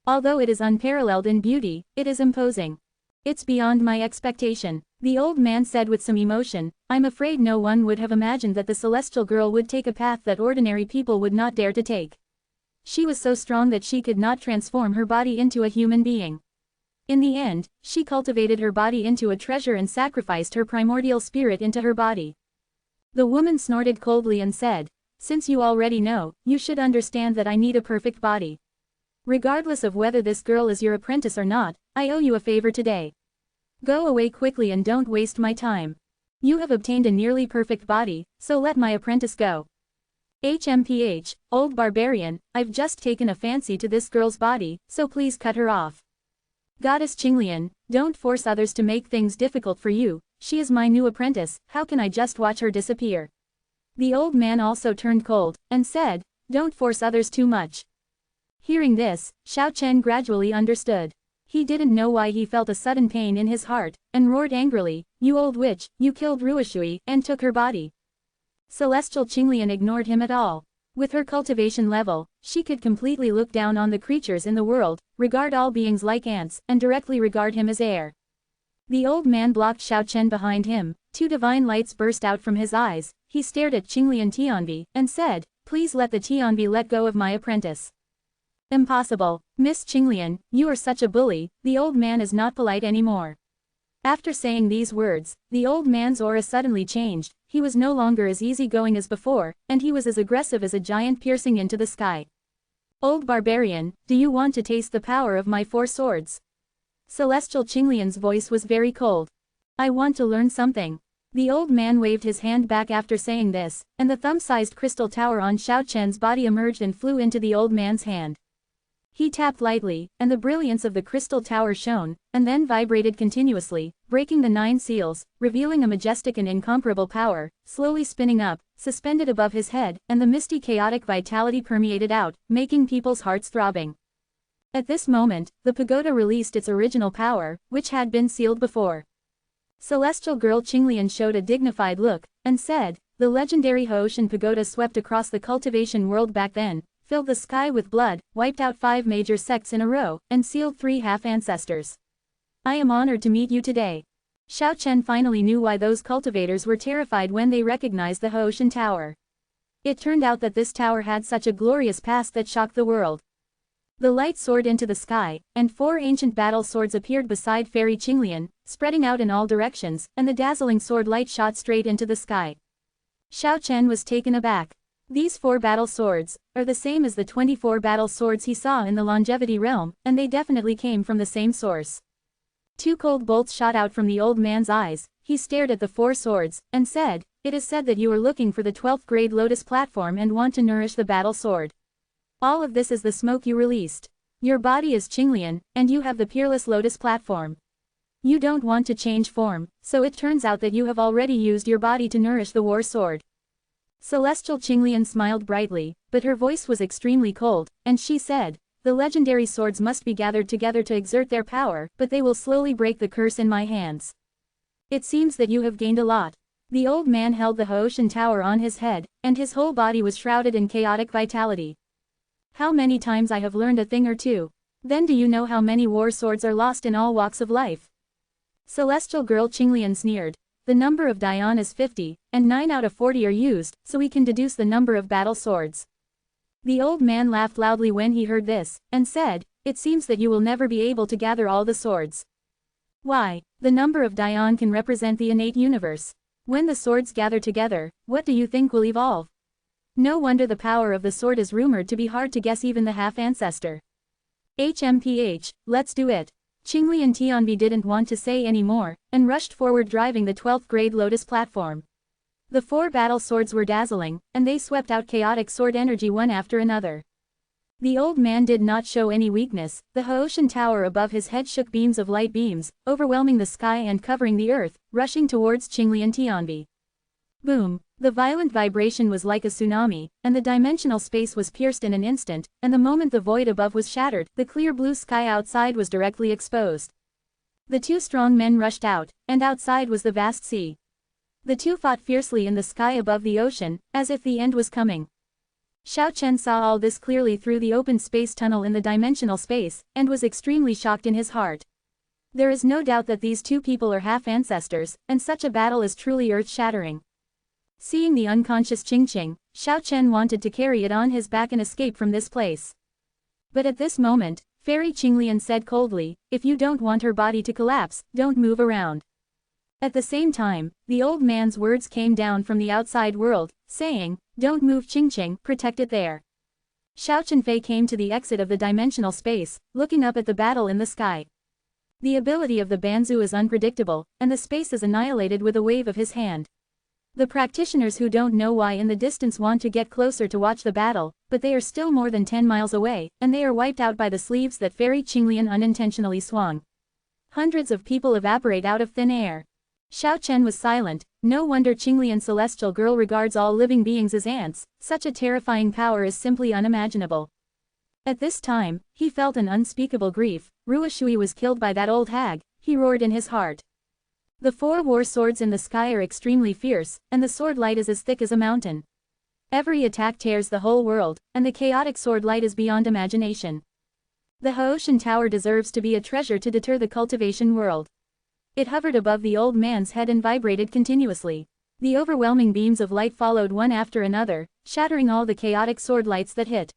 S1: Although it is unparalleled in beauty, it is imposing. It's beyond my expectation, the old man said with some emotion. I'm afraid no one would have imagined that the celestial girl would take a path that ordinary people would not dare to take. She was so strong that she could not transform her body into a human being. In the end, she cultivated her body into a treasure and sacrificed her primordial spirit into her body. The woman snorted coldly and said, since you already know, you should understand that I need a perfect body. Regardless of whether this girl is your apprentice or not, I owe you a favor today. Go away quickly and don't waste my time. You have obtained a nearly perfect body, so let my apprentice go. HMPH, old barbarian, I've just taken a fancy to this girl's body, so please cut her off. Goddess Qinglian, don't force others to make things difficult for you, she is my new apprentice, how can I just watch her disappear? The old man also turned cold, and said, don't force others too much. Hearing this, Xiao Chen gradually understood. He didn't know why he felt a sudden pain in his heart, and roared angrily, you old witch, you killed Ruoshui, and took her body. Celestial Qinglian ignored him at all. With her cultivation level, she could completely look down on the creatures in the world, regard all beings like ants, and directly regard him as heir. The old man blocked Xiao Chen behind him, 2 divine lights burst out from his eyes, he stared at Qinglian Tianbi, and said, please let the Tianbi let go of my apprentice. Impossible, Miss Qinglian, you are such a bully, the old man is not polite anymore. After saying these words, the old man's aura suddenly changed, he was no longer as easygoing as before, and he was as aggressive as a giant piercing into the sky. Old barbarian, do you want to taste the power of my 4 swords? Celestial Qinglian's voice was very cold. I want to learn something. The old man waved his hand back after saying this, and the thumb-sized crystal tower on Xiao Chen's body emerged and flew into the old man's hand. He tapped lightly, and the brilliance of the crystal tower shone, and then vibrated continuously, breaking the 9 seals, revealing a majestic and incomparable power, slowly spinning up, suspended above his head, and the misty chaotic vitality permeated out, making people's hearts throbbing. At this moment, the pagoda released its original power, which had been sealed before. Celestial girl Qinglian showed a dignified look, and said, the legendary Hoshin pagoda swept across the cultivation world back then, filled the sky with blood, wiped out 5 major sects in a row, and sealed 3 half-ancestors. I am honored to meet you today. Xiao Chen finally knew why those cultivators were terrified when they recognized the Hoshin Tower. It turned out that this tower had such a glorious past that shocked the world. The light soared into the sky, and 4 ancient battle swords appeared beside Fairy Qinglian, spreading out in all directions, and the dazzling sword light shot straight into the sky. Xiao Chen was taken aback. These 4 battle swords are the same as the 24 battle swords he saw in the longevity realm, and they definitely came from the same source. 2 cold bolts shot out from the old man's eyes, he stared at the 4 swords, and said, it is said that you are looking for the 12th grade lotus platform and want to nourish the battle sword. All of this is the smoke you released. Your body is Qinglian, and you have the peerless lotus platform. You don't want to change form, so it turns out that you have already used your body to nourish the war sword. Celestial Qinglian smiled brightly, but her voice was extremely cold, and she said, the legendary swords must be gathered together to exert their power, but they will slowly break the curse in my hands. It seems that you have gained a lot. The old man held the Hoshin Tower on his head, and his whole body was shrouded in chaotic vitality. How many times I have learned a thing or two. Then do you know how many war swords are lost in all walks of life? Celestial girl Qinglian sneered. The number of Dion is 50, and 9 out of 40 are used, so we can deduce the number of battle swords. The old man laughed loudly when he heard this, and said, it seems that you will never be able to gather all the swords. Why, the number of Dion can represent the innate universe. When the swords gather together, what do you think will evolve? No wonder the power of the sword is rumored to be hard to guess even the half-ancestor. HMPH, let's do it. Qingli and Tianbi didn't want to say any more, and rushed forward driving the 12th grade Lotus platform. The 4 battle swords were dazzling, and they swept out chaotic sword energy one after another. The old man did not show any weakness. The Haoshan tower above his head shook beams of light beams, overwhelming the sky and covering the earth, rushing towards Qingli and Tianbi. Boom! The violent vibration was like a tsunami, and the dimensional space was pierced in an instant, and the moment the void above was shattered, the clear blue sky outside was directly exposed. The 2 strong men rushed out, and outside was the vast sea. The 2 fought fiercely in the sky above the ocean, as if the end was coming. Xiao Chen saw all this clearly through the open space tunnel in the dimensional space, and was extremely shocked in his heart. There is no doubt that these 2 people are half-ancestors, and such a battle is truly earth-shattering. Seeing the unconscious Qingqing, Xiao Chen wanted to carry it on his back and escape from this place. But at this moment, Fairy Qinglian said coldly, "If you don't want her body to collapse, don't move around." At the same time, the old man's words came down from the outside world, saying, "Don't move Qingqing, protect it there." Xiao Chenfei came to the exit of the dimensional space, looking up at the battle in the sky. The ability of the Banzu is unpredictable, and the space is annihilated with a wave of his hand. The practitioners who don't know why in the distance want to get closer to watch the battle, but they are still more than 10 miles away, and they are wiped out by the sleeves that Fairy Qinglian unintentionally swung. Hundreds of people evaporate out of thin air. Xiao Chen was silent. No wonder Qinglian celestial girl regards all living beings as ants, such a terrifying power is simply unimaginable. At this time, he felt an unspeakable grief. Ruoshui was killed by that old hag, he roared in his heart. The 4 war swords in the sky are extremely fierce, and the sword light is as thick as a mountain. Every attack tears the whole world, and the chaotic sword light is beyond imagination. The Haoshan tower deserves to be a treasure to deter the cultivation world. It hovered above the old man's head and vibrated continuously. The overwhelming beams of light followed one after another, shattering all the chaotic sword lights that hit.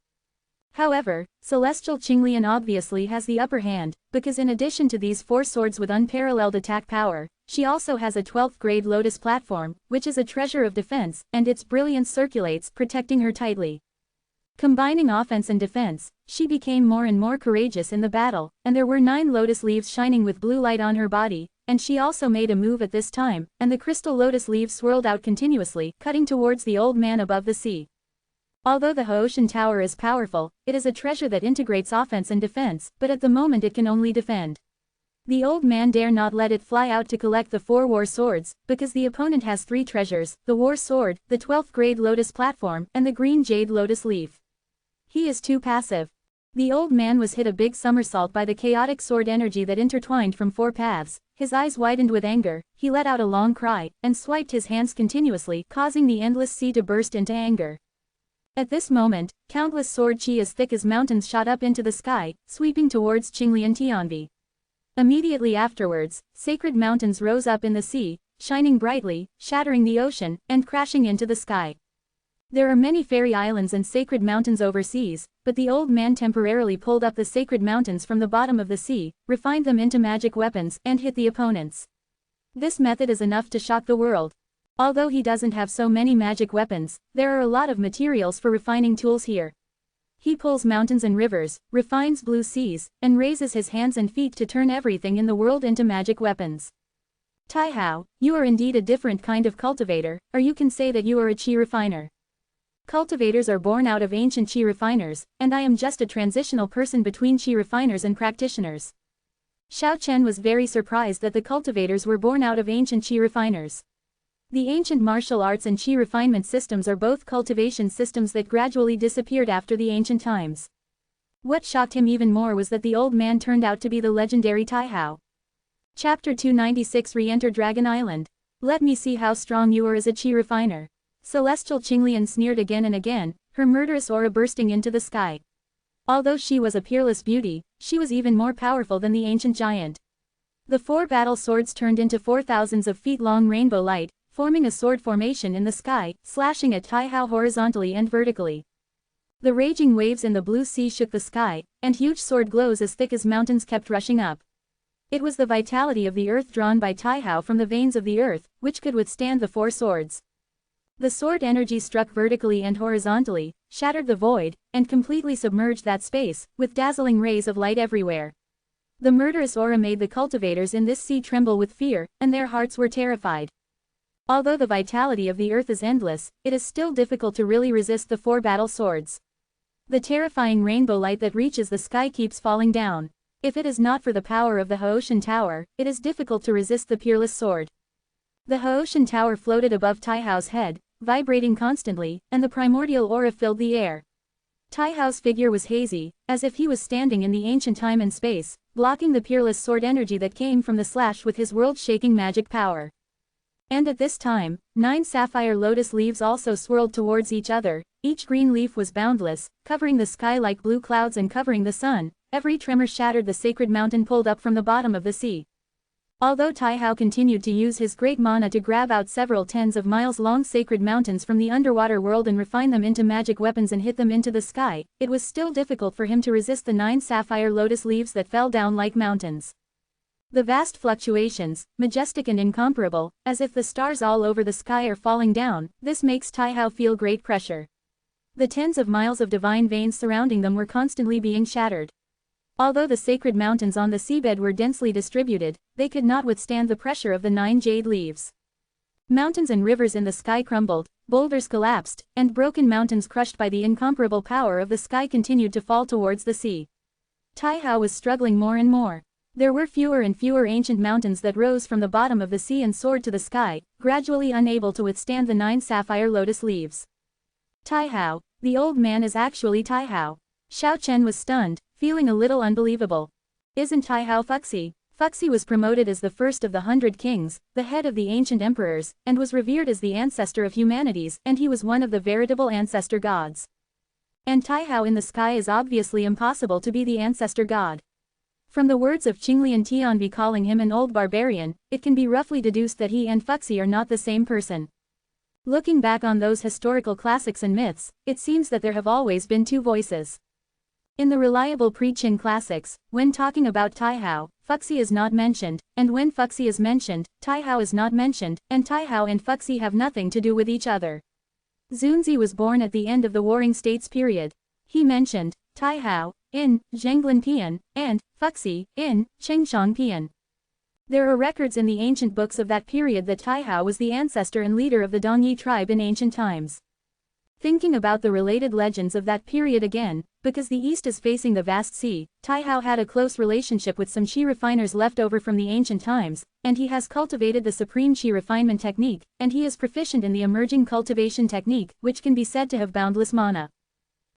S1: However, Celestial Qinglian obviously has the upper hand, because in addition to these 4 swords with unparalleled attack power, she also has a 12th grade Lotus platform, which is a treasure of defense, and its brilliance circulates, protecting her tightly. Combining offense and defense, she became more and more courageous in the battle, and there were 9 lotus leaves shining with blue light on her body, and she also made a move at this time, and the crystal lotus leaves swirled out continuously, cutting towards the old man above the sea. Although the Haoshan tower is powerful, it is a treasure that integrates offense and defense, but at the moment it can only defend. The old man dare not let it fly out to collect the 4 war swords, because the opponent has 3 treasures, the war sword, the 12th grade lotus platform, and the green jade lotus leaf. He is too passive. The old man was hit a big somersault by the chaotic sword energy that intertwined from 4 paths. His eyes widened with anger, he let out a long cry, and swiped his hands continuously, causing the endless sea to burst into anger. At this moment, countless sword chi as thick as mountains shot up into the sky, sweeping towards Qingli and Tianbi. Immediately afterwards, sacred mountains rose up in the sea, shining brightly, shattering the ocean, and crashing into the sky. There are many fairy islands and sacred mountains overseas, but the old man temporarily pulled up the sacred mountains from the bottom of the sea, refined them into magic weapons, and hit the opponents. This method is enough to shock the world. Although he doesn't have so many magic weapons, there are a lot of materials for refining tools here. He pulls mountains and rivers, refines blue seas, and raises his hands and feet to turn everything in the world into magic weapons. Tai Hao, you are indeed a different kind of cultivator, or you can say that you are a chi refiner. Cultivators are born out of ancient chi refiners, and I am just a transitional person between chi refiners and practitioners. Xiao Chen was very surprised that the cultivators were born out of ancient chi refiners. The ancient martial arts and chi refinement systems are both cultivation systems that gradually disappeared after the ancient times. What shocked him even more was that the old man turned out to be the legendary Tai Hao. Chapter 296 Re-enter Dragon Island. Let me see how strong you are as a chi refiner. Celestial Qinglian sneered again and again, her murderous aura bursting into the sky. Although she was a peerless beauty, she was even more powerful than the ancient giant. The 4 battle swords turned into 4,000s of feet long rainbow light, forming a sword formation in the sky, slashing at Tai Hao horizontally and vertically. The raging waves in the blue sea shook the sky, and huge sword glows as thick as mountains kept rushing up. It was the vitality of the earth drawn by Taihao from the veins of the earth, which could withstand the four swords. The sword energy struck vertically and horizontally, shattered the void, and completely submerged that space, with dazzling rays of light everywhere. The murderous aura made the cultivators in this sea tremble with fear, and their hearts were terrified. Although the vitality of the earth is endless, it is still difficult to really resist the four battle swords. The terrifying rainbow light that reaches the sky keeps falling down. If it is not for the power of the Haoshan Tower, it is difficult to resist the peerless sword. The Haoshan Tower floated above Taihao's head, vibrating constantly, and the primordial aura filled the air. Taihao's figure was hazy, as if he was standing in the ancient time and space, blocking the peerless sword energy that came from the slash with his world-shaking magic power. And at this time, 9 sapphire lotus leaves also swirled towards each other. Each green leaf was boundless, covering the sky like blue clouds and covering the sun. Every tremor shattered the sacred mountain pulled up from the bottom of the sea. Although Taihao continued to use his great mana to grab out several tens of miles-long sacred mountains from the underwater world and refine them into magic weapons and hit them into the sky, it was still difficult for him to resist the 9 sapphire lotus leaves that fell down like mountains. The vast fluctuations, majestic and incomparable, as if the stars all over the sky are falling down, this makes Taihao feel great pressure. The tens of miles of divine veins surrounding them were constantly being shattered. Although the sacred mountains on the seabed were densely distributed, they could not withstand the pressure of the 9 jade leaves. Mountains and rivers in the sky crumbled, boulders collapsed, and broken mountains crushed by the incomparable power of the sky continued to fall towards the sea. Taihao was struggling more and more. There were fewer and fewer ancient mountains that rose from the bottom of the sea and soared to the sky, gradually unable to withstand the 9 sapphire lotus leaves. Taihao, the old man is actually Taihao. Xiao Chen was stunned, feeling a little unbelievable. Isn't Taihao Fuxi? Fuxi was promoted as the first of the 100 kings, the head of the ancient emperors, and was revered as the ancestor of humanities, and he was one of the veritable ancestor gods. And Taihao in the sky is obviously impossible to be the ancestor god. From the words of Qinglian Tianbi calling him an old barbarian, it can be roughly deduced that he and Fuxi are not the same person. Looking back on those historical classics and myths, it seems that there have always been 2 voices. In the reliable pre-Qin classics, when talking about Taihao, Fuxi is not mentioned, and when Fuxi is mentioned, Taihao is not mentioned, and Taihao and Fuxi have nothing to do with each other. Zunzi was born at the end of the Warring States period. He mentioned Taihao in Zhenglin Pian, and Fuxi in Chengshang Pian. There are records in the ancient books of that period that Taihao was the ancestor and leader of the Dongyi tribe in ancient times. Thinking about the related legends of that period again, because the east is facing the vast sea, Taihao had a close relationship with some qi refiners left over from the ancient times, and he has cultivated the supreme qi refinement technique, and he is proficient in the emerging cultivation technique, which can be said to have boundless mana.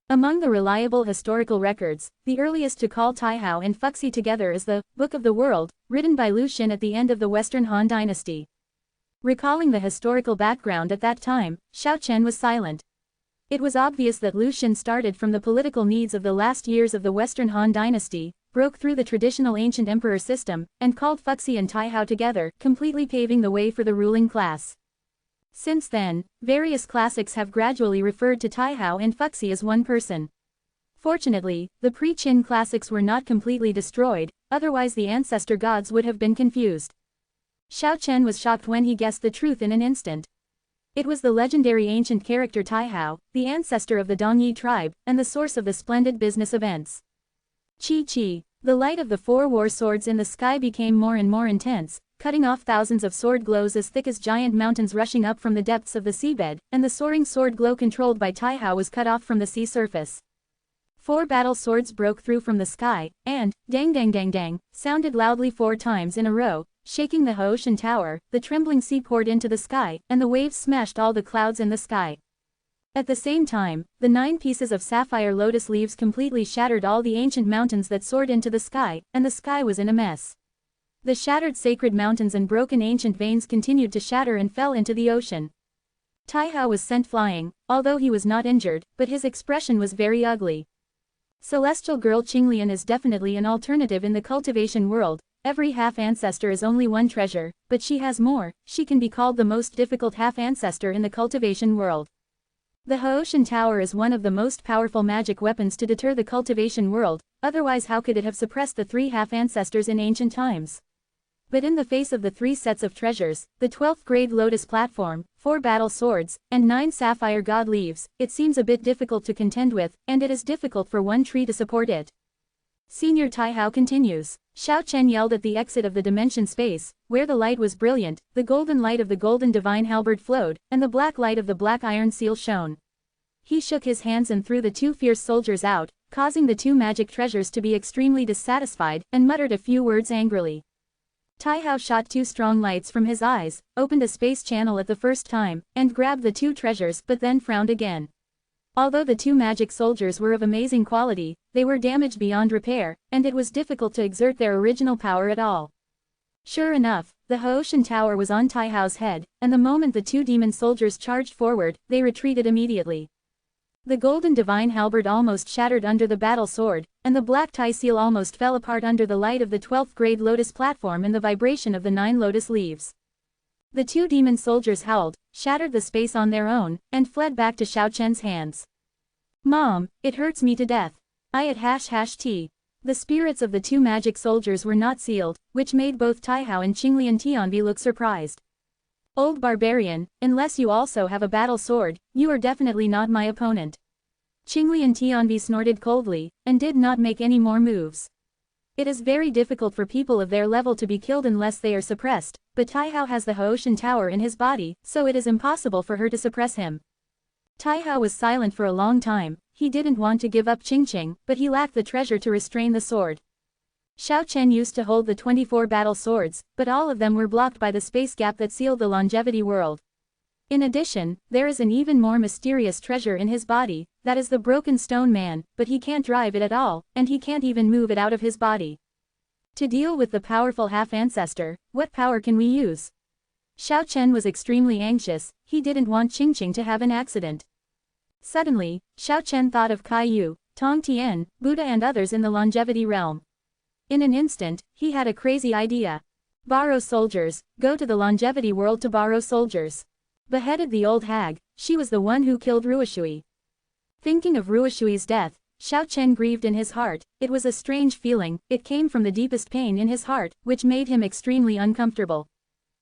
S1: Among the reliable historical records, the earliest to call Taihao and Fuxi together is the Book of the World, written by Lu Xun at the end of the Western Han Dynasty. Recalling the historical background at that time, Xiao Chen was silent. It was obvious that Lu Xun started from the political needs of the last years of the Western Han Dynasty, broke through the traditional ancient emperor system, and called Fuxi and Taihao together, completely paving the way for the ruling class. Since then, various classics have gradually referred to Taihao and Fuxi as one person. Fortunately, the pre-Qin classics were not completely destroyed, otherwise the ancestor gods would have been confused. Xiao Chen was shocked when he guessed the truth in an instant. It was the legendary ancient character Taihao, the ancestor of the Dongyi tribe, and the source of the splendid business events. Chi. The light of the 4 war swords in the sky became more and more intense, cutting off thousands of sword glows as thick as giant mountains rushing up from the depths of the seabed, and the soaring sword glow controlled by Taihao was cut off from the sea surface. 4 battle swords broke through from the sky, and, dang dang dang dang, sounded loudly 4 times in a row, shaking the Haoshan Tower. The trembling sea poured into the sky, and the waves smashed all the clouds in the sky. At the same time, the 9 pieces of sapphire lotus leaves completely shattered all the ancient mountains that soared into the sky, and the sky was in a mess. The shattered sacred mountains and broken ancient veins continued to shatter and fell into the ocean. Taihao was sent flying, although he was not injured, but his expression was very ugly. Celestial girl Qinglian is definitely an alternative in the cultivation world. Every half-ancestor is only one treasure, but she has more. She can be called the most difficult half-ancestor in the cultivation world. The Haoshan Tower is one of the most powerful magic weapons to deter the cultivation world, otherwise how could it have suppressed the 3 half-ancestors in ancient times? But in the face of the 3 sets of treasures, the 12th grade lotus platform, 4 battle swords, and 9 sapphire god leaves, it seems a bit difficult to contend with, and it is difficult for one tree to support it. Senior Taihao continues. Xiao Chen yelled at the exit of the dimension space, where the light was brilliant, the golden light of the golden divine halberd flowed, and the black light of the black iron seal shone. He shook his hands and threw the 2 fierce soldiers out, causing the 2 magic treasures to be extremely dissatisfied, and muttered a few words angrily. Taihao shot 2 strong lights from his eyes, opened a space channel at the first time, and grabbed the 2 treasures but then frowned again. Although the 2 magic soldiers were of amazing quality, they were damaged beyond repair, and it was difficult to exert their original power at all. Sure enough, the Haoshan Tower was on Taihao's head, and the moment the 2 demon soldiers charged forward, they retreated immediately. The golden divine halberd almost shattered under the battle sword, and the black tie seal almost fell apart under the light of the 12th grade lotus platform and the vibration of the 9 lotus leaves. The 2 demon soldiers howled, shattered the space on their own, and fled back to Xiao Chen's hands. Mom, it hurts me to death. I at #t. The spirits of the 2 magic soldiers were not sealed, which made both Taihao and Qinglian Tianvi look surprised. Old barbarian, unless you also have a battle sword, you are definitely not my opponent. Qinglian Tianvi snorted coldly, and did not make any more moves. It is very difficult for people of their level to be killed unless they are suppressed, but Taihao has the Haoshan Tower in his body, so it is impossible for her to suppress him. Taihao was silent for a long time. He didn't want to give up Qingqing, but he lacked the treasure to restrain the sword. Xiao Chen used to hold the 24 battle swords, but all of them were blocked by the space gap that sealed the longevity world. In addition, there is an even more mysterious treasure in his body, that is the broken stone man, but he can't drive it at all, and he can't even move it out of his body. To deal with the powerful half-ancestor, what power can we use? Xiao Chen was extremely anxious. He didn't want Qingqing to have an accident. Suddenly, Xiao Chen thought of Kai Yu, Tong Tian, Buddha and others in the longevity realm. In an instant, he had a crazy idea. Borrow soldiers, go to the longevity world to borrow soldiers. Beheaded the old hag, she was the one who killed Ruoshui. Thinking of Ruoshui's death, Xiao Chen grieved in his heart. It was a strange feeling, it came from the deepest pain in his heart, which made him extremely uncomfortable.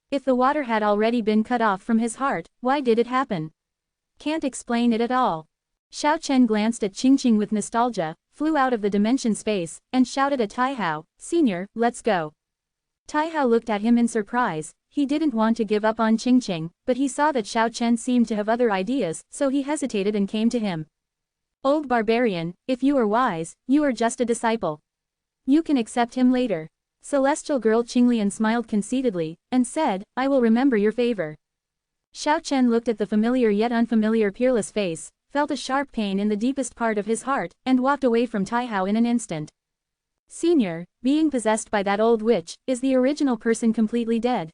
S1: If the water had already been cut off from his heart, why did it happen? Can't explain it at all. Xiao Chen glanced at Qingqing with nostalgia, flew out of the dimension space, and shouted at Taihao, "Senior, let's go." Taihao looked at him in surprise. He didn't want to give up on Qingqing, but he saw that Xiao Chen seemed to have other ideas, so he hesitated and came to him. Old barbarian, if you are wise, you are just a disciple. You can accept him later. Celestial girl Qinglian smiled conceitedly, and said, I will remember your favor. Xiao Chen looked at the familiar yet unfamiliar peerless face, felt a sharp pain in the deepest part of his heart, and walked away from Taihao in an instant. Senior, being possessed by that old witch, is the original person completely dead?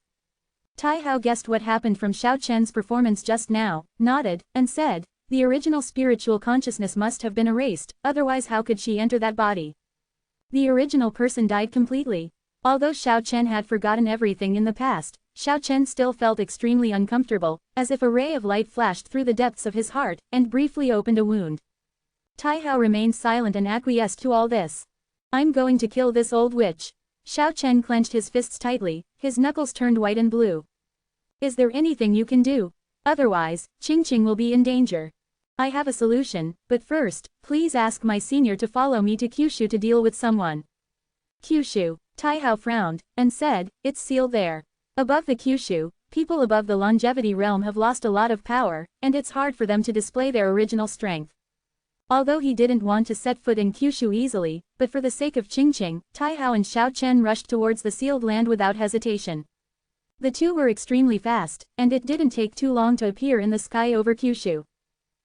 S1: Taihao guessed what happened from Xiao Chen's performance just now, nodded, and said, the original spiritual consciousness must have been erased, otherwise how could she enter that body? The original person died completely. Although Xiao Chen had forgotten everything in the past, Xiao Chen still felt extremely uncomfortable, as if a ray of light flashed through the depths of his heart, and briefly opened a wound. Taihao remained silent and acquiesced to all this. I'm going to kill this old witch. Xiao Chen clenched his fists tightly, his knuckles turned white and blue. Is there anything you can do? Otherwise, Qingqing will be in danger. I have a solution, but first, please ask my senior to follow me to Kyushu to deal with someone. Kyushu. Taihao frowned, and said, it's sealed there. Above the Kyushu, people above the longevity realm have lost a lot of power, and it's hard for them to display their original strength. Although he didn't want to set foot in Kyushu easily, but for the sake of Qingqing, Taihao and Xiao Chen rushed towards the sealed land without hesitation. The two were extremely fast, and it didn't take too long to appear in the sky over Kyushu.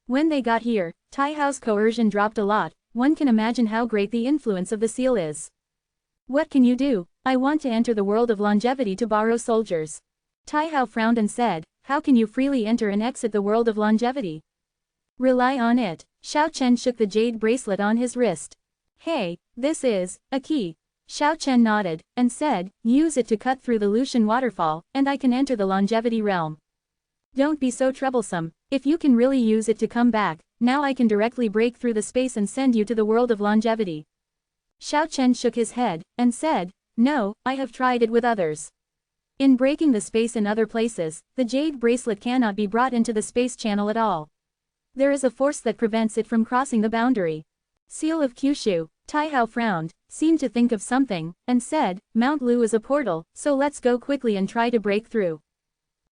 S1: When they got here, Taihao's coercion dropped a lot. One can imagine how great the influence of the seal is. What can you do? I want to enter the world of longevity to borrow soldiers. Taihao frowned and said, how can you freely enter and exit the world of longevity? Rely on it. Xiao Chen shook the jade bracelet on his wrist. Hey, this is a key. Xiao Chen nodded, and said, use it to cut through the Lucian waterfall, and I can enter the longevity realm. Don't be so troublesome. If you can really use it to come back, now I can directly break through the space and send you to the world of longevity. Xiao Chen shook his head, and said, no, I have tried it with others. In breaking the space in other places, the jade bracelet cannot be brought into the space channel at all. There is a force that prevents it from crossing the boundary. Seal of Kyushu. Taihao frowned, seemed to think of something, and said, Mount Lu is a portal, so let's go quickly and try to break through.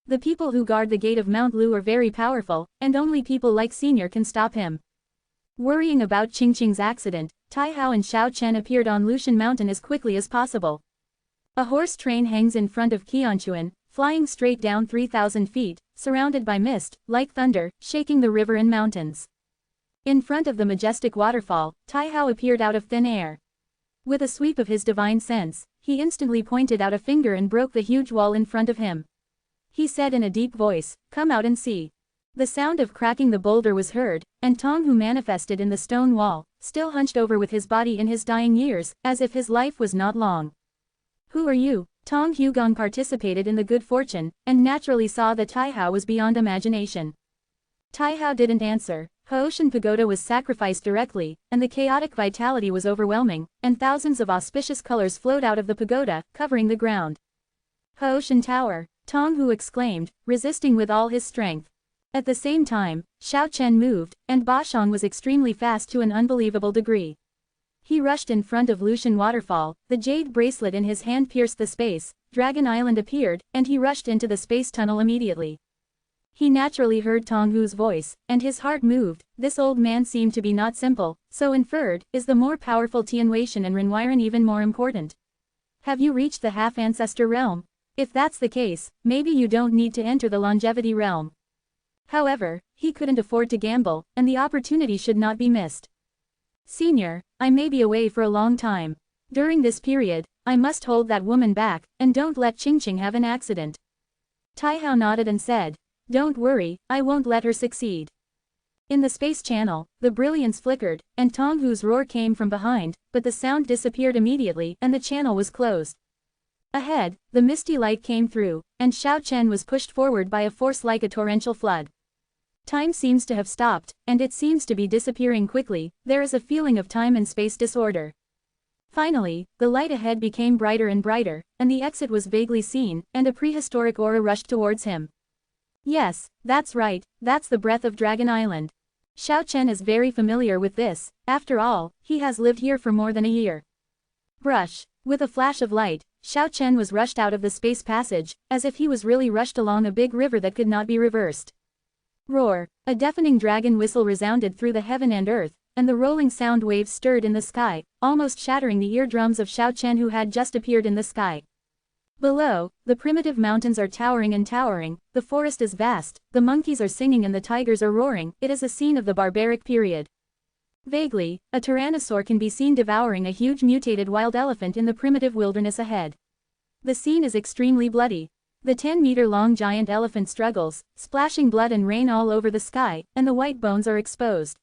S1: The people who guard the gate of Mount Lu are very powerful, and only people like Senior can stop him. Worrying about Qingqing's accident, Taihao and Xiao Chen appeared on Lushan Mountain as quickly as possible. A horse train hangs in front of Qianchuan, flying straight down 3,000 feet, surrounded by mist, like thunder, shaking the river and mountains. In front of the majestic waterfall, Taihao appeared out of thin air. With a sweep of his divine sense, he instantly pointed out a finger and broke the huge wall in front of him. He said in a deep voice, "Come out and see." The sound of cracking the boulder was heard, and Tong, who manifested in the stone wall, still hunched over with his body in his dying years, as if his life was not long. "Who are you?" Tong Hugong participated in the good fortune, and naturally saw that Taihao was beyond imagination. Taihao didn't answer. Hooshan Pagoda was sacrificed directly, and the chaotic vitality was overwhelming, and thousands of auspicious colors flowed out of the pagoda, covering the ground. Hooshan Tower, Tong Hu exclaimed, resisting with all his strength. At the same time, Xiao Chen moved, and Bashong was extremely fast to an unbelievable degree. He rushed in front of Lushan Waterfall, the jade bracelet in his hand pierced the space, Dragon Island appeared, and he rushed into the space tunnel immediately. He naturally heard Tong Hu's voice, and his heart moved. This old man seemed to be not simple, so inferred, is the more powerful Tianweishan and Renwiren even more important? Have you reached the half-ancestor realm? If that's the case, maybe you don't need to enter the longevity realm. However, he couldn't afford to gamble, and the opportunity should not be missed. Senior, I may be away for a long time. During this period, I must hold that woman back, and don't let Qingqing have an accident. Taihao nodded and said, "Don't worry, I won't let her succeed." In the space channel, the brilliance flickered, and Tong Hu's roar came from behind, but the sound disappeared immediately and the channel was closed. Ahead, the misty light came through, and Xiao Chen was pushed forward by a force like a torrential flood. Time seems to have stopped, and it seems to be disappearing quickly. There is a feeling of time and space disorder. Finally, the light ahead became brighter and brighter, and the exit was vaguely seen, and a prehistoric aura rushed towards him. Yes, that's right, that's the breath of Dragon Island. Xiao Chen is very familiar with this, after all, he has lived here for more than a year. Brush. With a flash of light, Xiao Chen was rushed out of the space passage, as if he was really rushed along a big river that could not be reversed. Roar. A deafening dragon whistle resounded through the heaven and earth, and the rolling sound waves stirred in the sky, almost shattering the eardrums of Xiao Chen, who had just appeared in the sky. Below, the primitive mountains are towering and towering, the forest is vast, the monkeys are singing and the tigers are roaring. It is a scene of the barbaric period. Vaguely, a tyrannosaur can be seen devouring a huge mutated wild elephant in the primitive wilderness ahead. The scene is extremely bloody. The 10-meter-long giant elephant struggles, splashing blood and rain all over the sky, and the white bones are exposed.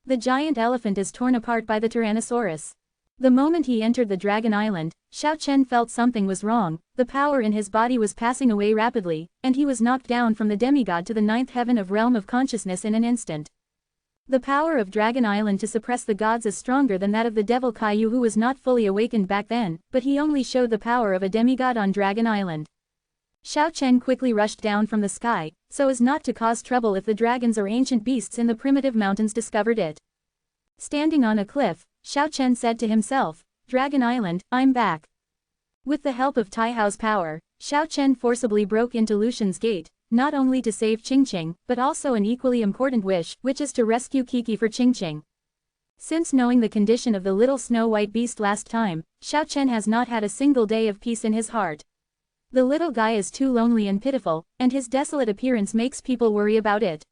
S1: The giant elephant is torn apart by the Tyrannosaurus. The moment he entered the Dragon Island, Xiao Chen felt something was wrong. The power in his body was passing away rapidly, and he was knocked down from the demigod to the 9th heaven of realm of consciousness in an instant. The power of Dragon Island to suppress the gods is stronger than that of the devil Caillou, who was not fully awakened back then, but he only showed the power of a demigod on Dragon Island. Xiao Chen quickly rushed down from the sky, so as not to cause trouble if the dragons or ancient beasts in the primitive mountains discovered it. Standing on a cliff, Xiao Chen said to himself, "Dragon Island, I'm back." With the help of Taihao's power, Xiao Chen forcibly broke into Lushan's gate, not only to save Qingqing, but also an equally important wish, which is to rescue Kiki for Qingqing. Since knowing the condition of the little snow-white beast last time, Xiao Chen has not had a single day of peace in his heart. The little guy is too lonely and pitiful, and his desolate appearance makes people worry about it.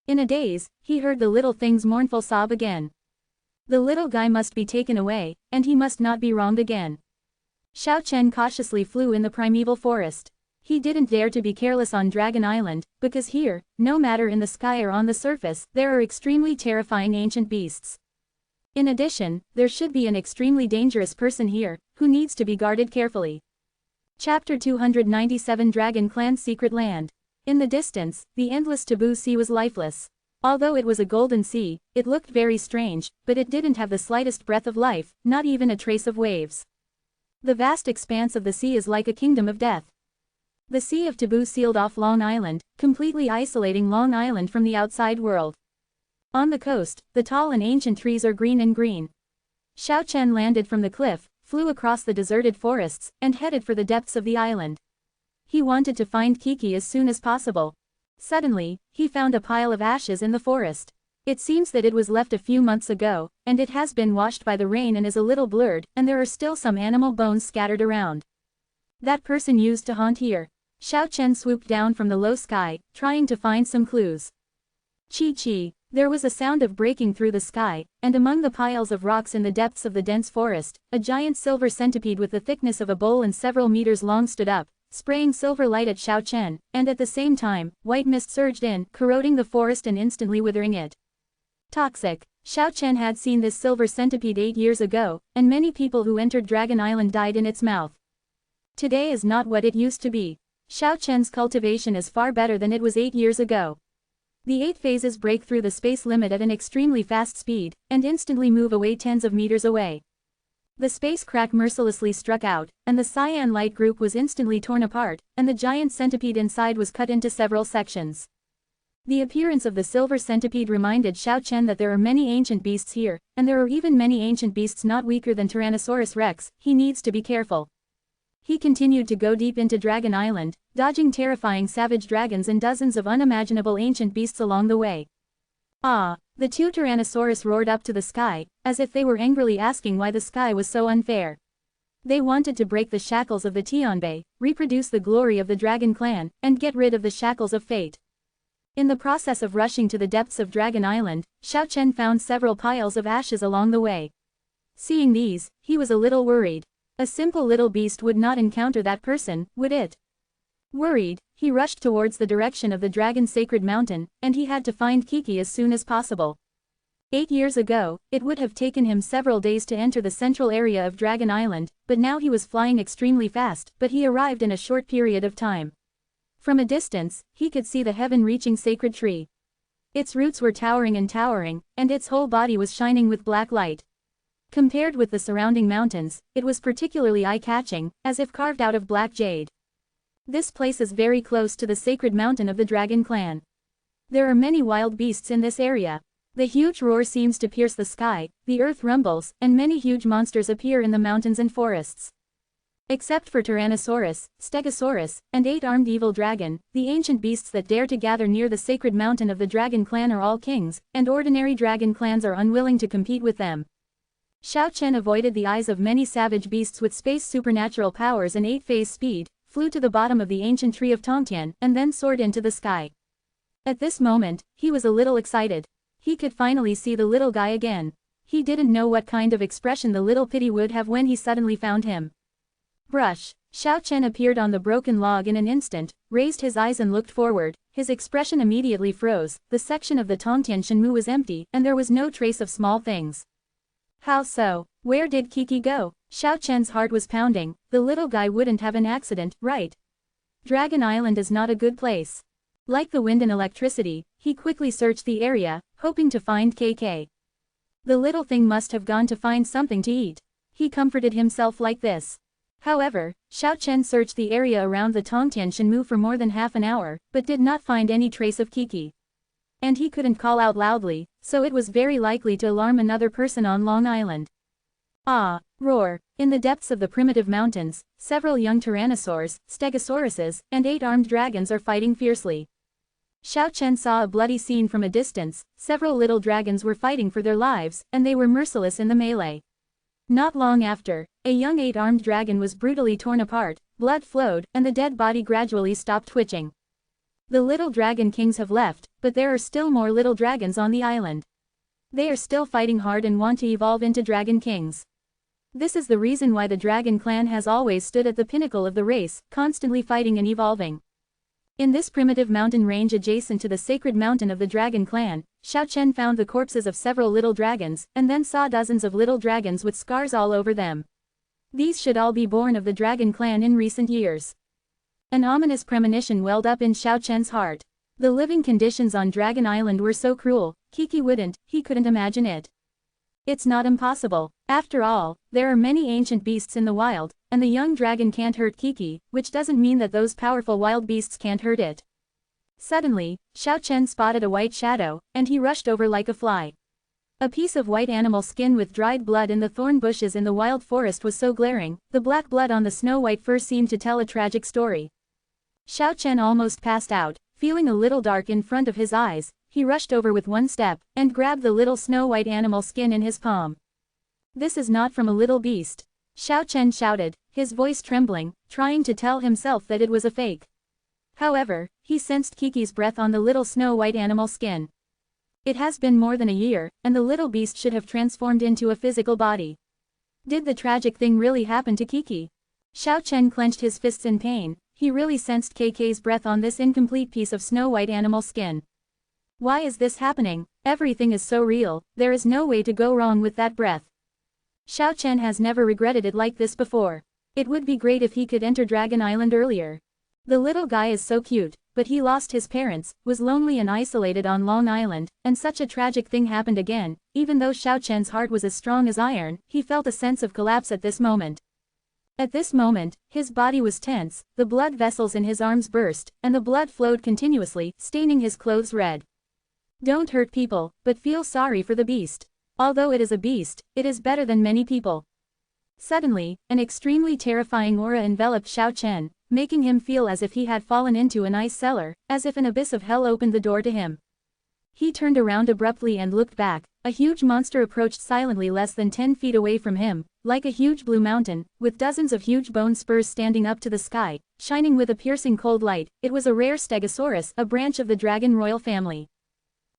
S1: In a daze, he heard the little thing's mournful sob again. The little guy must be taken away, and he must not be wronged again. Xiao Chen cautiously flew in the primeval forest. He didn't dare to be careless on Dragon Island, because here, no matter in the sky or on the surface, there are extremely terrifying ancient beasts. In addition, there should be an extremely dangerous person here, who needs to be guarded carefully. Chapter 297 Dragon Clan's Secret Land. In the distance, the endless taboo sea was lifeless. Although it was a golden sea, it looked very strange, but it didn't have the slightest breath of life, not even a trace of waves. The vast expanse of the sea is like a kingdom of death. The Sea of Taboo sealed off Long Island, completely isolating Long Island from the outside world. On the coast, the tall and ancient trees are green and green. Xiao Chen landed from the cliff, flew across the deserted forests, and headed for the depths of the island. He wanted to find Kiki as soon as possible. Suddenly, he found a pile of ashes in the forest. It seems that it was left a few months ago, and it has been washed by the rain and is a little blurred, and there are still some animal bones scattered around. That person used to haunt here. Xiao Chen swooped down from the low sky, trying to find some clues. Chi. There was a sound of breaking through the sky, and among the piles of rocks in the depths of the dense forest, a giant silver centipede with the thickness of a bowl and several meters long stood up, spraying silver light at Xiao Chen, and at the same time, white mist surged in, corroding the forest and instantly withering it. Toxic. Xiao Chen had seen this silver centipede 8 years ago, and many people who entered Dragon Island died in its mouth. Today is not what it used to be. Xiao Chen's cultivation is far better than it was 8 years ago. The 8 phases break through the space limit at an extremely fast speed, and instantly move away tens of meters away. The space crack mercilessly struck out, and the cyan light group was instantly torn apart, and the giant centipede inside was cut into several sections. The appearance of the silver centipede reminded Xiao Chen that there are many ancient beasts here, and there are even many ancient beasts not weaker than Tyrannosaurus rex. He needs to be careful. He continued to go deep into Dragon Island, dodging terrifying savage dragons and dozens of unimaginable ancient beasts along the way. Ah! The 2 Tyrannosaurus roared up to the sky, as if they were angrily asking why the sky was so unfair. They wanted to break the shackles of the Tianbei, reproduce the glory of the Dragon Clan, and get rid of the shackles of fate. In the process of rushing to the depths of Dragon Island, Xiao Chen found several piles of ashes along the way. Seeing these, he was a little worried. A simple little beast would not encounter that person, would it? Worried, he rushed towards the direction of the Dragon's Sacred Mountain, and he had to find Kiki as soon as possible. 8 years ago, it would have taken him several days to enter the central area of Dragon Island, but now he was flying extremely fast, but he arrived in a short period of time. From a distance, he could see the heaven-reaching sacred tree. Its roots were towering, and its whole body was shining with black light. Compared with the surrounding mountains, it was particularly eye-catching, as if carved out of black jade. This place is very close to the sacred mountain of the Dragon Clan. There are many wild beasts in this area. The huge roar seems to pierce the sky, the earth rumbles, and many huge monsters appear in the mountains and forests. Except for Tyrannosaurus, Stegosaurus, and 8-armed evil dragon, the ancient beasts that dare to gather near the sacred mountain of the Dragon Clan are all kings, and ordinary dragon clans are unwilling to compete with them. Xiao Chen avoided the eyes of many savage beasts with space supernatural powers and 8-phase speed, flew to the bottom of the ancient tree of Tongtian, and then soared into the sky. At this moment, he was a little excited. He could finally see the little guy again. He didn't know what kind of expression the little pitty would have when he suddenly found him. Brush. Xiao Chen appeared on the broken log in an instant, raised his eyes and looked forward. His expression immediately froze. The section of the Tongtian Shenmu was empty, and there was no trace of small things. How so? Where did Kiki go? Xiao Chen's heart was pounding. The little guy wouldn't have an accident, right? Dragon Island is not a good place. Like the wind and electricity, he quickly searched the area, hoping to find KK. The little thing must have gone to find something to eat. He comforted himself like this. However, Xiao Chen searched the area around the Tongtian Shenmu for more than half an hour, but did not find any trace of Kiki. And he couldn't call out loudly, so it was very likely to alarm another person on Long Island. Ah! Roar! In the depths of the primitive mountains, several young tyrannosaurs, stegosauruses, and 8-armed dragons are fighting fiercely. Xiao Chen saw a bloody scene from a distance. Several little dragons were fighting for their lives, and they were merciless in the melee. Not long after, a young 8-armed dragon was brutally torn apart, blood flowed, and the dead body gradually stopped twitching. The little dragon kings have left, but there are still more little dragons on the island. They are still fighting hard and want to evolve into dragon kings. This is the reason why the Dragon Clan has always stood at the pinnacle of the race, constantly fighting and evolving. In this primitive mountain range adjacent to the sacred mountain of the Dragon Clan, Xiao Chen found the corpses of several little dragons, and then saw dozens of little dragons with scars all over them. These should all be born of the Dragon Clan in recent years. An ominous premonition welled up in Xiao Chen's heart. The living conditions on Dragon Island were so cruel, he couldn't imagine it. It's not impossible. After all, there are many ancient beasts in the wild, and the young dragon can't hurt Kiki, which doesn't mean that those powerful wild beasts can't hurt it. Suddenly, Xiao Chen spotted a white shadow, and he rushed over like a fly. A piece of white animal skin with dried blood in the thorn bushes in the wild forest was so glaring, the black blood on the snow-white fur seemed to tell a tragic story. Xiao Chen almost passed out, feeling a little dark in front of his eyes. He rushed over with one step, and grabbed the little snow-white animal skin in his palm. "This is not from a little beast," Xiao Chen shouted, his voice trembling, trying to tell himself that it was a fake. However, he sensed Kiki's breath on the little snow-white animal skin. It has been more than a year, and the little beast should have transformed into a physical body. Did the tragic thing really happen to Kiki? Xiao Chen clenched his fists in pain. He really sensed KK's breath on this incomplete piece of snow-white animal skin. Why is this happening? Everything is so real, there is no way to go wrong with that breath. Xiao Chen has never regretted it like this before. It would be great if he could enter Dragon Island earlier. The little guy is so cute, but he lost his parents, was lonely and isolated on Long Island, and such a tragic thing happened again. Even though Xiao Chen's heart was as strong as iron, he felt a sense of collapse at this moment. At this moment, his body was tense, the blood vessels in his arms burst, and the blood flowed continuously, staining his clothes red. Don't hurt people, but feel sorry for the beast. Although it is a beast, it is better than many people. Suddenly, an extremely terrifying aura enveloped Xiao Chen, making him feel as if he had fallen into an ice cellar, as if an abyss of hell opened the door to him. He turned around abruptly and looked back. A huge monster approached silently less than 10 feet away from him, like a huge blue mountain, with dozens of huge bone spurs standing up to the sky, shining with a piercing cold light. It was a rare stegosaurus, a branch of the dragon royal family.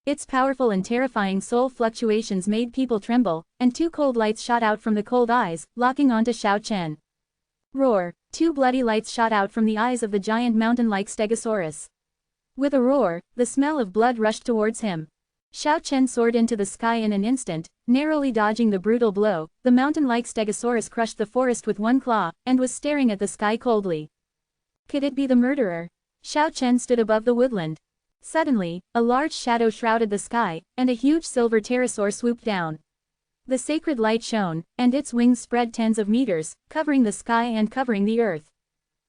S1: Its powerful and terrifying soul fluctuations made people tremble, and two cold lights shot out from the cold eyes, locking onto Xiao Chen. Roar! Two bloody lights shot out from the eyes of the giant mountain-like stegosaurus. With a roar, the smell of blood rushed towards him. Xiao Chen soared into the sky in an instant, narrowly dodging the brutal blow. The mountain-like stegosaurus crushed the forest with one claw, and was staring at the sky coldly. Could it be the murderer? Xiao Chen stood above the woodland. Suddenly, a large shadow shrouded the sky, and a huge silver pterosaur swooped down. The sacred light shone, and its wings spread tens of meters, covering the sky and covering the earth.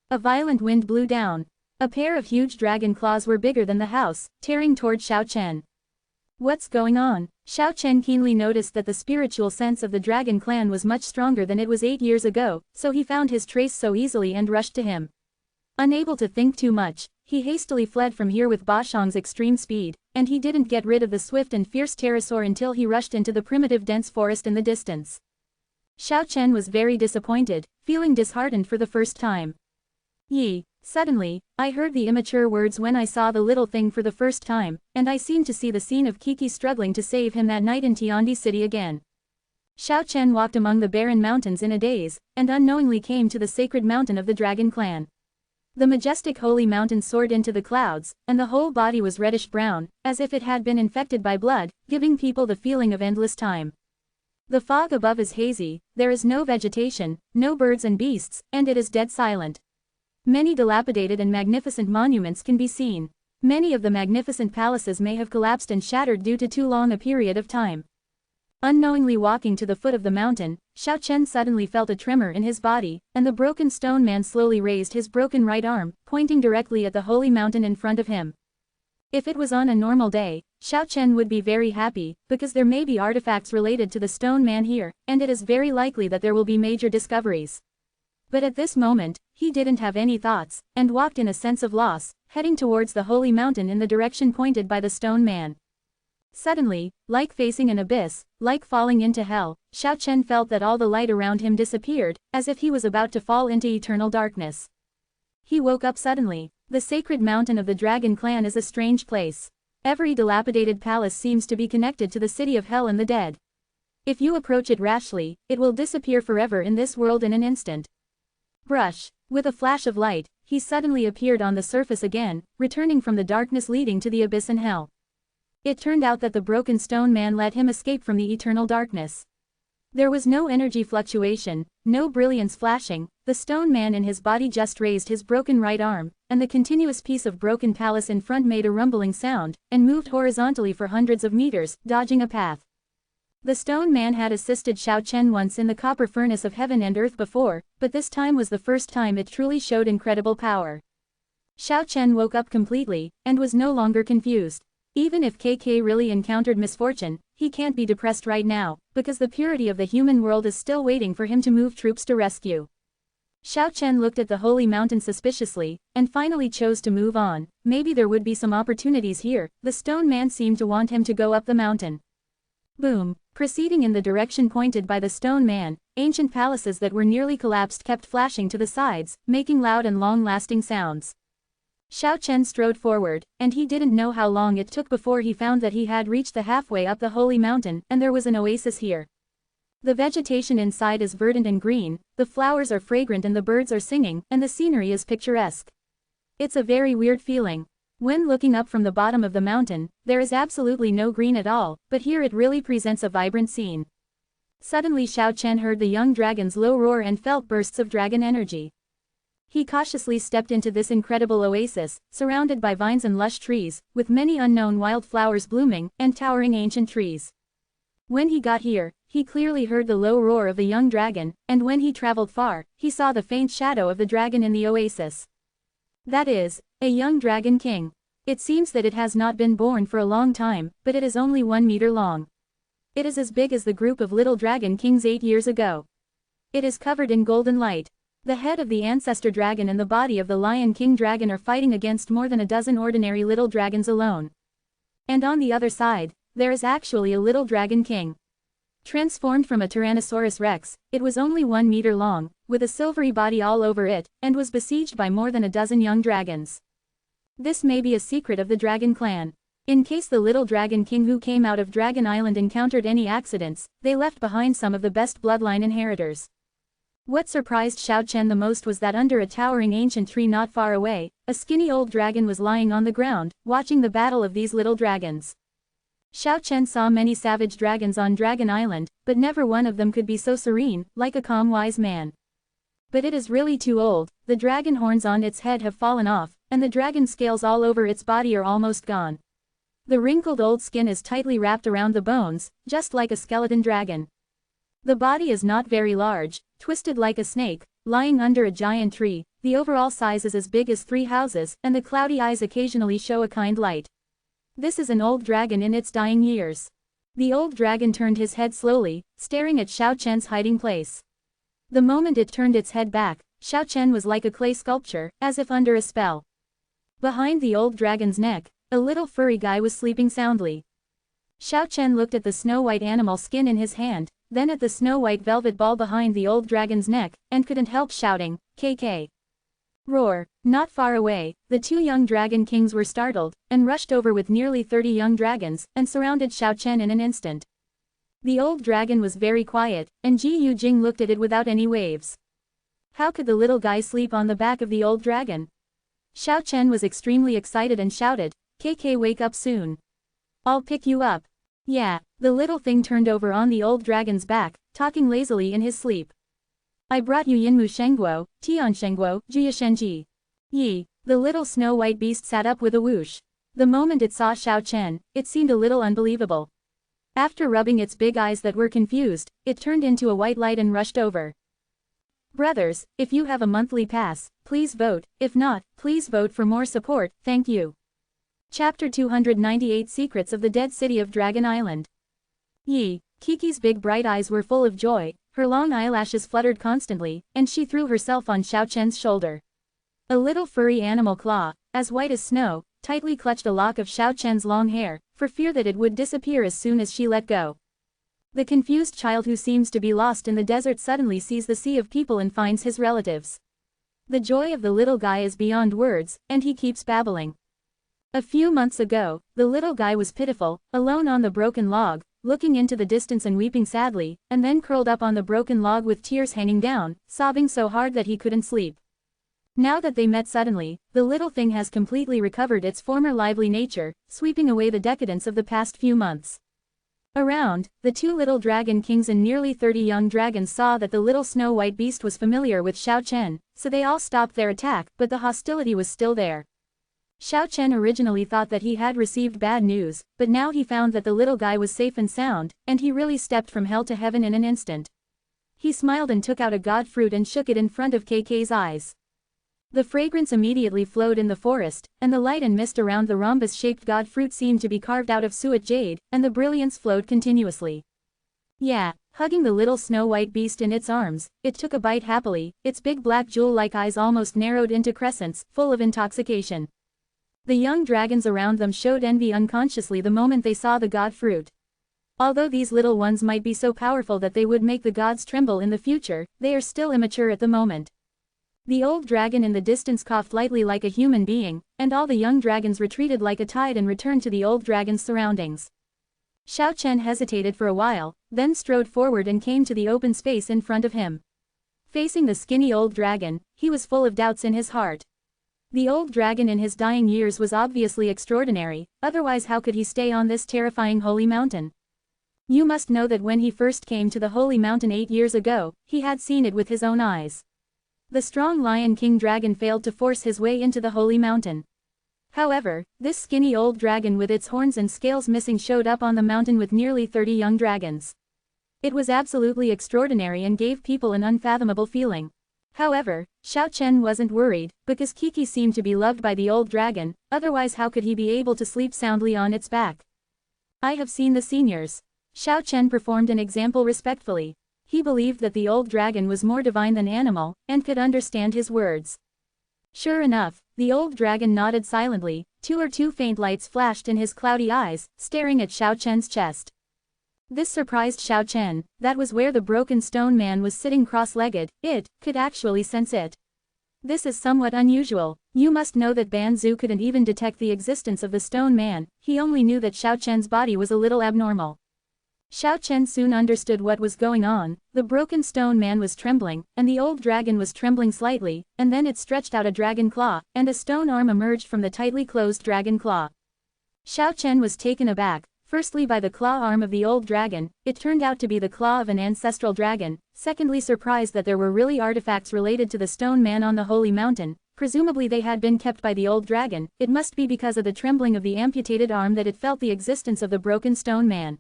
S1: A violent wind blew down. A pair of huge dragon claws were bigger than the house, tearing toward Xiao Chen. What's going on? Xiao Chen keenly noticed that the spiritual sense of the dragon clan was much stronger than it was 8 years ago, so he found his trace so easily and rushed to him. Unable to think too much, he hastily fled from here with Bashang's extreme speed, and he didn't get rid of the swift and fierce pterosaur until he rushed into the primitive dense forest in the distance. Xiao Chen was very disappointed, feeling disheartened for the first time. Yi. Suddenly, I heard the immature words when I saw the little thing for the first time, and I seemed to see the scene of Kiki struggling to save him that night in Tiandi City again. Xiao Chen walked among the barren mountains in a daze, and unknowingly came to the sacred mountain of the dragon clan. The majestic holy mountain soared into the clouds, and the whole body was reddish-brown, as if it had been infected by blood, giving people the feeling of endless time. The fog above is hazy, there is no vegetation, no birds and beasts, and it is dead silent. Many dilapidated and magnificent monuments can be seen. Many of the magnificent palaces may have collapsed and shattered due to too long a period of time. Unknowingly walking to the foot of the mountain, Xiao Chen suddenly felt a tremor in his body, and the broken stone man slowly raised his broken right arm, pointing directly at the holy mountain in front of him. If it was on a normal day, Xiao Chen would be very happy, because there may be artifacts related to the stone man here, and it is very likely that there will be major discoveries. But at this moment, he didn't have any thoughts, and walked in a sense of loss, heading towards the holy mountain in the direction pointed by the stone man. Suddenly, like facing an abyss, like falling into hell, Xiao Chen felt that all the light around him disappeared, as if he was about to fall into eternal darkness. He woke up suddenly. The sacred mountain of the dragon clan is a strange place. Every dilapidated palace seems to be connected to the city of hell and the dead. If you approach it rashly, it will disappear forever in this world in an instant. Brush. With a flash of light, he suddenly appeared on the surface again, returning from the darkness leading to the abyss in hell. It turned out that the broken stone man let him escape from the eternal darkness. There was no energy fluctuation, no brilliance flashing, the stone man in his body just raised his broken right arm, and the continuous piece of broken palace in front made a rumbling sound, and moved horizontally for hundreds of meters, dodging a path. The stone man had assisted Xiao Chen once in the copper furnace of heaven and earth before, but this time was the first time it truly showed incredible power. Xiao Chen woke up completely, and was no longer confused. Even if KK really encountered misfortune, he can't be depressed right now, because the purity of the human world is still waiting for him to move troops to rescue. Xiao Chen looked at the holy mountain suspiciously, and finally chose to move on. Maybe there would be some opportunities here. The stone man seemed to want him to go up the mountain. Boom. Proceeding in the direction pointed by the stone man, ancient palaces that were nearly collapsed kept flashing to the sides, making loud and long-lasting sounds. Xiao Chen strode forward, and he didn't know how long it took before he found that he had reached the halfway up the holy mountain, and there was an oasis here. The vegetation inside is verdant and green, the flowers are fragrant and the birds are singing, and the scenery is picturesque. It's a very weird feeling. When looking up from the bottom of the mountain, there is absolutely no green at all, but here it really presents a vibrant scene. Suddenly Xiao Chen heard the young dragon's low roar and felt bursts of dragon energy. He cautiously stepped into this incredible oasis, surrounded by vines and lush trees, with many unknown wild flowers blooming, and towering ancient trees. When he got here, he clearly heard the low roar of the young dragon, and when he traveled far, he saw the faint shadow of the dragon in the oasis. That is, a young dragon king. It seems that it has not been born for a long time, but it is only 1 meter long. It is as big as the group of little dragon kings 8 years ago. It is covered in golden light. The head of the ancestor dragon and the body of the lion king dragon are fighting against more than a dozen ordinary little dragons alone. And on the other side, there is actually a little dragon king. Transformed from a Tyrannosaurus rex, it was only 1 meter long, with a silvery body all over it, and was besieged by more than a dozen young dragons. This may be a secret of the dragon clan. In case the little dragon king who came out of Dragon Island encountered any accidents, they left behind some of the best bloodline inheritors. What surprised Xiao Chen the most was that under a towering ancient tree not far away, a skinny old dragon was lying on the ground, watching the battle of these little dragons. Xiao Chen saw many savage dragons on Dragon Island, but never one of them could be so serene, like a calm wise man. But it is really too old, the dragon horns on its head have fallen off, and the dragon scales all over its body are almost gone. The wrinkled old skin is tightly wrapped around the bones, just like a skeleton dragon. The body is not very large, twisted like a snake, lying under a giant tree. The overall size is as big as 3 houses, and the cloudy eyes occasionally show a kind light. This is an old dragon in its dying years. The old dragon turned his head slowly, staring at Xiao Chen's hiding place. The moment it turned its head back, Xiao Chen was like a clay sculpture, as if under a spell. Behind the old dragon's neck, a little furry guy was sleeping soundly. Xiao Chen looked at the snow-white animal skin in his hand, then at the snow-white velvet ball behind the old dragon's neck, and couldn't help shouting, "KK!" Roar! Not far away, the 2 young dragon kings were startled, and rushed over with nearly 30 young dragons, and surrounded Xiao Chen in an instant. The old dragon was very quiet, and Ji Yujing looked at it without any waves. How could the little guy sleep on the back of the old dragon? Xiao Chen was extremely excited and shouted, "KK, wake up soon. I'll pick you up." Yeah, the little thing turned over on the old dragon's back, talking lazily in his sleep. "I brought you Yinmu Shengguo, Tian Shengguo, Jia Shenji." Yi, the little snow-white beast sat up with a whoosh. The moment it saw Xiao Chen, it seemed a little unbelievable. After rubbing its big eyes that were confused, it turned into a white light and rushed over. Brothers, if you have a monthly pass, please vote, if not, please vote for more support, thank you. Chapter 298 Secrets of the Dead City of Dragon Island. Yi, Kiki's big bright eyes were full of joy, her long eyelashes fluttered constantly, and she threw herself on Xiao Chen's shoulder. A little furry animal claw, as white as snow, tightly clutched a lock of Xiao Chen's long hair, for fear that it would disappear as soon as she let go. The confused child who seems to be lost in the desert suddenly sees the sea of people and finds his relatives. The joy of the little guy is beyond words, and he keeps babbling. A few months ago, the little guy was pitiful, alone on the broken log, looking into the distance and weeping sadly, and then curled up on the broken log with tears hanging down, sobbing so hard that he couldn't sleep. Now that they met suddenly, the little thing has completely recovered its former lively nature, sweeping away the decadence of the past few months. Around, the 2 little dragon kings and nearly 30 young dragons saw that the little snow-white beast was familiar with Xiao Chen, so they all stopped their attack, but the hostility was still there. Xiao Chen originally thought that he had received bad news, but now he found that the little guy was safe and sound, and he really stepped from hell to heaven in an instant. He smiled and took out a god fruit and shook it in front of KK's eyes. The fragrance immediately flowed in the forest, and the light and mist around the rhombus-shaped god fruit seemed to be carved out of suet jade, and the brilliance flowed continuously. Yeah, hugging the little snow-white beast in its arms, it took a bite happily, its big black jewel-like eyes almost narrowed into crescents, full of intoxication. The young dragons around them showed envy unconsciously the moment they saw the god fruit. Although these little ones might be so powerful that they would make the gods tremble in the future, they are still immature at the moment. The old dragon in the distance coughed lightly like a human being, and all the young dragons retreated like a tide and returned to the old dragon's surroundings. Xiao Chen hesitated for a while, then strode forward and came to the open space in front of him. Facing the skinny old dragon, he was full of doubts in his heart. The old dragon in his dying years was obviously extraordinary, otherwise how could he stay on this terrifying holy mountain? You must know that when he first came to the holy mountain 8 years ago, he had seen it with his own eyes. The strong Lion King dragon failed to force his way into the holy mountain. However, this skinny old dragon with its horns and scales missing showed up on the mountain with nearly 30 young dragons. It was absolutely extraordinary and gave people an unfathomable feeling. However, Xiao Chen wasn't worried, because Kiki seemed to be loved by the old dragon, otherwise how could he be able to sleep soundly on its back? I have seen the seniors. Xiao Chen performed an example respectfully. He believed that the old dragon was more divine than animal, and could understand his words. Sure enough, the old dragon nodded silently, two faint lights flashed in his cloudy eyes, staring at Xiao Chen's chest. This surprised Xiao Chen, that was where the broken stone man was sitting cross-legged, it could actually sense it. This is somewhat unusual. You must know that Ban Zhu couldn't even detect the existence of the stone man, he only knew that Xiao Chen's body was a little abnormal. Xiao Chen soon understood what was going on. The broken stone man was trembling, and the old dragon was trembling slightly, and then it stretched out a dragon claw, and a stone arm emerged from the tightly closed dragon claw. Xiao Chen was taken aback, firstly by the claw arm of the old dragon, it turned out to be the claw of an ancestral dragon, secondly surprised that there were really artifacts related to the stone man on the holy mountain, presumably they had been kept by the old dragon, it must be because of the trembling of the amputated arm that it felt the existence of the broken stone man.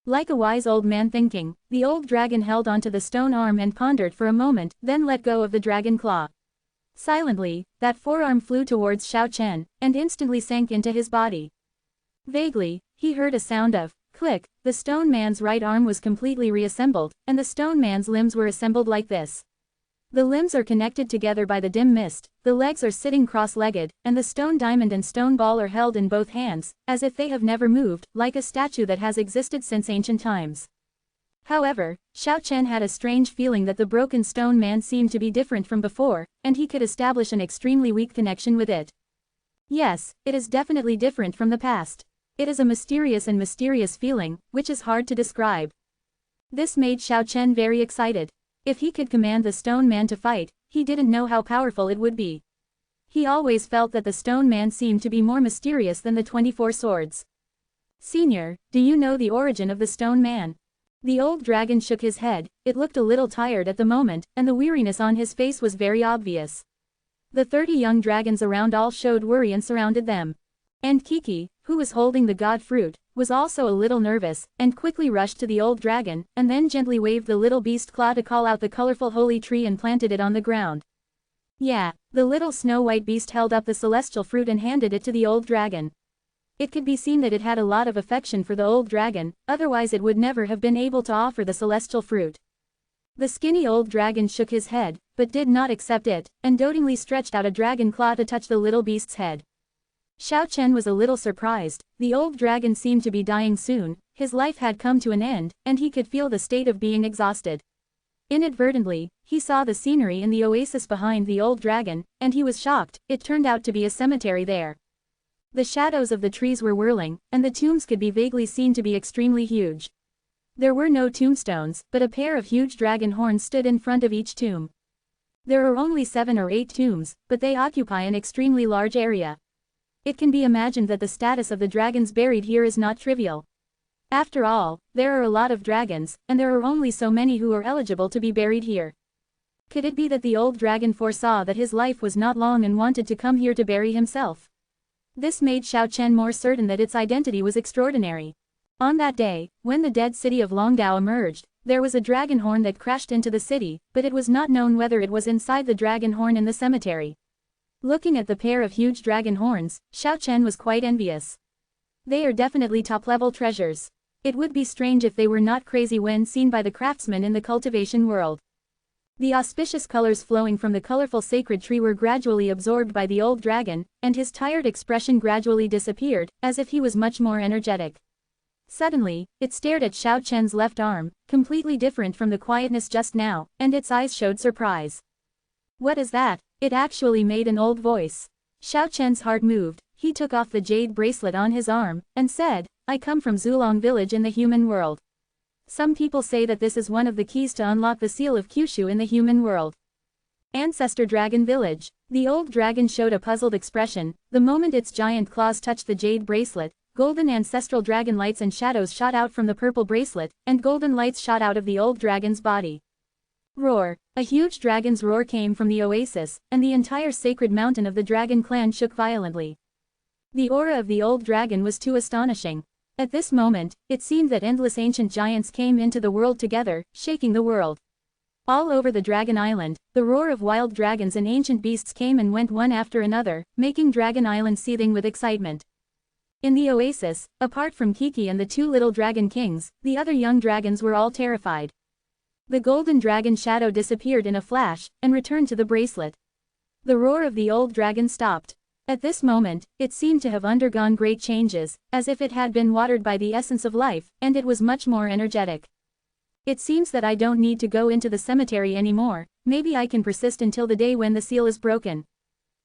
S1: Like a wise old man thinking, the old dragon held onto the stone arm and pondered for a moment, then let go of the dragon claw. Silently, that forearm flew towards Xiao Chen, and instantly sank into his body. Vaguely, he heard a sound of click, the stone man's right arm was completely reassembled, and the stone man's limbs were assembled like this. The limbs are connected together by the dim mist, the legs are sitting cross-legged, and the stone diamond and stone ball are held in both hands, as if they have never moved, like a statue that has existed since ancient times. However, Xiao Chen had a strange feeling that the broken stone man seemed to be different from before, and he could establish an extremely weak connection with it. Yes, it is definitely different from the past. It is a mysterious feeling, which is hard to describe. This made Xiao Chen very excited. If he could command the stone man to fight, he didn't know how powerful it would be. He always felt that the stone man seemed to be more mysterious than the 24 swords. Senior, do you know the origin of the stone man? The old dragon shook his head, it looked a little tired at the moment, and the weariness on his face was very obvious. The 30 young dragons around all showed worry and surrounded them. And Kiki, who was holding the god fruit, was also a little nervous, and quickly rushed to the old dragon, and then gently waved the little beast claw to call out the colorful holy tree and planted it on the ground. Yeah, the little snow-white beast held up the celestial fruit and handed it to the old dragon. It could be seen that it had a lot of affection for the old dragon, otherwise it would never have been able to offer the celestial fruit. The skinny old dragon shook his head, but did not accept it, and dotingly stretched out a dragon claw to touch the little beast's head. Xiao Chen was a little surprised, the old dragon seemed to be dying soon, his life had come to an end, and he could feel the state of being exhausted. Inadvertently, he saw the scenery in the oasis behind the old dragon, and he was shocked, it turned out to be a cemetery there. The shadows of the trees were whirling, and the tombs could be vaguely seen to be extremely huge. There were no tombstones, but a pair of huge dragon horns stood in front of each tomb. There are only 7 or 8 tombs, but they occupy an extremely large area. It can be imagined that the status of the dragons buried here is not trivial. After all, there are a lot of dragons, and there are only so many who are eligible to be buried here. Could it be that the old dragon foresaw that his life was not long and wanted to come here to bury himself? This made Xiao Chen more certain that its identity was extraordinary. On that day, when the dead city of Longdao emerged, there was a dragon horn that crashed into the city, but it was not known whether it was inside the dragon horn in the cemetery. Looking at the pair of huge dragon horns, Xiao Chen was quite envious. They are definitely top-level treasures. It would be strange if they were not crazy when seen by the craftsmen in the cultivation world. The auspicious colors flowing from the colorful sacred tree were gradually absorbed by the old dragon, and his tired expression gradually disappeared, as if he was much more energetic. Suddenly, it stared at Xiao Chen's left arm, completely different from the quietness just now, and its eyes showed surprise. What is that? It actually made an old voice. Xiao Chen's heart moved. He took off the jade bracelet on his arm, and said, I come from Zulong village in the human world. Some people say that this is one of the keys to unlock the seal of Kyushu in the human world. Ancestor Dragon Village. The old dragon showed a puzzled expression. The moment its giant claws touched the jade bracelet, golden ancestral dragon lights and shadows shot out from the purple bracelet, and golden lights shot out of the old dragon's body. Roar. A huge dragon's roar came from the oasis, and the entire sacred mountain of the dragon clan shook violently. The aura of the old dragon was too astonishing. At this moment, it seemed that endless ancient giants came into the world together, shaking the world. All over the Dragon Island, the roar of wild dragons and ancient beasts came and went one after another, making Dragon Island seething with excitement. In the oasis, apart from Kiki and the two little dragon kings, the other young dragons were all terrified. The golden dragon shadow disappeared in a flash, and returned to the bracelet. The roar of the old dragon stopped. At this moment, it seemed to have undergone great changes, as if it had been watered by the essence of life, and it was much more energetic. It seems that I don't need to go into the cemetery anymore, maybe I can persist until the day when the seal is broken.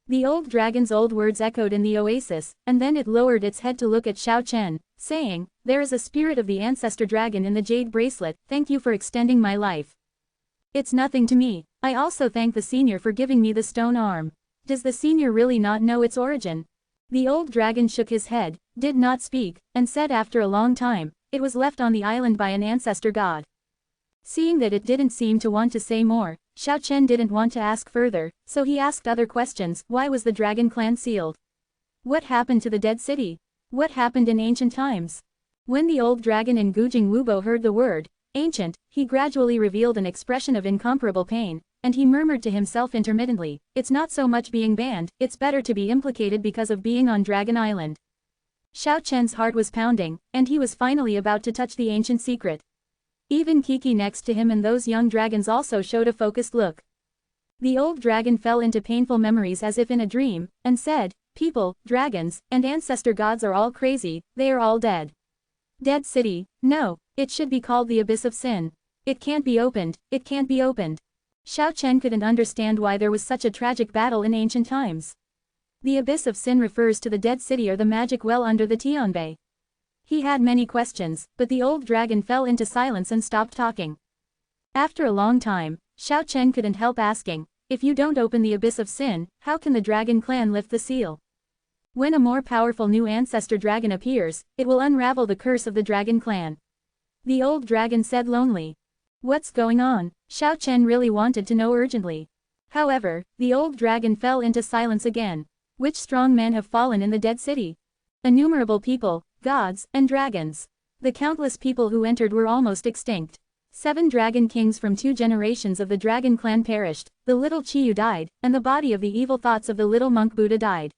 S1: The old dragon's old words echoed in the oasis, and then it lowered its head to look at Xiao Chen, saying, There is a spirit of the ancestor dragon in the jade bracelet, thank you for extending my life. It's nothing to me. I also thank the senior for giving me the stone arm. Does the senior really not know its origin? The old dragon shook his head, did not speak, and said after a long time, it was left on the island by an ancestor god. Seeing that it didn't seem to want to say more, Xiao Chen didn't want to ask further, so he asked other questions. Why was the dragon clan sealed? What happened to the dead city? What happened in ancient times? When the old dragon in Gujing Wubo heard the word, ancient, he gradually revealed an expression of incomparable pain, and he murmured to himself intermittently, it's not so much being banned, it's better to be implicated because of being on Dragon Island. Xiao Chen's heart was pounding, and he was finally about to touch the ancient secret. Even Kiki next to him and those young dragons also showed a focused look. The old dragon fell into painful memories as if in a dream, and said, people, dragons, and ancestor gods are all crazy, they are all dead. Dead city, no, it should be called the Abyss of Sin. It can't be opened, it can't be opened. Xiao Chen couldn't understand why there was such a tragic battle in ancient times. The Abyss of Sin refers to the dead city or the magic well under the Tianbei. He had many questions, but the old dragon fell into silence and stopped talking. After a long time, Xiao Chen couldn't help asking, if you don't open the Abyss of Sin, how can the dragon clan lift the seal? When a more powerful new ancestor dragon appears, it will unravel the curse of the dragon clan. The old dragon said lonely. What's going on? Xiao Chen really wanted to know urgently. However, the old dragon fell into silence again. Which strong men have fallen in the dead city? Innumerable people, gods, and dragons. The countless people who entered were almost extinct. 7 dragon kings from 2 generations of the dragon clan perished, the little Chiyu died, and the body of the evil thoughts of the little monk Buddha died.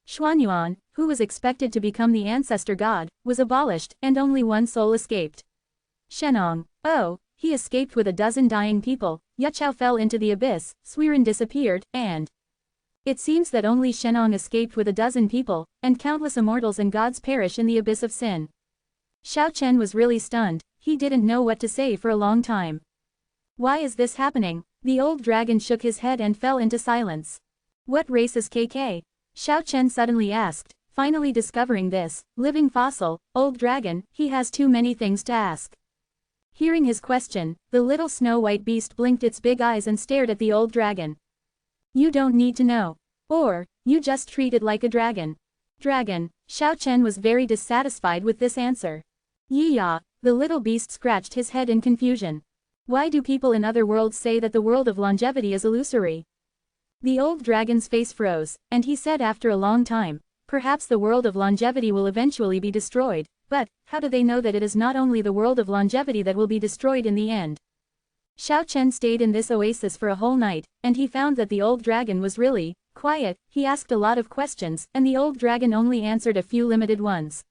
S1: Xuanyuan, who was expected to become the ancestor god, was abolished, and only one soul escaped. Shenong, oh, he escaped with a dozen dying people. Yuchao fell into the abyss, Suiren disappeared, and it seems that only Shenong escaped with a dozen people, and countless immortals and gods perish in the Abyss of Sin. Xiao Chen was really stunned, he didn't know what to say for a long time. Why is this happening? The old dragon shook his head and fell into silence. What race is KK? Xiao Chen suddenly asked, finally discovering this, living fossil, old dragon, he has too many things to ask. Hearing his question, the little snow-white beast blinked its big eyes and stared at the old dragon. You don't need to know. Or, you just treat it like a dragon. Dragon. Xiao Chen was very dissatisfied with this answer. Yi-ya, the little beast scratched his head in confusion. Why do people in other worlds say that the world of longevity is illusory? The old dragon's face froze, and he said after a long time, Perhaps the world of longevity will eventually be destroyed, but how do they know that it is not only the world of longevity that will be destroyed in the end? Xiao Chen stayed in this oasis for a whole night, and he found that the old dragon was really quiet. He asked a lot of questions, and the old dragon only answered a few limited ones.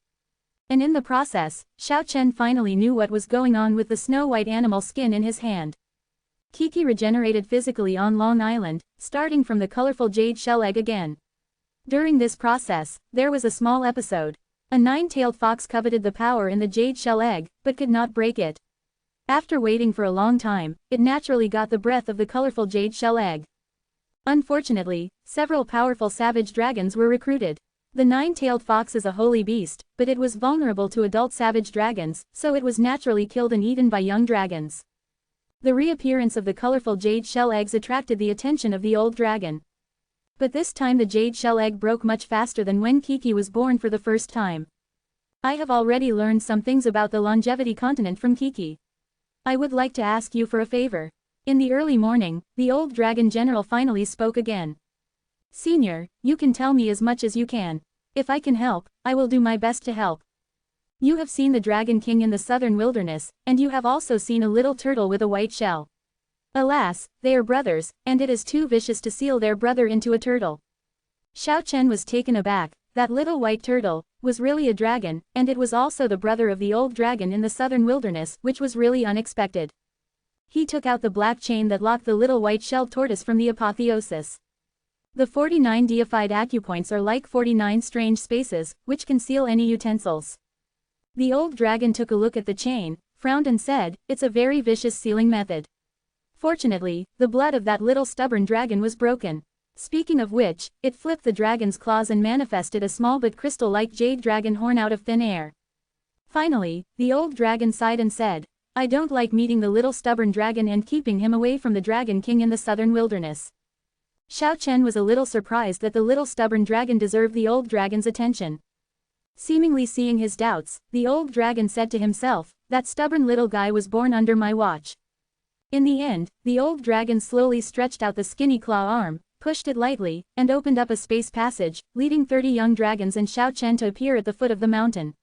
S1: And in the process, Xiao Chen finally knew what was going on with the snow-white animal skin in his hand. Kiki regenerated physically on Long Island, starting from the colorful jade shell egg again. During this process, there was a small episode. A nine-tailed fox coveted the power in the jade shell egg, but could not break it. After waiting for a long time, it naturally got the breath of the colorful jade shell egg. Unfortunately, several powerful savage dragons were recruited. The nine-tailed fox is a holy beast, but it was vulnerable to adult savage dragons, so it was naturally killed and eaten by young dragons. The reappearance of the colorful jade shell eggs attracted the attention of the old dragon. But this time the jade shell egg broke much faster than when Kiki was born for the first time. I have already learned some things about the longevity continent from Kiki. I would like to ask you for a favor. In the early morning, the old dragon general finally spoke again. Senior, you can tell me as much as you can. If I can help, I will do my best to help. You have seen the Dragon King in the southern wilderness, and you have also seen a little turtle with a white shell. Alas, they are brothers, and it is too vicious to seal their brother into a turtle. Xiao Chen was taken aback. That little white turtle was really a dragon, and it was also the brother of the old dragon in the southern wilderness, which was really unexpected. He took out the black chain that locked the little white-shelled tortoise from the apotheosis. The 49 deified acupoints are like 49 strange spaces, which can seal any utensils. The old dragon took a look at the chain, frowned and said, "It's a very vicious sealing method." Fortunately, the blood of that little stubborn dragon was broken. Speaking of which, it flipped the dragon's claws and manifested a small but crystal-like jade dragon horn out of thin air. Finally, the old dragon sighed and said, "I don't like meeting the little stubborn dragon and keeping him away from the Dragon King in the southern wilderness." Xiao Chen was a little surprised that the little stubborn dragon deserved the old dragon's attention. Seemingly seeing his doubts, the old dragon said to himself, "That stubborn little guy was born under my watch." In the end, the old dragon slowly stretched out the skinny claw arm, pushed it lightly, and opened up a space passage, leading 30 young dragons and Xiao Chen to appear at the foot of the mountain.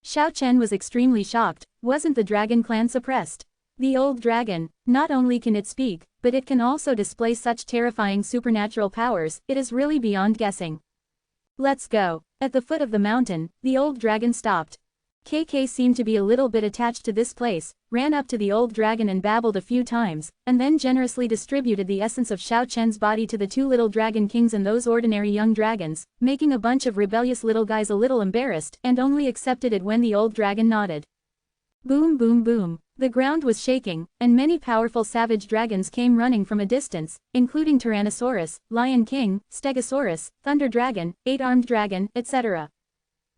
S1: Xiao Chen was extremely shocked. Wasn't the dragon clan suppressed? The old dragon, not only can it speak, but it can also display such terrifying supernatural powers, it is really beyond guessing. Let's go. At the foot of the mountain, the old dragon stopped. KK seemed to be a little bit attached to this place, ran up to the old dragon and babbled a few times, and then generously distributed the essence of Xiao Chen's body to the two little dragon kings and those ordinary young dragons, making a bunch of rebellious little guys a little embarrassed and only accepted it when the old dragon nodded. Boom boom boom. The ground was shaking, and many powerful savage dragons came running from a distance, including Tyrannosaurus, Lion King, Stegosaurus, Thunder Dragon, Eight-Armed Dragon, etc.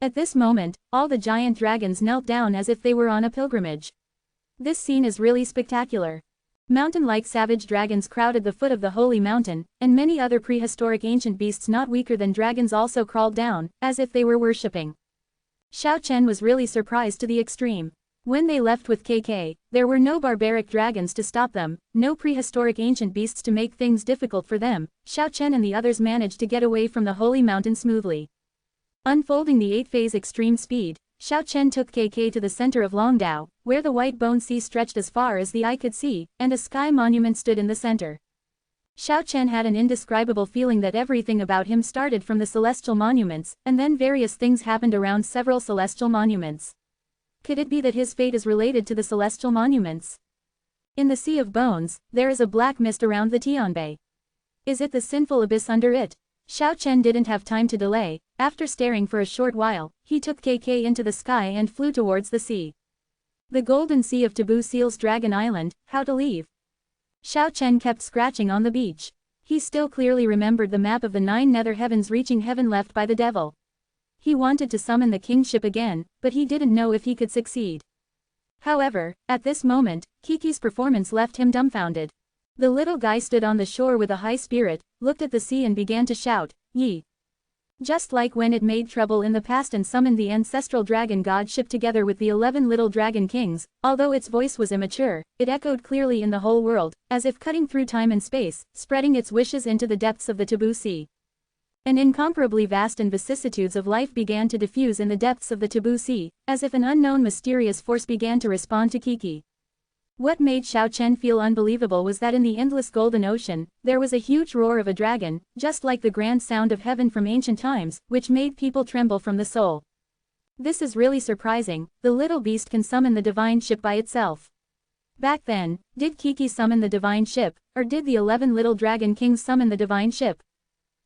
S1: At this moment, all the giant dragons knelt down as if they were on a pilgrimage. This scene is really spectacular. Mountain-like savage dragons crowded the foot of the holy mountain, and many other prehistoric ancient beasts not weaker than dragons also crawled down, as if they were worshipping. Xiao Chen was really surprised to the extreme. When they left with KK, there were no barbaric dragons to stop them, no prehistoric ancient beasts to make things difficult for them. Xiao Chen and the others managed to get away from the holy mountain smoothly. Unfolding the 8-phase extreme speed, Xiao Chen took KK to the center of Longdao, where the white bone sea stretched as far as the eye could see, and a sky monument stood in the center. Xiao Chen had an indescribable feeling that everything about him started from the celestial monuments, and then various things happened around several celestial monuments. Could it be that his fate is related to the celestial monuments? In the Sea of Bones, there is a black mist around the Tianbei. Is it the sinful abyss under it? Xiao Chen didn't have time to delay. After staring for a short while, he took KK into the sky and flew towards the sea. The Golden Sea of Taboo seals Dragon Island. How to leave? Xiao Chen kept scratching on the beach. He still clearly remembered the map of the 9 nether heavens reaching heaven left by the devil. He wanted to summon the kingship again, but he didn't know if he could succeed. However, at this moment, Kiki's performance left him dumbfounded. The little guy stood on the shore with a high spirit, looked at the sea and began to shout, "Yi!" Just like when it made trouble in the past and summoned the ancestral dragon god ship together with the 11 little dragon kings, although its voice was immature, it echoed clearly in the whole world, as if cutting through time and space, spreading its wishes into the depths of the Taboo Sea. And incomparably vast and vicissitudes of life began to diffuse in the depths of the taboo sea, as if an unknown mysterious force began to respond to Kiki. What made Xiao Chen feel unbelievable was that in the endless golden ocean, there was a huge roar of a dragon, just like the grand sound of heaven from ancient times, which made people tremble from the soul. This is really surprising, the little beast can summon the divine ship by itself. Back then, did Kiki summon the divine ship, or did the 11 little dragon kings summon the divine ship?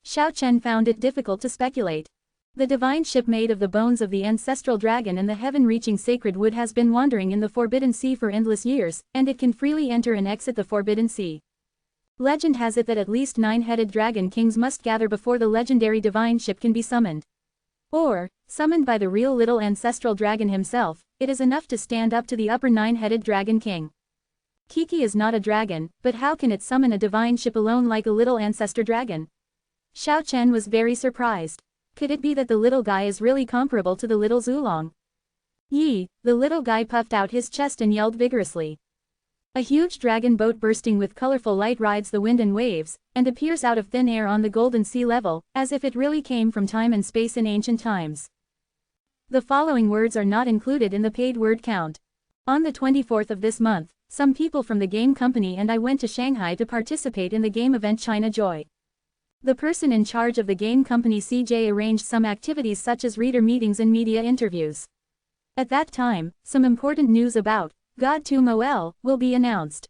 S1: Xiao Chen found it difficult to speculate. The divine ship made of the bones of the ancestral dragon and the heaven-reaching sacred wood has been wandering in the Forbidden Sea for endless years, and it can freely enter and exit the Forbidden Sea. Legend has it that at least 9-headed dragon kings must gather before the legendary divine ship can be summoned. Or, summoned by the real little ancestral dragon himself, it is enough to stand up to the upper 9-headed dragon king. Kiki is not a dragon, but how can it summon a divine ship alone like a little ancestor dragon? Xiao Chen was very surprised. Could it be that the little guy is really comparable to the little Zulong? Yi, the little guy puffed out his chest and yelled vigorously. A huge dragon boat bursting with colorful light rides the wind and waves, and appears out of thin air on the golden sea level, as if it really came from time and space in ancient times. The following words are not included in the paid word count. On the 24th of this month, some people from the game company and I went to Shanghai to participate in the game event China Joy. The person in charge of the game company CJ arranged some activities such as reader meetings and media interviews. At that time, some important news about God Tomb OL will be announced.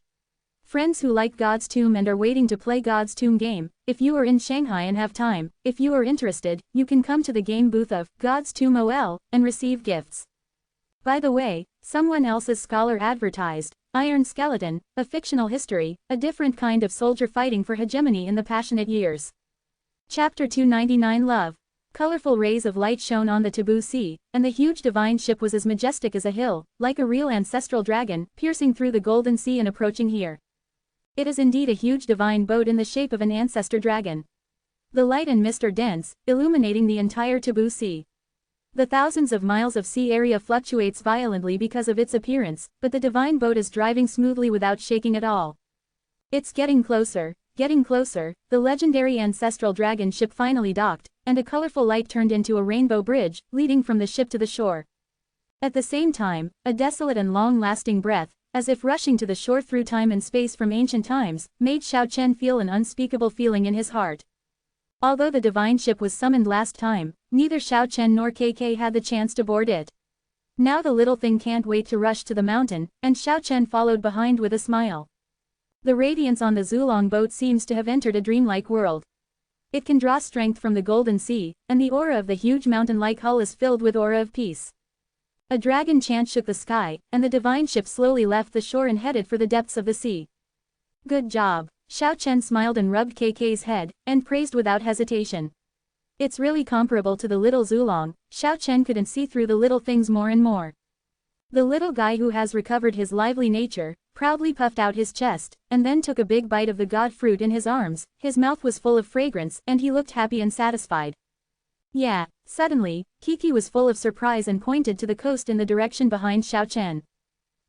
S1: Friends who like God's Tomb and are waiting to play God's Tomb game, if you are in Shanghai and have time, if you are interested, you can come to the game booth of God's Tomb OL and receive gifts. By the way, someone else's scholar advertised Iron Skeleton, a fictional history, a different kind of soldier fighting for hegemony in the passionate years. Chapter 299 Love. Colorful rays of light shone on the taboo sea, and the huge divine ship was as majestic as a hill, like a real ancestral dragon, piercing through the golden sea and approaching here. It is indeed a huge divine boat in the shape of an ancestor dragon. The light and mist are dense, illuminating the entire taboo sea. The thousands of miles of sea area fluctuates violently because of its appearance, but the divine boat is driving smoothly without shaking at all. It's getting closer. Getting closer, the legendary ancestral dragon ship finally docked, and a colorful light turned into a rainbow bridge, leading from the ship to the shore. At the same time, a desolate and long-lasting breath, as if rushing to the shore through time and space from ancient times, made Xiao Chen feel an unspeakable feeling in his heart. Although the divine ship was summoned last time, neither Xiao Chen nor KK had the chance to board it. Now the little thing can't wait to rush to the mountain, and Xiao Chen followed behind with a smile. The radiance on the Zulong boat seems to have entered a dreamlike world. It can draw strength from the golden sea, and the aura of the huge mountain-like hull is filled with aura of peace. A dragon chant shook the sky, and the divine ship slowly left the shore and headed for the depths of the sea. Good job. Xiao Chen smiled and rubbed KK's head, and praised without hesitation. It's really comparable to the little Zulong. Xiao Chen couldn't see through the little things more and more. The little guy who has recovered his lively nature, proudly puffed out his chest, and then took a big bite of the god fruit in his arms. His mouth was full of fragrance, and he looked happy and satisfied. Yeah. Suddenly, Kiki was full of surprise and pointed to the coast in the direction behind Xiao Chen.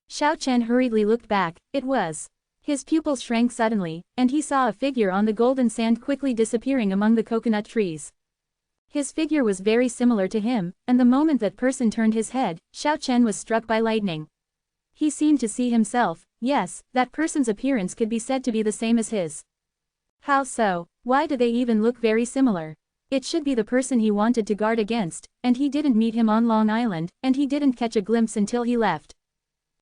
S1: Xiao Chen hurriedly looked back. It was. His pupils shrank suddenly, and he saw a figure on the golden sand quickly disappearing among the coconut trees. His figure was very similar to him, and the moment that person turned his head, Xiao Chen was struck by lightning. He seemed to see himself. Yes, that person's appearance could be said to be the same as his. How so? Why do they even look very similar? It should be the person he wanted to guard against, and he didn't meet him on Long Island, and he didn't catch a glimpse until he left.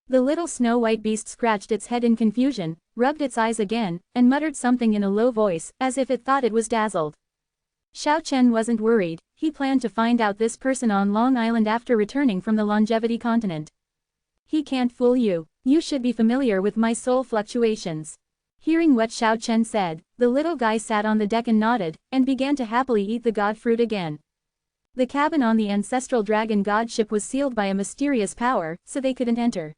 S1: The little snow-white beast scratched its head in confusion, rubbed its eyes again, and muttered something in a low voice, as if it thought it was dazzled. Xiao Chen wasn't worried. He planned to find out this person on Long Island after returning from the Longevity continent. He can't fool you. You should be familiar with my soul fluctuations. Hearing what Xiao Chen said, the little guy sat on the deck and nodded, and began to happily eat the god fruit again. The cabin on the ancestral dragon god ship was sealed by a mysterious power, so they couldn't enter.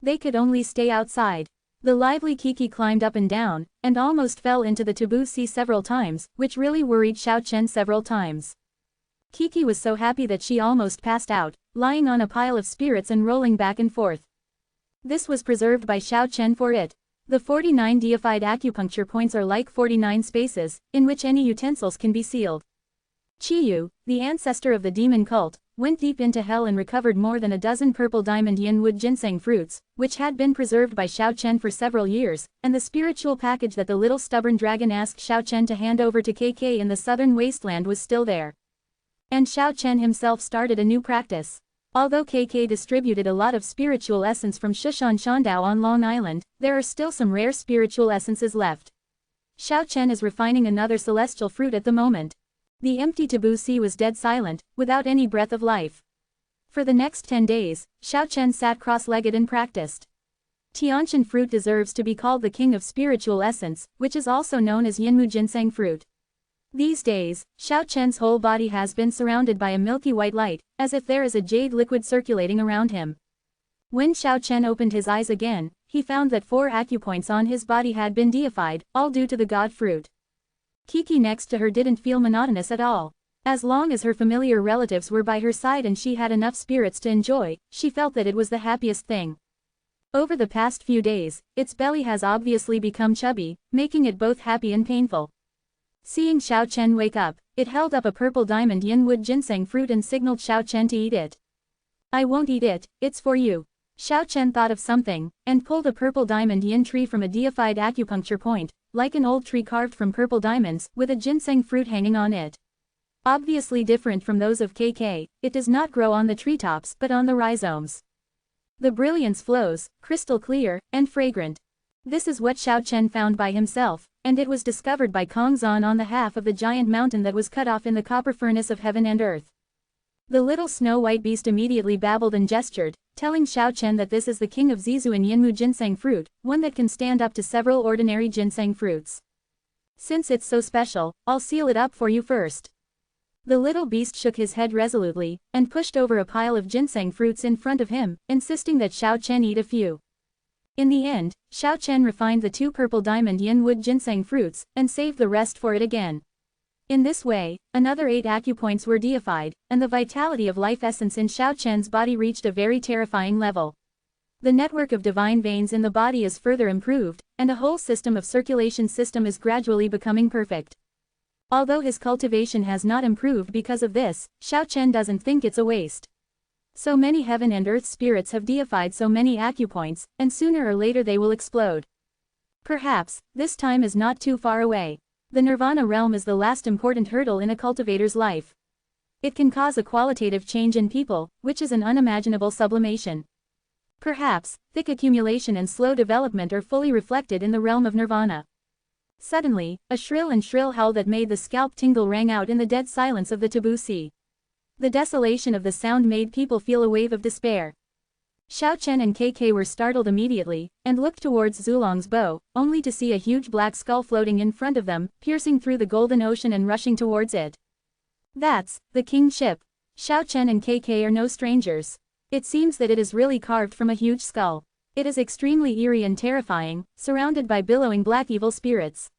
S1: They could only stay outside. The lively Kiki climbed up and down, and almost fell into the taboo sea several times, which really worried Xiao Chen several times. Kiki was so happy that she almost passed out, lying on a pile of spirits and rolling back and forth. This was preserved by Xiao Chen for it. The 49 deified acupuncture points are like 49 spaces, in which any utensils can be sealed. Qiyu, the ancestor of the demon cult, went deep into hell and recovered more than a dozen purple diamond yinwood ginseng fruits, which had been preserved by Xiao Chen for several years, and the spiritual package that the little stubborn dragon asked Xiao Chen to hand over to KK in the southern wasteland was still there. And Xiao Chen himself started a new practice. Although KK distributed a lot of spiritual essence from Shushan Shandao on Long Island, there are still some rare spiritual essences left. Xiao Chen is refining another celestial fruit at the moment. The empty taboo sea was dead silent, without any breath of life. For the next 10 days, Xiao Chen sat cross-legged and practiced. Tianshan fruit deserves to be called the king of spiritual essence, which is also known as Yinmu ginseng fruit. These days, Xiao Chen's whole body has been surrounded by a milky white light, as if there is a jade liquid circulating around him. When Xiao Chen opened his eyes again, he found that 4 acupoints on his body had been deified, all due to the god fruit. Kiki next to her didn't feel monotonous at all. As long as her familiar relatives were by her side and she had enough spirits to enjoy, she felt that it was the happiest thing. Over the past few days, its belly has obviously become chubby, making it both happy and painful. Seeing Xiao Chen wake up, it held up a purple diamond yinwood ginseng fruit and signaled Xiao Chen to eat it. "I won't eat it, it's for you." Xiao Chen thought of something, and pulled a purple diamond yin tree from a deified acupuncture point, like an old tree carved from purple diamonds, with a ginseng fruit hanging on it. Obviously different from those of KK, it does not grow on the treetops but on the rhizomes. The brilliance flows, crystal clear, and fragrant. This is what Xiao Chen found by himself, and it was discovered by Kong Zan on the half of the giant mountain that was cut off in the copper furnace of heaven and earth. The little snow-white beast immediately babbled and gestured, telling Xiao Chen that this is the king of Zizuan Yinmu ginseng fruit, one that can stand up to several ordinary ginseng fruits. "Since it's so special, I'll seal it up for you first." The little beast shook his head resolutely, and pushed over a pile of ginseng fruits in front of him, insisting that Xiao Chen eat a few. In the end, Xiao Chen refined the 2 purple diamond yinwood ginseng fruits, and saved the rest for it again. In this way, another 8 acupoints were deified, and the vitality of life essence in Xiao Chen's body reached a very terrifying level. The network of divine veins in the body is further improved, and a whole system of circulation system is gradually becoming perfect. Although his cultivation has not improved because of this, Xiao Chen doesn't think it's a waste. So many heaven and earth spirits have deified so many acupoints, and sooner or later they will explode. Perhaps, this time is not too far away. The nirvana realm is the last important hurdle in a cultivator's life. It can cause a qualitative change in people, which is an unimaginable sublimation. Perhaps, thick accumulation and slow development are fully reflected in the realm of nirvana. Suddenly, a shrill howl that made the scalp tingle rang out in the dead silence of the taboo sea. The desolation of the sound made people feel a wave of despair. Xiao Chen and KK were startled immediately, and looked towards Zulong's bow, only to see a huge black skull floating in front of them, piercing through the golden ocean and rushing towards it. That's the king's ship. Xiao Chen and KK are no strangers. It seems that it is really carved from a huge skull. It is extremely eerie and terrifying, surrounded by billowing black evil spirits.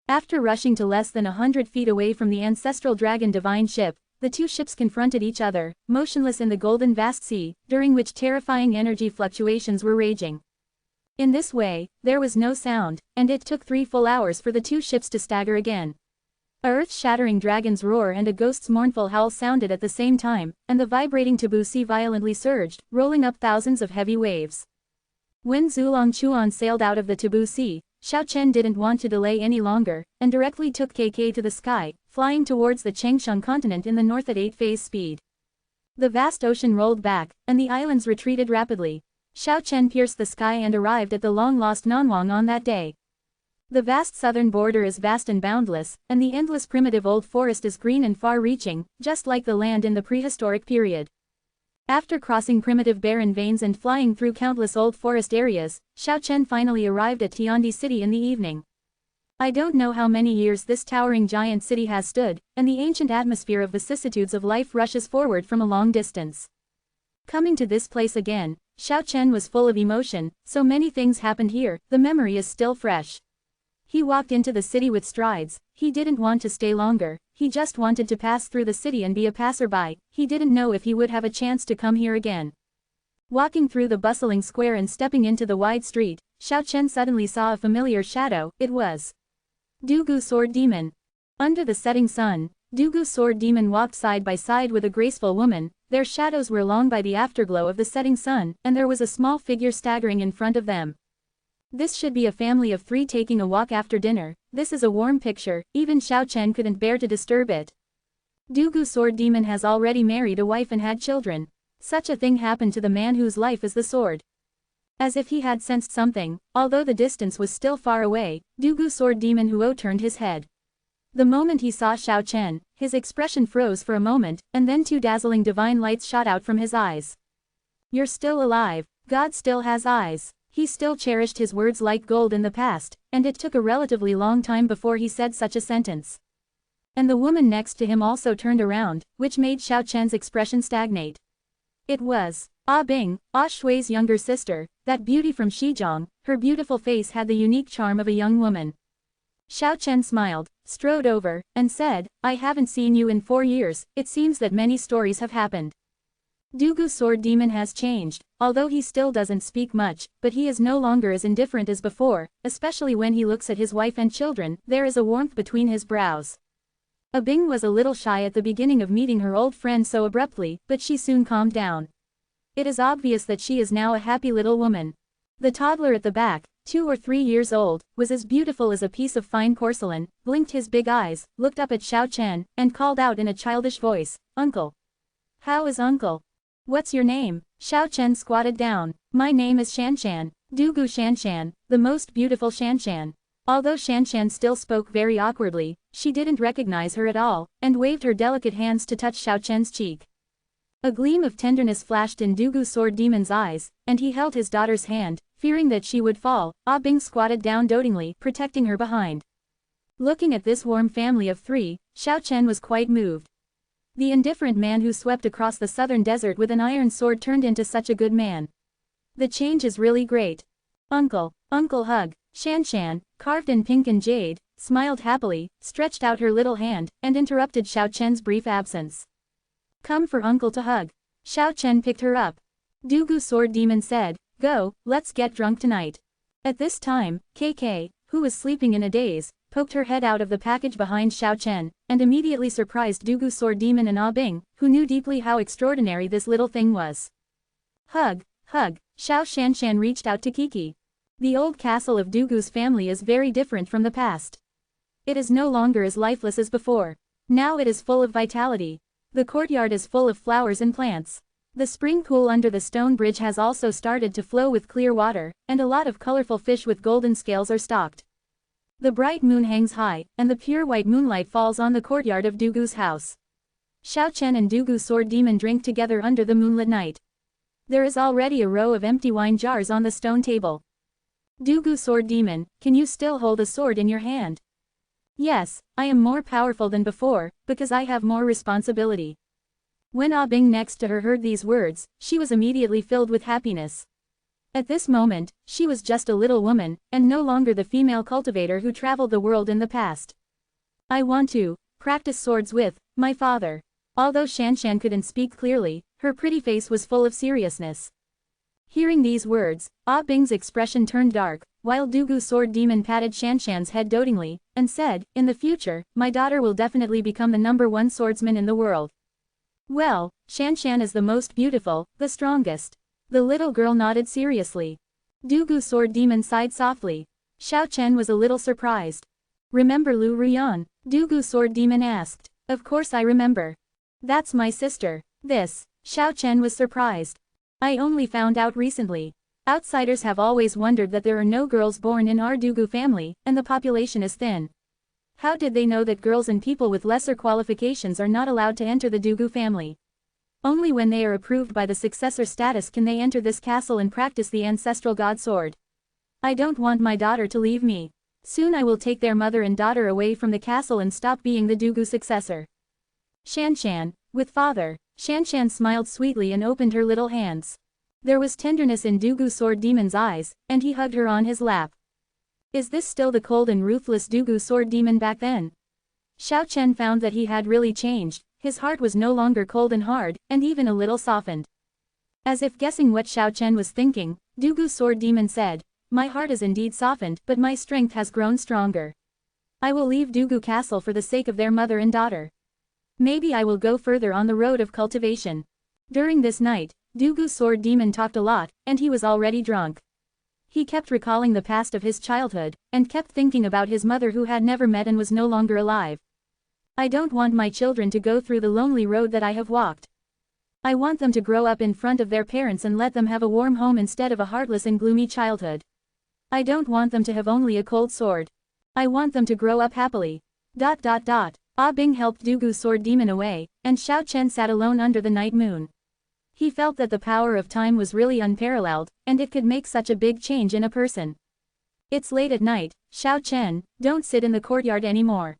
S1: After rushing to less than 100 feet away from the ancestral dragon divine ship, the 2 ships confronted each other, motionless in the golden vast sea, during which terrifying energy fluctuations were raging. In this way, there was no sound, and it took 3 full hours for the 2 ships to stagger again. A earth-shattering dragon's roar and a ghost's mournful howl sounded at the same time, and the vibrating taboo sea violently surged, rolling up thousands of heavy waves. When Zulong Chuan sailed out of the taboo sea, Xiao Chen didn't want to delay any longer, and directly took KK to the sky, flying towards the Changshan continent in the north at 8-phase speed. The vast ocean rolled back, and the islands retreated rapidly. Xiao Chen pierced the sky and arrived at the long-lost Nanwang on that day. The vast southern border is vast and boundless, and the endless primitive old forest is green and far-reaching, just like the land in the prehistoric period. After crossing primitive barren veins and flying through countless old forest areas, Xiao Chen finally arrived at Tiandi City in the evening. I don't know how many years this towering giant city has stood, and the ancient atmosphere of vicissitudes of life rushes forward from a long distance. Coming to this place again, Xiao Chen was full of emotion, so many things happened here, the memory is still fresh. He walked into the city with strides, he didn't want to stay longer, he just wanted to pass through the city and be a passerby, he didn't know if he would have a chance to come here again. Walking through the bustling square and stepping into the wide street, Xiao Chen suddenly saw a familiar shadow, it was Dugu Sword Demon. Under the setting sun, Dugu's sword demon walked side by side with a graceful woman, their shadows were long by the afterglow of the setting sun, and there was a small figure staggering in front of them. This should be a family of 3 taking a walk after dinner. This is a warm picture, even Xiao Chen couldn't bear to disturb it. Dugu's sword demon has already married a wife and had children. Such a thing happened to the man whose life is the sword. As if he had sensed something, although the distance was still far away, Dugu's sword demon Huo turned his head. The moment he saw Xiao Chen, his expression froze for a moment, and then 2 dazzling divine lights shot out from his eyes. You're still alive. God still has eyes. He still cherished his words like gold in the past, and it took a relatively long time before he said such a sentence. And the woman next to him also turned around, which made Xiao Chen's expression stagnate. It was Bing, Shui's younger sister, that beauty from Xizang. Her beautiful face had the unique charm of a young woman. Xiao Chen smiled, strode over, and said, I haven't seen you in 4 years, it seems that many stories have happened. Dugu's sword demon has changed, although he still doesn't speak much, but he is no longer as indifferent as before, especially when he looks at his wife and children, there is a warmth between his brows. Bing was a little shy at the beginning of meeting her old friend so abruptly, but she soon calmed down. It is obvious that she is now a happy little woman. The toddler at the back, 2 or 3 years old, was as beautiful as a piece of fine porcelain, blinked his big eyes, looked up at Xiao Chen, and called out in a childish voice, Uncle. How is Uncle? What's your name? Xiao Chen squatted down. My name is Shanshan, Dugu Shanshan, the most beautiful Shanshan. Although Shanshan still spoke very awkwardly, she didn't recognize her at all, and waved her delicate hands to touch Xiao Chen's cheek. A gleam of tenderness flashed in Dugu's sword demon's eyes, and he held his daughter's hand, fearing that she would fall. Bing squatted down dotingly, protecting her behind. Looking at this warm family of 3, Xiao Chen was quite moved. The indifferent man who swept across the southern desert with an iron sword turned into such a good man. The change is really great. Uncle hug. Shanshan, carved in pink and jade, smiled happily, stretched out her little hand, and interrupted Xiao Chen's brief absence. Come for Uncle to hug. Xiao Chen picked her up. Dugu's sword demon said, Go, let's get drunk tonight. At this time, KK, who was sleeping in a daze, poked her head out of the package behind Xiao Chen, and immediately surprised Dugu's sword demon and Bing, who knew deeply how extraordinary this little thing was. Hug. Xiao Shanshan reached out to Kiki. The old castle of Dugu's family is very different from the past. It is no longer as lifeless as before. Now it is full of vitality. The courtyard is full of flowers and plants. The spring pool under the stone bridge has also started to flow with clear water, and a lot of colorful fish with golden scales are stocked. The bright moon hangs high, and the pure white moonlight falls on the courtyard of Dugu's house. Xiao Chen and Dugu's sword demon drink together under the moonlit night. There is already a row of empty wine jars on the stone table. Dugu's sword demon, can you still hold a sword in your hand? Yes, I am more powerful than before, because I have more responsibility. When Bing next to her heard these words, she was immediately filled with happiness. At this moment, she was just a little woman, and no longer the female cultivator who traveled the world in the past. I want to practice swords with my father. Although Shanshan couldn't speak clearly, her pretty face was full of seriousness. Hearing these words, Bing's expression turned dark, while Dugu's sword demon patted Shanshan's head dotingly, and said, In the future, my daughter will definitely become the #1 swordsman in the world. Well, Shanshan is the most beautiful, the strongest. The little girl nodded seriously. Dugu's sword demon sighed softly. Xiao Chen was a little surprised. Remember Lu Ruyan? Dugu's sword demon asked. Of course I remember. That's my sister. This. Xiao Chen was surprised. I only found out recently. Outsiders have always wondered that there are no girls born in our Dugu family, and the population is thin. How did they know that girls and people with lesser qualifications are not allowed to enter the Dugu family? Only when they are approved by the successor status can they enter this castle and practice the ancestral god sword. I don't want my daughter to leave me. Soon I will take their mother and daughter away from the castle and stop being the Dugu successor. Shanshan, with father. Shanshan smiled sweetly and opened her little hands. There was tenderness in Dugu's sword demon's eyes, and he hugged her on his lap. Is this still the cold and ruthless Dugu sword demon back then? Xiao Chen found that he had really changed, his heart was no longer cold and hard, and even a little softened. As if guessing what Xiao Chen was thinking, Dugu's sword demon said, My heart is indeed softened, but my strength has grown stronger. I will leave Dugu Castle for the sake of their mother and daughter. Maybe I will go further on the road of cultivation. During this night, Dugu's sword demon talked a lot, and he was already drunk. He kept recalling the past of his childhood, and kept thinking about his mother who had never met and was no longer alive. I don't want my children to go through the lonely road that I have walked. I want them to grow up in front of their parents and let them have a warm home instead of a heartless and gloomy childhood. I don't want them to have only a cold sword. I want them to grow up happily. Ah Bing helped Dugu's sword demon away, and Xiao Chen sat alone under the night moon. He felt that the power of time was really unparalleled, and it could make such a big change in a person. It's late at night, Xiao Chen, don't sit in the courtyard anymore.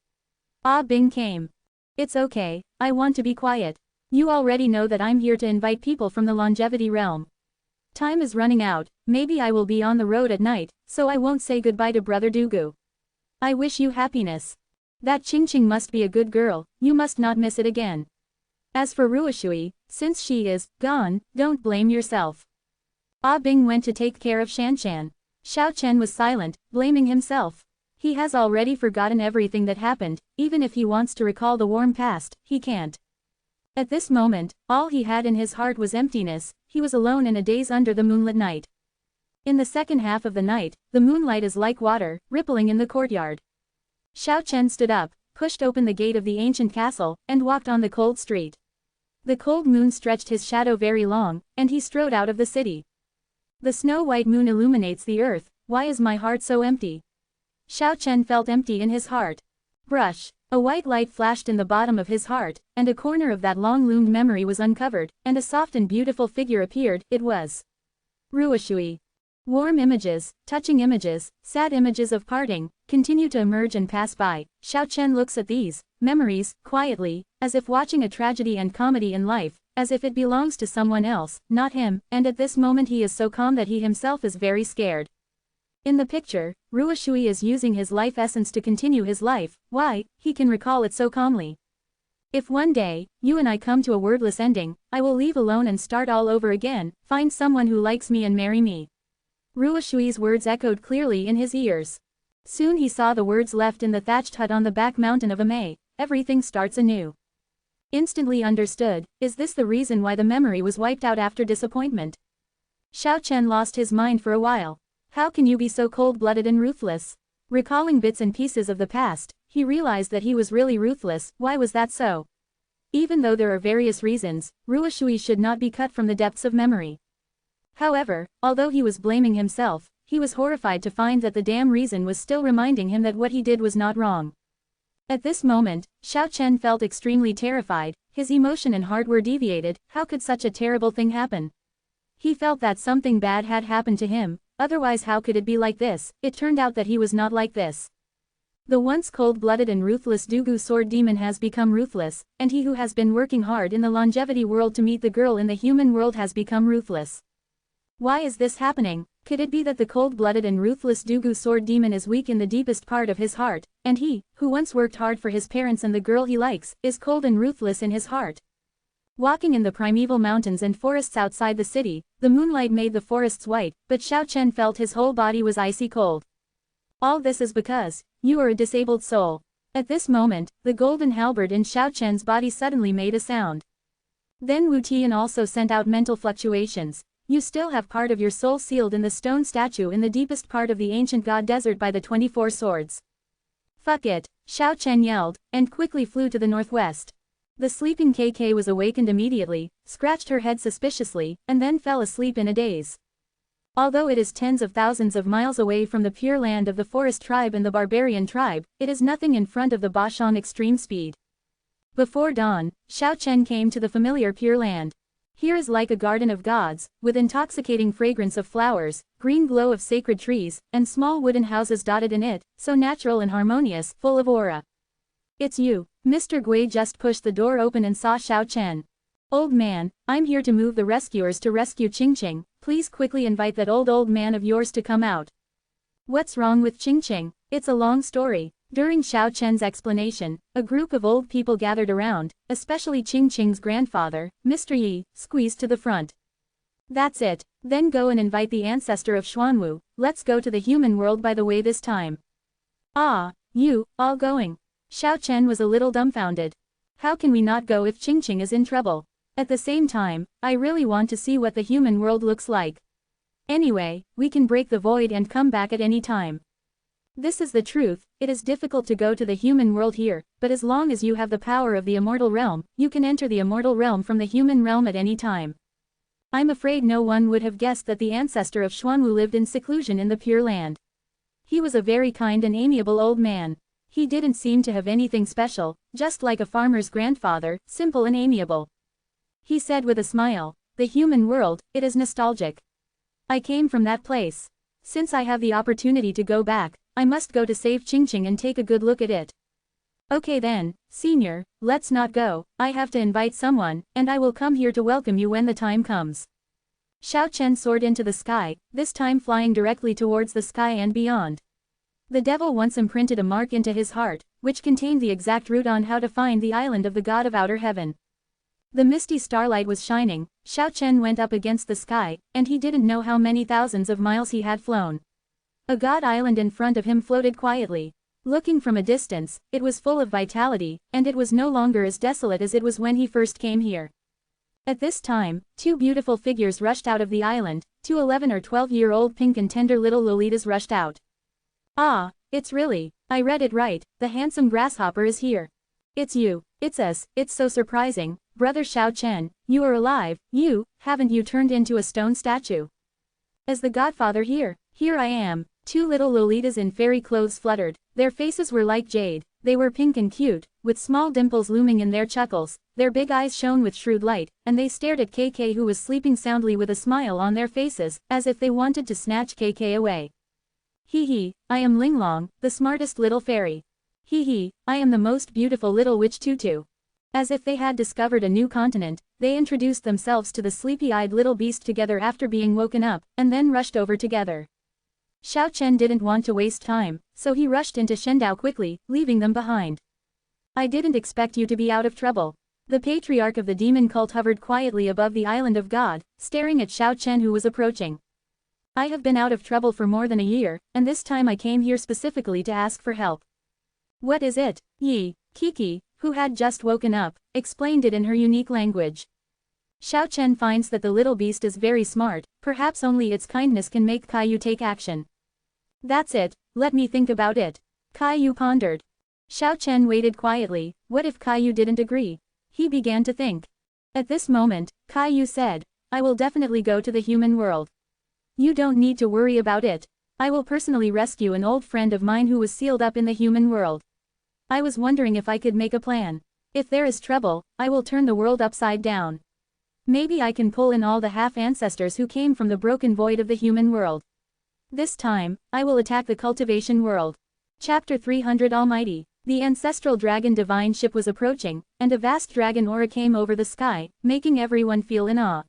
S1: Ah Bing came. It's okay, I want to be quiet. You already know that I'm here to invite people from the longevity realm. Time is running out, maybe I will be on the road at night, so I won't say goodbye to Brother Dugu. I wish you happiness. That Qingqing must be a good girl, you must not miss it again. As for Ruoshui, since she is gone, don't blame yourself. Ah Bing went to take care of Shanshan. Xiao Chen was silent, blaming himself. He has already forgotten everything that happened, even if he wants to recall the warm past, he can't. At this moment, all he had in his heart was emptiness, he was alone in a daze under the moonlit night. In the second half of the night, the moonlight is like water, rippling in the courtyard. Xiao Chen stood up, pushed open the gate of the ancient castle, and walked on the cold street. The cold moon stretched his shadow very long, and he strode out of the city. The snow-white moon illuminates the earth, why is my heart so empty? Xiao Chen felt empty in his heart. Brush. A white light flashed in the bottom of his heart, and a corner of that long-loomed memory was uncovered, and a soft and beautiful figure appeared, it was Ruoshui. Warm images, touching images, sad images of parting, continue to emerge and pass by. Xiao Chen looks at these memories, quietly, as if watching a tragedy and comedy in life, as if it belongs to someone else, not him, and at this moment he is so calm that he himself is very scared. In the picture, Ruoshui is using his life essence to continue his life, why, he can recall it so calmly. If one day, you and I come to a wordless ending, I will leave alone and start all over again, find someone who likes me and marry me. Ruoshui's words echoed clearly in his ears. Soon he saw the words left in the thatched hut on the back mountain of Amei, everything starts anew. Instantly understood, is this the reason why the memory was wiped out after disappointment? Xiao Chen lost his mind for a while. How can you be so cold-blooded and ruthless? Recalling bits and pieces of the past, he realized that he was really ruthless, why was that so? Even though there are various reasons, Ruoshui should not be cut from the depths of memory. However, although he was blaming himself, he was horrified to find that the damn reason was still reminding him that what he did was not wrong. At this moment, Xiao Chen felt extremely terrified, his emotion and heart were deviated, how could such a terrible thing happen? He felt that something bad had happened to him, otherwise how could it be like this? It turned out that he was not like this. The once cold-blooded and ruthless Dugu sword demon has become ruthless, and he who has been working hard in the longevity world to meet the girl in the human world has become ruthless. Why is this happening? Could it be that the cold-blooded and ruthless Dugu sword demon is weak in the deepest part of his heart, and he, who once worked hard for his parents and the girl he likes, is cold and ruthless in his heart? Walking in the primeval mountains and forests outside the city, the moonlight made the forests white, but Xiao Chen felt his whole body was icy cold. All this is because you are a disabled soul. At this moment, the golden halberd in Xiao Chen's body suddenly made a sound. Then Wu Tian also sent out mental fluctuations. You still have part of your soul sealed in the stone statue in the deepest part of the ancient god desert by the 24 swords. Fuck it, Xiao Chen yelled, and quickly flew to the northwest. The sleeping KK was awakened immediately, scratched her head suspiciously, and then fell asleep in a daze. Although it is tens of thousands of miles away from the pure land of the forest tribe and the barbarian tribe, it is nothing in front of the Bashan extreme speed. Before dawn, Xiao Chen came to the familiar pure land. Here is like a garden of gods, with intoxicating fragrance of flowers, green glow of sacred trees, and small wooden houses dotted in it, so natural and harmonious, full of aura. It's you. Mr. Gui just pushed the door open and saw Xiao Chen. Old man, I'm here to move the rescuers to rescue Qingqing, please quickly invite that old man of yours to come out. What's wrong with Qingqing? It's a long story. During Xiao Chen's explanation, a group of old people gathered around, especially Qingqing's grandfather, Mr. Yi, squeezed to the front. That's it, then go and invite the ancestor of Xuanwu, let's go to the human world by the way this time. Ah, you, all going. Xiao Chen was a little dumbfounded. How can we not go if Qingqing is in trouble? At the same time, I really want to see what the human world looks like. Anyway, we can break the void and come back at any time. This is the truth, it is difficult to go to the human world here, but as long as you have the power of the immortal realm, you can enter the immortal realm from the human realm at any time. I'm afraid no one would have guessed that the ancestor of Xuanwu lived in seclusion in the Pure Land. He was a very kind and amiable old man. He didn't seem to have anything special, just like a farmer's grandfather, simple and amiable. He said with a smile, "The human world, it is nostalgic. I came from that place. Since I have the opportunity to go back, I must go to save Qingqing and take a good look at it." "Okay then, senior, let's not go, I have to invite someone, and I will come here to welcome you when the time comes." Xiao Chen soared into the sky, this time flying directly towards the sky and beyond. The devil once imprinted a mark into his heart, which contained the exact route on how to find the island of the god of outer heaven. The misty starlight was shining, Xiao Chen went up against the sky, and he didn't know how many thousands of miles he had flown. A god island in front of him floated quietly. Looking from a distance, it was full of vitality, and it was no longer as desolate as it was when he first came here. At this time, two beautiful figures rushed out of the island, two 11 or 12-year-old pink and tender little Lolitas rushed out. "Ah, it's really, I read it right, the handsome grasshopper is here. It's you, it's us, it's so surprising, brother Xiao Chen, you are alive, haven't you turned into a stone statue? As the godfather here I am." Two little Lolitas in fairy clothes fluttered, their faces were like jade, they were pink and cute, with small dimples looming in their chuckles, their big eyes shone with shrewd light, and they stared at KK who was sleeping soundly with a smile on their faces, as if they wanted to snatch KK away. "Hee hee, I am Linglong, the smartest little fairy. Hee hee, I am the most beautiful little witch Tutu." As if they had discovered a new continent, they introduced themselves to the sleepy-eyed little beast together after being woken up, and then rushed over together. Xiao Chen didn't want to waste time, so he rushed into Shendao quickly, leaving them behind. "I didn't expect you to be out of trouble." The patriarch of the demon cult hovered quietly above the island of God, staring at Xiao Chen who was approaching. "I have been out of trouble for more than a year, and this time I came here specifically to ask for help." "What is it?" Kiki, who had just woken up, explained it in her unique language. Xiao Chen finds that the little beast is very smart, perhaps only its kindness can make Caillou take action. "That's it, let me think about it." Caillou pondered. Xiao Chen waited quietly, what if Caillou didn't agree? He began to think. At this moment, Caillou said, "I will definitely go to the human world. You don't need to worry about it. I will personally rescue an old friend of mine who was sealed up in the human world. I was wondering if I could make a plan. If there is trouble, I will turn the world upside down. Maybe I can pull in all the half-ancestors who came from the broken void of the human world. This time, I will attack the cultivation world." Chapter 300 Almighty. The ancestral dragon divine ship was approaching, and a vast dragon aura came over the sky, making everyone feel in awe.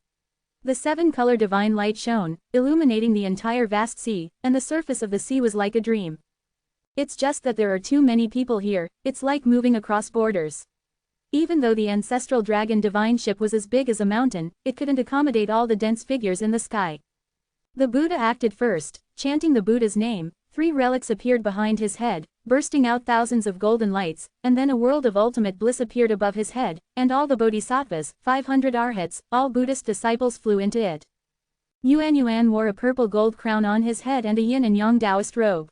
S1: The seven-color divine light shone, illuminating the entire vast sea, and the surface of the sea was like a dream. "It's just that there are too many people here, it's like moving across borders." Even though the ancestral dragon divine ship was as big as a mountain, it couldn't accommodate all the dense figures in the sky. The Buddha acted first, chanting the Buddha's name, 3 relics appeared behind his head, bursting out thousands of golden lights, and then a world of ultimate bliss appeared above his head, and all the bodhisattvas, 500 arhats, all Buddhist disciples flew into it. Yuan wore a purple gold crown on his head and a yin and yang Taoist robe.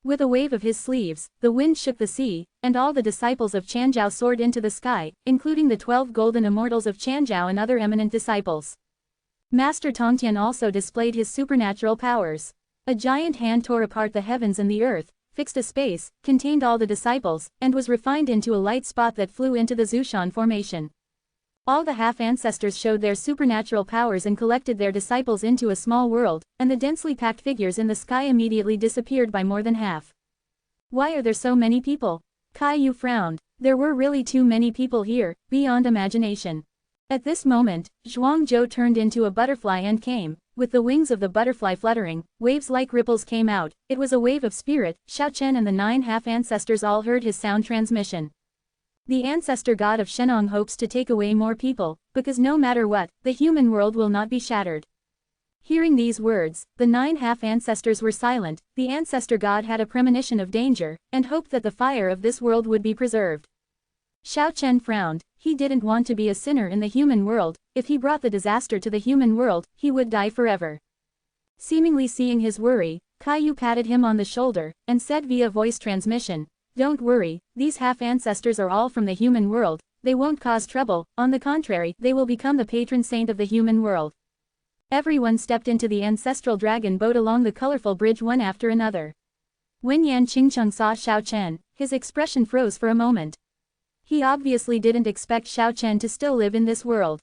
S1: With a wave of his sleeves, the wind shook the sea, and all the disciples of Chanzhou soared into the sky, including the 12 golden immortals of Chanzhou and other eminent disciples. Master Tongtian also displayed his supernatural powers. A giant hand tore apart the heavens and the earth, fixed a space, contained all the disciples, and was refined into a light spot that flew into the Zushan formation. All the half-ancestors showed their supernatural powers and collected their disciples into a small world, and the densely packed figures in the sky immediately disappeared by more than half. "Why are there so many people?" Caillou frowned. There were really too many people here, beyond imagination. At this moment, Zhuangzhou turned into a butterfly and came, with the wings of the butterfly fluttering, waves like ripples came out, it was a wave of spirit. Xiao Chen and the 9 half-ancestors all heard his sound transmission. The ancestor god of Shenong hopes to take away more people, because no matter what, the human world will not be shattered. Hearing these words, the 9 half-ancestors were silent. The ancestor god had a premonition of danger, and hoped that the fire of this world would be preserved. Xiao Chen frowned. He didn't want to be a sinner in the human world. If he brought the disaster to the human world, he would die forever. Seemingly seeing his worry, Caillou patted him on the shoulder, and said via voice transmission, "Don't worry, these half-ancestors are all from the human world, they won't cause trouble, on the contrary, they will become the patron saint of the human world." Everyone stepped into the ancestral dragon boat along the colorful bridge one after another. When Yan Qingcheng saw Xiao Chen, his expression froze for a moment. He obviously didn't expect Xiao Chen to still live in this world.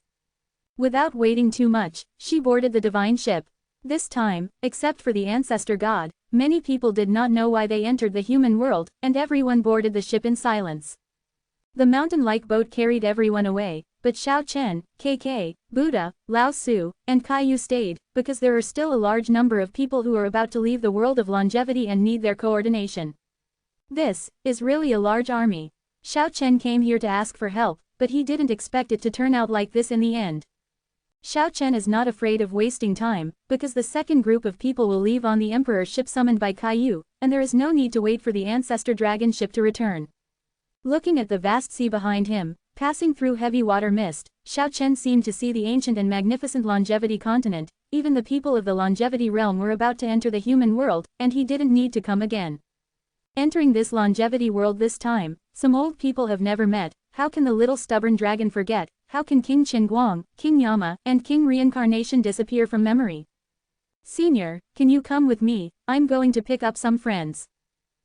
S1: Without waiting too much, she boarded the divine ship. This time, except for the ancestor god, many people did not know why they entered the human world, and everyone boarded the ship in silence. The mountain-like boat carried everyone away, but Xiao Chen, KK, Buddha, Lao Su, and Caillou stayed, because there are still a large number of people who are about to leave the world of longevity and need their coordination. This is really a large army. Xiao Chen came here to ask for help, but he didn't expect it to turn out like this in the end. Xiao Chen is not afraid of wasting time, because the second group of people will leave on the Emperor's ship summoned by Caillou, and there is no need to wait for the ancestor dragon ship to return. Looking at the vast sea behind him, passing through heavy water mist, Xiao Chen seemed to see the ancient and magnificent longevity continent. Even the people of the longevity realm were about to enter the human world, and he didn't need to come again. Entering this longevity world this time, some old people have never met. How can the little stubborn dragon forget? How can King Qinguang, King Yama, and King Reincarnation disappear from memory? "Senior, can you come with me? I'm going to pick up some friends,"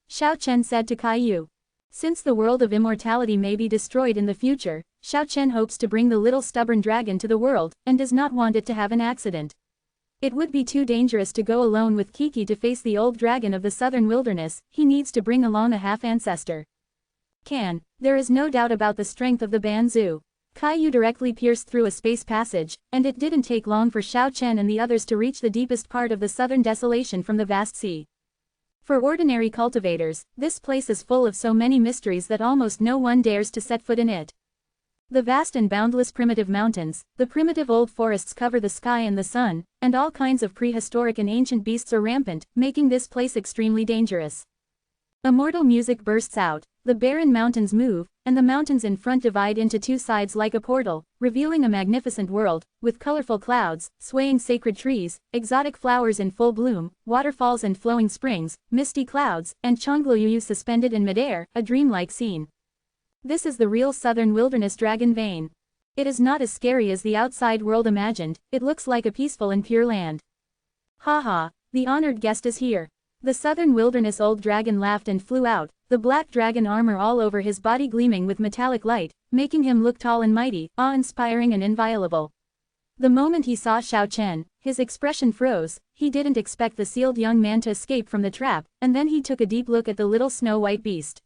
S1: Xiao Chen said to Caillou. Since the world of immortality may be destroyed in the future, Xiao Chen hopes to bring the little stubborn dragon to the world, and does not want it to have an accident. It would be too dangerous to go alone with Kiki to face the old dragon of the southern wilderness. He needs to bring along a half-ancestor. There is no doubt about the strength of the Banzu. Caillou directly pierced through a space passage, and it didn't take long for Xiao Chen and the others to reach the deepest part of the southern desolation from the vast sea. For ordinary cultivators, this place is full of so many mysteries that almost no one dares to set foot in it. The vast and boundless primitive mountains, the primitive old forests cover the sky and the sun, and all kinds of prehistoric and ancient beasts are rampant, making this place extremely dangerous. Immortal music bursts out, the barren mountains move, and the mountains in front divide into two sides like a portal, revealing a magnificent world, with colorful clouds, swaying sacred trees, exotic flowers in full bloom, waterfalls and flowing springs, misty clouds, and Chongluyu suspended in midair, a dreamlike scene. This is the real southern wilderness dragon vein. It is not as scary as the outside world imagined, it looks like a peaceful and pure land. Haha, the honored guest is here. The southern wilderness old dragon laughed and flew out, the black dragon armor all over his body gleaming with metallic light, making him look tall and mighty, awe-inspiring and inviolable. The moment he saw Xiao Chen, his expression froze. He didn't expect the sealed young man to escape from the trap, and then he took a deep look at the little snow-white beast.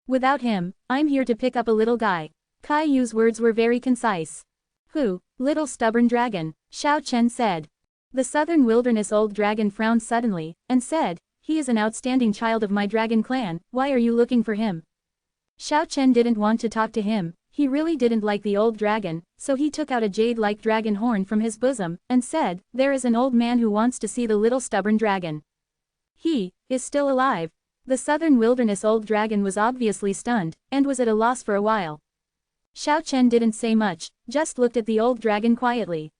S1: "Without him, I'm here to pick up a little guy." Caillou's words were very concise. "Who, little stubborn dragon?" Xiao Chen said. The southern wilderness old dragon frowned suddenly, and said, "He is an outstanding child of my dragon clan, why are you looking for him?" Xiao Chen didn't want to talk to him, he really didn't like the old dragon, so he took out a jade-like dragon horn from his bosom, and said, "There is an old man who wants to see the little stubborn dragon. He is still alive." The southern wilderness old dragon was obviously stunned, and was at a loss for a while. Xiao Chen didn't say much, just looked at the old dragon quietly.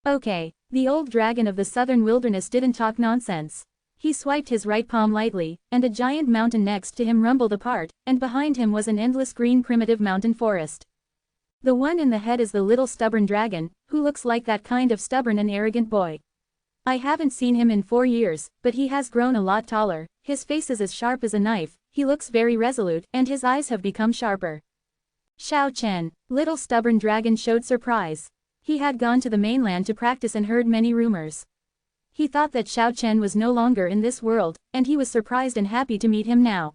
S1: Okay, the old dragon of the southern wilderness didn't talk nonsense. He swiped his right palm lightly, and a giant mountain next to him rumbled apart, and behind him was an endless green primitive mountain forest. The one in the head is the little stubborn dragon, who looks like that kind of stubborn and arrogant boy. I haven't seen him in 4 years, but he has grown a lot taller, his face is as sharp as a knife, he looks very resolute, and his eyes have become sharper. Xiao Chen, little stubborn dragon showed surprise. He had gone to the mainland to practice and heard many rumors. He thought that Xiao Chen was no longer in this world, and he was surprised and happy to meet him now.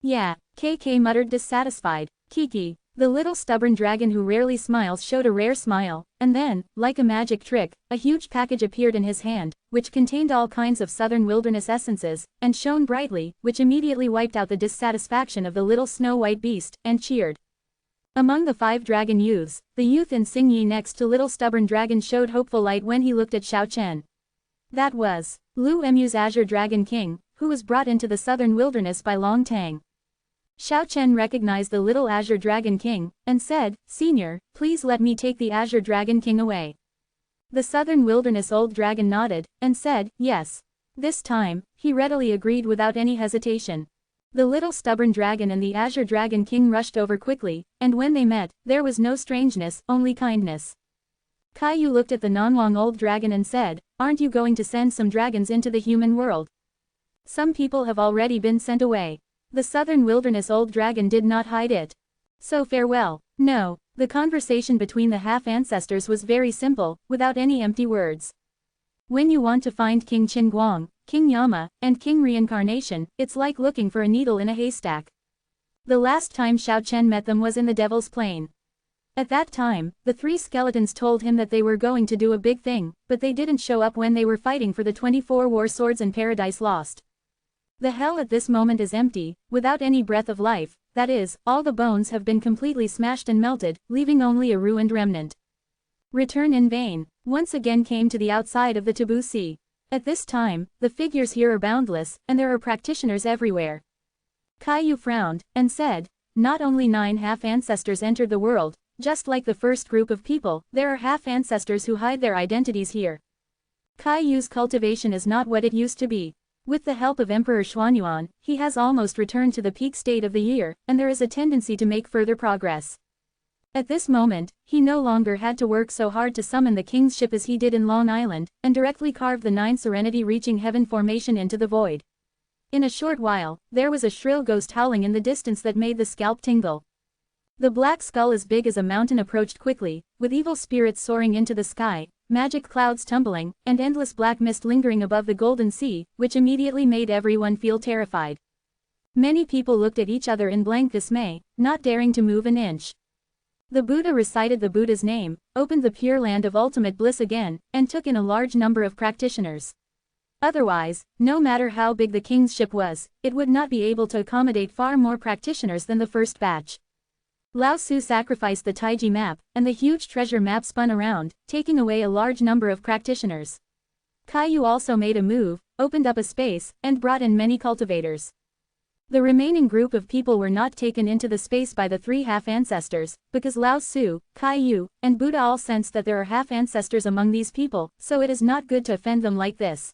S1: Yeah, KK muttered dissatisfied. Kiki, the little stubborn dragon who rarely smiles showed a rare smile, and then, like a magic trick, a huge package appeared in his hand, which contained all kinds of southern wilderness essences, and shone brightly, which immediately wiped out the dissatisfaction of the little snow-white beast, and cheered. Among the 5 dragon youths, the youth in Xingyi next to little stubborn dragon showed hopeful light when he looked at Xiao Chen. That was Lu Emu's Azure Dragon King, who was brought into the southern wilderness by Long Tang. Xiao Chen recognized the little Azure Dragon King, and said, "Senior, please let me take the Azure Dragon King away." The Southern Wilderness Old Dragon nodded, and said, "Yes." This time, he readily agreed without any hesitation. The little stubborn dragon and the Azure Dragon King rushed over quickly, and when they met, there was no strangeness, only kindness. Caillou looked at the Nanwang Old Dragon and said, "Aren't you going to send some dragons into the human world?" "Some people have already been sent away." The Southern Wilderness Old Dragon did not hide it. "So farewell." No, the conversation between the half-ancestors was very simple, without any empty words. When you want to find King Qinguang, King Yama, and King Reincarnation, it's like looking for a needle in a haystack. The last time Xiao Chen met them was in the Devil's Plain. At that time, the three skeletons told him that they were going to do a big thing, but they didn't show up when they were fighting for the 24 war swords and Paradise Lost. The hell at this moment is empty, without any breath of life, that is, all the bones have been completely smashed and melted, leaving only a ruined remnant. Return in vain. Once again came to the outside of the Taboo Sea. At this time, the figures here are boundless, and there are practitioners everywhere. Caillou frowned, and said, "Not only 9 half-ancestors entered the world, just like the first group of people, there are half-ancestors who hide their identities here." Caillou's cultivation is not what it used to be. With the help of Emperor Xuanyuan, he has almost returned to the peak state of the year, and there is a tendency to make further progress. At this moment, he no longer had to work so hard to summon the king's ship as he did in Long Island, and directly carve the 9 serenity-reaching heaven formation into the void. In a short while, there was a shrill ghost howling in the distance that made the scalp tingle. The black skull as big as a mountain approached quickly, with evil spirits soaring into the sky, magic clouds tumbling, and endless black mist lingering above the golden sea, which immediately made everyone feel terrified. Many people looked at each other in blank dismay, not daring to move an inch. The Buddha recited the Buddha's name, opened the pure land of ultimate bliss again, and took in a large number of practitioners. Otherwise, no matter how big the king's ship was, it would not be able to accommodate far more practitioners than the first batch. Lao Tzu sacrificed the Taiji map, and the huge treasure map spun around, taking away a large number of practitioners. Caillou also made a move, opened up a space, and brought in many cultivators. The remaining group of people were not taken into the space by the 3 half-ancestors, because Lao Tzu, Caillou, and Buddha all sensed that there are half-ancestors among these people, so it is not good to offend them like this.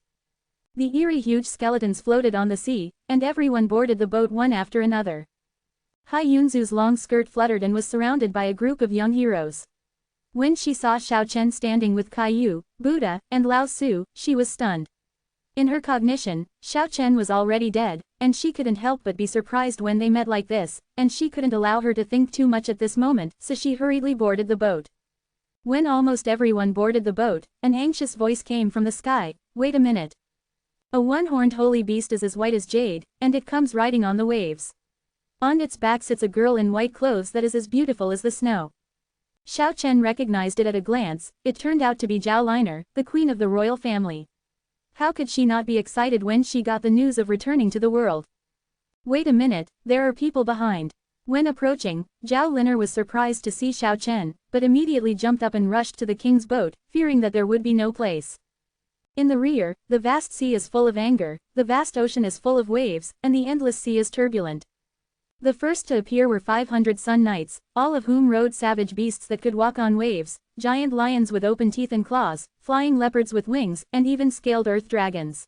S1: The eerie huge skeletons floated on the sea, and everyone boarded the boat one after another. Hai Yunzu's long skirt fluttered and was surrounded by a group of young heroes. When she saw Xiao Chen standing with Caillou, Buddha, and Lao Tzu, she was stunned. In her cognition, Xiao Chen was already dead, and she couldn't help but be surprised when they met like this, and she couldn't allow her to think too much at this moment, so she hurriedly boarded the boat. When almost everyone boarded the boat, an anxious voice came from the sky, "Wait a minute. A one-horned holy beast is as white as jade, and it comes riding on the waves. On its back sits a girl in white clothes that is as beautiful as the snow." Xiao Chen recognized it at a glance. It turned out to be Zhao Liner, the queen of the royal family. How could she not be excited when she got the news of returning to the world? "Wait a minute, there are people behind." When approaching, Zhao Liner was surprised to see Xiao Chen, but immediately jumped up and rushed to the king's boat, fearing that there would be no place. In the rear, the vast sea is full of anger, the vast ocean is full of waves, and the endless sea is turbulent. The first to appear were 500 Sun Knights, all of whom rode savage beasts that could walk on waves, giant lions with open teeth and claws, flying leopards with wings, and even scaled earth dragons.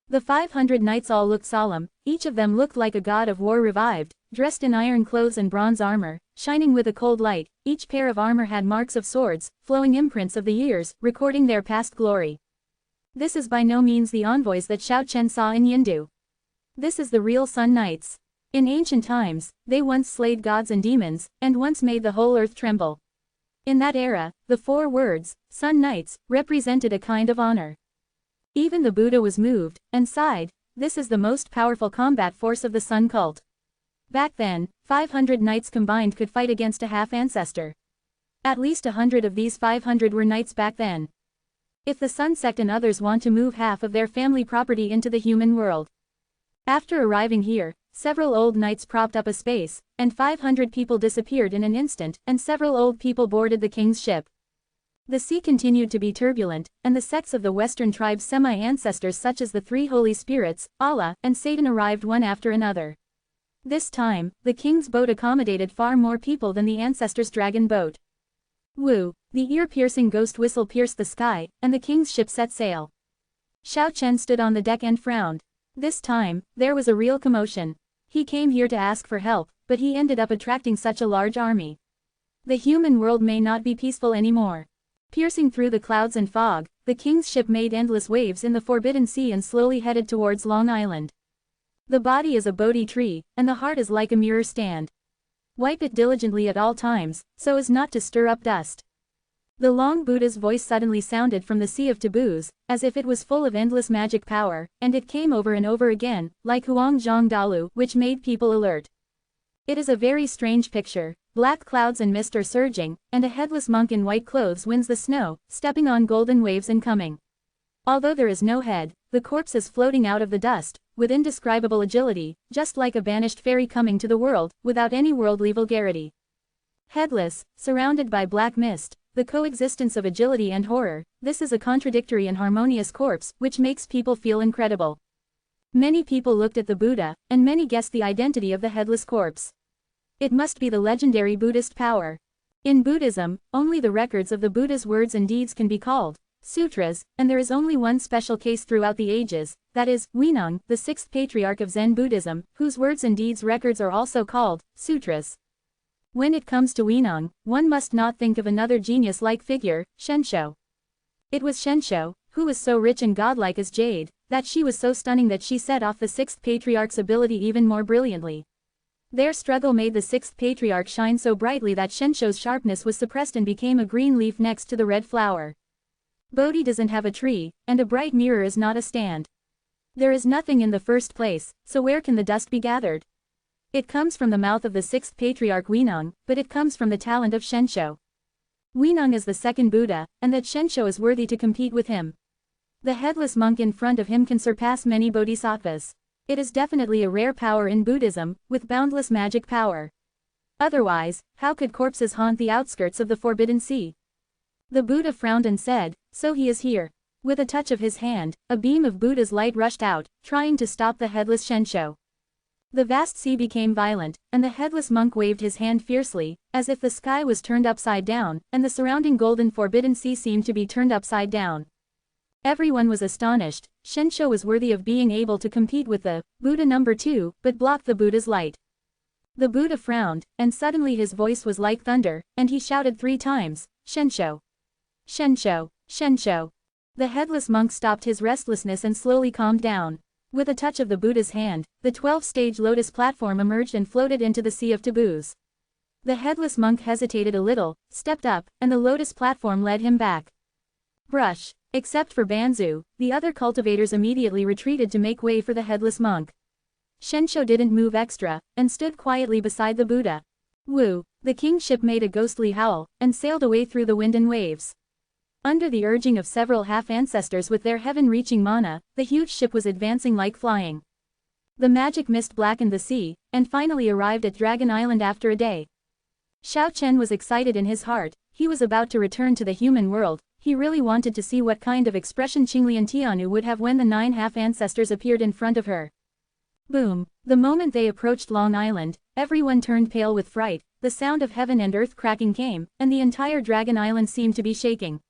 S1: The 500 knights all looked solemn, each of them looked like a god of war revived, dressed in iron clothes and bronze armor, shining with a cold light. Each pair of armor had marks of swords, flowing imprints of the years, recording their past glory. This is by no means the envoys that Xiao Chen saw in Yindu. This is the real Sun Knights. In ancient times, they once slayed gods and demons, and once made the whole earth tremble. In that era, the 4 words, Sun Knights, represented a kind of honor. Even the Buddha was moved, and sighed. This is the most powerful combat force of the Sun cult. Back then, 500 knights combined could fight against a half-ancestor. At least 100 of these 500 were knights back then. If the Sun sect and others want to move half of their family property into the human world. After arriving here, several old knights propped up a space, and 500 people disappeared in an instant, and several old people boarded the king's ship. The sea continued to be turbulent, and the sects of the Western tribes' semi-ancestors such as the 3 Holy Spirits, Allah, and Satan arrived one after another. This time, the king's boat accommodated far more people than the ancestors' dragon boat. Woo! The ear-piercing ghost whistle pierced the sky, and the king's ship set sail. Xiao Chen stood on the deck and frowned. This time, there was a real commotion. He came here to ask for help, but he ended up attracting such a large army. The human world may not be peaceful anymore. Piercing through the clouds and fog, the king's ship made endless waves in the Forbidden Sea and slowly headed towards Long Island. The body is a Bodhi tree, and the heart is like a mirror stand. Wipe it diligently at all times, so as not to stir up dust. The long Buddha's voice suddenly sounded from the sea of taboos, as if it was full of endless magic power, and it came over and over again, like Huang Zhang Dalu, which made people alert. It is a very strange picture. Black clouds and mist are surging, and a headless monk in white clothes wins the snow, stepping on golden waves and coming. Although there is no head, the corpse is floating out of the dust, with indescribable agility, just like a banished fairy coming to the world, without any worldly vulgarity. Headless, surrounded by black mist, the coexistence of agility and horror, this is a contradictory and harmonious corpse, which makes people feel incredible. Many people looked at the Buddha, and many guessed the identity of the headless corpse. It must be the legendary Buddhist power. In Buddhism, only the records of the Buddha's words and deeds can be called sutras, and there is only one special case throughout the ages, that is, Huineng, the sixth patriarch of Zen Buddhism, whose words and deeds records are also called sutras. When it comes to Huineng, one must not think of another genius-like figure, Shensho. It was Shensho, who was so rich and godlike as jade, that she was so stunning that she set off the sixth patriarch's ability even more brilliantly. Their struggle made the sixth patriarch shine so brightly that Shensho's sharpness was suppressed and became a green leaf next to the red flower. Bodhi doesn't have a tree, and a bright mirror is not a stand. There is nothing in the first place, so where can the dust be gathered? It comes from the mouth of the sixth patriarch Huineng, but it comes from the talent of Shensho. Huineng is the second Buddha, and that Shensho is worthy to compete with him. The headless monk in front of him can surpass many bodhisattvas. It is definitely a rare power in Buddhism, with boundless magic power. Otherwise, how could corpses haunt the outskirts of the Forbidden Sea? The Buddha frowned and said, "So he is here." With a touch of his hand, a beam of Buddha's light rushed out, trying to stop the headless Shensho. The vast sea became violent, and the headless monk waved his hand fiercely, as if the sky was turned upside down, and the surrounding golden Forbidden Sea seemed to be turned upside down. Everyone was astonished. Shensho was worthy of being able to compete with the Buddha number 2, but blocked the Buddha's light. The Buddha frowned, and suddenly his voice was like thunder, and he shouted 3 times, "Shensho! Shensho! Shensho!" The headless monk stopped his restlessness and slowly calmed down. With a touch of the Buddha's hand, the 12-stage lotus platform emerged and floated into the sea of taboos. The headless monk hesitated a little, stepped up, and the lotus platform led him back. Brush. Except for Banzu, the other cultivators immediately retreated to make way for the headless monk. Shensho didn't move extra, and stood quietly beside the Buddha. Woo! The king's ship made a ghostly howl, and sailed away through the wind and waves. Under the urging of several half-ancestors with their heaven-reaching mana, the huge ship was advancing like flying. The magic mist blackened the sea, and finally arrived at Dragon Island after a day. Xiao Chen was excited in his heart. He was about to return to the human world. He really wanted to see what kind of expression Qinglian Tianu would have when the 9 half-ancestors appeared in front of her. Boom! The moment they approached Long Island, everyone turned pale with fright. The sound of heaven and earth cracking came, and the entire Dragon Island seemed to be shaking.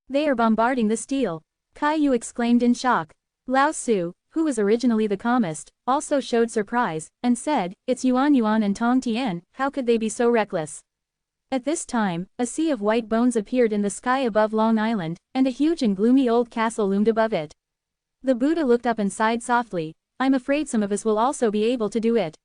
S1: "They are bombarding the steel!" Caillou exclaimed in shock. Lao Su, who was originally the calmest, also showed surprise, and said, "It's Yuan Yuan and Tong Tian, how could they be so reckless?" At this time, a sea of white bones appeared in the sky above Long Island, and a huge and gloomy old castle loomed above it. The Buddha looked up and sighed softly, "I'm afraid some of us will also be able to do it."